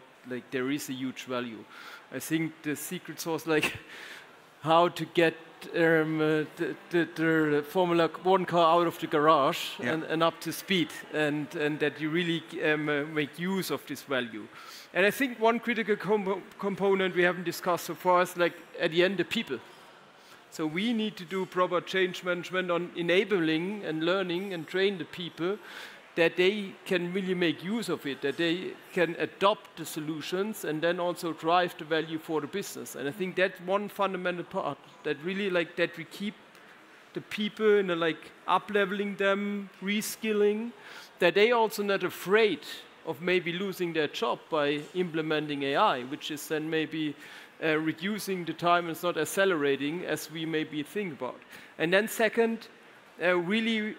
there is a huge value. I think the secret sauce, how to get the Formula One car out of the garage and up to speed, and that you really make use of this value. And I think one critical component we haven't discussed so far is, at the end, the people. So we need to do proper change management on enabling and learning and train the people that they can really make use of it, that they can adopt the solutions and then also drive the value for the business. And I think that's one fundamental part, that really that we keep the people in up-leveling them, reskilling, that they also not afraid of maybe losing their job by implementing AI, which is then maybe reducing the time and it's not accelerating as we maybe think about. And then second, really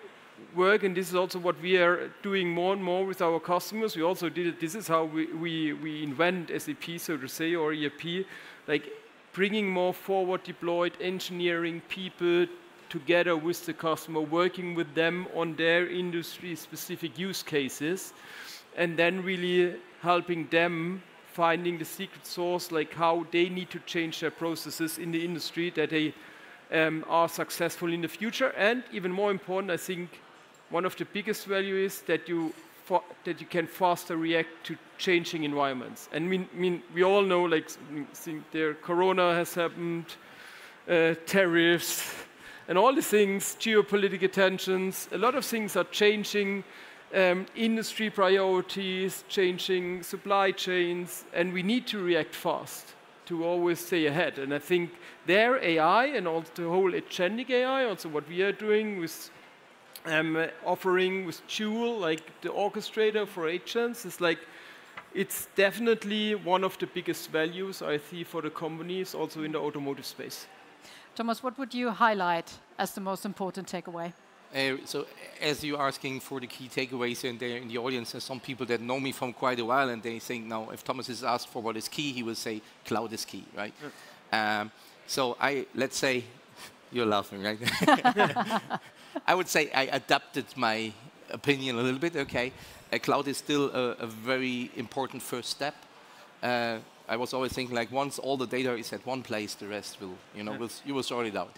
work, and this is also what we are doing more and more with our customers. We also did it, this is how we invent SAP, so to say, or ERP, bringing more forward deployed engineering people together with the customer, working with them on their industry-specific use cases, and then really helping them finding the secret sauce, how they need to change their processes in the industry, that they are successful in the future. And even more important, I think one of the biggest value is that you can faster react to changing environments. And we all know, Corona has happened, tariffs, and all the things, geopolitical tensions, a lot of things are changing industry priorities, changing supply chains, and we need to react fast to always stay ahead. And I think their AI and also the whole agentic AI, also what we are doing with offering with Joule, like the orchestrator for agents, is like, it's definitely one of the biggest values I see for the companies also in the automotive space. Thomas, what would you highlight as the most important takeaway? So as you're asking for the key takeaways in the audience, there's some people that know me from quite a while, and they think now if Thomas is asked for what is key, he will say cloud is key, right? So let's say, you're laughing, right? I would say I adapted my opinion a little bit, okay. Cloud is still a very important first step. I was always thinking like once all the data is at one place, the rest will, you will sort it out.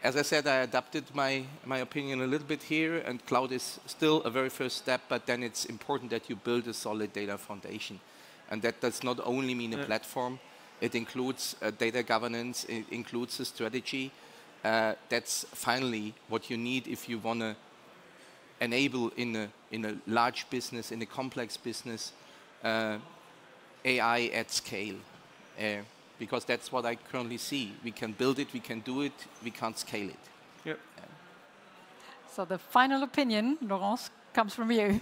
As I said, I adapted my opinion a little bit here, and cloud is still a very first step, but then it's important that you build a solid data foundation. And that does not only mean a platform, it includes data governance, it includes a strategy. That's finally what you need if you want to enable in a large business, in a complex business, AI at scale. Because that's what I currently see. We can build it, we can do it, we can't scale it. Yep. So the final opinion, Laurence, comes from you.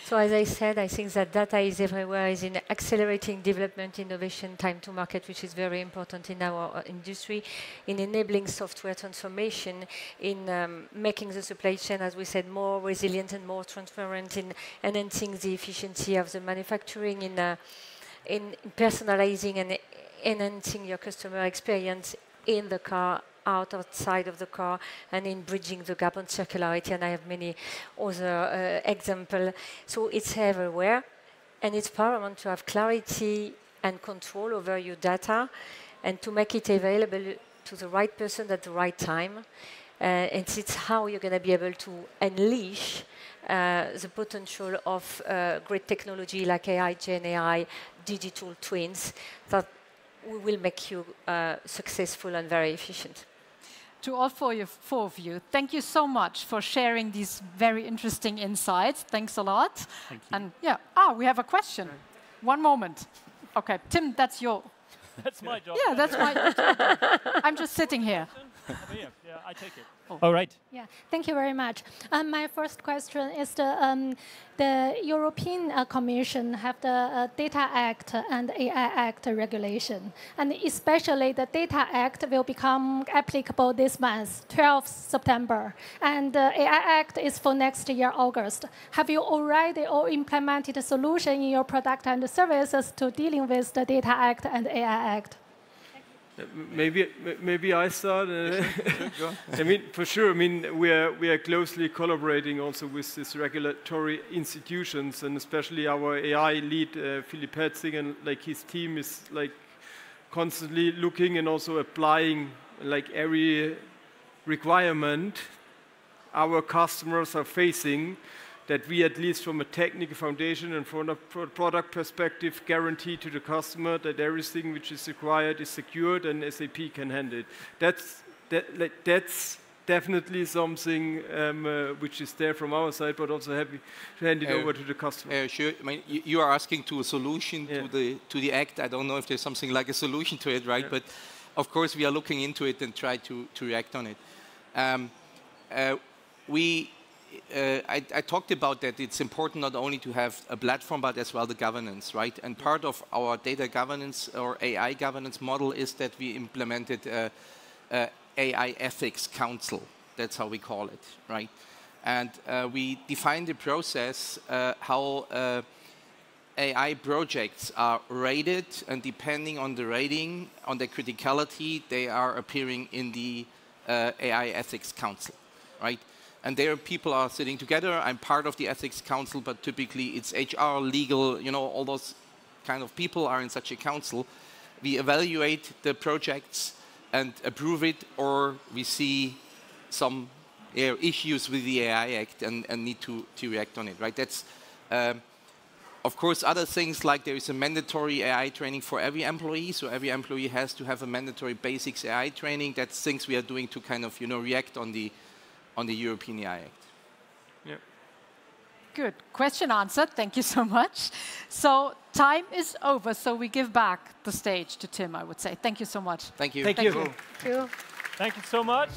So as I said, I think that data is everywhere, is in accelerating development, innovation, time to market, which is very important in our industry, in enabling software transformation, in making the supply chain, as we said, more resilient and more transparent, in enhancing the efficiency of the manufacturing, in personalizing and enhancing your customer experience in the car, outside of the car, and in bridging the gap on circularity, and I have many other examples. So it's everywhere, and it's paramount to have clarity and control over your data, and to make it available to the right person at the right time. And it's how you're going to be able to unleash the potential of great technology like AI, GenAI, digital twins, that will make you successful and very efficient. To all four of you, thank you so much for sharing these very interesting insights. Thanks a lot. Thank you. And yeah, we have a question. One moment. Okay, Tim, that's your... That's my job. Yeah, that's my job. I'm just sitting here. Yeah, I take it. Oh. All right. Yeah, thank you very much. My first question is the European Commission have the Data Act and AI Act regulation, and especially the Data Act will become applicable this month, 12th September, and the AI Act is for next year, August. Have you already implemented a solution in your product and services to dealing with the Data Act and AI Act? Maybe I start. I mean, for sure. I mean, we are closely collaborating also with these regulatory institutions, and especially our AI lead, Philipp Hetzing, and like his team is like constantly looking and also applying like every requirement our customers are facing, that we, at least from a technical foundation and from a product perspective, guarantee to the customer that everything which is required is secured and SAP can handle it. That's definitely something which is there from our side, but also happy to hand it over to the customer. Sure. I mean, you are asking to a solution to the Act. I don't know if there's something like a solution to it, right? Yeah. But of course, we are looking into it and try to react on it. I talked about that it's important not only to have a platform, but as well the governance, right? And part of our data governance or AI governance model is that we implemented AI Ethics Council. That's how we call it, right? And we defined the process how AI projects are rated, and depending on the rating, on the criticality, they are appearing in the AI Ethics Council, right? And there people are sitting together. I'm part of the Ethics Council, but typically it's HR, legal, all those kind of people are in such a council. We evaluate the projects and approve it, or we see some issues with the AI Act and need to react on it, right? That's, of course, other things like there is a mandatory AI training for every employee, so every employee has to have a mandatory basics AI training. That's things we are doing to kind of, react on the European AI Act. Yeah. Good. Question answered. Thank you so much. So time is over. So we give back the stage to Tim, I would say. Thank you so much. Thank you. Thank you. Thank you so much.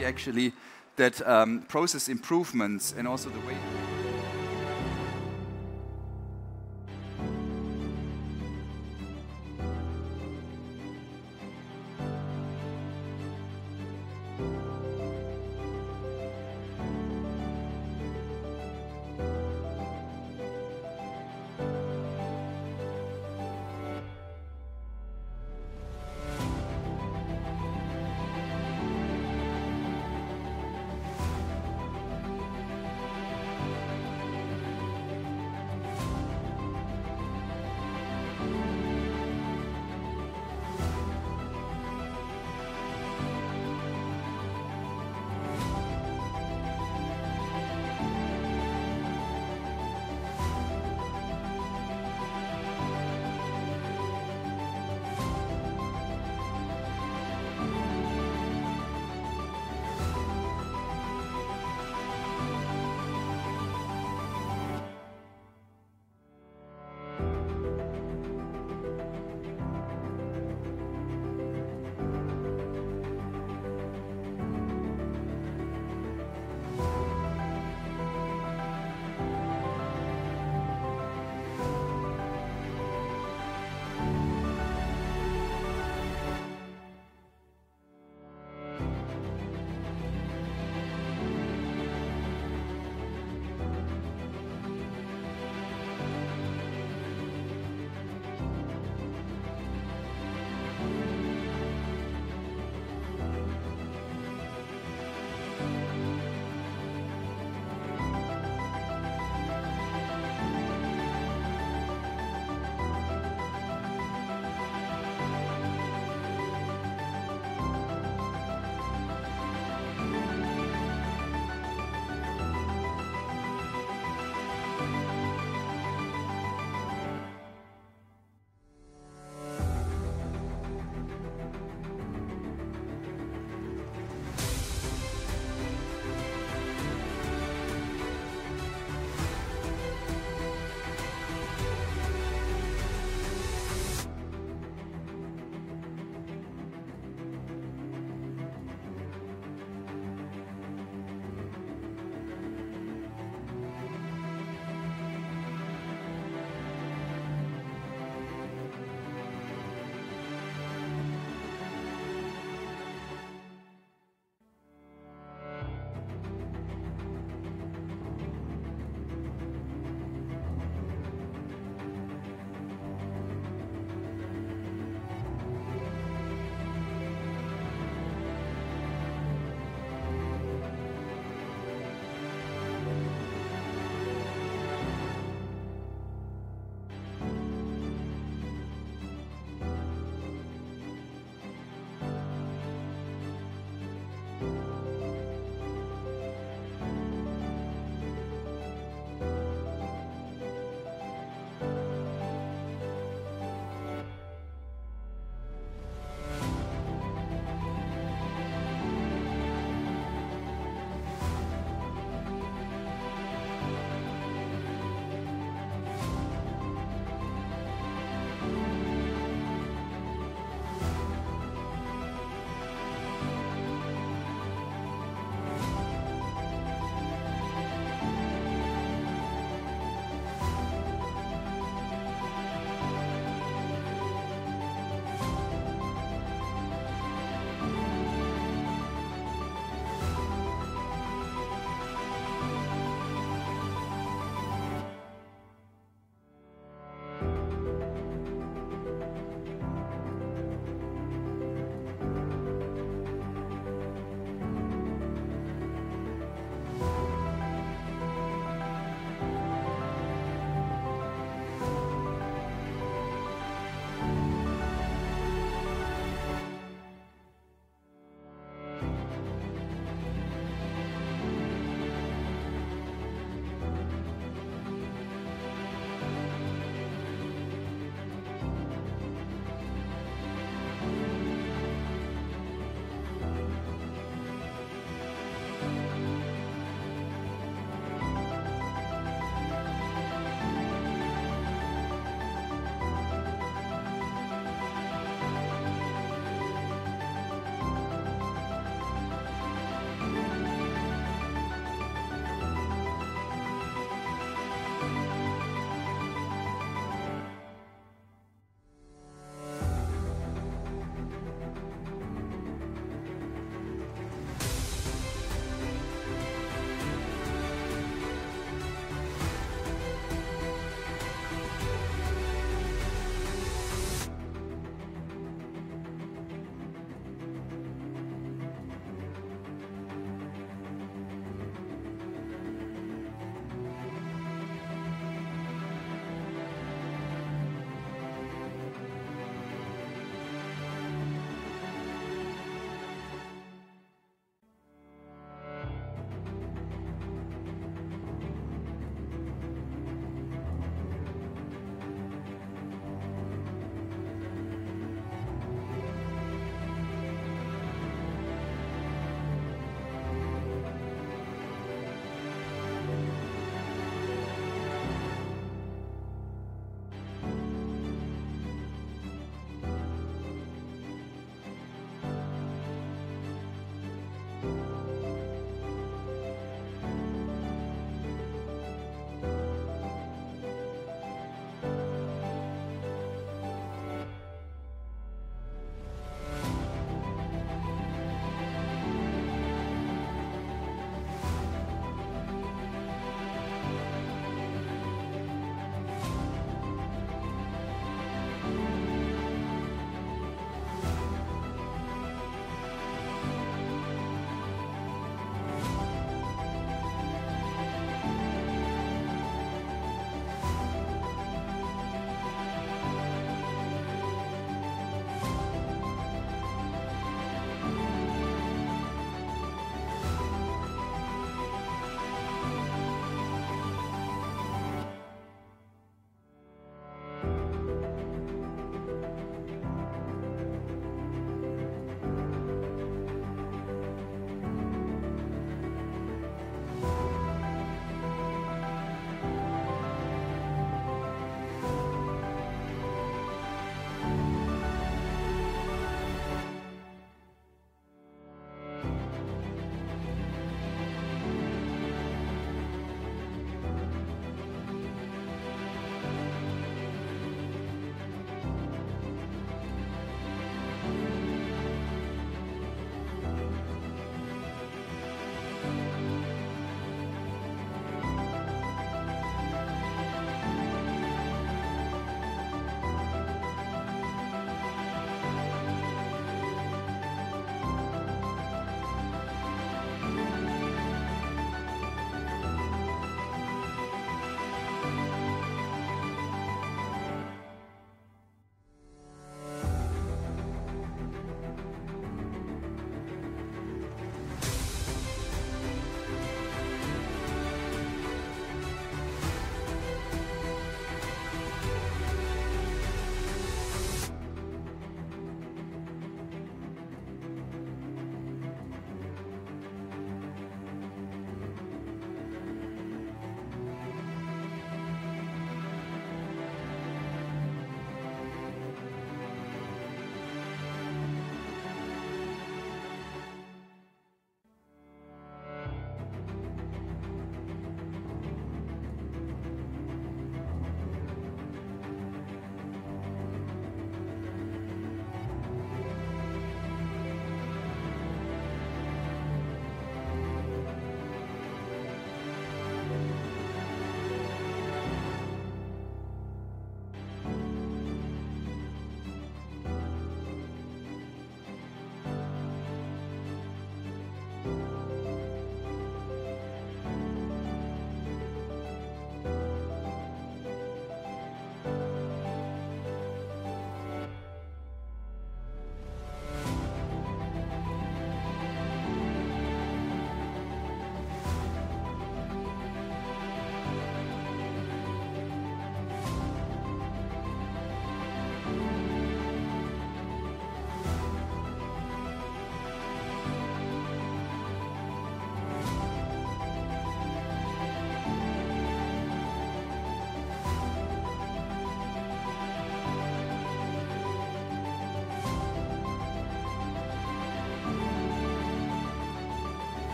see actually that process improvements and also the way.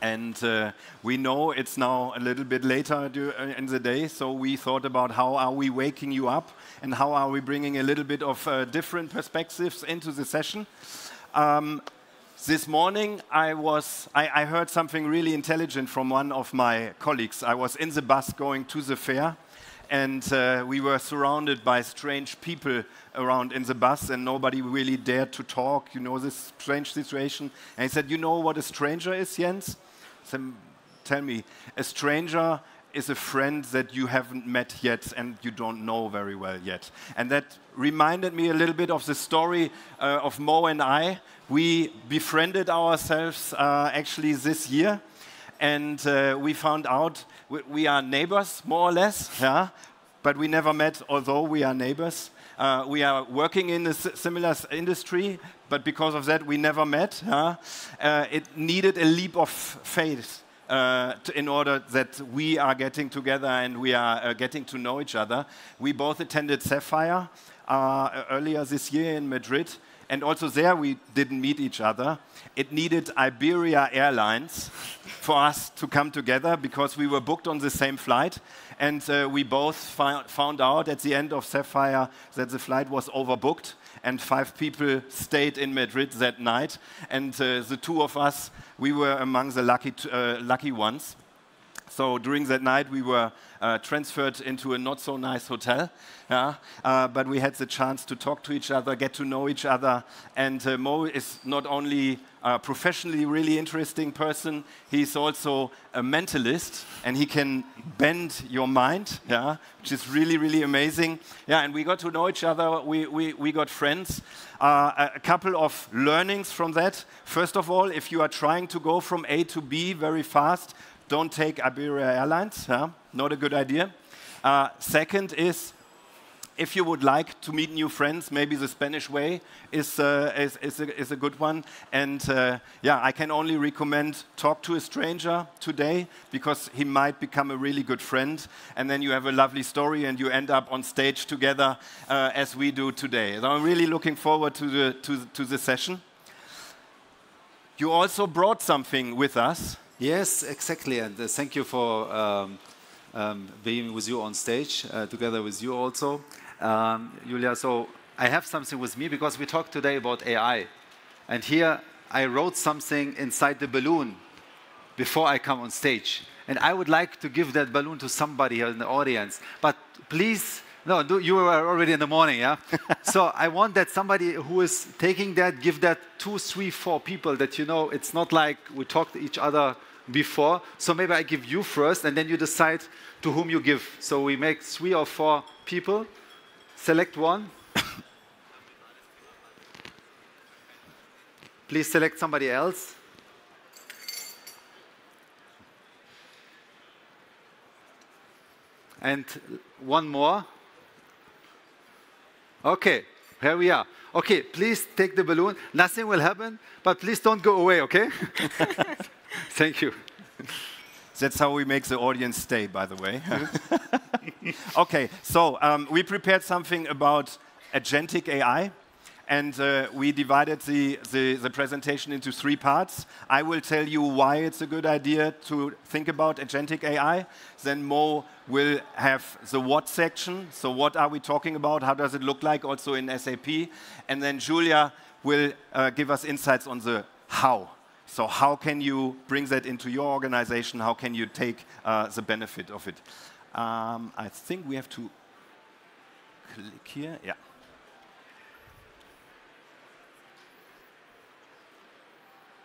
And we know it's now a little bit later in the day, so we thought about how are we waking you up and how are we bringing a little bit of different perspectives into the session. This morning, I heard something really intelligent from one of my colleagues. I was in the bus going to the fair, and we were surrounded by strange people around in the bus, and nobody really dared to talk, you know, this strange situation. And he said, you know what a stranger is, Jens? So, tell me, a stranger is a friend that you haven't met yet and you don't know very well yet. And that reminded me a little bit of the story of Mo and I. We befriended ourselves actually this year, and we found out we are neighbors, more or less, yeah? But we never met, although we are neighbors. We are working in a similar industry, but because of that, we never met. It needed a leap of faith in order that we are getting together and we are getting to know each other. We both attended Sapphire earlier this year in Madrid, and also there we didn't meet each other. It needed Iberia Airlines for us to come together because we were booked on the same flight, and we both found out at the end of Sapphire that the flight was overbooked, and 5 people stayed in Madrid that night, and the 2 of us, we were among the lucky ones. So during that night, we were transferred into a not-so-nice hotel, but we had the chance to talk to each other, get to know each other, and Mo is not only a professionally really interesting person, he's also a mentalist, and he can bend your mind, which is really, really amazing. And we got to know each other, we got friends. A couple of learnings from that. First of all, if you are trying to go from A to B very fast, don't take Iberia Airlines, not a good idea. Second is, if you would like to meet new friends, maybe the Spanish way is a good one. And I can only recommend talk to a stranger today, because he might become a really good friend. And then you have a lovely story and you end up on stage together as we do today. So I'm really looking forward to the session. You also brought something with us. Yes, exactly, and thank you for being with you on stage, together with you also, Julia. So I have something with me because we talked today about AI, and here I wrote something inside the balloon before I come on stage, and I would like to give that balloon to somebody here in the audience, but please. No, you were already in the morning, yeah? So I want that somebody who is taking that, give that 2, 3, 4 people that you know, it's not like we talked to each other before. So maybe I give you first, and then you decide to whom you give. So we make 3 or 4 people. Select one. Please select somebody else. And one more. Okay, here we are. Okay, please take the balloon. Nothing will happen, but please don't go away, okay? Thank you. That's how we make the audience stay, by the way. Okay, so we prepared something about Agentic AI, and we divided the presentation into 3 parts. I will tell you why it's a good idea to think about Agentic AI. Then Mo will have the what section. So what are we talking about? How does it look like also in SAP? And then Julia will give us insights on the how. So how can you bring that into your organization? How can you take the benefit of it? I think we have to click here. Yeah.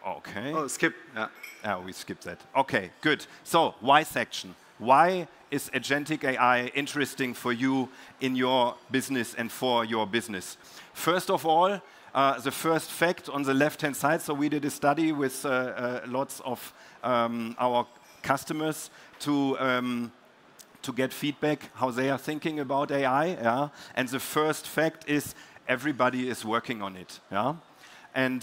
Okay. Oh, skip. Yeah, we skipped that. Okay, good. So, why section? Why is Agentic AI interesting for you in your business and for your business? First of all, the first fact on the left-hand side. So we did a study with lots of our customers to get feedback how they are thinking about AI. Yeah? And the first fact is everybody is working on it. Yeah? And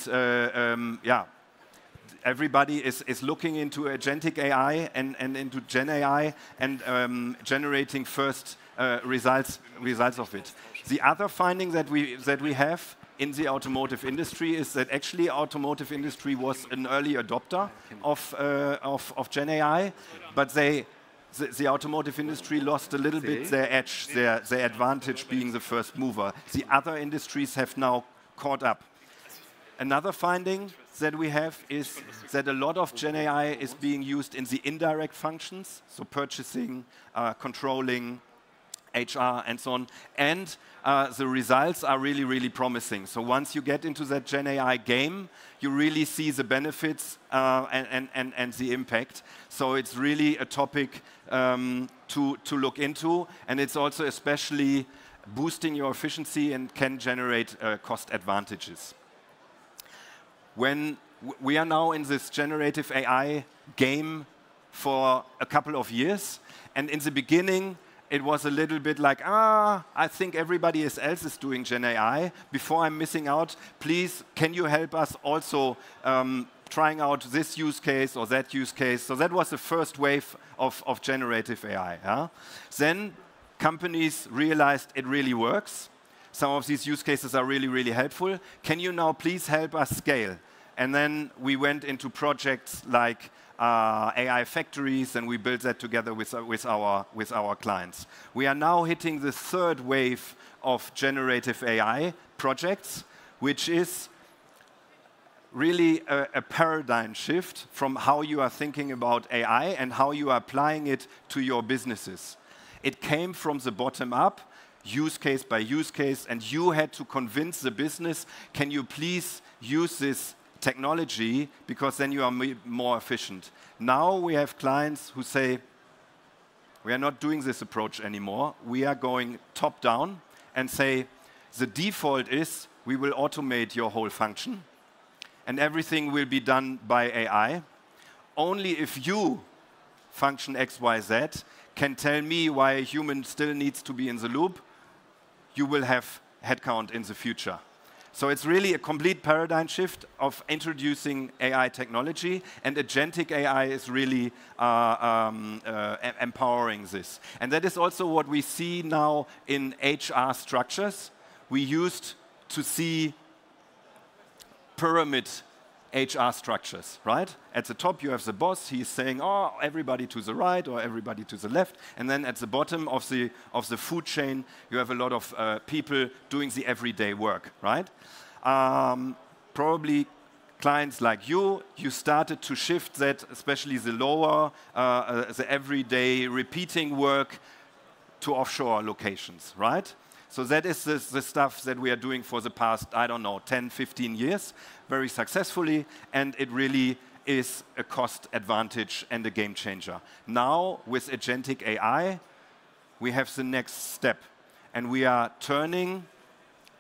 everybody is looking into Agentic AI and into GenAI and generating first results of it. The other finding that we have in the automotive industry is that actually automotive industry was an early adopter of GenAI, but the automotive industry lost a little bit their edge, their advantage being the first mover. The other industries have now caught up. Another finding that we have is that a lot of GenAI is being used in the indirect functions, so purchasing, controlling, HR, and so on. And the results are really, really promising. So once you get into that GenAI game, you really see the benefits and the impact. So it's really a topic to look into. And it's also especially boosting your efficiency and can generate cost advantages. When we are now in this generative AI game for a couple of years, and in the beginning, it was a little bit like, I think everybody else is doing GenAI. Before I'm missing out, please, can you help us also trying out this use case or that use case? So that was the first wave of generative AI. Yeah? Then companies realized it really works. Some of these use cases are really, really helpful. Can you now please help us scale? And then we went into projects like AI factories, and we built that together with our clients. We are now hitting the third wave of generative AI projects, which is really a paradigm shift from how you are thinking about AI and how you are applying it to your businesses. It came from the bottom up, use case by use case, and you had to convince the business, can you please use this technology, because then you are more efficient. Now we have clients who say, we are not doing this approach anymore. We are going top down and say, the default is we will automate your whole function and everything will be done by AI. Only if you, function X, Y, Z, can tell me why a human still needs to be in the loop, you will have headcount in the future. So it's really a complete paradigm shift of introducing AI technology, and agentic AI is really empowering this. And that is also what we see now in HR structures. We used to see pyramid HR structures, right? At the top, you have the boss. He's saying, oh, everybody to the right or everybody to the left. And then at the bottom of the food chain, you have a lot of people doing the everyday work, right? Probably clients like you started to shift that, especially the lower, the everyday repeating work to offshore locations, right? So that is the stuff that we are doing for the past, I don't know, 10, 15 years, very successfully, and it really is a cost advantage and a game changer. Now, with agentic AI, we have the next step, and we are turning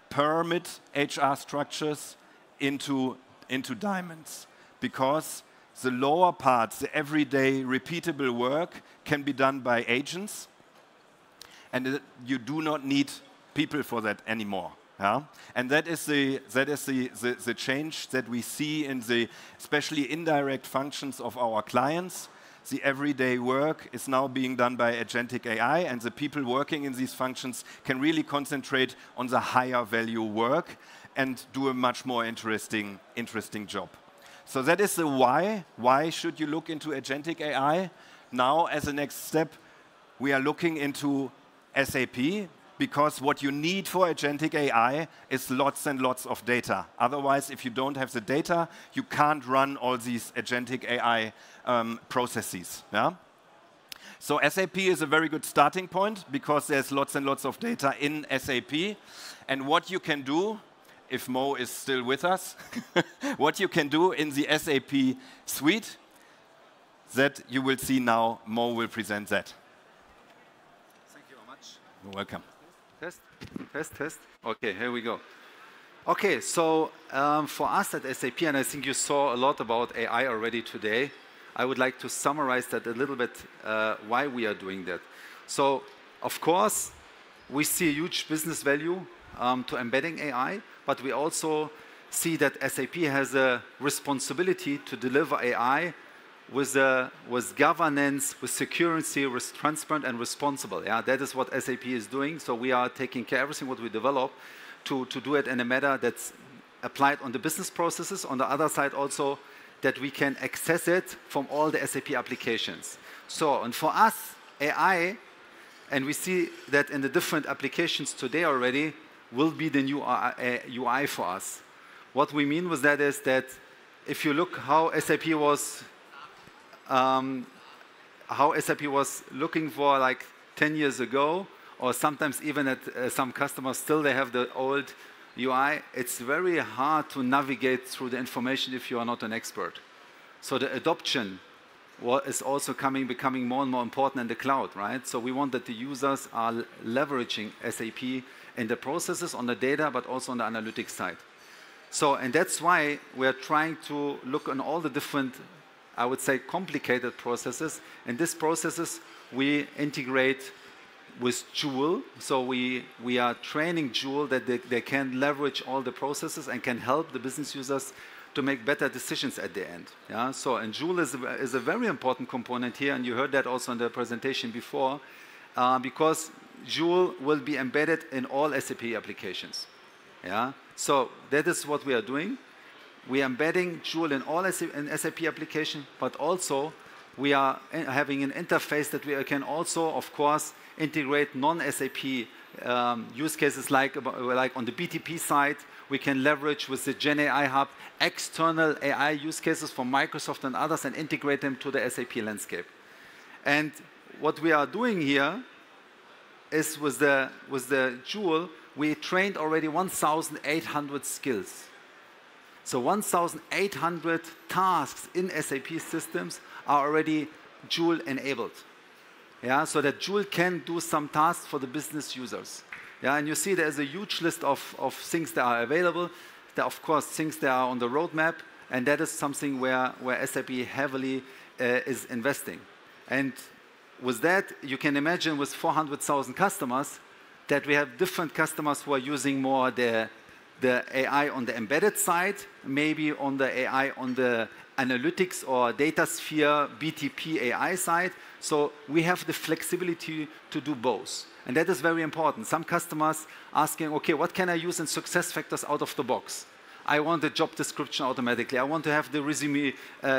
pyramid HR structures into diamonds, because the lower parts, the everyday repeatable work, can be done by agents, and you do not need people for that anymore. Yeah? And that is the change that we see in the especially indirect functions of our clients. The everyday work is now being done by agentic AI, and the people working in these functions can really concentrate on the higher value work and do a much more interesting job. So that is the why. Why should you look into agentic AI? Now, as a next step, we are looking into SAP, because what you need for agentic AI is lots and lots of data. Otherwise, if you don't have the data, you can't run all these agentic AI processes. Yeah? So SAP is a very good starting point, because there's lots and lots of data in SAP. And what you can do, if Mo is still with us, what you can do in the SAP suite, that you will see now. Mo will present that. Thank you very much. You're welcome. Test. Okay, here we go. Okay, so for us at SAP, and I think you saw a lot about AI already today, I would like to summarize that a little bit, why we are doing that. So, of course, we see a huge business value to embedding AI, but we also see that SAP has a responsibility to deliver AI with governance, with security, with transparent and responsible. Yeah, that is what SAP is doing. So we are taking care of everything what we develop to do it in a manner that's applied on the business processes. On the other side also that we can access it from all the SAP applications. So, and for us, AI, and we see that in the different applications today already, will be the new UI for us. What we mean with that is that if you look how SAP was looking for like 10 years ago, or sometimes even at some customers still they have the old UI, it's very hard to navigate through the information if you are not an expert. So the adoption is also becoming more and more important in the cloud, right? So we want that the users are leveraging SAP in the processes, on the data, but also on the analytics side. So, and that's why we're trying to look on all the different, I would say, complicated processes. And these processes we integrate with Joule. So we are training Joule that they can leverage all the processes and can help the business users to make better decisions at the end. Yeah? So, and Joule is a very important component here, and you heard that also in the presentation before, because Joule will be embedded in all SAP applications. Yeah? So that is what we are doing. We are embedding Joule in all SAP applications, but also we are having an interface that we can also, of course, integrate non-SAP use cases like on the BTP side. We can leverage with the GenAI Hub external AI use cases from Microsoft and others and integrate them to the SAP landscape. And what we are doing here is with the Joule, we trained already 1,800 skills. So 1,800 tasks in SAP systems are already Joule enabled. Yeah, so that Joule can do some tasks for the business users. Yeah, and you see there's a huge list of things that are available. There are, of course, things that are on the roadmap, and that is something where SAP heavily is investing. And with that, you can imagine with 400,000 customers that we have different customers who are using more the AI on the embedded side, maybe on the AI on the analytics or data sphere BTP AI side. So we have the flexibility to do both. And that is very important. Some customers asking, okay, what can I use in SuccessFactors out of the box? I want the job description automatically. I want to have the resume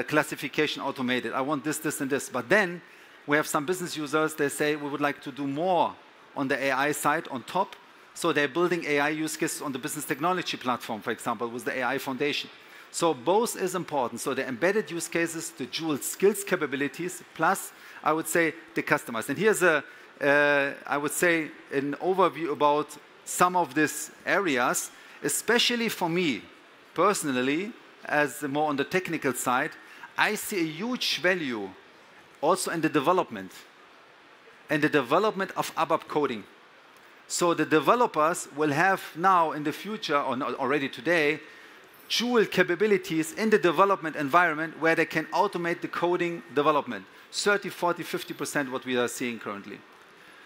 classification automated. I want this, this, and this. But then we have some business users, they say we would like to do more on the AI side on top. So they're building AI use cases on the business technology platform, for example, with the AI foundation. So both is important. So the embedded use cases, the Joule skills capabilities, plus I would say the customers. And here's I would say an overview about some of these areas, especially for me personally, as more on the technical side. I see a huge value also in the development of ABAP coding. So the developers will have now in the future, or already today, Joule capabilities in the development environment where they can automate the coding development. 30, 40, 50% what we are seeing currently.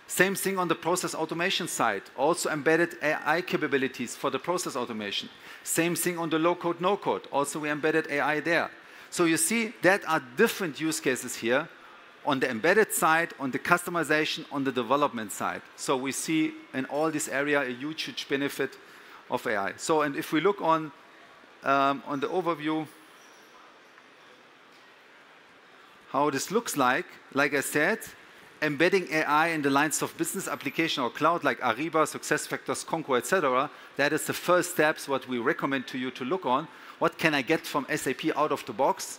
Same thing on the process automation side. Also embedded AI capabilities for the process automation. Same thing on the low-code, no-code. Also we embedded AI there. So you see that are different use cases here on the embedded side, on the customization, on the development side. So we see in all this area a huge, huge benefit of AI. So, and if we look on the overview, how this looks like I said, embedding AI in the lines of business application or cloud like Ariba, SuccessFactors, Concur, etc. That is the first steps what we recommend to you to look on. What can I get from SAP out of the box?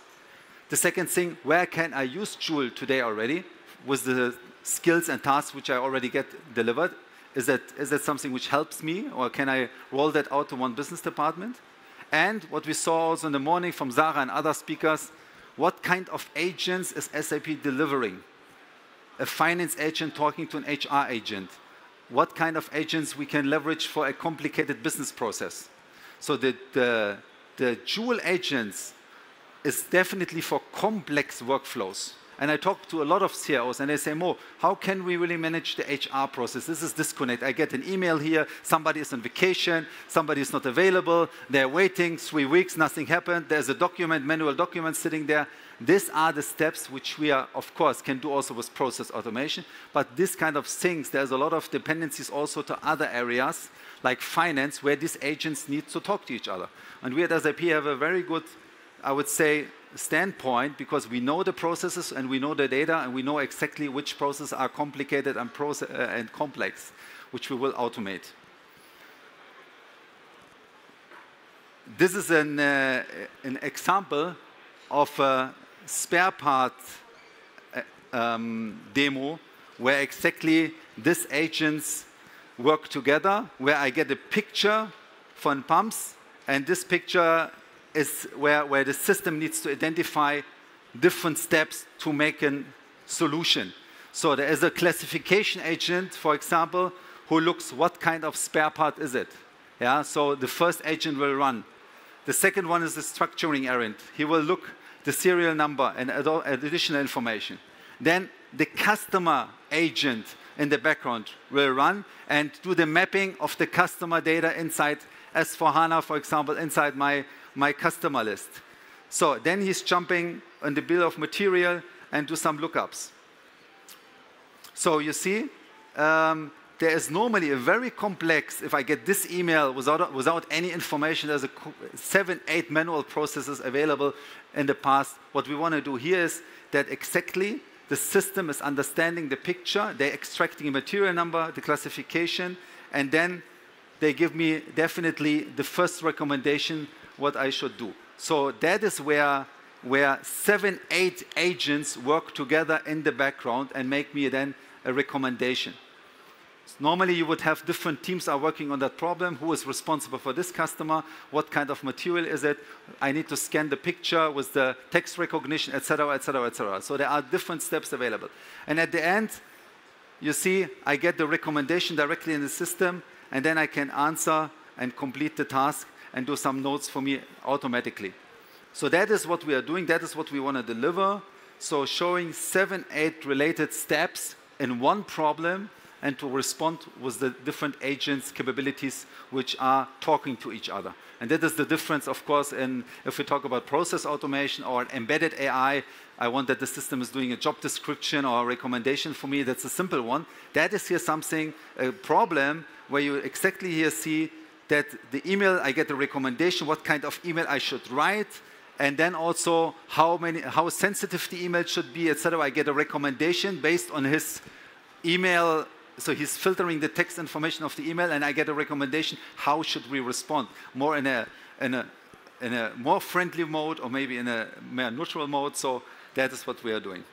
The second thing, where can I use Joule today already with the skills and tasks which I already get delivered? Is that something which helps me, or can I roll that out to one business department? And what we saw also in the morning from Zara and other speakers, what kind of agents is SAP delivering? A finance agent talking to an HR agent. What kind of agents we can leverage for a complicated business process? So the Joule agents is definitely for complex workflows. And I talk to a lot of CIOs, and they say, Mo, how can we really manage the HR process? This is disconnect. I get an email here, somebody is on vacation, somebody is not available, they're waiting 3 weeks, nothing happened, there's a document, manual document sitting there. These are the steps which we are, of course, can do also with process automation. But this kind of things, there's a lot of dependencies also to other areas, like finance, where these agents need to talk to each other. And we at SAP have a very good, I would say, standpoint, because we know the processes and we know the data and we know exactly which processes are complicated and complex, which we will automate. This is an example of a spare part demo where exactly these agents work together, where I get a picture from pumps, and this picture is where the system needs to identify different steps to make a solution. So there is a classification agent, for example, who looks what kind of spare part is it. Yeah, so the first agent will run. The second one is the structuring agent. He will look the serial number and additional information. Then the customer agent in the background will run and do the mapping of the customer data inside S/4HANA, for example, inside my customer list. So then he's jumping on the bill of material and do some lookups. So you see, there is normally a very complex, if I get this email without any information, there's 7, 8 manual processes available in the past. What we want to do here is that exactly the system is understanding the picture, they're extracting a material number, the classification, and then they give me definitely the first recommendation what I should do. So that is where 7, 8 agents work together in the background and make me then a recommendation. Normally you would have different teams are working on that problem. Who is responsible for this customer? What kind of material is it? I need to scan the picture with the text recognition, etc., etc., etc. So there are different steps available. And at the end, you see, I get the recommendation directly in the system, and then I can answer and complete the task and do some notes for me automatically. So that is what we are doing. That is what we want to deliver. So showing 7, 8 related steps in one problem, and to respond with the different agents' capabilities which are talking to each other. And that is the difference, of course, in if we talk about process automation or embedded AI, I want that the system is doing a job description or a recommendation for me. That's a simple one. That is here something, a problem where you exactly here see that the email, I get a recommendation, what kind of email I should write, and then also how sensitive the email should be, etc. I get a recommendation based on his email. So he's filtering the text information of the email, and I get a recommendation. How should we respond? More in a more friendly mode, or maybe in a more neutral mode. So that is what we are doing.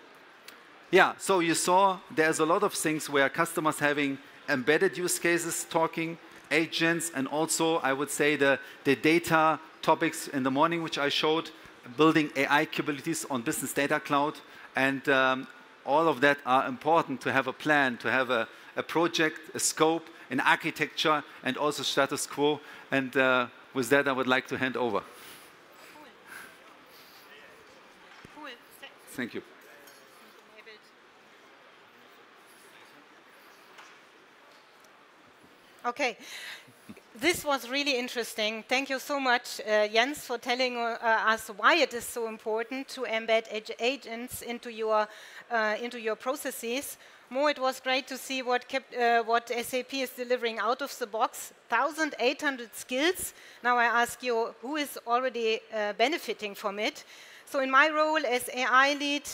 Yeah. So you saw there's a lot of things where customers having embedded use cases, talking agents, and also I would say the data topics in the morning, which I showed, building AI capabilities on Business Data Cloud, and all of that are important to have a plan, to have a project, a scope, an architecture, and also status quo. And with that, I would like to hand over. Cool. Thank you. Okay. This was really interesting. Thank you so much, Jens, for telling us why it is so important to embed agents into your processes. Mo, it was great to see what SAP is delivering out of the box. 1,800 skills. Now I ask you, who is already benefiting from it? So in my role as AI lead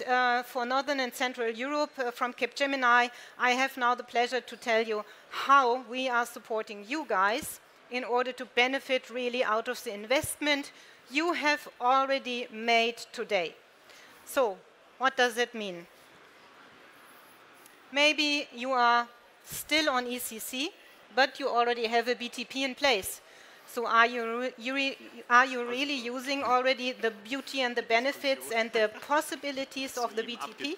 for Northern and Central Europe from Capgemini, I have now the pleasure to tell you how we are supporting you guys in order to benefit really out of the investment you have already made today. So what does that mean? Maybe you are still on ECC, but you already have a BTP in place. So are you really using already the beauty and the benefits and the possibilities of the BTP?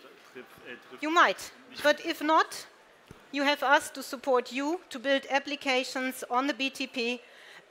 You might, but if not, you have us to support you to build applications on the BTP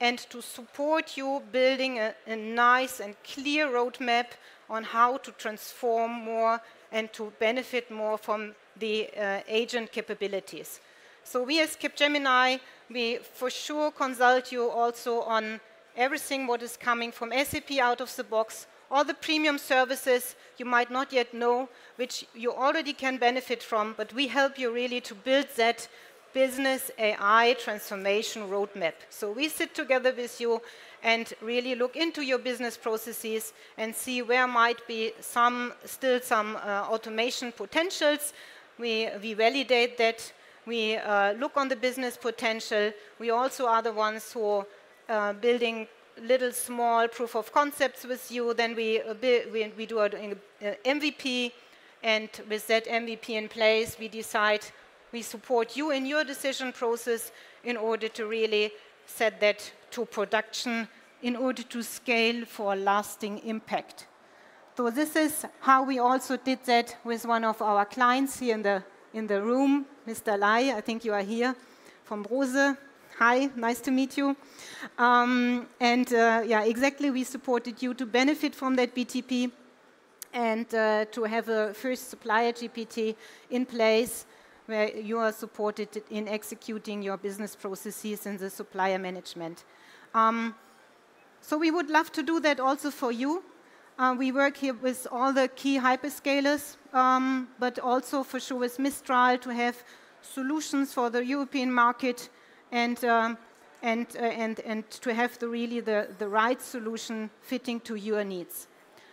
and to support you building a nice and clear roadmap on how to transform more and to benefit more from the agent capabilities. So we as Capgemini, we for sure consult you also on everything what is coming from SAP out of the box, all the premium services you might not yet know, which you already can benefit from, but we help you really to build that business AI transformation roadmap. So we sit together with you and really look into your business processes and see where might be still some automation potentials. We validate that. We look on the business potential. We also are the ones who are building little small proof of concepts with you. Then we do an MVP, and with that MVP in place, we decide we support you in your decision process in order to really set that to production in order to scale for lasting impact. So this is how we also did that with one of our clients here in the room, Mr. Lai. I think you are here from Brose. Hi, nice to meet you. Yeah, exactly, we supported you to benefit from that BTP and to have a first supplier GPT in place where you are supported in executing your business processes in the supplier management. So we would love to do that also for you. We work here with all the key hyperscalers, but also for sure with Mistral to have solutions for the European market and to have really the right solution fitting to your needs.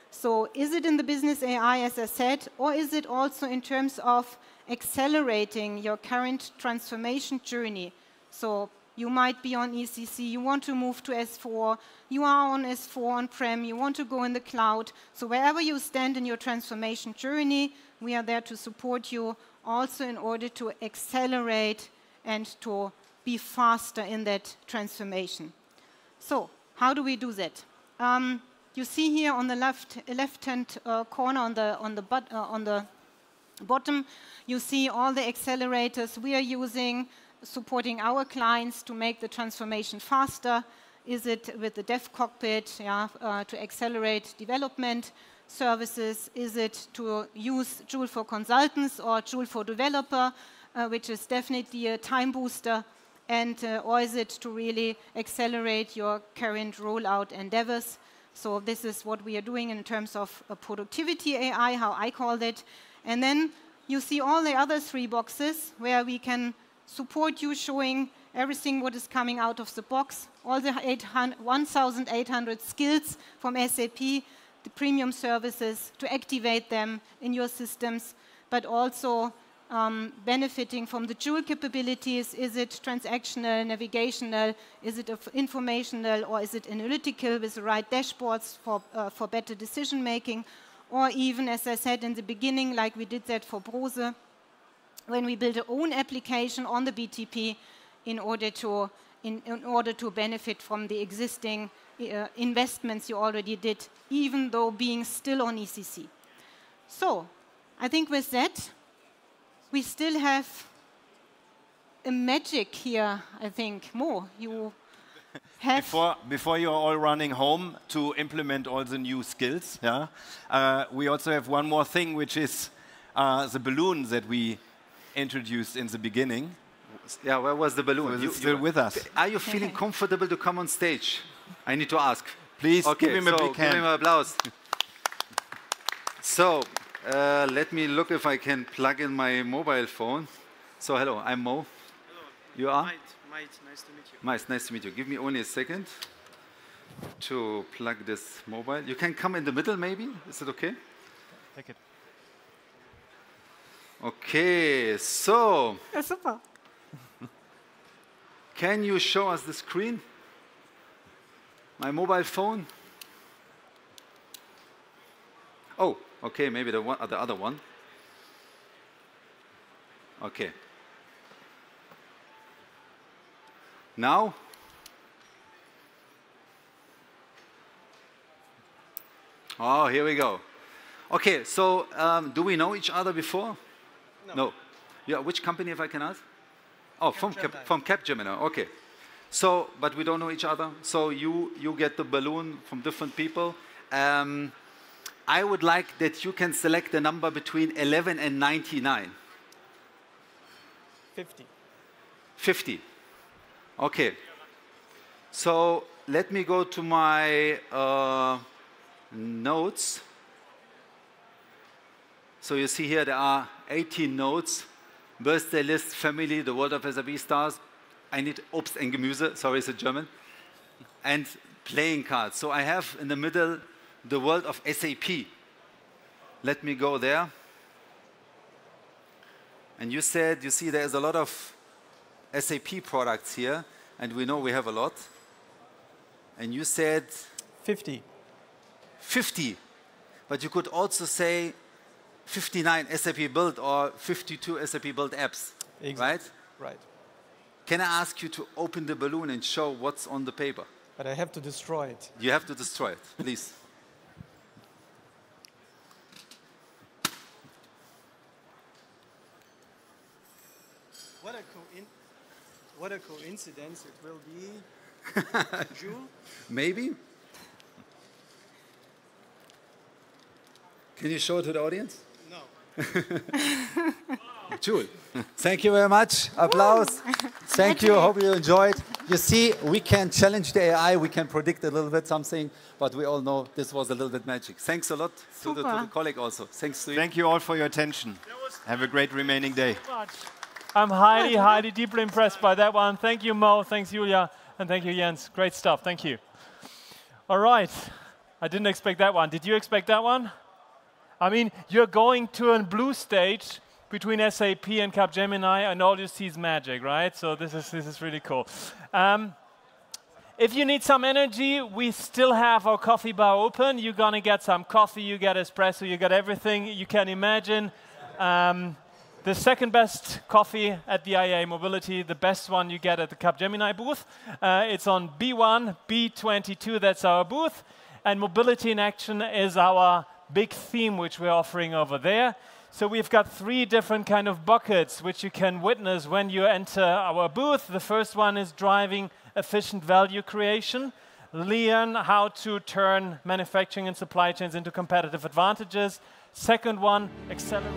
So is it in the business AI, as I said, or is it also in terms of accelerating your current transformation journey? So you might be on ECC, you want to move to S4, you are on S4 on-prem, you want to go in the cloud. So wherever you stand in your transformation journey, we are there to support you also in order to accelerate and to be faster in that transformation. So how do we do that? You see here on the left-hand corner on the bottom, you see all the accelerators we are using, supporting our clients to make the transformation faster. Is it with the Dev Cockpit to accelerate development services? Is it to use Joule for consultants or Joule for developer, which is definitely a time booster? Or is it to really accelerate your current rollout endeavors? So this is what we are doing in terms of productivity AI, how I call it. And then you see all the other three boxes where we can support you, showing everything what is coming out of the box, all the 1,800 skills from SAP, the premium services, to activate them in your systems, but also benefiting from the Joule capabilities. Is it transactional, navigational, is it informational, or is it analytical with the right dashboards for better decision making? Or even, as I said in the beginning, like we did that for Brose, when we build our own application on the BTP in order to benefit from the existing investments you already did, even though being still on ECC. So I think with that, we still have a magic here, I think. Mo, you have... Before you're all running home to implement all the new skills, we also have one more thing, which is the balloon that we introduced in the beginning. Yeah, where was the balloon? So it's still with us. Are you feeling comfortable to come on stage? I need to ask. Please, give him a big hand. Give him an applause. So, let me look if I can plug in my mobile phone. So, hello, I'm Mo. Hello. You are? Might, nice to meet you. Nice to meet you. Give me only a second to plug this mobile. You can come in the middle, maybe? Is it okay? Take it. Okay, so... Ja, super. Can you show us the screen? My mobile phone? Oh, okay, maybe the other one. Okay. Now? Oh, here we go. Okay, so do we know each other before? No. Yeah, which company, if I can ask? Oh, from Capgemini. Okay. So, but we don't know each other. So you get the balloon from different people. I would like that you can select a number between 11 and 99. 50. 50. Okay. So let me go to my notes. So you see here there are 18 notes. Birthday list, family, the world of SAP stars. I need Obst and Gemüse, sorry, it's a German. And playing cards. So I have in the middle the world of SAP. Let me go there. And you said, you see there's a lot of SAP products here, and we know we have a lot. And you said 50. 50. But you could also say 59 SAP built or 52 SAP built apps, right? Right. Can I ask you to open the balloon and show what's on the paper? But I have to destroy it. You have to destroy it, please. What a coincidence it will be. Joule? Maybe. Can you show it to the audience? No. Joule. Thank you very much. Applause. Thank you. Hope you enjoyed. You see, we can challenge the AI. We can predict a little bit something, but we all know this was a little bit magic. Thanks a lot to the colleague also. Thanks to you. Thank you all for your attention. Have a great remaining day. I'm highly, deeply impressed by that one. Thank you, Mo. Thanks, Julia. And thank you, Jens. Great stuff. Thank you. All right. I didn't expect that one. Did you expect that one? I mean, you're going to a blue stage between SAP and Capgemini, and all you see is magic, right? So this is really cool. If you need some energy, we still have our coffee bar open. You're going to get some coffee, you get espresso, you get everything you can imagine. The second best coffee at the IAA Mobility, the best one you get at the Capgemini booth. It's on B1, B22, that's our booth. And Mobility in Action is our big theme which we're offering over there. So we've got 3 different kind of buckets which you can witness when you enter our booth. The first one is driving efficient value creation. Learn how to turn manufacturing and supply chains into competitive advantages. Second one, accelerate.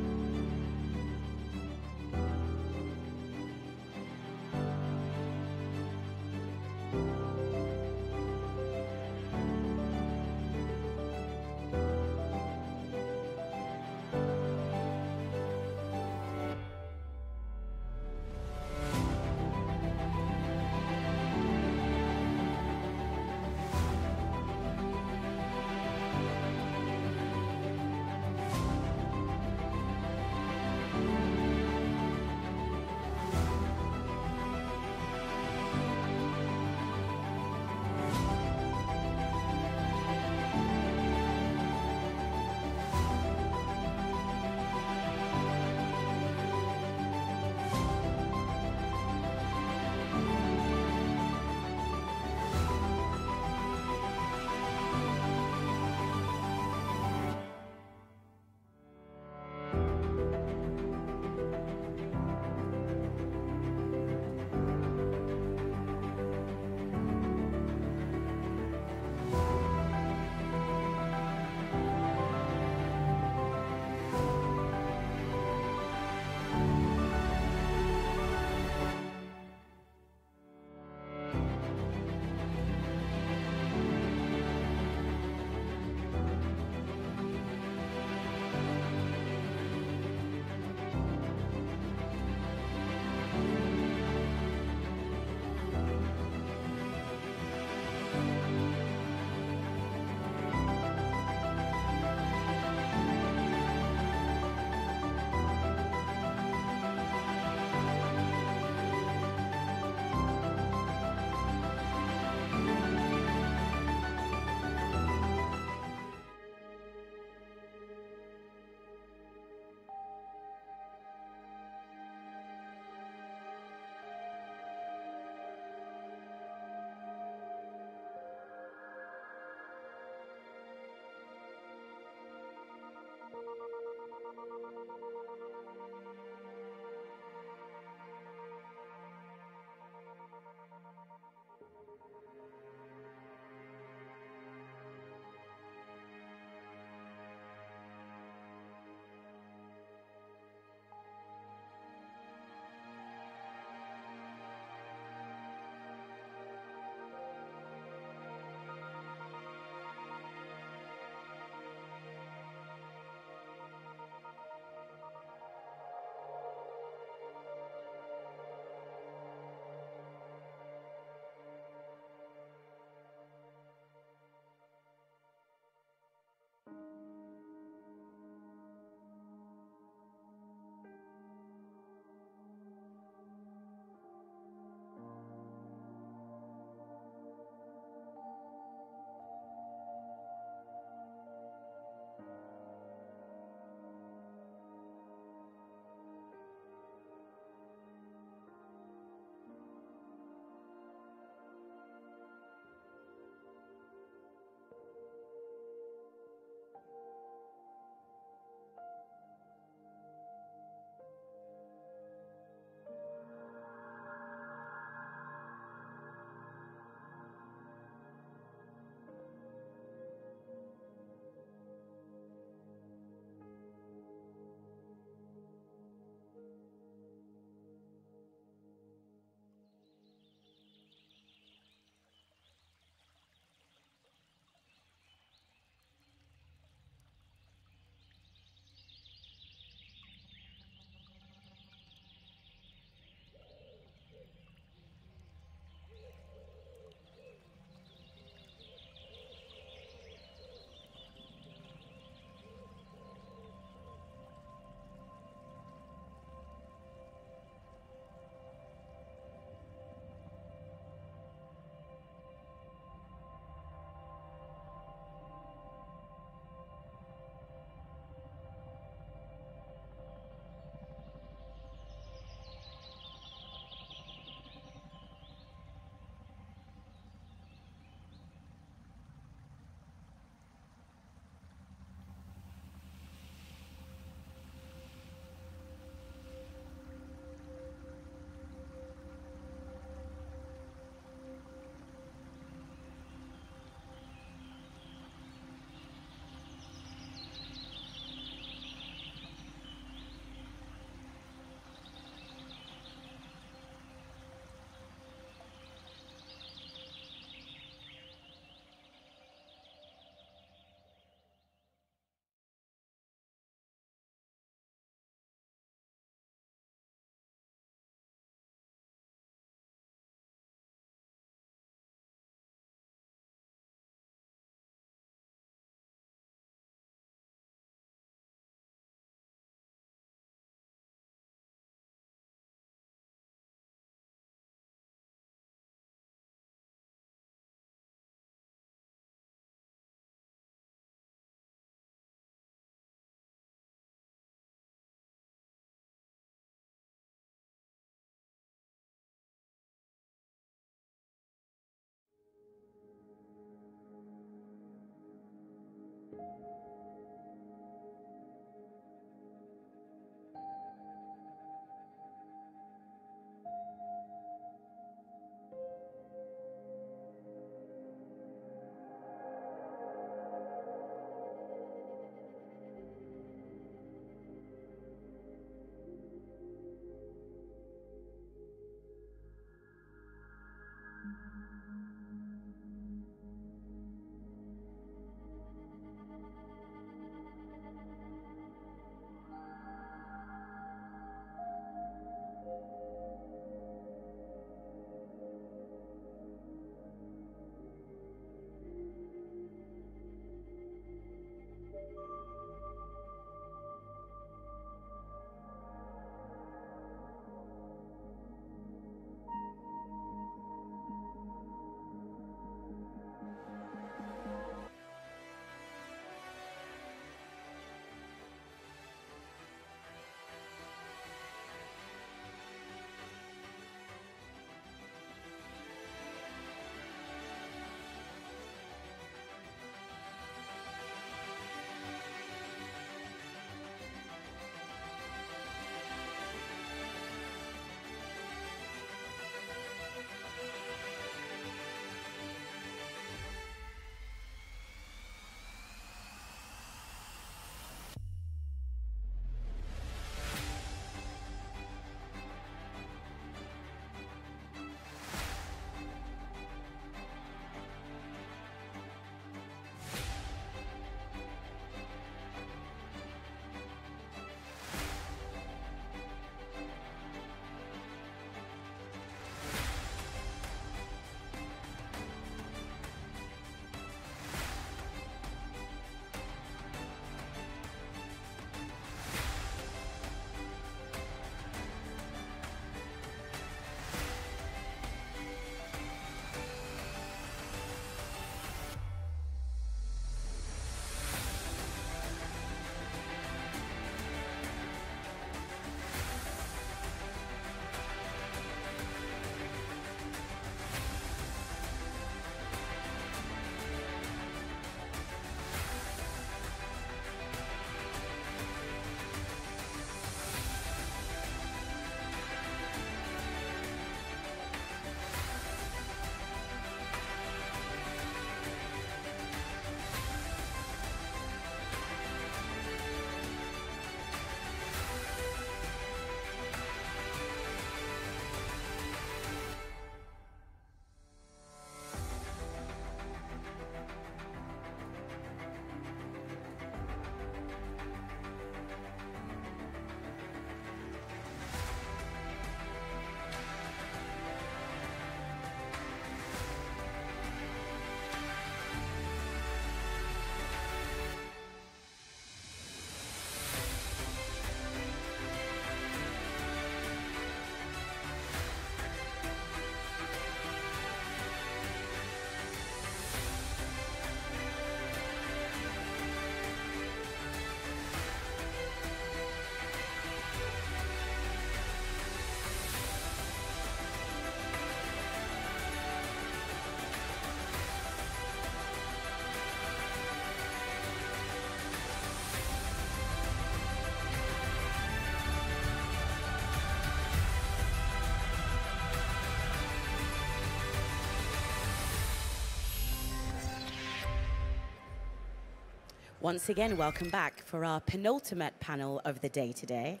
Once again, welcome back for our penultimate panel of the day today.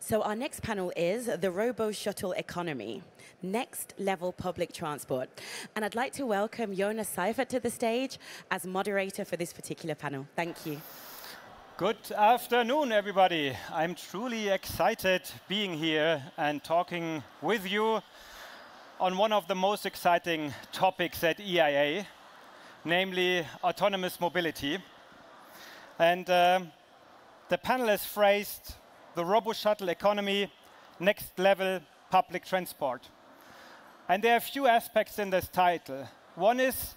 So our next panel is the Robo-Shuttle economy, next level public transport. And I'd like to welcome Jonas Seifert to the stage as moderator for this particular panel. Thank you. Good afternoon, everybody. I'm truly excited being here and talking with you on one of the most exciting topics at IAA, namely autonomous mobility. And the panel has phrased the Robo-Shuttle economy, next level public transport. And there are a few aspects in this title. One is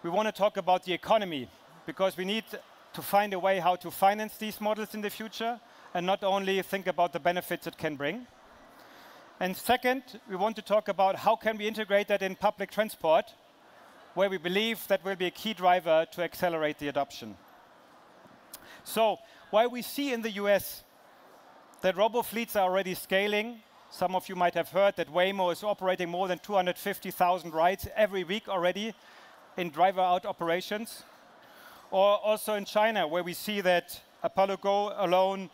we want to talk about the economy, because we need to find a way how to finance these models in the future and not only think about the benefits it can bring. And second, we want to talk about how can we integrate that in public transport, where we believe that will be a key driver to accelerate the adoption. So while we see in the US that robo-fleets are already scaling, some of you might have heard that Waymo is operating more than 250,000 rides every week already in driver-out operations. Or also in China, where we see that Apollo Go alone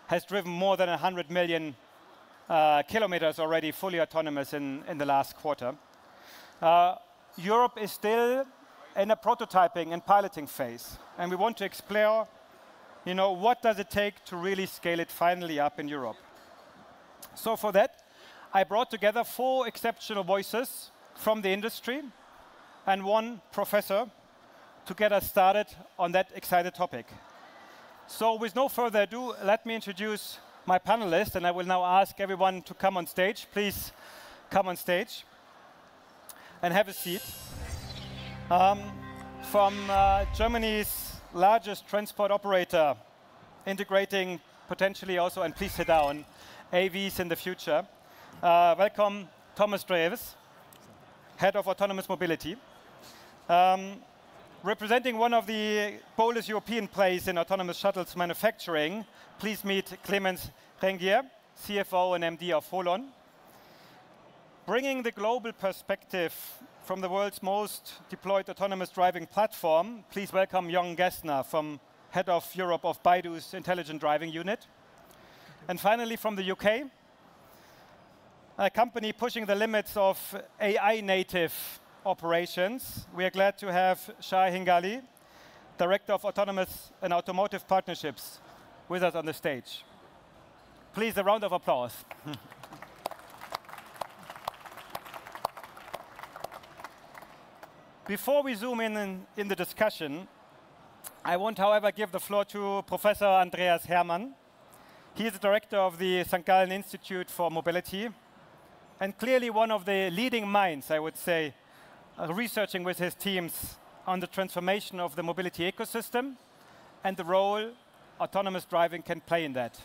has driven more than 100 million kilometers already fully autonomous in the last quarter. Europe is still in a prototyping and piloting phase, and we want to explore, what does it take to really scale it finally up in Europe. So for that, I brought together 4 exceptional voices from the industry and 1 professor to get us started on that exciting topic. So with no further ado, let me introduce my panelists, and I will now ask everyone to come on stage. Please come on stage and have a seat. From Germany's largest transport operator, integrating potentially also, and please sit down, AVs in the future. Welcome, Thomas Dreves, Head of Autonomous Mobility. Representing one of the boldest European players in autonomous shuttles manufacturing, please meet Clemens Rengier, CFO and MD of Holon. Bringing the global perspective from the world's most deployed autonomous driving platform, please welcome Jon Gessner, Head of Europe of Baidu's Intelligent Driving Unit. And finally, from the UK, a company pushing the limits of AI-native operations, we are glad to have Shai Hingali, Director of Autonomous and Automotive Partnerships, with us on the stage. Please, a round of applause. Before we zoom in the discussion, I want, however, give the floor to Professor Andreas Hermann. He is the director of the St. Gallen Institute for Mobility, and clearly one of the leading minds, I would say, researching with his teams on the transformation of the mobility ecosystem and the role autonomous driving can play in that.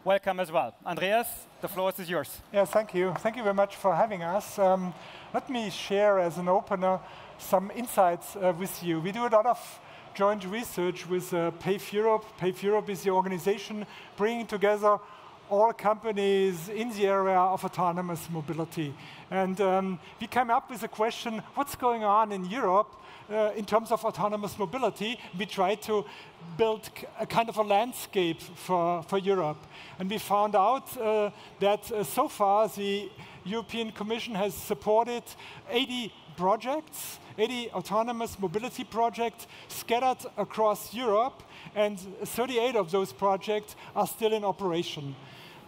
Welcome as well. Andreas, the floor is yours. Yeah, thank you. Thank you very much for having us. Let me share as an opener some insights with you. We do a lot of joint research with PAVE Europe. PAVE Europe is the organization bringing together all companies in the area of autonomous mobility. And we came up with a question, what's going on in Europe in terms of autonomous mobility? We tried to build a kind of a landscape for Europe. And we found out that so far the European Commission has supported 80 projects, 80 autonomous mobility projects scattered across Europe, and 38 of those projects are still in operation.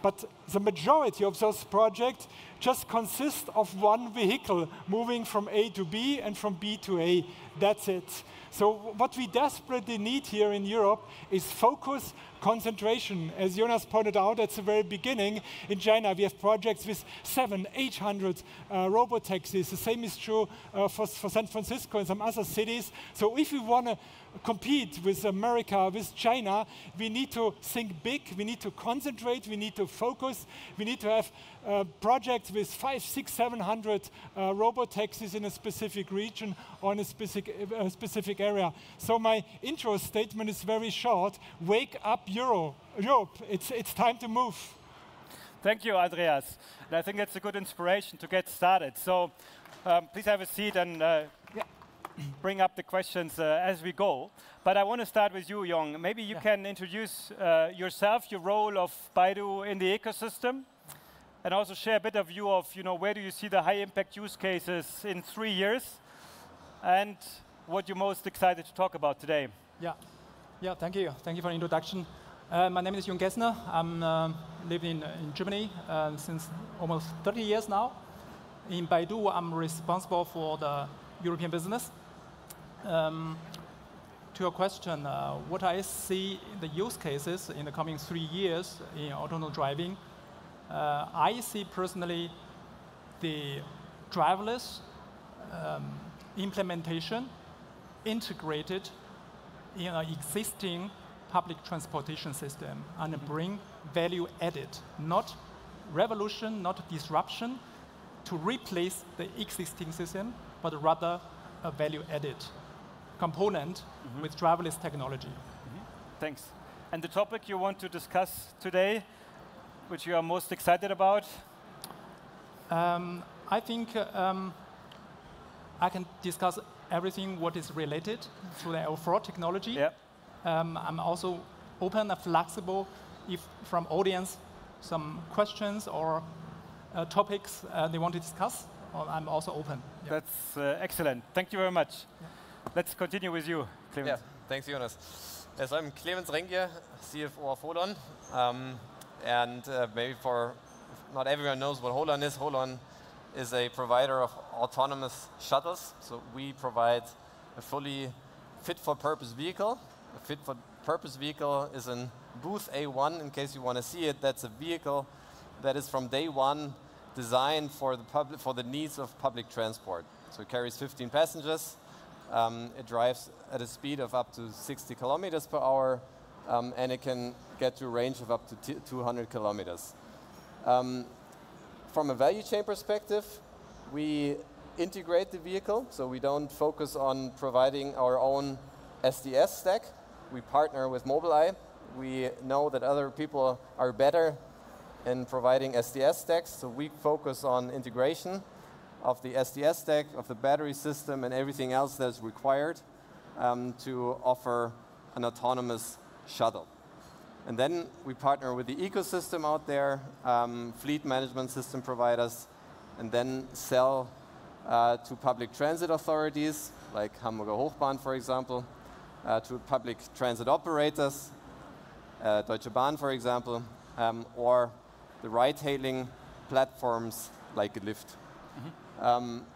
But the majority of those projects just consist of one vehicle moving from A to B and from B to A. That's it. So what we desperately need here in Europe is focus, concentration. As Jonas pointed out at the very beginning, in China we have projects with 700, 800 robo-taxis. The same is true for San Francisco and some other cities. So if we want to compete with America, with China, we need to think big, we need to concentrate, we need to focus, we need to have projects with 500, 600, 700 robo-taxis in a specific region or in a specific area. So my intro statement is very short. Wake up Europe. It's time to move. Thank you, Andreas. And I think that's a good inspiration to get started. So please have a seat and bring up the questions as we go. But I want to start with you, Jon. Maybe you can introduce yourself, your role of Baidu in the ecosystem, and also share a bit of view of, where do you see the high impact use cases in 3 years, and what you're most excited to talk about today. Yeah, thank you. Thank you for the introduction. My name is Jon Gessner. I'm living in Germany since almost 30 years now. In Baidu, I'm responsible for the European business. To your question, what I see the use cases in the coming 3 years in autonomous driving, I see personally the driverless implementation integrated in an existing public transportation system and bring value added, not revolution, not disruption, to replace the existing system, but rather a value added component with driverless technology. Thanks. And the topic you want to discuss today, which you are most excited about? I think I can discuss everything what is related to the L4 technology. Yeah. I'm also open and flexible if from audience some questions or topics they want to discuss. I'm also open. Yeah. That's excellent. Thank you very much. Yeah. Let's continue with you, Clemens. Yeah, thanks, Jonas. Yes, I'm Clemens Rengier, CFO of Holon. Maybe for not everyone knows what Holon is. Holon is a provider of autonomous shuttles. So we provide a fully fit-for-purpose vehicle. A fit-for-purpose vehicle is in booth A1, in case you want to see it. That's a vehicle that is from day one designed for the needs of public transport. So it carries 15 passengers. It drives at a speed of up to 60 kilometers per hour, and it can get to a range of up to 200 kilometers. From a value chain perspective, we integrate the vehicle, so we don't focus on providing our own SDS stack. We partner with Mobileye. We know that other people are better in providing SDS stacks, so we focus on integration of the SDS stack, of the battery system, and everything else that's required to offer an autonomous shuttle. And then we partner with the ecosystem out there, fleet management system providers, and then sell to public transit authorities, like Hamburger Hochbahn, for example, to public transit operators, Deutsche Bahn, for example, or the ride-hailing platforms like Lyft.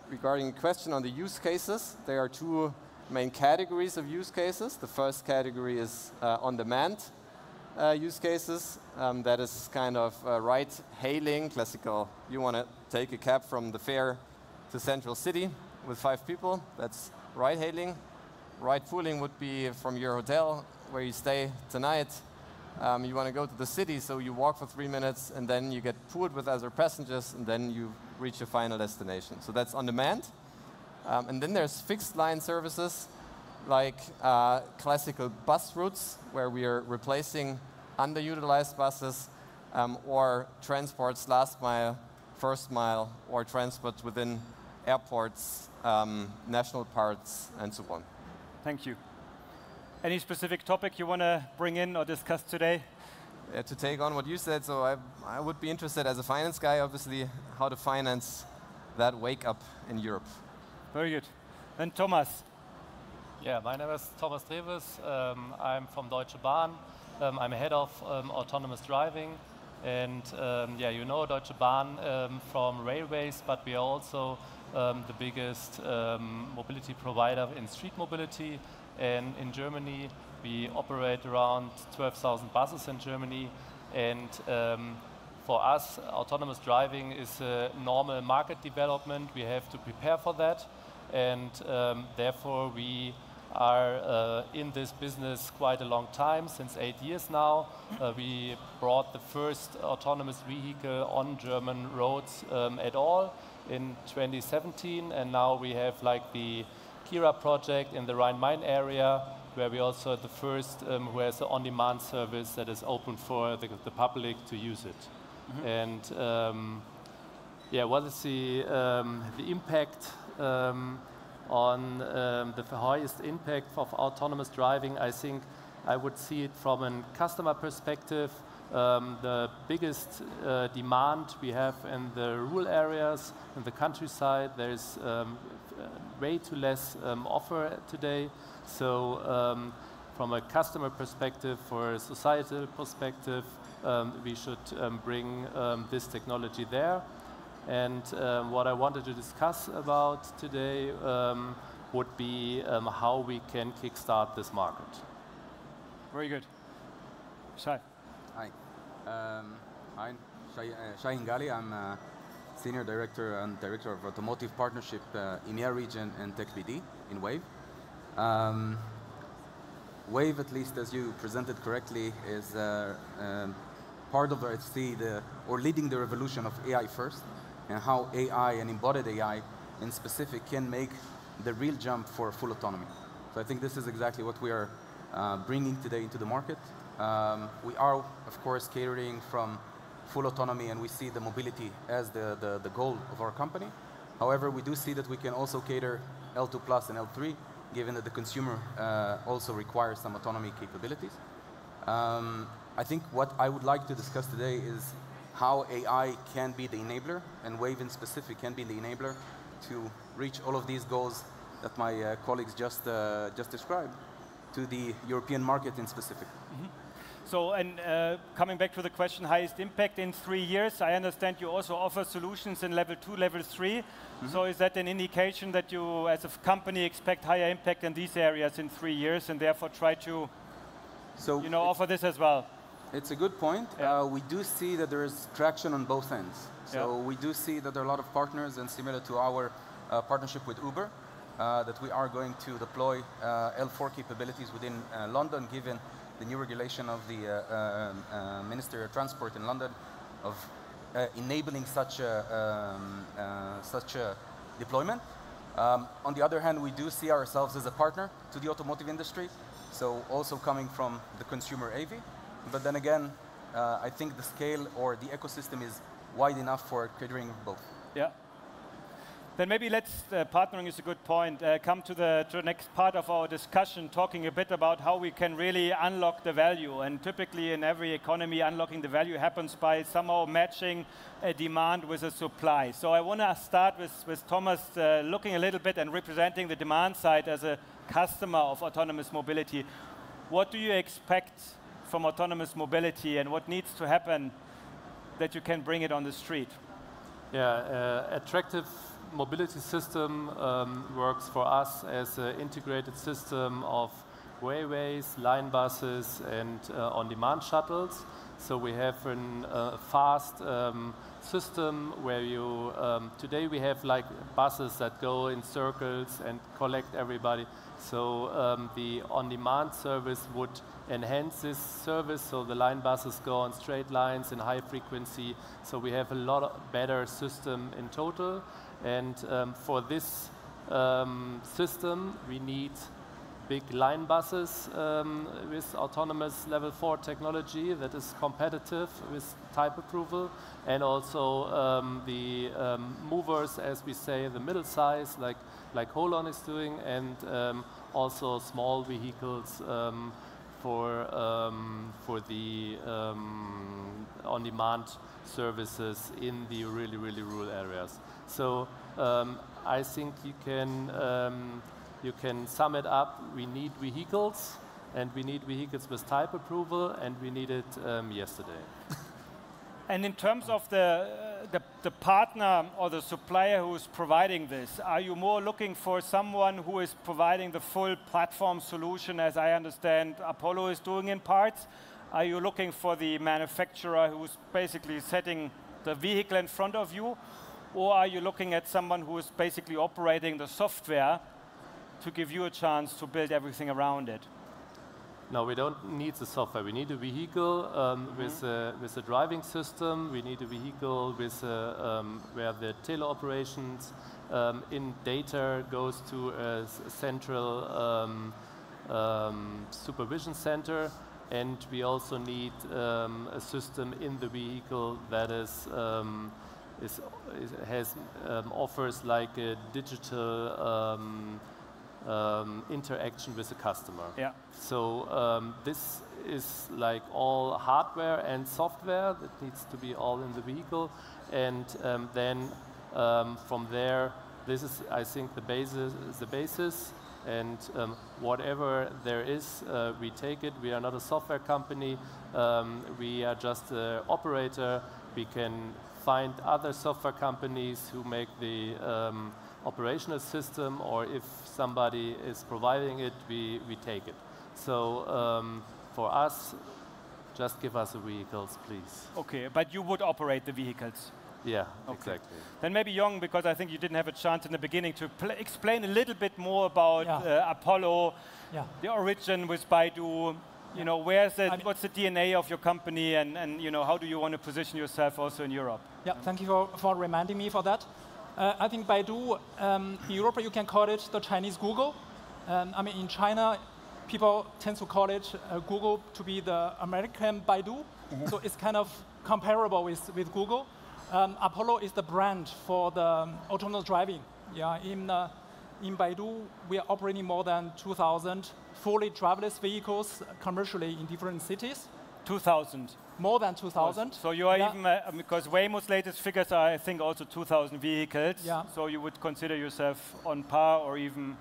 Regarding the question on the use cases, there are two main categories of use cases. The first category is on-demand use cases. That is kind of ride-hailing, classical. You want to take a cab from the fair to Central City with 5 people. That's ride-hailing. Ride-pooling would be from your hotel where you stay tonight. You want to go to the city, so you walk for 3 minutes, and then you get pooled with other passengers, and then you reach your final destination. So that's on demand. And then there's fixed line services, like classical bus routes, where we are replacing underutilized buses, or transports last mile, first mile, or transports within airports, national parks, and so on. Thank you. Any specific topic you want to bring in or discuss today? To take on what you said, so I would be interested as a finance guy, obviously, how to finance that wake up in Europe. Very good. Then Thomas. Yeah, my name is Thomas Treves. I'm from Deutsche Bahn. I'm head of autonomous driving. And yeah, you know Deutsche Bahn from railways, but we are also the biggest mobility provider in street mobility. And in Germany, we operate around 12,000 buses in Germany. And for us, autonomous driving is a normal market development. We have to prepare for that. And therefore, we are in this business quite a long time, since 8 years now. We brought the first autonomous vehicle on German roads at all in 2017. And now we have like the Kira project in the Rhine-Main area, where we also the first who has an on-demand service that is open for the public to use it. Mm-hmm. And yeah, what is the impact on the highest impact of autonomous driving? I think I would see it from a customer perspective. The biggest demand we have in the rural areas, in the countryside, there's way too less offer today. So from a customer perspective, for a societal perspective, we should bring this technology there. And what I wanted to discuss about today would be how we can kickstart this market. Very good. Shai. Hi. Hi. Shahin Gali. I'm Senior Director and Director of Automotive Partnership EMEA region and TechBD in Wave. Wave, at least as you presented correctly, is part of or leading the revolution of AI first, and how AI and embodied AI in specific can make the real jump for full autonomy. So I think this is exactly what we are bringing today into the market. We are, of course, catering from full autonomy, and we see the mobility as the goal of our company. However, we do see that we can also cater L2 plus and L3, given that the consumer also requires some autonomy capabilities. I think what I would like to discuss today is how AI can be the enabler, and Wave in specific can be the enabler to reach all of these goals that my colleagues just described to the European market in specific. So, and coming back to the question, highest impact in 3 years, I understand you also offer solutions in level 2, level 3. So is that an indication that you, as a company, expect higher impact in these areas in 3 years, and therefore try to offer this as well? It's a good point. We do see that there is traction on both ends. So we do see that there are a lot of partners, and similar to our partnership with Uber, that we are going to deploy L4 capabilities within London, given the new regulation of the Ministry of Transport in London of enabling such a deployment. On the other hand, we do see ourselves as a partner to the automotive industry, so also coming from the consumer AV. But then again, I think the scale or the ecosystem is wide enough for catering both. Yeah. Then maybe let's, partnering is a good point, come to the next part of our discussion, talking a bit about how we can really unlock the value. And typically in every economy, unlocking the value happens by somehow matching a demand with a supply. So I want to start with Thomas looking a little bit and representing the demand side as a customer of autonomous mobility. What do you expect from autonomous mobility, and what needs to happen that you can bring it on the street? Yeah, attractive mobility system works for us as an integrated system of railways, line buses, and on-demand shuttles. So we have a fast system where you, today we have like buses that go in circles and collect everybody. So the on-demand service would enhance this service, so the line buses go on straight lines in high frequency. So we have a lot better system in total. And for this system, we need big line buses with autonomous level 4 technology that is competitive with type approval, and also the movers, as we say, the middle size, like Holon is doing, and also small vehicles for the on-demand services in the really, really rural areas. So I think you can sum it up. We need vehicles, and we need vehicles with type approval, and we need it yesterday. And in terms of the partner or the supplier who is providing this, are you more looking for someone who is providing the full platform solution, as I understand Apollo is doing in parts? Are you looking for the manufacturer who's basically setting the vehicle in front of you? Or are you looking at someone who is basically operating the software to give you a chance to build everything around it? No, we don't need the software. We need a vehicle with a driving system. We need a vehicle with where the teleoperations in data goes to a central supervision center. And we also need a system in the vehicle that offers like a digital interaction with the customer. Yeah. So this is like all hardware and software that needs to be all in the vehicle, and then from there, this is, I think, the basis. And whatever there is, we take it. We are not a software company. We are just an operator. We can find other software companies who make the operational system, or if somebody is providing it, we take it. So for us, just give us the vehicles, please. Okay, but you would operate the vehicles? Yeah, okay. Exactly. Then maybe Young, because I think you didn't have a chance in the beginning to explain a little bit more about Apollo, the origin with Baidu. You know, what's the DNA of your company, and you know, how do you want to position yourself also in Europe? Yeah, thank you for reminding me for that. I think Baidu, in Europe you can call it the Chinese Google. I mean, in China, people tend to call it Google to be the American Baidu. So it's kind of comparable with Google. Apollo is the brand for the autonomous driving. Yeah, in Baidu, we are operating more than 2,000 fully driverless vehicles commercially in different cities. 2,000. More than 2,000. So you are even, because Waymo's latest figures are, I think, also 2,000 vehicles. Yeah. So you would consider yourself on par or even...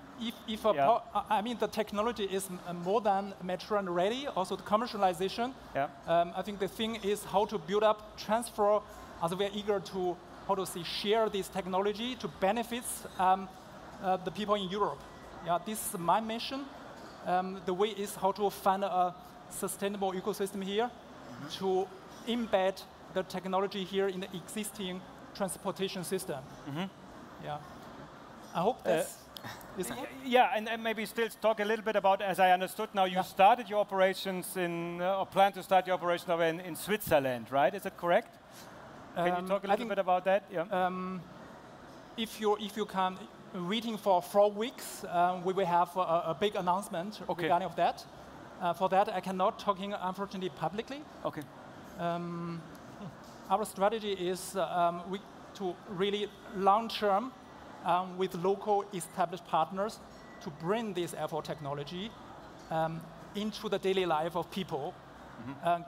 I mean, the technology is more than mature and ready, also the commercialization. Yeah. I think the thing is how to build up, transfer, as we are eager to, how to say, share this technology to benefits the people in Europe. Yeah, this is my mission. The way is how to find a sustainable ecosystem here to embed the technology here in the existing transportation system. Yeah, I hope that's... yeah, and maybe still talk a little bit about, as I understood now, you started your operations in, or plan to start your operation in Switzerland, right? Is that correct? Can you talk a little bit about that? Yeah. If you can, waiting for 4 weeks, we will have a big announcement regarding of that. For that, I cannot talking, unfortunately, publicly. Okay. Our strategy is to really long-term with local established partners to bring this L4 technology into the daily life of people.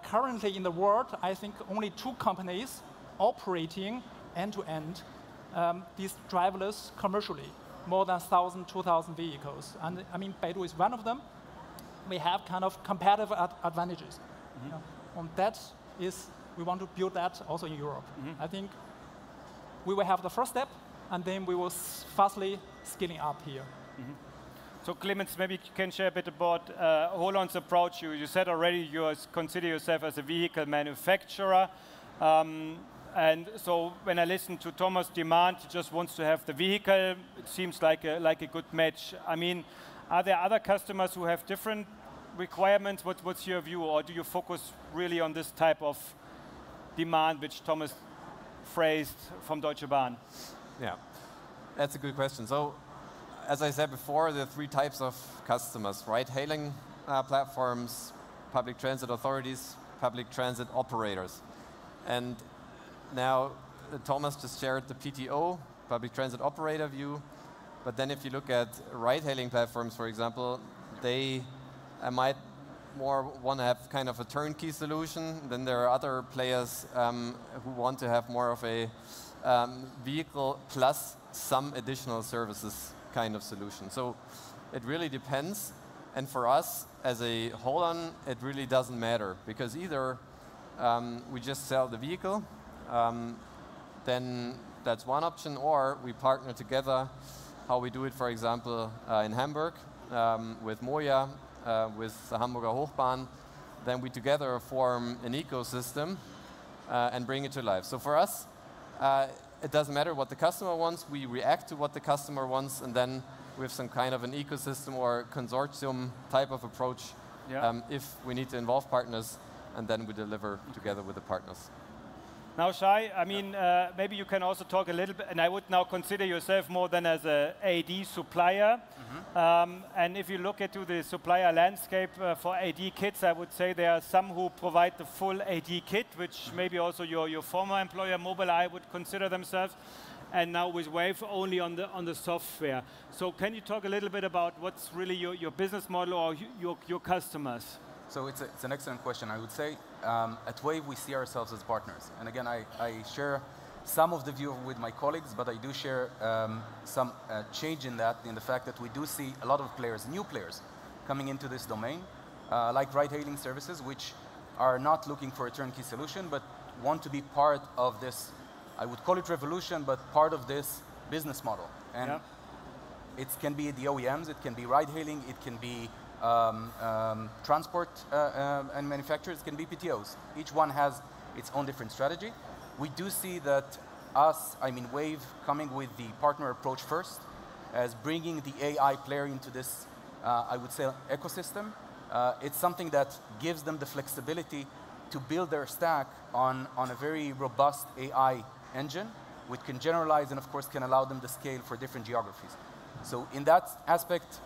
Currently in the world, I think only 2 companies operating end-to-end these driverless commercially, more than 1,000, 2,000 vehicles. And I mean, Baidu is one of them. We have kind of competitive advantages. On that is, we want to build that also in Europe. I think we will have the first step, and then we will fastly scaling up here. So Clemens, maybe you can share a bit about Holland's approach. You said already you consider yourself as a vehicle manufacturer. And so when I listen to Thomas' demand, he just wants to have the vehicle. It seems like a good match. I mean, are there other customers who have different requirements? What's your view? Or do you focus really on this type of demand, which Thomas phrased from Deutsche Bahn? Yeah, that's a good question. So, as I said before, there are 3 types of customers: ride-hailing platforms, public transit authorities, public transit operators. And now, Thomas just shared the PTO, public transit operator view. But then if you look at ride-hailing platforms, for example, they might more want to have kind of a turnkey solution. Then there are other players who want to have more of a vehicle plus some additional services kind of solution. So it really depends. And for us, as a Holland, it really doesn't matter, because either we just sell the vehicle, then that's one option, or we partner together, how we do it, for example, in Hamburg with Moja, with the Hamburger Hochbahn. Then we together form an ecosystem and bring it to life. So for us, it doesn't matter what the customer wants. We react to what the customer wants, and then we have some kind of an ecosystem or consortium type of approach if we need to involve partners, and then we deliver together with the partners. Now, Shai, I mean, maybe you can also talk a little bit, and I would now consider yourself more than as an AD supplier. And if you look into the supplier landscape for AD kits, I would say there are some who provide the full AD kit, which maybe also your former employer, Mobileye, would consider themselves. And now with Wave only on the software. So can you talk a little bit about what's really your business model or your customers? So it's an excellent question. I would say at Wave we see ourselves as partners. And again, I share some of the view with my colleagues, but I do share some change in that, in the fact that we do see a lot of players, new players, coming into this domain, like ride-hailing services, which are not looking for a turnkey solution, but want to be part of this, I would call it revolution, but part of this business model. And it can be the OEMs, it can be ride-hailing, it can be transport and manufacturers, can be PTOs. Each one has its own different strategy. We do see that Wave, coming with the partner approach first, as bringing the AI player into this, I would say, ecosystem. It's something that gives them the flexibility to build their stack on a very robust AI engine, which can generalize and, of course, can allow them to scale for different geographies. So in that aspect,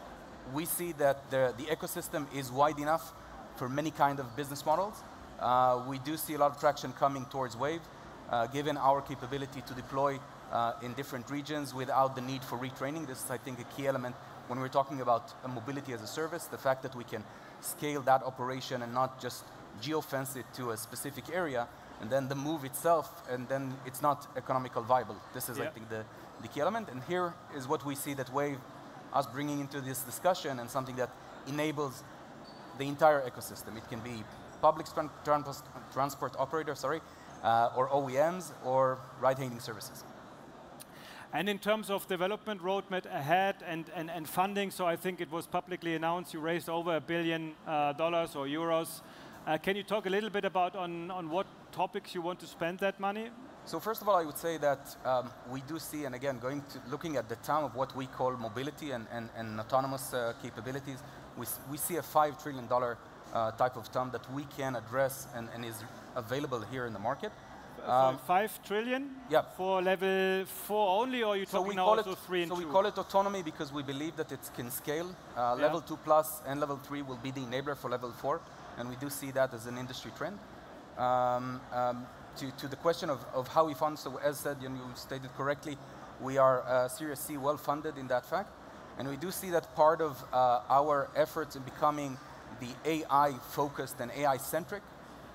we see that the ecosystem is wide enough for many kind of business models. We do see a lot of traction coming towards Wave, given our capability to deploy in different regions without the need for retraining. This is, I think, a key element when we're talking about mobility as a service, the fact that we can scale that operation and not just geofence it to a specific area, and then the move itself, and then it's not economical viable. This is, I think, the key element. And here is what we see that Wave, us bringing into this discussion, and something that enables the entire ecosystem. It can be public transport operators, or OEMs, or ride-hailing services. And in terms of development roadmap ahead and funding, so I think it was publicly announced you raised over $1 billion or euros. Can you talk a little bit about on what topics you want to spend that money? So first of all, I would say that we do see, and again, looking at the TAM of what we call mobility and autonomous capabilities, we see a $5 trillion type of TAM that we can address and is available here in the market. 5 trillion? Yeah. For level 4 only, or are you talking now also 3 and 2? So we call it autonomy because we believe that it can scale. Level 2 plus and level 3 will be the enabler for level 4, and we do see that as an industry trend. To the question of how we fund, so as said, you stated correctly, we are Series C well-funded in that fact, and we do see that part of our efforts in becoming the AI-focused and AI-centric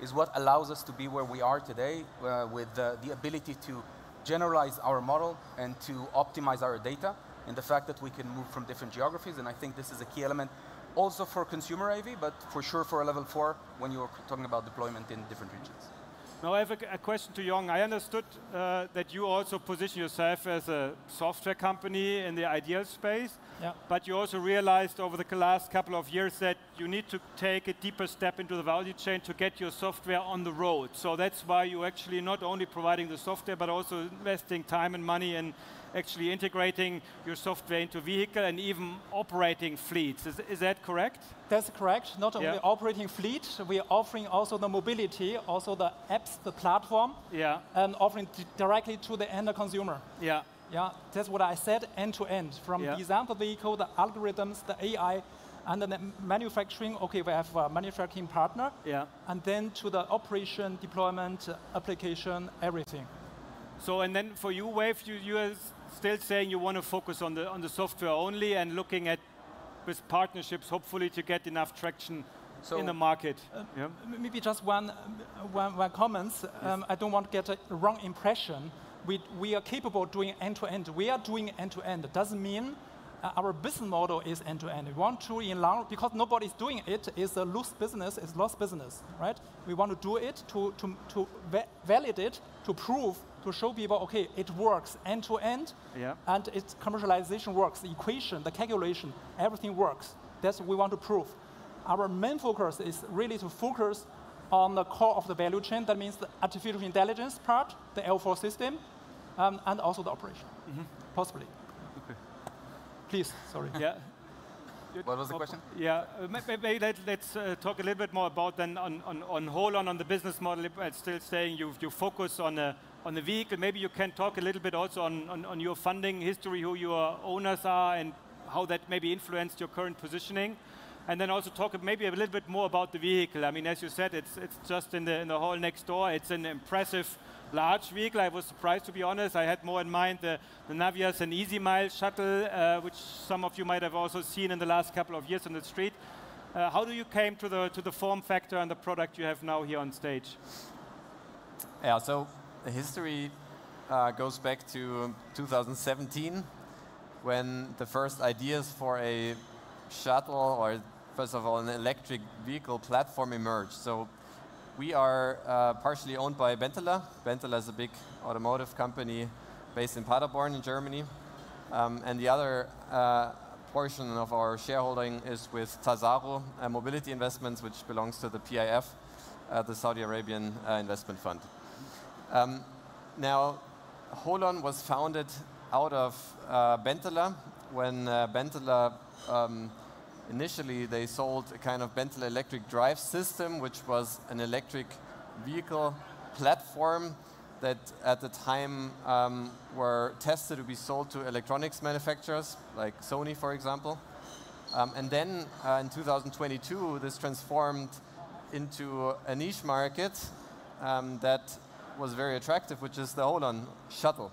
is what allows us to be where we are today with the ability to generalize our model and to optimize our data, and the fact that we can move from different geographies. And I think this is a key element also for consumer AV, but for sure for a level 4 when you're talking about deployment in different regions. Now I have a question to Jong. I understood that you also position yourself as a software company in the ideal space, but you also realized over the last couple of years that you need to take a deeper step into the value chain to get your software on the road. So that's why you're actually not only providing the software, but also investing time and money in actually integrating your software into vehicle and even operating fleets. Is that correct? That's correct. Not only operating fleet, we're offering also the mobility, also the apps, the platform, and offering directly to the end consumer. Yeah, that's what I said, end to end. From design of the vehicle, the algorithms, the AI, and then the manufacturing. Okay, we have a manufacturing partner. And then to the operation, deployment, application, everything. So, and then for you, Wave, you are still saying you want to focus on the software only and looking at with partnerships, hopefully to get enough traction in the market. Maybe just one comment. I don't want to get a wrong impression. We are capable of doing end-to-end. We are doing end-to-end. It doesn't mean our business model is end-to-end. We want to enlarge, because nobody's doing it, it's a loose business, it's lost business, right? We want to do it to validate, to prove, to show people, okay, it works end-to-end, and its commercialization works, the equation, the calculation, everything works. That's what we want to prove. Our main focus is really to focus on the core of the value chain. That means the artificial intelligence part, the L4 system, and also the operation, possibly. Okay. Please, sorry. What was the question? Maybe let's talk a little bit more about then on Holon, on the business model. Still saying you focus on the vehicle. Maybe you can talk a little bit also on your funding history, who your owners are, and how that maybe influenced your current positioning. And then also talk maybe a little bit more about the vehicle. I mean, as you said, it's just in the hall next door. It's an impressive large vehicle. I was surprised, to be honest. I had more in mind the Navias and Easy Mile shuttle, which some of you might have also seen in the last couple of years on the street. How do you came to the form factor and the product you have now here on stage? Yeah, so the history goes back to 2017, when the first ideas for a shuttle, or first of all an electric vehicle platform, emerged. So we are partially owned by Benteler. Benteler is a big automotive company based in Paderborn in Germany. And the other portion of our shareholding is with Tazaro Mobility Investments, which belongs to the PIF, the Saudi Arabian investment fund. Now, Holon was founded out of Benteler, when Benteler initially they sold a kind of Benteler electric drive system, which was an electric vehicle platform that at the time were tested to be sold to electronics manufacturers, like Sony, for example. And then in 2022, this transformed into a niche market that was very attractive, which is the hold-on shuttle.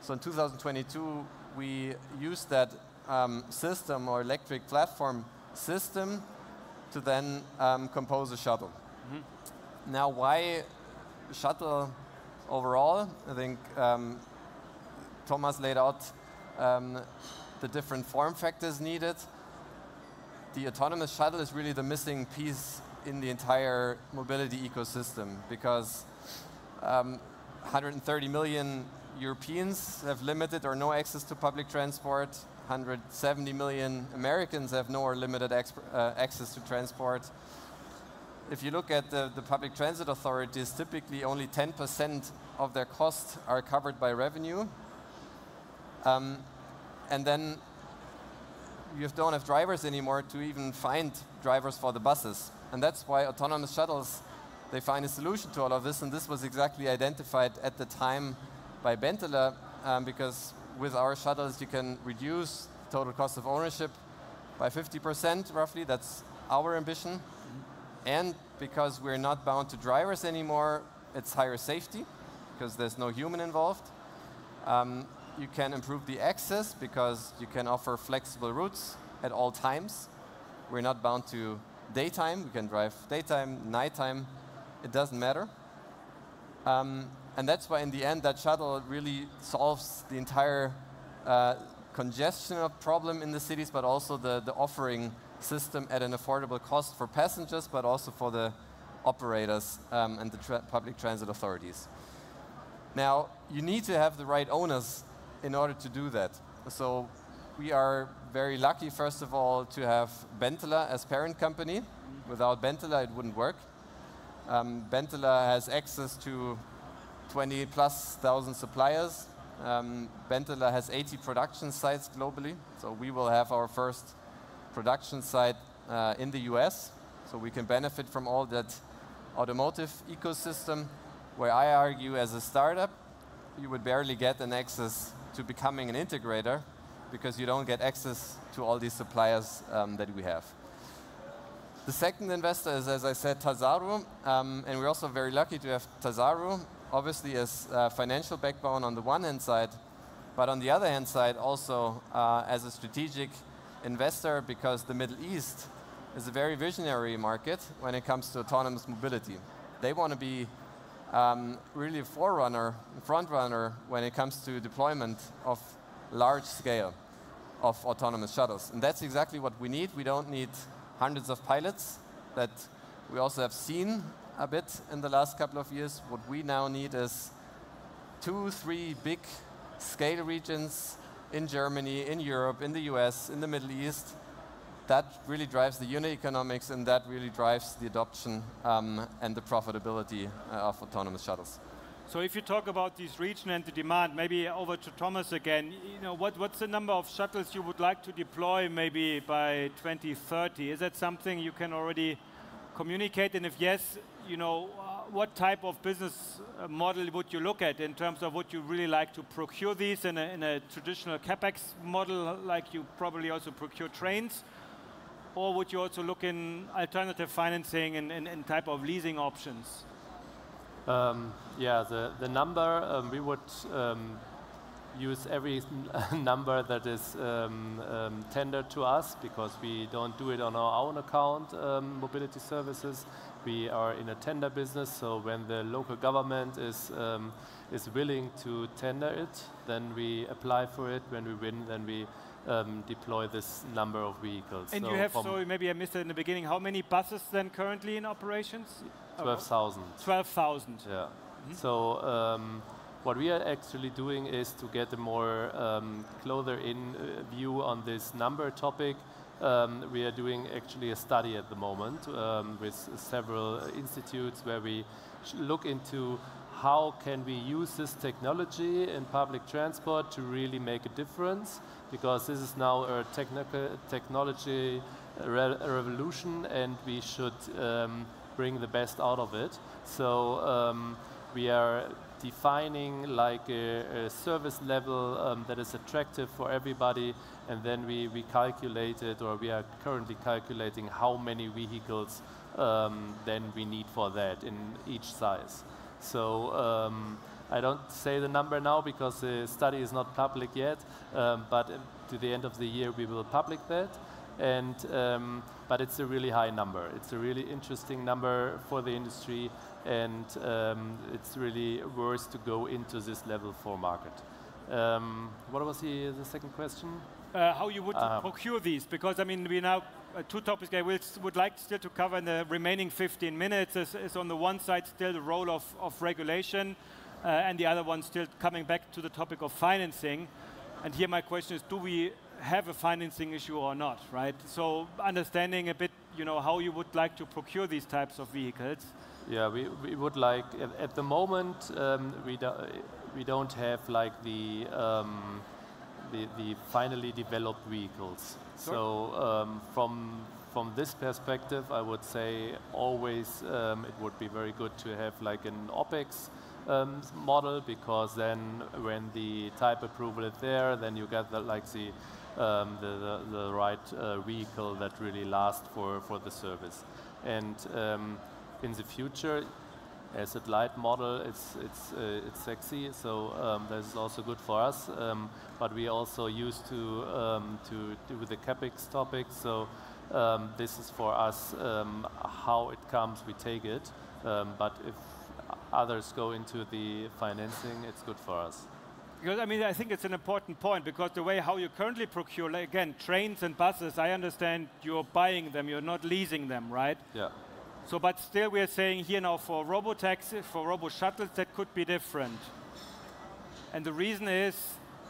So in 2022, we used that system or electric platform system to then compose a shuttle. Now, why shuttle overall? I think Thomas laid out the different form factors needed. The autonomous shuttle is really the missing piece in the entire mobility ecosystem, because 130 million Europeans have limited or no access to public transport. 170 million Americans have no or limited access to transport. If you look at the public transit authorities, typically only 10% of their costs are covered by revenue. And then you don't have drivers anymore to even find drivers for the buses. And that's why autonomous shuttles, they find a solution to all of this. And this was exactly identified at the time by Benteler, because with our shuttles, you can reduce total cost of ownership by 50%, roughly. That's our ambition. And because we're not bound to drivers anymore, it's higher safety, because there's no human involved. You can improve the access, because you can offer flexible routes at all times. We're not bound to daytime. We can drive daytime, nighttime. It doesn't matter. And that's why, in the end, that shuttle really solves the entire congestion problem in the cities, but also the offering system at an affordable cost for passengers, but also for the operators and the public transit authorities. Now, you need to have the right owners in order to do that. So we are very lucky, first of all, to have Benteler as parent company. Without Benteler, it wouldn't work. Benteler has access to 20,000+ suppliers. Benteler has 80 production sites globally. So we will have our first production site in the US. So we can benefit from all that automotive ecosystem, where I argue, as a startup, you would barely get an access to becoming an integrator, because you don't get access to all these suppliers that we have. The second investor is, as I said, Tazaru. And we're also very lucky to have Tazaru, obviously as a financial backbone on the one hand side, but on the other hand side also as a strategic investor, because the Middle East is a very visionary market when it comes to autonomous mobility. They want to be really a front runner when it comes to deployment of large scale of autonomous shuttles. And that's exactly what we need. We don't need hundreds of pilots that we also have seen a bit in the last couple of years. What we now need is 2-3 big scale regions in Germany, in Europe, in the US, in the Middle East. That really drives the unit economics, and that really drives the adoption and the profitability of autonomous shuttles. So if you talk about this region and the demand, maybe over to Thomas again, what's the number of shuttles you would like to deploy maybe by 2030? Is that something you can already communicate? And if yes, what type of business model would you look at in terms of would you really like to procure these in a traditional CapEx model, like you probably also procure trains? Or would you also look in alternative financing and type of leasing options? Yeah, the number, we would use every number that is tendered to us, because we don't do it on our own account, mobility services. We are in a tender business, so when the local government is willing to tender it, then we apply for it. When we win, then we deploy this number of vehicles. And so you have, so maybe I missed it in the beginning, how many buses then currently in operations? 12,000. 12,000. Yeah. So what we are actually doing is to get a more closer in view on this number topic. We are doing actually a study at the moment with several institutes, where we look into how can we use this technology in public transport to really make a difference, because this is now a technology revolution, and we should bring the best out of it. So we are defining like a service level that is attractive for everybody, and then we calculated, or we are currently calculating how many vehicles then we need for that in each size. So I don't say the number now because the study is not public yet, but to the end of the year we will public that. And but it's a really high number. It's a really interesting number for the industry, and it's really worth to go into this level for market. What was the second question? How you would procure these, because I mean we now two topics I would like still to cover in the remaining 15 minutes is on the one side still the role of regulation, and the other one still coming back to the topic of financing. And here my question is, do we have a financing issue or not, right? So understanding a bit, you know, how you would like to procure these types of vehicles. Yeah, we would like, at the moment, we don't have like the finally developed vehicles. Sure. So from this perspective, I would say always it would be very good to have like an OpEx model, because then when the type approval is there, then you get the right vehicle that really lasts for the service. And in the future, asset light model, it's sexy, so this is also good for us. But we also used to do the CapEx topic, so this is for us how it comes, we take it. But if others go into the financing, it's good for us. Because I mean, I think it's an important point, because the way how you currently procure, like, again, trains and buses, I understand you're buying them, you're not leasing them, right? Yeah. So, but still we are saying here now for robo-taxi, for robo-shuttles, that could be different. And the reason is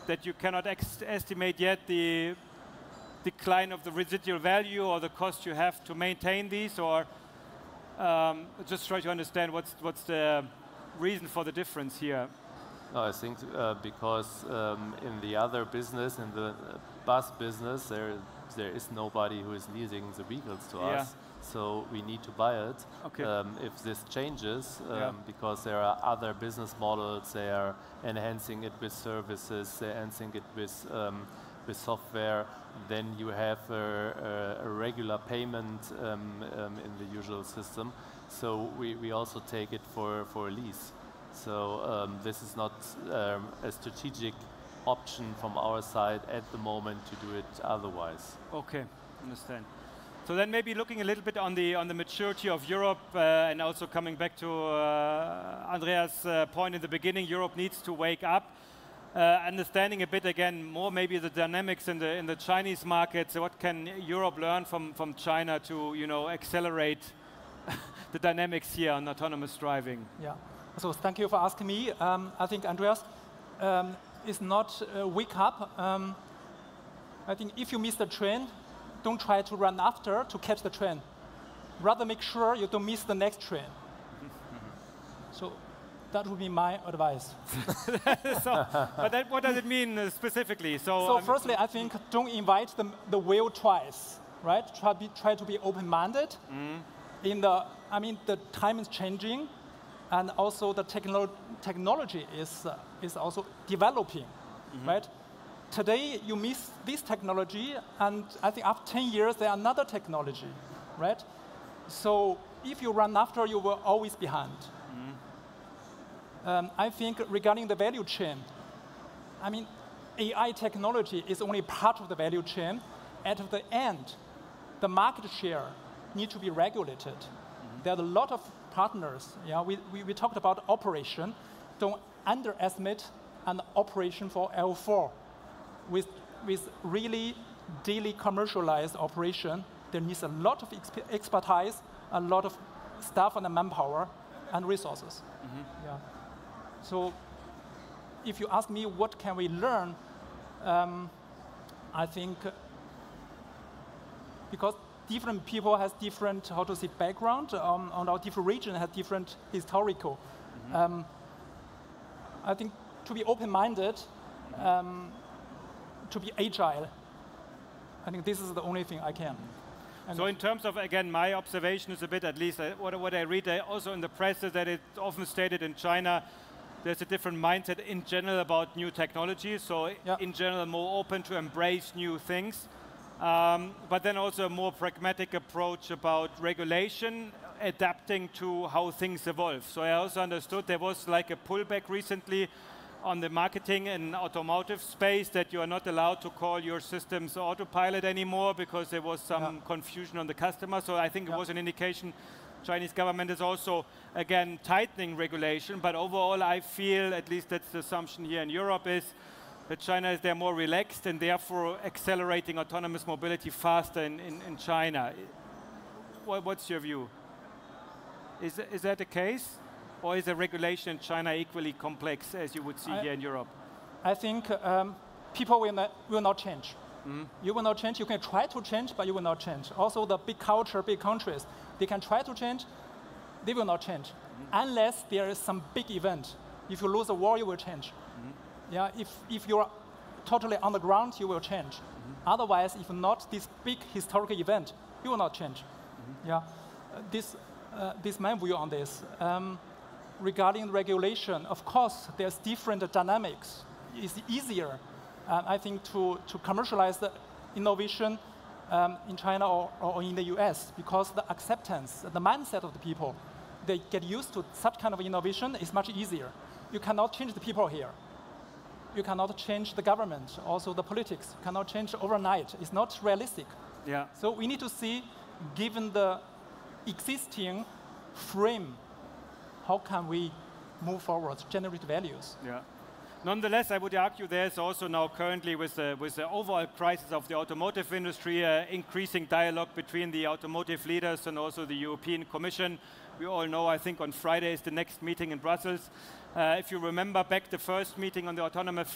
that you cannot estimate yet the decline of the residual value or the cost you have to maintain these, or just try to understand what's the reason for the difference here. No, I think because in the other business, in the bus business, there is nobody who is leasing the vehicles to us. So we need to buy it. Okay. If this changes, because there are other business models, they are enhancing it with services, they're enhancing it with software, then you have a regular payment in the usual system. So we also take it for a lease. So this is not a strategic option from our side at the moment to do it otherwise. Okay, understand. So then maybe looking a little bit on the maturity of Europe, and also coming back to Andreas' point in the beginning, Europe needs to wake up. Understanding a bit again more maybe the dynamics in the Chinese market. So what can Europe learn from China to, you know, accelerate the dynamics here on autonomous driving? Yeah. So thank you for asking me. I think Andreas is not wake up. I think if you miss the train, don't try to run after to catch the train. Rather make sure you don't miss the next train. So that would be my advice. But that, what does it mean specifically? So firstly, I think don't invite the wheel twice, right? Try to be open-minded. I mean, the time is changing, and also the technology is also developing, right? Today, you miss this technology, and I think after 10 years, there's another technology, right? So if you run after, you will always behind. I think regarding the value chain, I mean, AI technology is only part of the value chain. At the end, the market share needs to be regulated. There are a lot of partners. Yeah, we talked about operation. Don't underestimate an operation for L4. With really daily commercialized operation, there needs a lot of expertise, a lot of staff and manpower and resources. Yeah. So if you ask me what can we learn, I think because different people has different, how to say, background, and our different region has different historical. I think to be open-minded, to be agile. I think this is the only thing I can. So in terms of, again, my observation is a bit, at least what I read also in the press, is that it's often stated in China, there's a different mindset in general about new technology. So in general, more open to embrace new things. But then also a more pragmatic approach about regulation, adapting to how things evolve. So I also understood there was like a pullback recently on the marketing and automotive space that you are not allowed to call your systems Autopilot anymore because there was some confusion on the customer. So I think it was an indication Chinese government is also, again, tightening regulation. But overall, I feel, at least that's the assumption here in Europe, is that China is there more relaxed and therefore accelerating autonomous mobility faster in China. What's your view? Is that the case? Or is the regulation in China equally complex as you would see here in Europe? I think people will not change. You will not change. You can try to change, but you will not change. Also, the big culture, big countries, they can try to change. They will not change unless there is some big event. If you lose a war, you will change. Yeah, if you're totally on the ground, you will change. Otherwise, if not this big historical event, you will not change. Yeah, this my view on this. Regarding regulation, of course, there's different dynamics. It's easier, I think, to commercialize the innovation in China or in the US because the acceptance, the mindset of the people, they get used to such kind of innovation is much easier. You cannot change the people here. You cannot change the government, also the politics. You cannot change overnight. It's not realistic. Yeah. So we need to see, given the existing frame, how can we move forward, generate values? Yeah. Nonetheless, I would argue there's also now currently with the overall crisis of the automotive industry, increasing dialogue between the automotive leaders and also the European Commission. We all know, I think on Friday is the next meeting in Brussels. If you remember back the first meeting on the automotive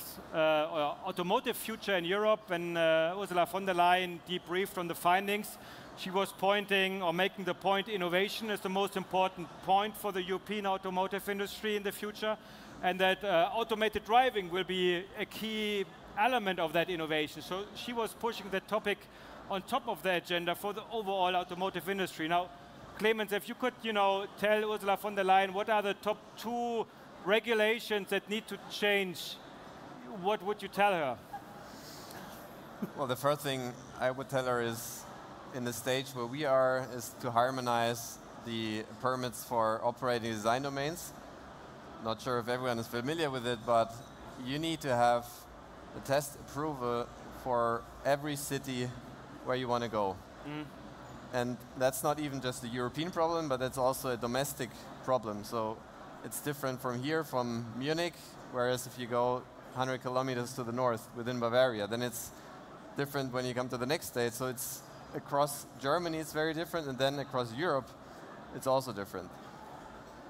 future in Europe, when Ursula von der Leyen debriefed on the findings, she was pointing or making the point innovation is the most important point for the European automotive industry in the future, and that automated driving will be a key element of that innovation. So she was pushing that topic on top of the agenda for the overall automotive industry. Now, Clemens, if you could, tell Ursula von der Leyen what are the top 2 regulations that need to change, what would you tell her? Well, the first thing I would tell her is, in the stage where we are, is to harmonize the permits for operating design domains. Not sure if everyone is familiar with it, but you need to have the test approval for every city where you want to go. And that's not even just a European problem, but it's also a domestic problem. So it's different from here, from Munich, whereas if you go 100 kilometers to the north within Bavaria, then it's different when you come to the next state. So it's across Germany, it's very different, and then across Europe, it's also different.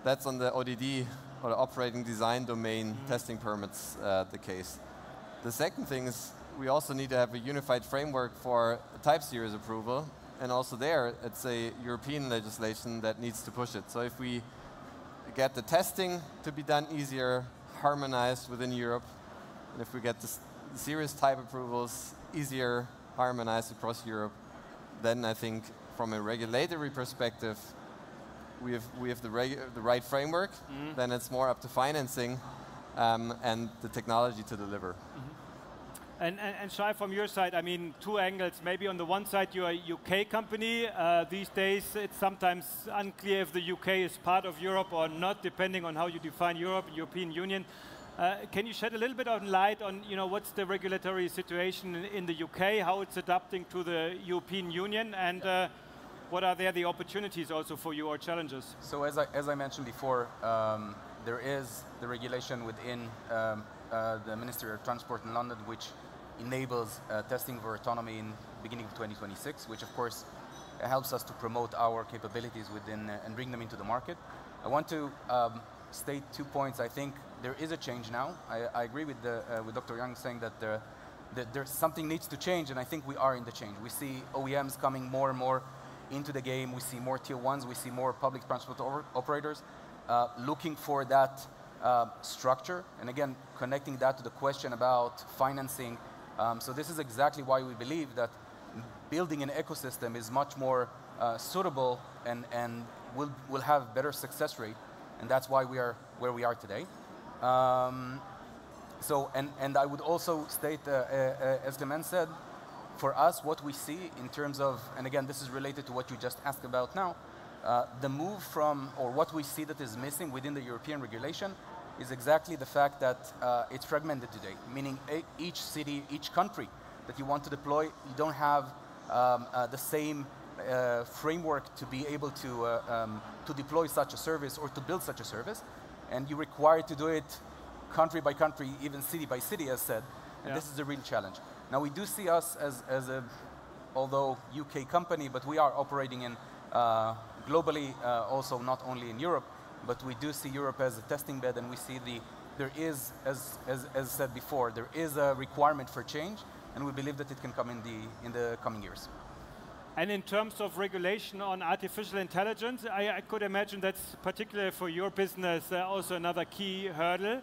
That's on the ODD, or the operating design domain testing permits, the case. The second thing is we also need to have a unified framework for type series approval, and also there, it's a European legislation that needs to push it. So if we get the testing to be done easier, harmonized within Europe, and if we get the series type approvals easier, harmonized across Europe, then I think from a regulatory perspective, we have the right framework. Then it's more up to financing and the technology to deliver. And Shai, from your side, I mean, 2 angles. Maybe on the one side, you're a UK company. These days, it's sometimes unclear if the UK is part of Europe or not, depending on how you define Europe, European Union. Can you shed a little bit of light on, what's the regulatory situation in the UK, how it's adapting to the European Union, and what are the opportunities also for you or challenges? So as I mentioned before, there is the regulation within the Ministry of Transport in London, which enables testing for autonomy in beginning of 2026, which of course helps us to promote our capabilities within and bring them into the market. I want to state 2 points. I think there is a change now. I agree with Dr. Young saying that there's something needs to change, and I think we are in the change. We see OEMs coming more and more into the game. We see more tier 1s. We see more public transport operators looking for that structure. And again, connecting that to the question about financing. So this is exactly why we believe that building an ecosystem is much more suitable and will have better success rate. And that's why we are where we are today. And I would also state, as Clement said, for us, what we see in terms of, and again, this is related to what you just asked about now, the move from, or what we see that is missing within the European regulation is exactly the fact that it's fragmented today, meaning each city, each country that you want to deploy, you don't have the same framework to be able to deploy such a service or to build such a service, and you're required to do it country by country, even city by city, as said, and this is a real challenge. Now, we do see us as a, although UK company, but we are operating in globally, also not only in Europe, but we do see Europe as a testing bed, and we see there is, as said before, there is a requirement for change, and we believe that it can come in the coming years. And in terms of regulation on artificial intelligence, I could imagine that's particularly for your business also another key hurdle.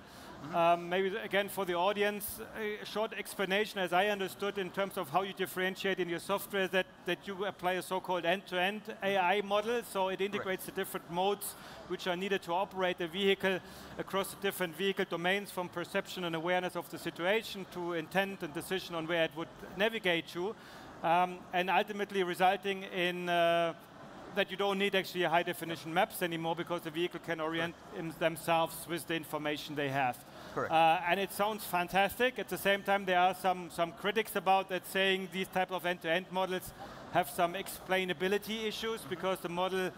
Maybe again for the audience, a short explanation, as I understood, in terms of how you differentiate in your software, that you apply a so-called end-to-end AI model, so it integrates the different modes which are needed to operate the vehicle across the different vehicle domains, from perception and awareness of the situation to intent and decision on where it would navigate to, and ultimately resulting in that you don't need actually high-definition maps anymore, because the vehicle can orient themselves with the information they have. Correct. And it sounds fantastic. At the same time, there are some critics about that, saying these type of end-to-end models have some explainability issues, because the model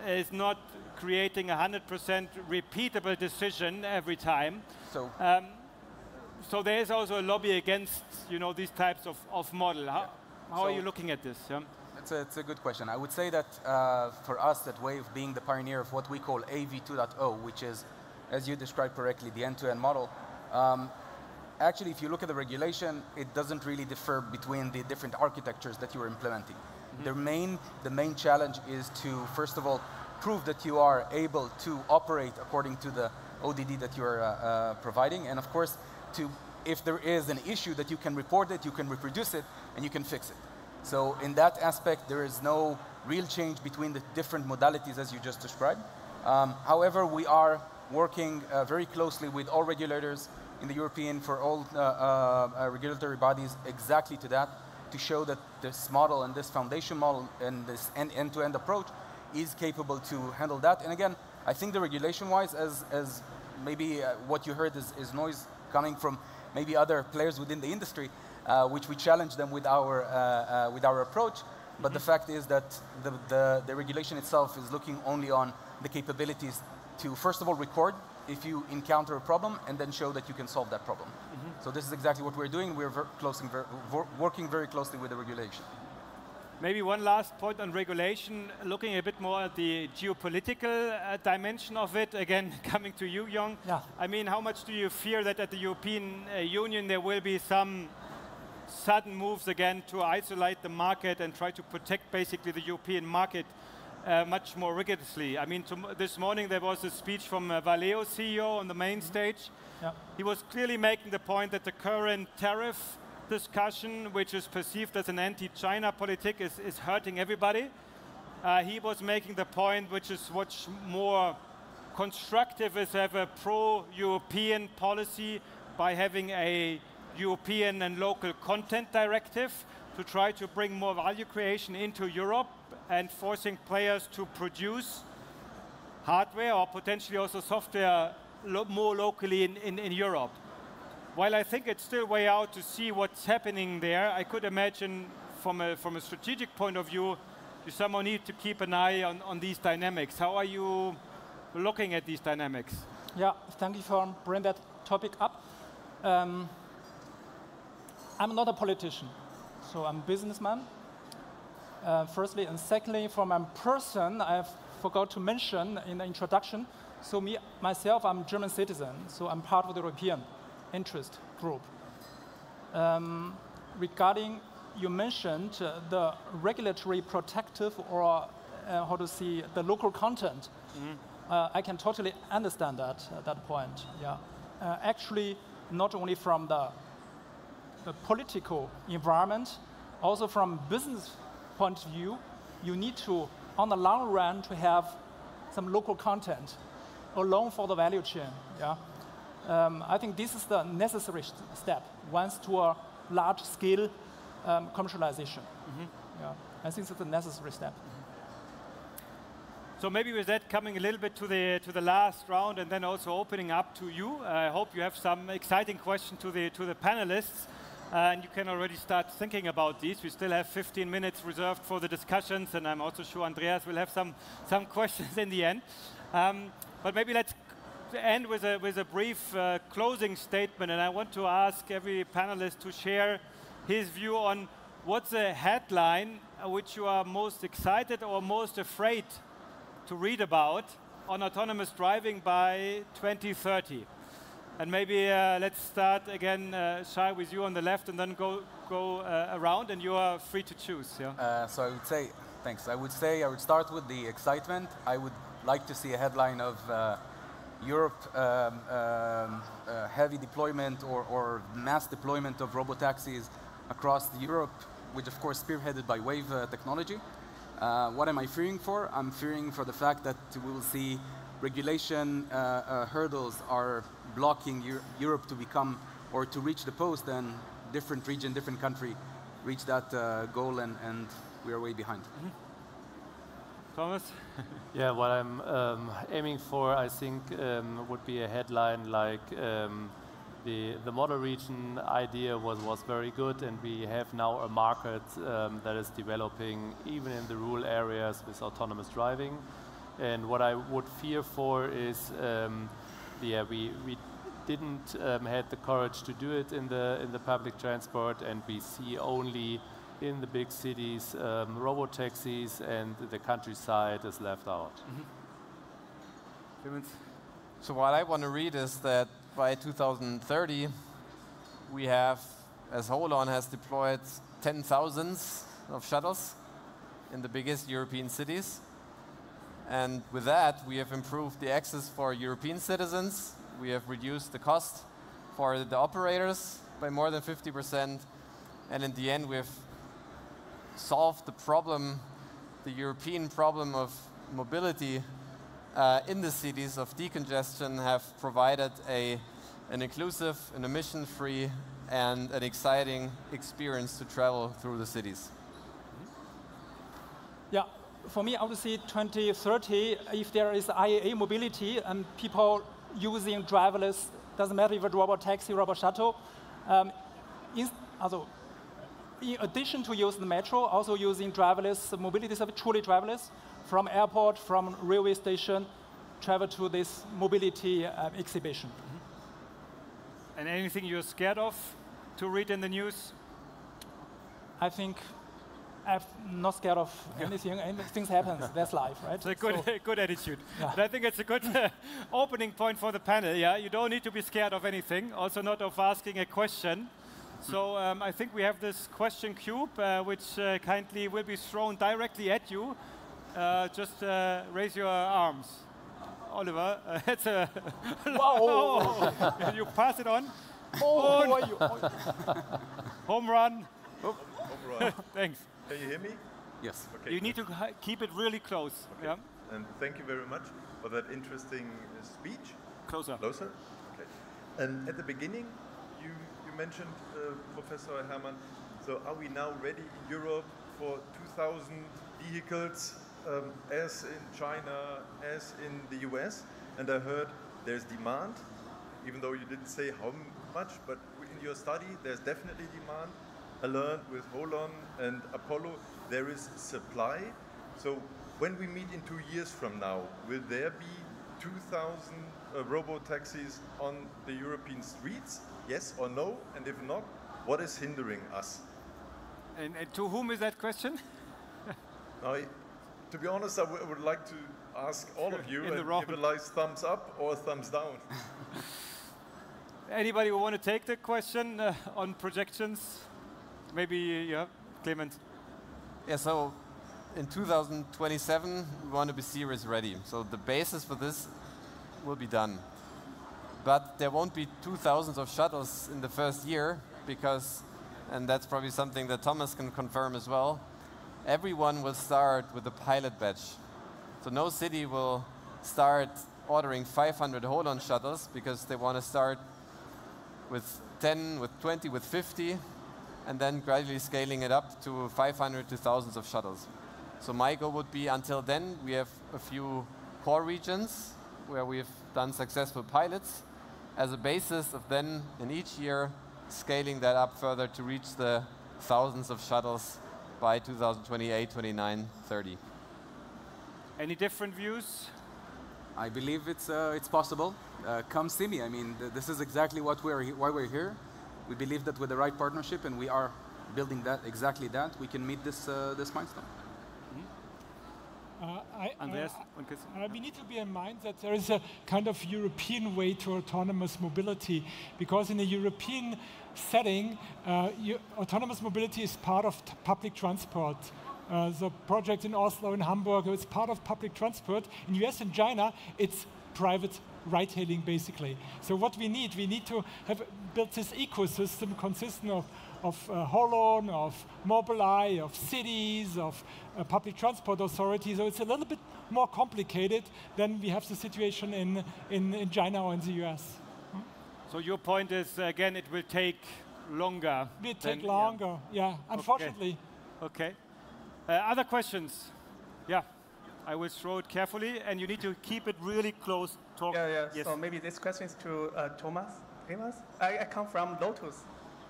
is not creating a 100% repeatable decision every time. So there is also a lobby against these types of model. How are you looking at this? It's a good question. I would say that for us at Wave, being the pioneer of what we call AV 2.0, which is, as you described correctly, the end-to-end model, actually, if you look at the regulation, it doesn't really differ between the different architectures that you're implementing. The main challenge is to, first of all, prove that you are able to operate according to the ODD that you're providing, and of course, if there is an issue, that you can report it, you can reproduce it, and you can fix it. So in that aspect, there is no real change between the different modalities as you just described. However, we are working very closely with all regulators in the European, for all regulatory bodies, exactly to that, to show that this model and this foundation model and this end-to-end approach is capable to handle that. And again, I think the regulation-wise, as maybe what you heard is noise coming from maybe other players within the industry, which we challenge them with our approach. But the fact is that the regulation itself is looking only on the capabilities to, first of all, record if you encounter a problem, and then show that you can solve that problem. So this is exactly what we're doing. We're working very closely with the regulation. Maybe one last point on regulation, looking a bit more at the geopolitical dimension of it. Again, coming to you, Young. Yeah. I mean, how much do you fear that at the European Union there will be some sudden moves again to isolate the market and try to protect basically the European market much more rigorously? I mean, this morning there was a speech from Valeo CEO on the main stage. Yeah. He was clearly making the point that the current tariff discussion, which is perceived as an anti-China politic, is hurting everybody. He was making the point, which is much more constructive, is to have a pro-European policy by having a European and local content directive to try to bring more value creation into Europe and forcing players to produce hardware or potentially also software more locally in Europe. While I think it's still way out to see what's happening there, I could imagine from a strategic point of view, you somehow need to keep an eye on these dynamics. How are you looking at these dynamics? Yeah, thank you for bringing that topic up. I'm not a politician, so I'm a businessman, firstly. And secondly, for my person, I forgot to mention in the introduction, so myself, I'm a German citizen, so I'm part of the European interest group. Regarding, you mentioned the regulatory protective, or how to see the local content. I can totally understand that point. Yeah, actually, not only from the political environment, also from business point of view, you need to, on the long run, to have some local content along for the value chain. Yeah. I think this is the necessary step once to a large-scale commercialization. Yeah, I think it's a necessary step. So maybe with that, coming a little bit to the last round, and then also opening up to you. I hope you have some exciting questions to the panelists, and you can already start thinking about these. We still have 15 minutes reserved for the discussions, and I'm also sure Andreas will have some questions in the end. But maybe let's end with a brief closing statement, and I want to ask every panelist to share his view on what's a headline which you are most excited or most afraid to read about on autonomous driving by 2030. And maybe let's start again, Shai, with you on the left, and then go around, and you are free to choose. Yeah? So I would say, thanks. I would start with the excitement. I would like to see a headline of Europe heavy deployment or mass deployment of robotaxis across Europe, which of course spearheaded by Wave technology. What am I fearing for? I'm fearing for the fact that we will see regulation hurdles are blocking Europe to become or to reach the post, and different region, different country reach that goal, and we are way behind. Thomas? Yeah, what I'm aiming for, I think, would be a headline like the model region idea was very good, and we have now a market that is developing even in the rural areas with autonomous driving. And what I would fear for is, we didn't had the courage to do it in the public transport, and we see only in the big cities robo-taxis, and the countryside is left out. So what I want to read is that by 2030, we have, as Holon has deployed 10,000 of shuttles in the biggest European cities. And with that, we have improved the access for European citizens. We have reduced the cost for the operators by more than 50%. And in the end, we have solved the problem, the European problem of mobility in the cities, of decongestion, have provided an inclusive, an emission-free, and an exciting experience to travel through the cities. Yeah, for me, I would say 2030, if there is IAA mobility and people using driverless, doesn't matter if it's Robo-taxi, Robo-Shuttle, in addition to using the metro, also using driverless mobility, truly driverless, from airport, from railway station, travel to this mobility exhibition. And anything you're scared of to read in the news? I think I'm not scared of anything. Things happen. That's life, right? It's a good attitude. Yeah. And I think it's a good opening point for the panel. Yeah, you don't need to be scared of anything, also not of asking a question. So I think we have this question cube, which kindly will be thrown directly at you. Just raise your arms. Oliver, it's a... Wow! You pass it on. Home run. Home run. Thanks. Can you hear me? Yes. Okay. You need to keep it really close. Okay. Yeah. And thank you very much for that interesting speech. Closer. Closer. Okay. And at the beginning, you mentioned, Professor Hermann, so are we now ready in Europe for 2,000 vehicles as in China, as in the US? And I heard there's demand, even though you didn't say how much, but in your study there's definitely demand. I learned with Holon and Apollo there is supply. So when we meet in 2 years from now, will there be 2,000 robo-taxis on the European streets? Yes or no? And if not, what is hindering us? And to whom is that question? To be honest, I would like to ask all of you and give a nice thumbs up or thumbs down. Anybody who want to take the question on projections? Maybe, yeah, Clement. Yeah, so in 2027, we want to be series ready. So the basis for this will be done. But there won't be 2,000 of shuttles in the first year because, and that's probably something that Thomas can confirm as well, everyone will start with a pilot batch. So no city will start ordering 500 hold-on shuttles because they want to start with 10, with 20, with 50, and then gradually scaling it up to 500 to thousands of shuttles. So my goal would be, until then, we have a few core regions where we've done successful pilots as a basis of then, in each year, scaling that up further to reach the thousands of shuttles by 2028, 29, 30. Any different views? I believe it's possible. Come see me. I mean, this is exactly why we're here. We believe that with the right partnership, and we are building that exactly that, we can meet this milestone. Andreas, we need to bear in mind that there is a kind of European way to autonomous mobility, because in a European setting, autonomous mobility is part of public transport. The project in Oslo and Hamburg is part of public transport. In US and China, it's private ride-hailing, basically. So what we need to have built this ecosystem consisting of Holon, of Mobileye, of cities, of public transport authorities. So it's a little bit more complicated than we have the situation in China or in the US. So your point is, again, it will take longer. It will take longer, yeah, unfortunately. Okay. Other questions? Yeah. I will throw it carefully, and you need to keep it really close. Yeah. Yes. So maybe this question is to Thomas. I come from Lotus.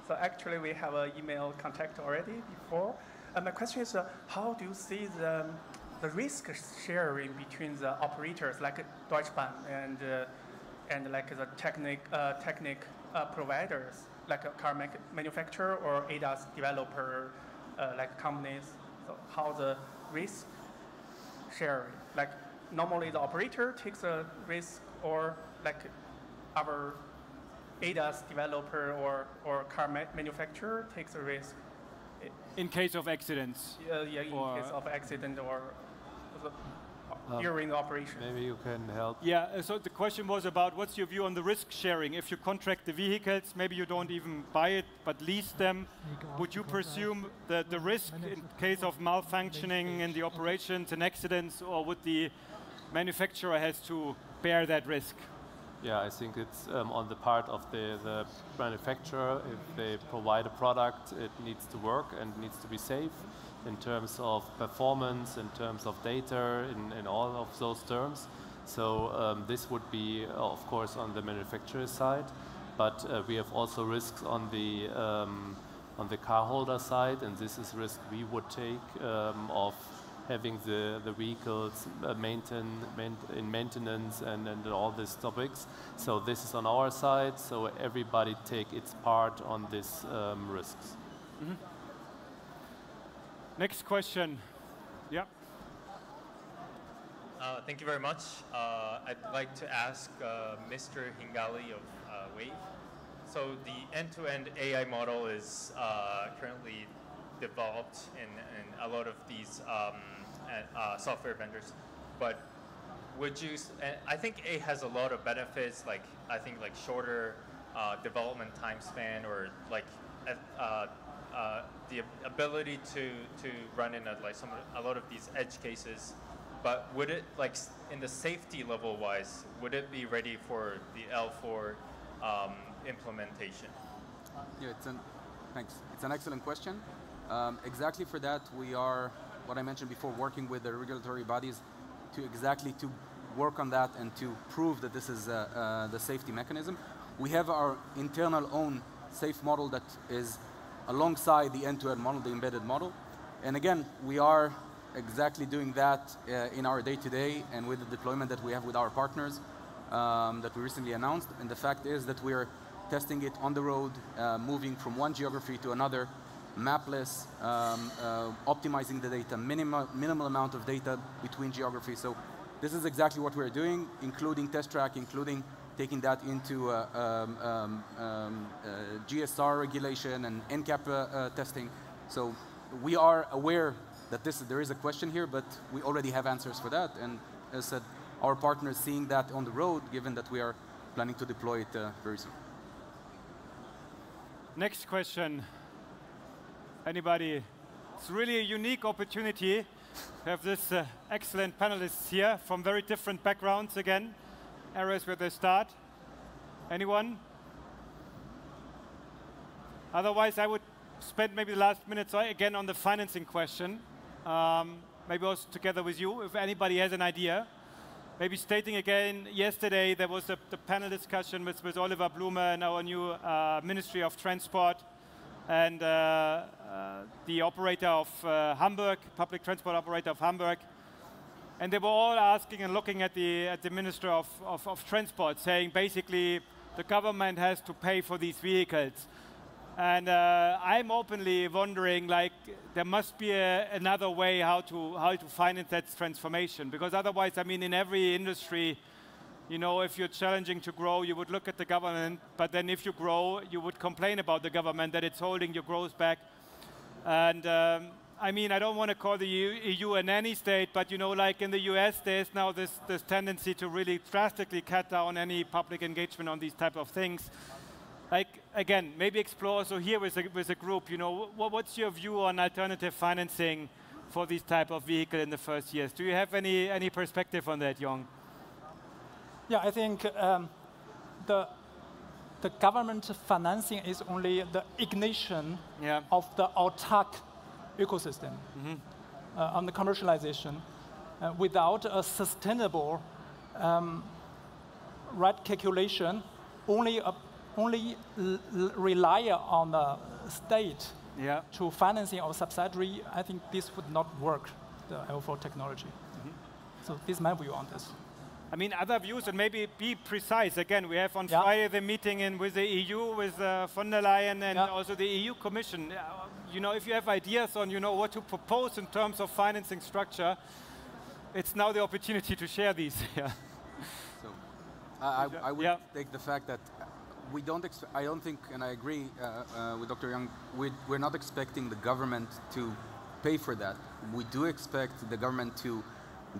So actually, we have an email contact already before. And my question is, how do you see the risk sharing between the operators like Deutsche Bahn and like the technic providers, like a car manufacturer or ADAS developer, like companies? So how the risk sharing? Like normally the operator takes a risk, or like our ADAS developer or car manufacturer takes a risk. In case of accidents? In case of accident or during the operation. Maybe you can help. Yeah, so the question was about what's your view on the risk sharing? If you contract the vehicles, maybe you don't even buy it, but lease them. Would you presume that the risk in case of malfunctioning in the operations and accidents, or would the manufacturer has to bear that risk? Yeah, I think it's on the part of the manufacturer. If they provide a product, it needs to work and needs to be safe in terms of performance, in terms of data, in all of those terms. So this would be, of course, on the manufacturer side, but we have also risks on the car holder side, and this is risk we would take of having the vehicles in maintenance and all these topics. So this is on our side, so everybody take its part on these risks. Mm-hmm. Next question. Yeah. Thank you very much. I'd like to ask Mr. Hingali of Wave. So the end-to-end AI model is currently developed in a lot of these software vendors, but would you? I think it has a lot of benefits, like I think like shorter development time span, or like the ability to run in a lot of these edge cases. But would it, like in the safety level wise, would it be ready for the L4 implementation? Yeah, thanks. It's an excellent question. Exactly for that, we are, what I mentioned before, working with the regulatory bodies to work on that and to prove that this is the safety mechanism. We have our internal own safe model that is alongside the end-to-end model, the embedded model. And again, we are exactly doing that in our day-to-day and with the deployment that we have with our partners that we recently announced. And the fact is that we are testing it on the road, moving from one geography to another, mapless, optimizing the data, minimal amount of data between geographies. So this is exactly what we're doing, including test track, including taking that into GSR regulation and NCAP testing. So we are aware that there is a question here, but we already have answers for that. And as I said, our partners seeing that on the road, given that we are planning to deploy it very soon. Next question. Anybody? It's really a unique opportunity to have this excellent panelists here from very different backgrounds again. areas where they start? Anyone? Otherwise, I would spend maybe the last minutes again on the financing question. Maybe also together with you, if anybody has an idea. Maybe stating again, yesterday there was the panel discussion with Oliver Blume and our new Ministry of Transport and the operator of Hamburg, public transport operator of Hamburg. And they were all asking and looking at the Minister of Transport, saying basically the government has to pay for these vehicles. And I'm openly wondering, like, there must be another way how to finance that transformation, because otherwise, I mean, in every industry, you know, if you're challenging to grow, you would look at the government, but then if you grow, you would complain about the government that it's holding your growth back. And I mean, I don't want to call the EU a nanny state, but you know, like in the US, there's now this tendency to really drastically cut down any public engagement on these type of things. Like, again, maybe explore also here with a group, you know, what's your view on alternative financing for these type of vehicle in the first years? Do you have any perspective on that, Jong? Yeah, I think the government financing is only the ignition of the autark ecosystem on the commercialization. Without a sustainable right calculation, only rely on the state to financing our subsidiary, I think this would not work, the L4 technology. So this is my view on this. I mean, other views, and maybe be precise. Again, we have on Friday the meeting with the EU, with von der Leyen, and also the EU Commission. You know, if you have ideas on, you know, what to propose in terms of financing structure, it's now the opportunity to share these. So, I would take the fact that we don't. I don't think, and I agree with Dr. Young. We're not expecting the government to pay for that. We do expect the government to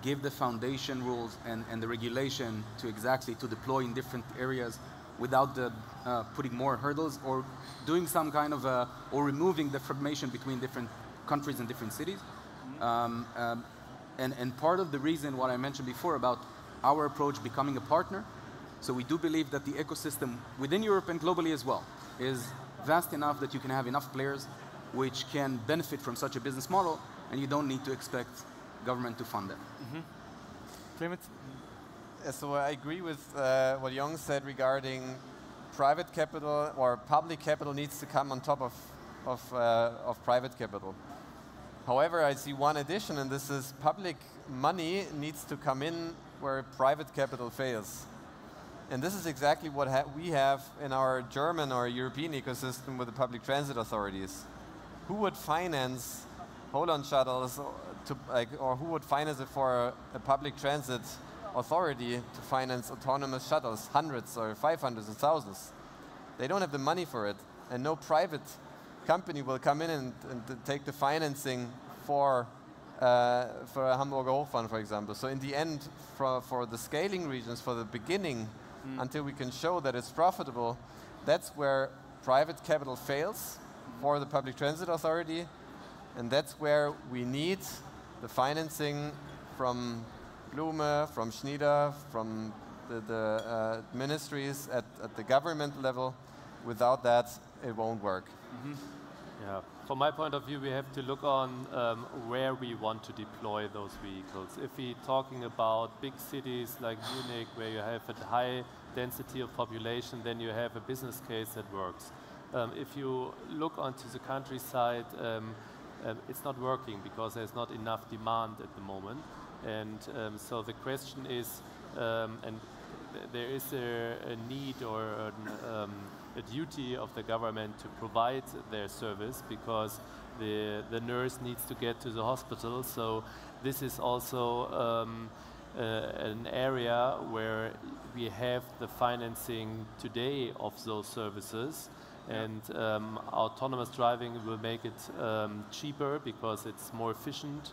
give the foundation rules and the regulation to deploy in different areas without putting more hurdles or doing some kind of or removing the fragmentation between different countries and different cities. And part of the reason what I mentioned before about our approach becoming a partner, so we do believe that the ecosystem within Europe and globally as well is vast enough that you can have enough players which can benefit from such a business model, and you don't need to expect government to fund it. So I agree with what Jong said regarding private capital or public capital needs to come on top of private capital. However, I see one addition, and this is public money needs to come in where private capital fails. And this is exactly what we have in our German or European ecosystem with the public transit authorities. Who would finance hold-on shuttles, or who would finance it for a public transit authority to finance autonomous shuttles, hundreds or 500s and thousands? They don't have the money for it, and no private company will come in and take the financing for a Hamburger Hochbahn, for example. So in the end, for the scaling regions, for the beginning, until we can show that it's profitable, that's where private capital fails for the public transit authority, and that's where we need the financing from Blume, from Schneider, from the ministries at the government level. Without that, it won't work. Yeah. From my point of view, we have to look on where we want to deploy those vehicles. If we're talking about big cities like Munich, where you have a high density of population, then you have a business case that works. If you look onto the countryside, it's not working because there's not enough demand at the moment. And so the question is, and there is a need or a duty of the government to provide their service because the nurse needs to get to the hospital. So this is also an area where we have the financing today of those services. And autonomous driving will make it cheaper because it's more efficient.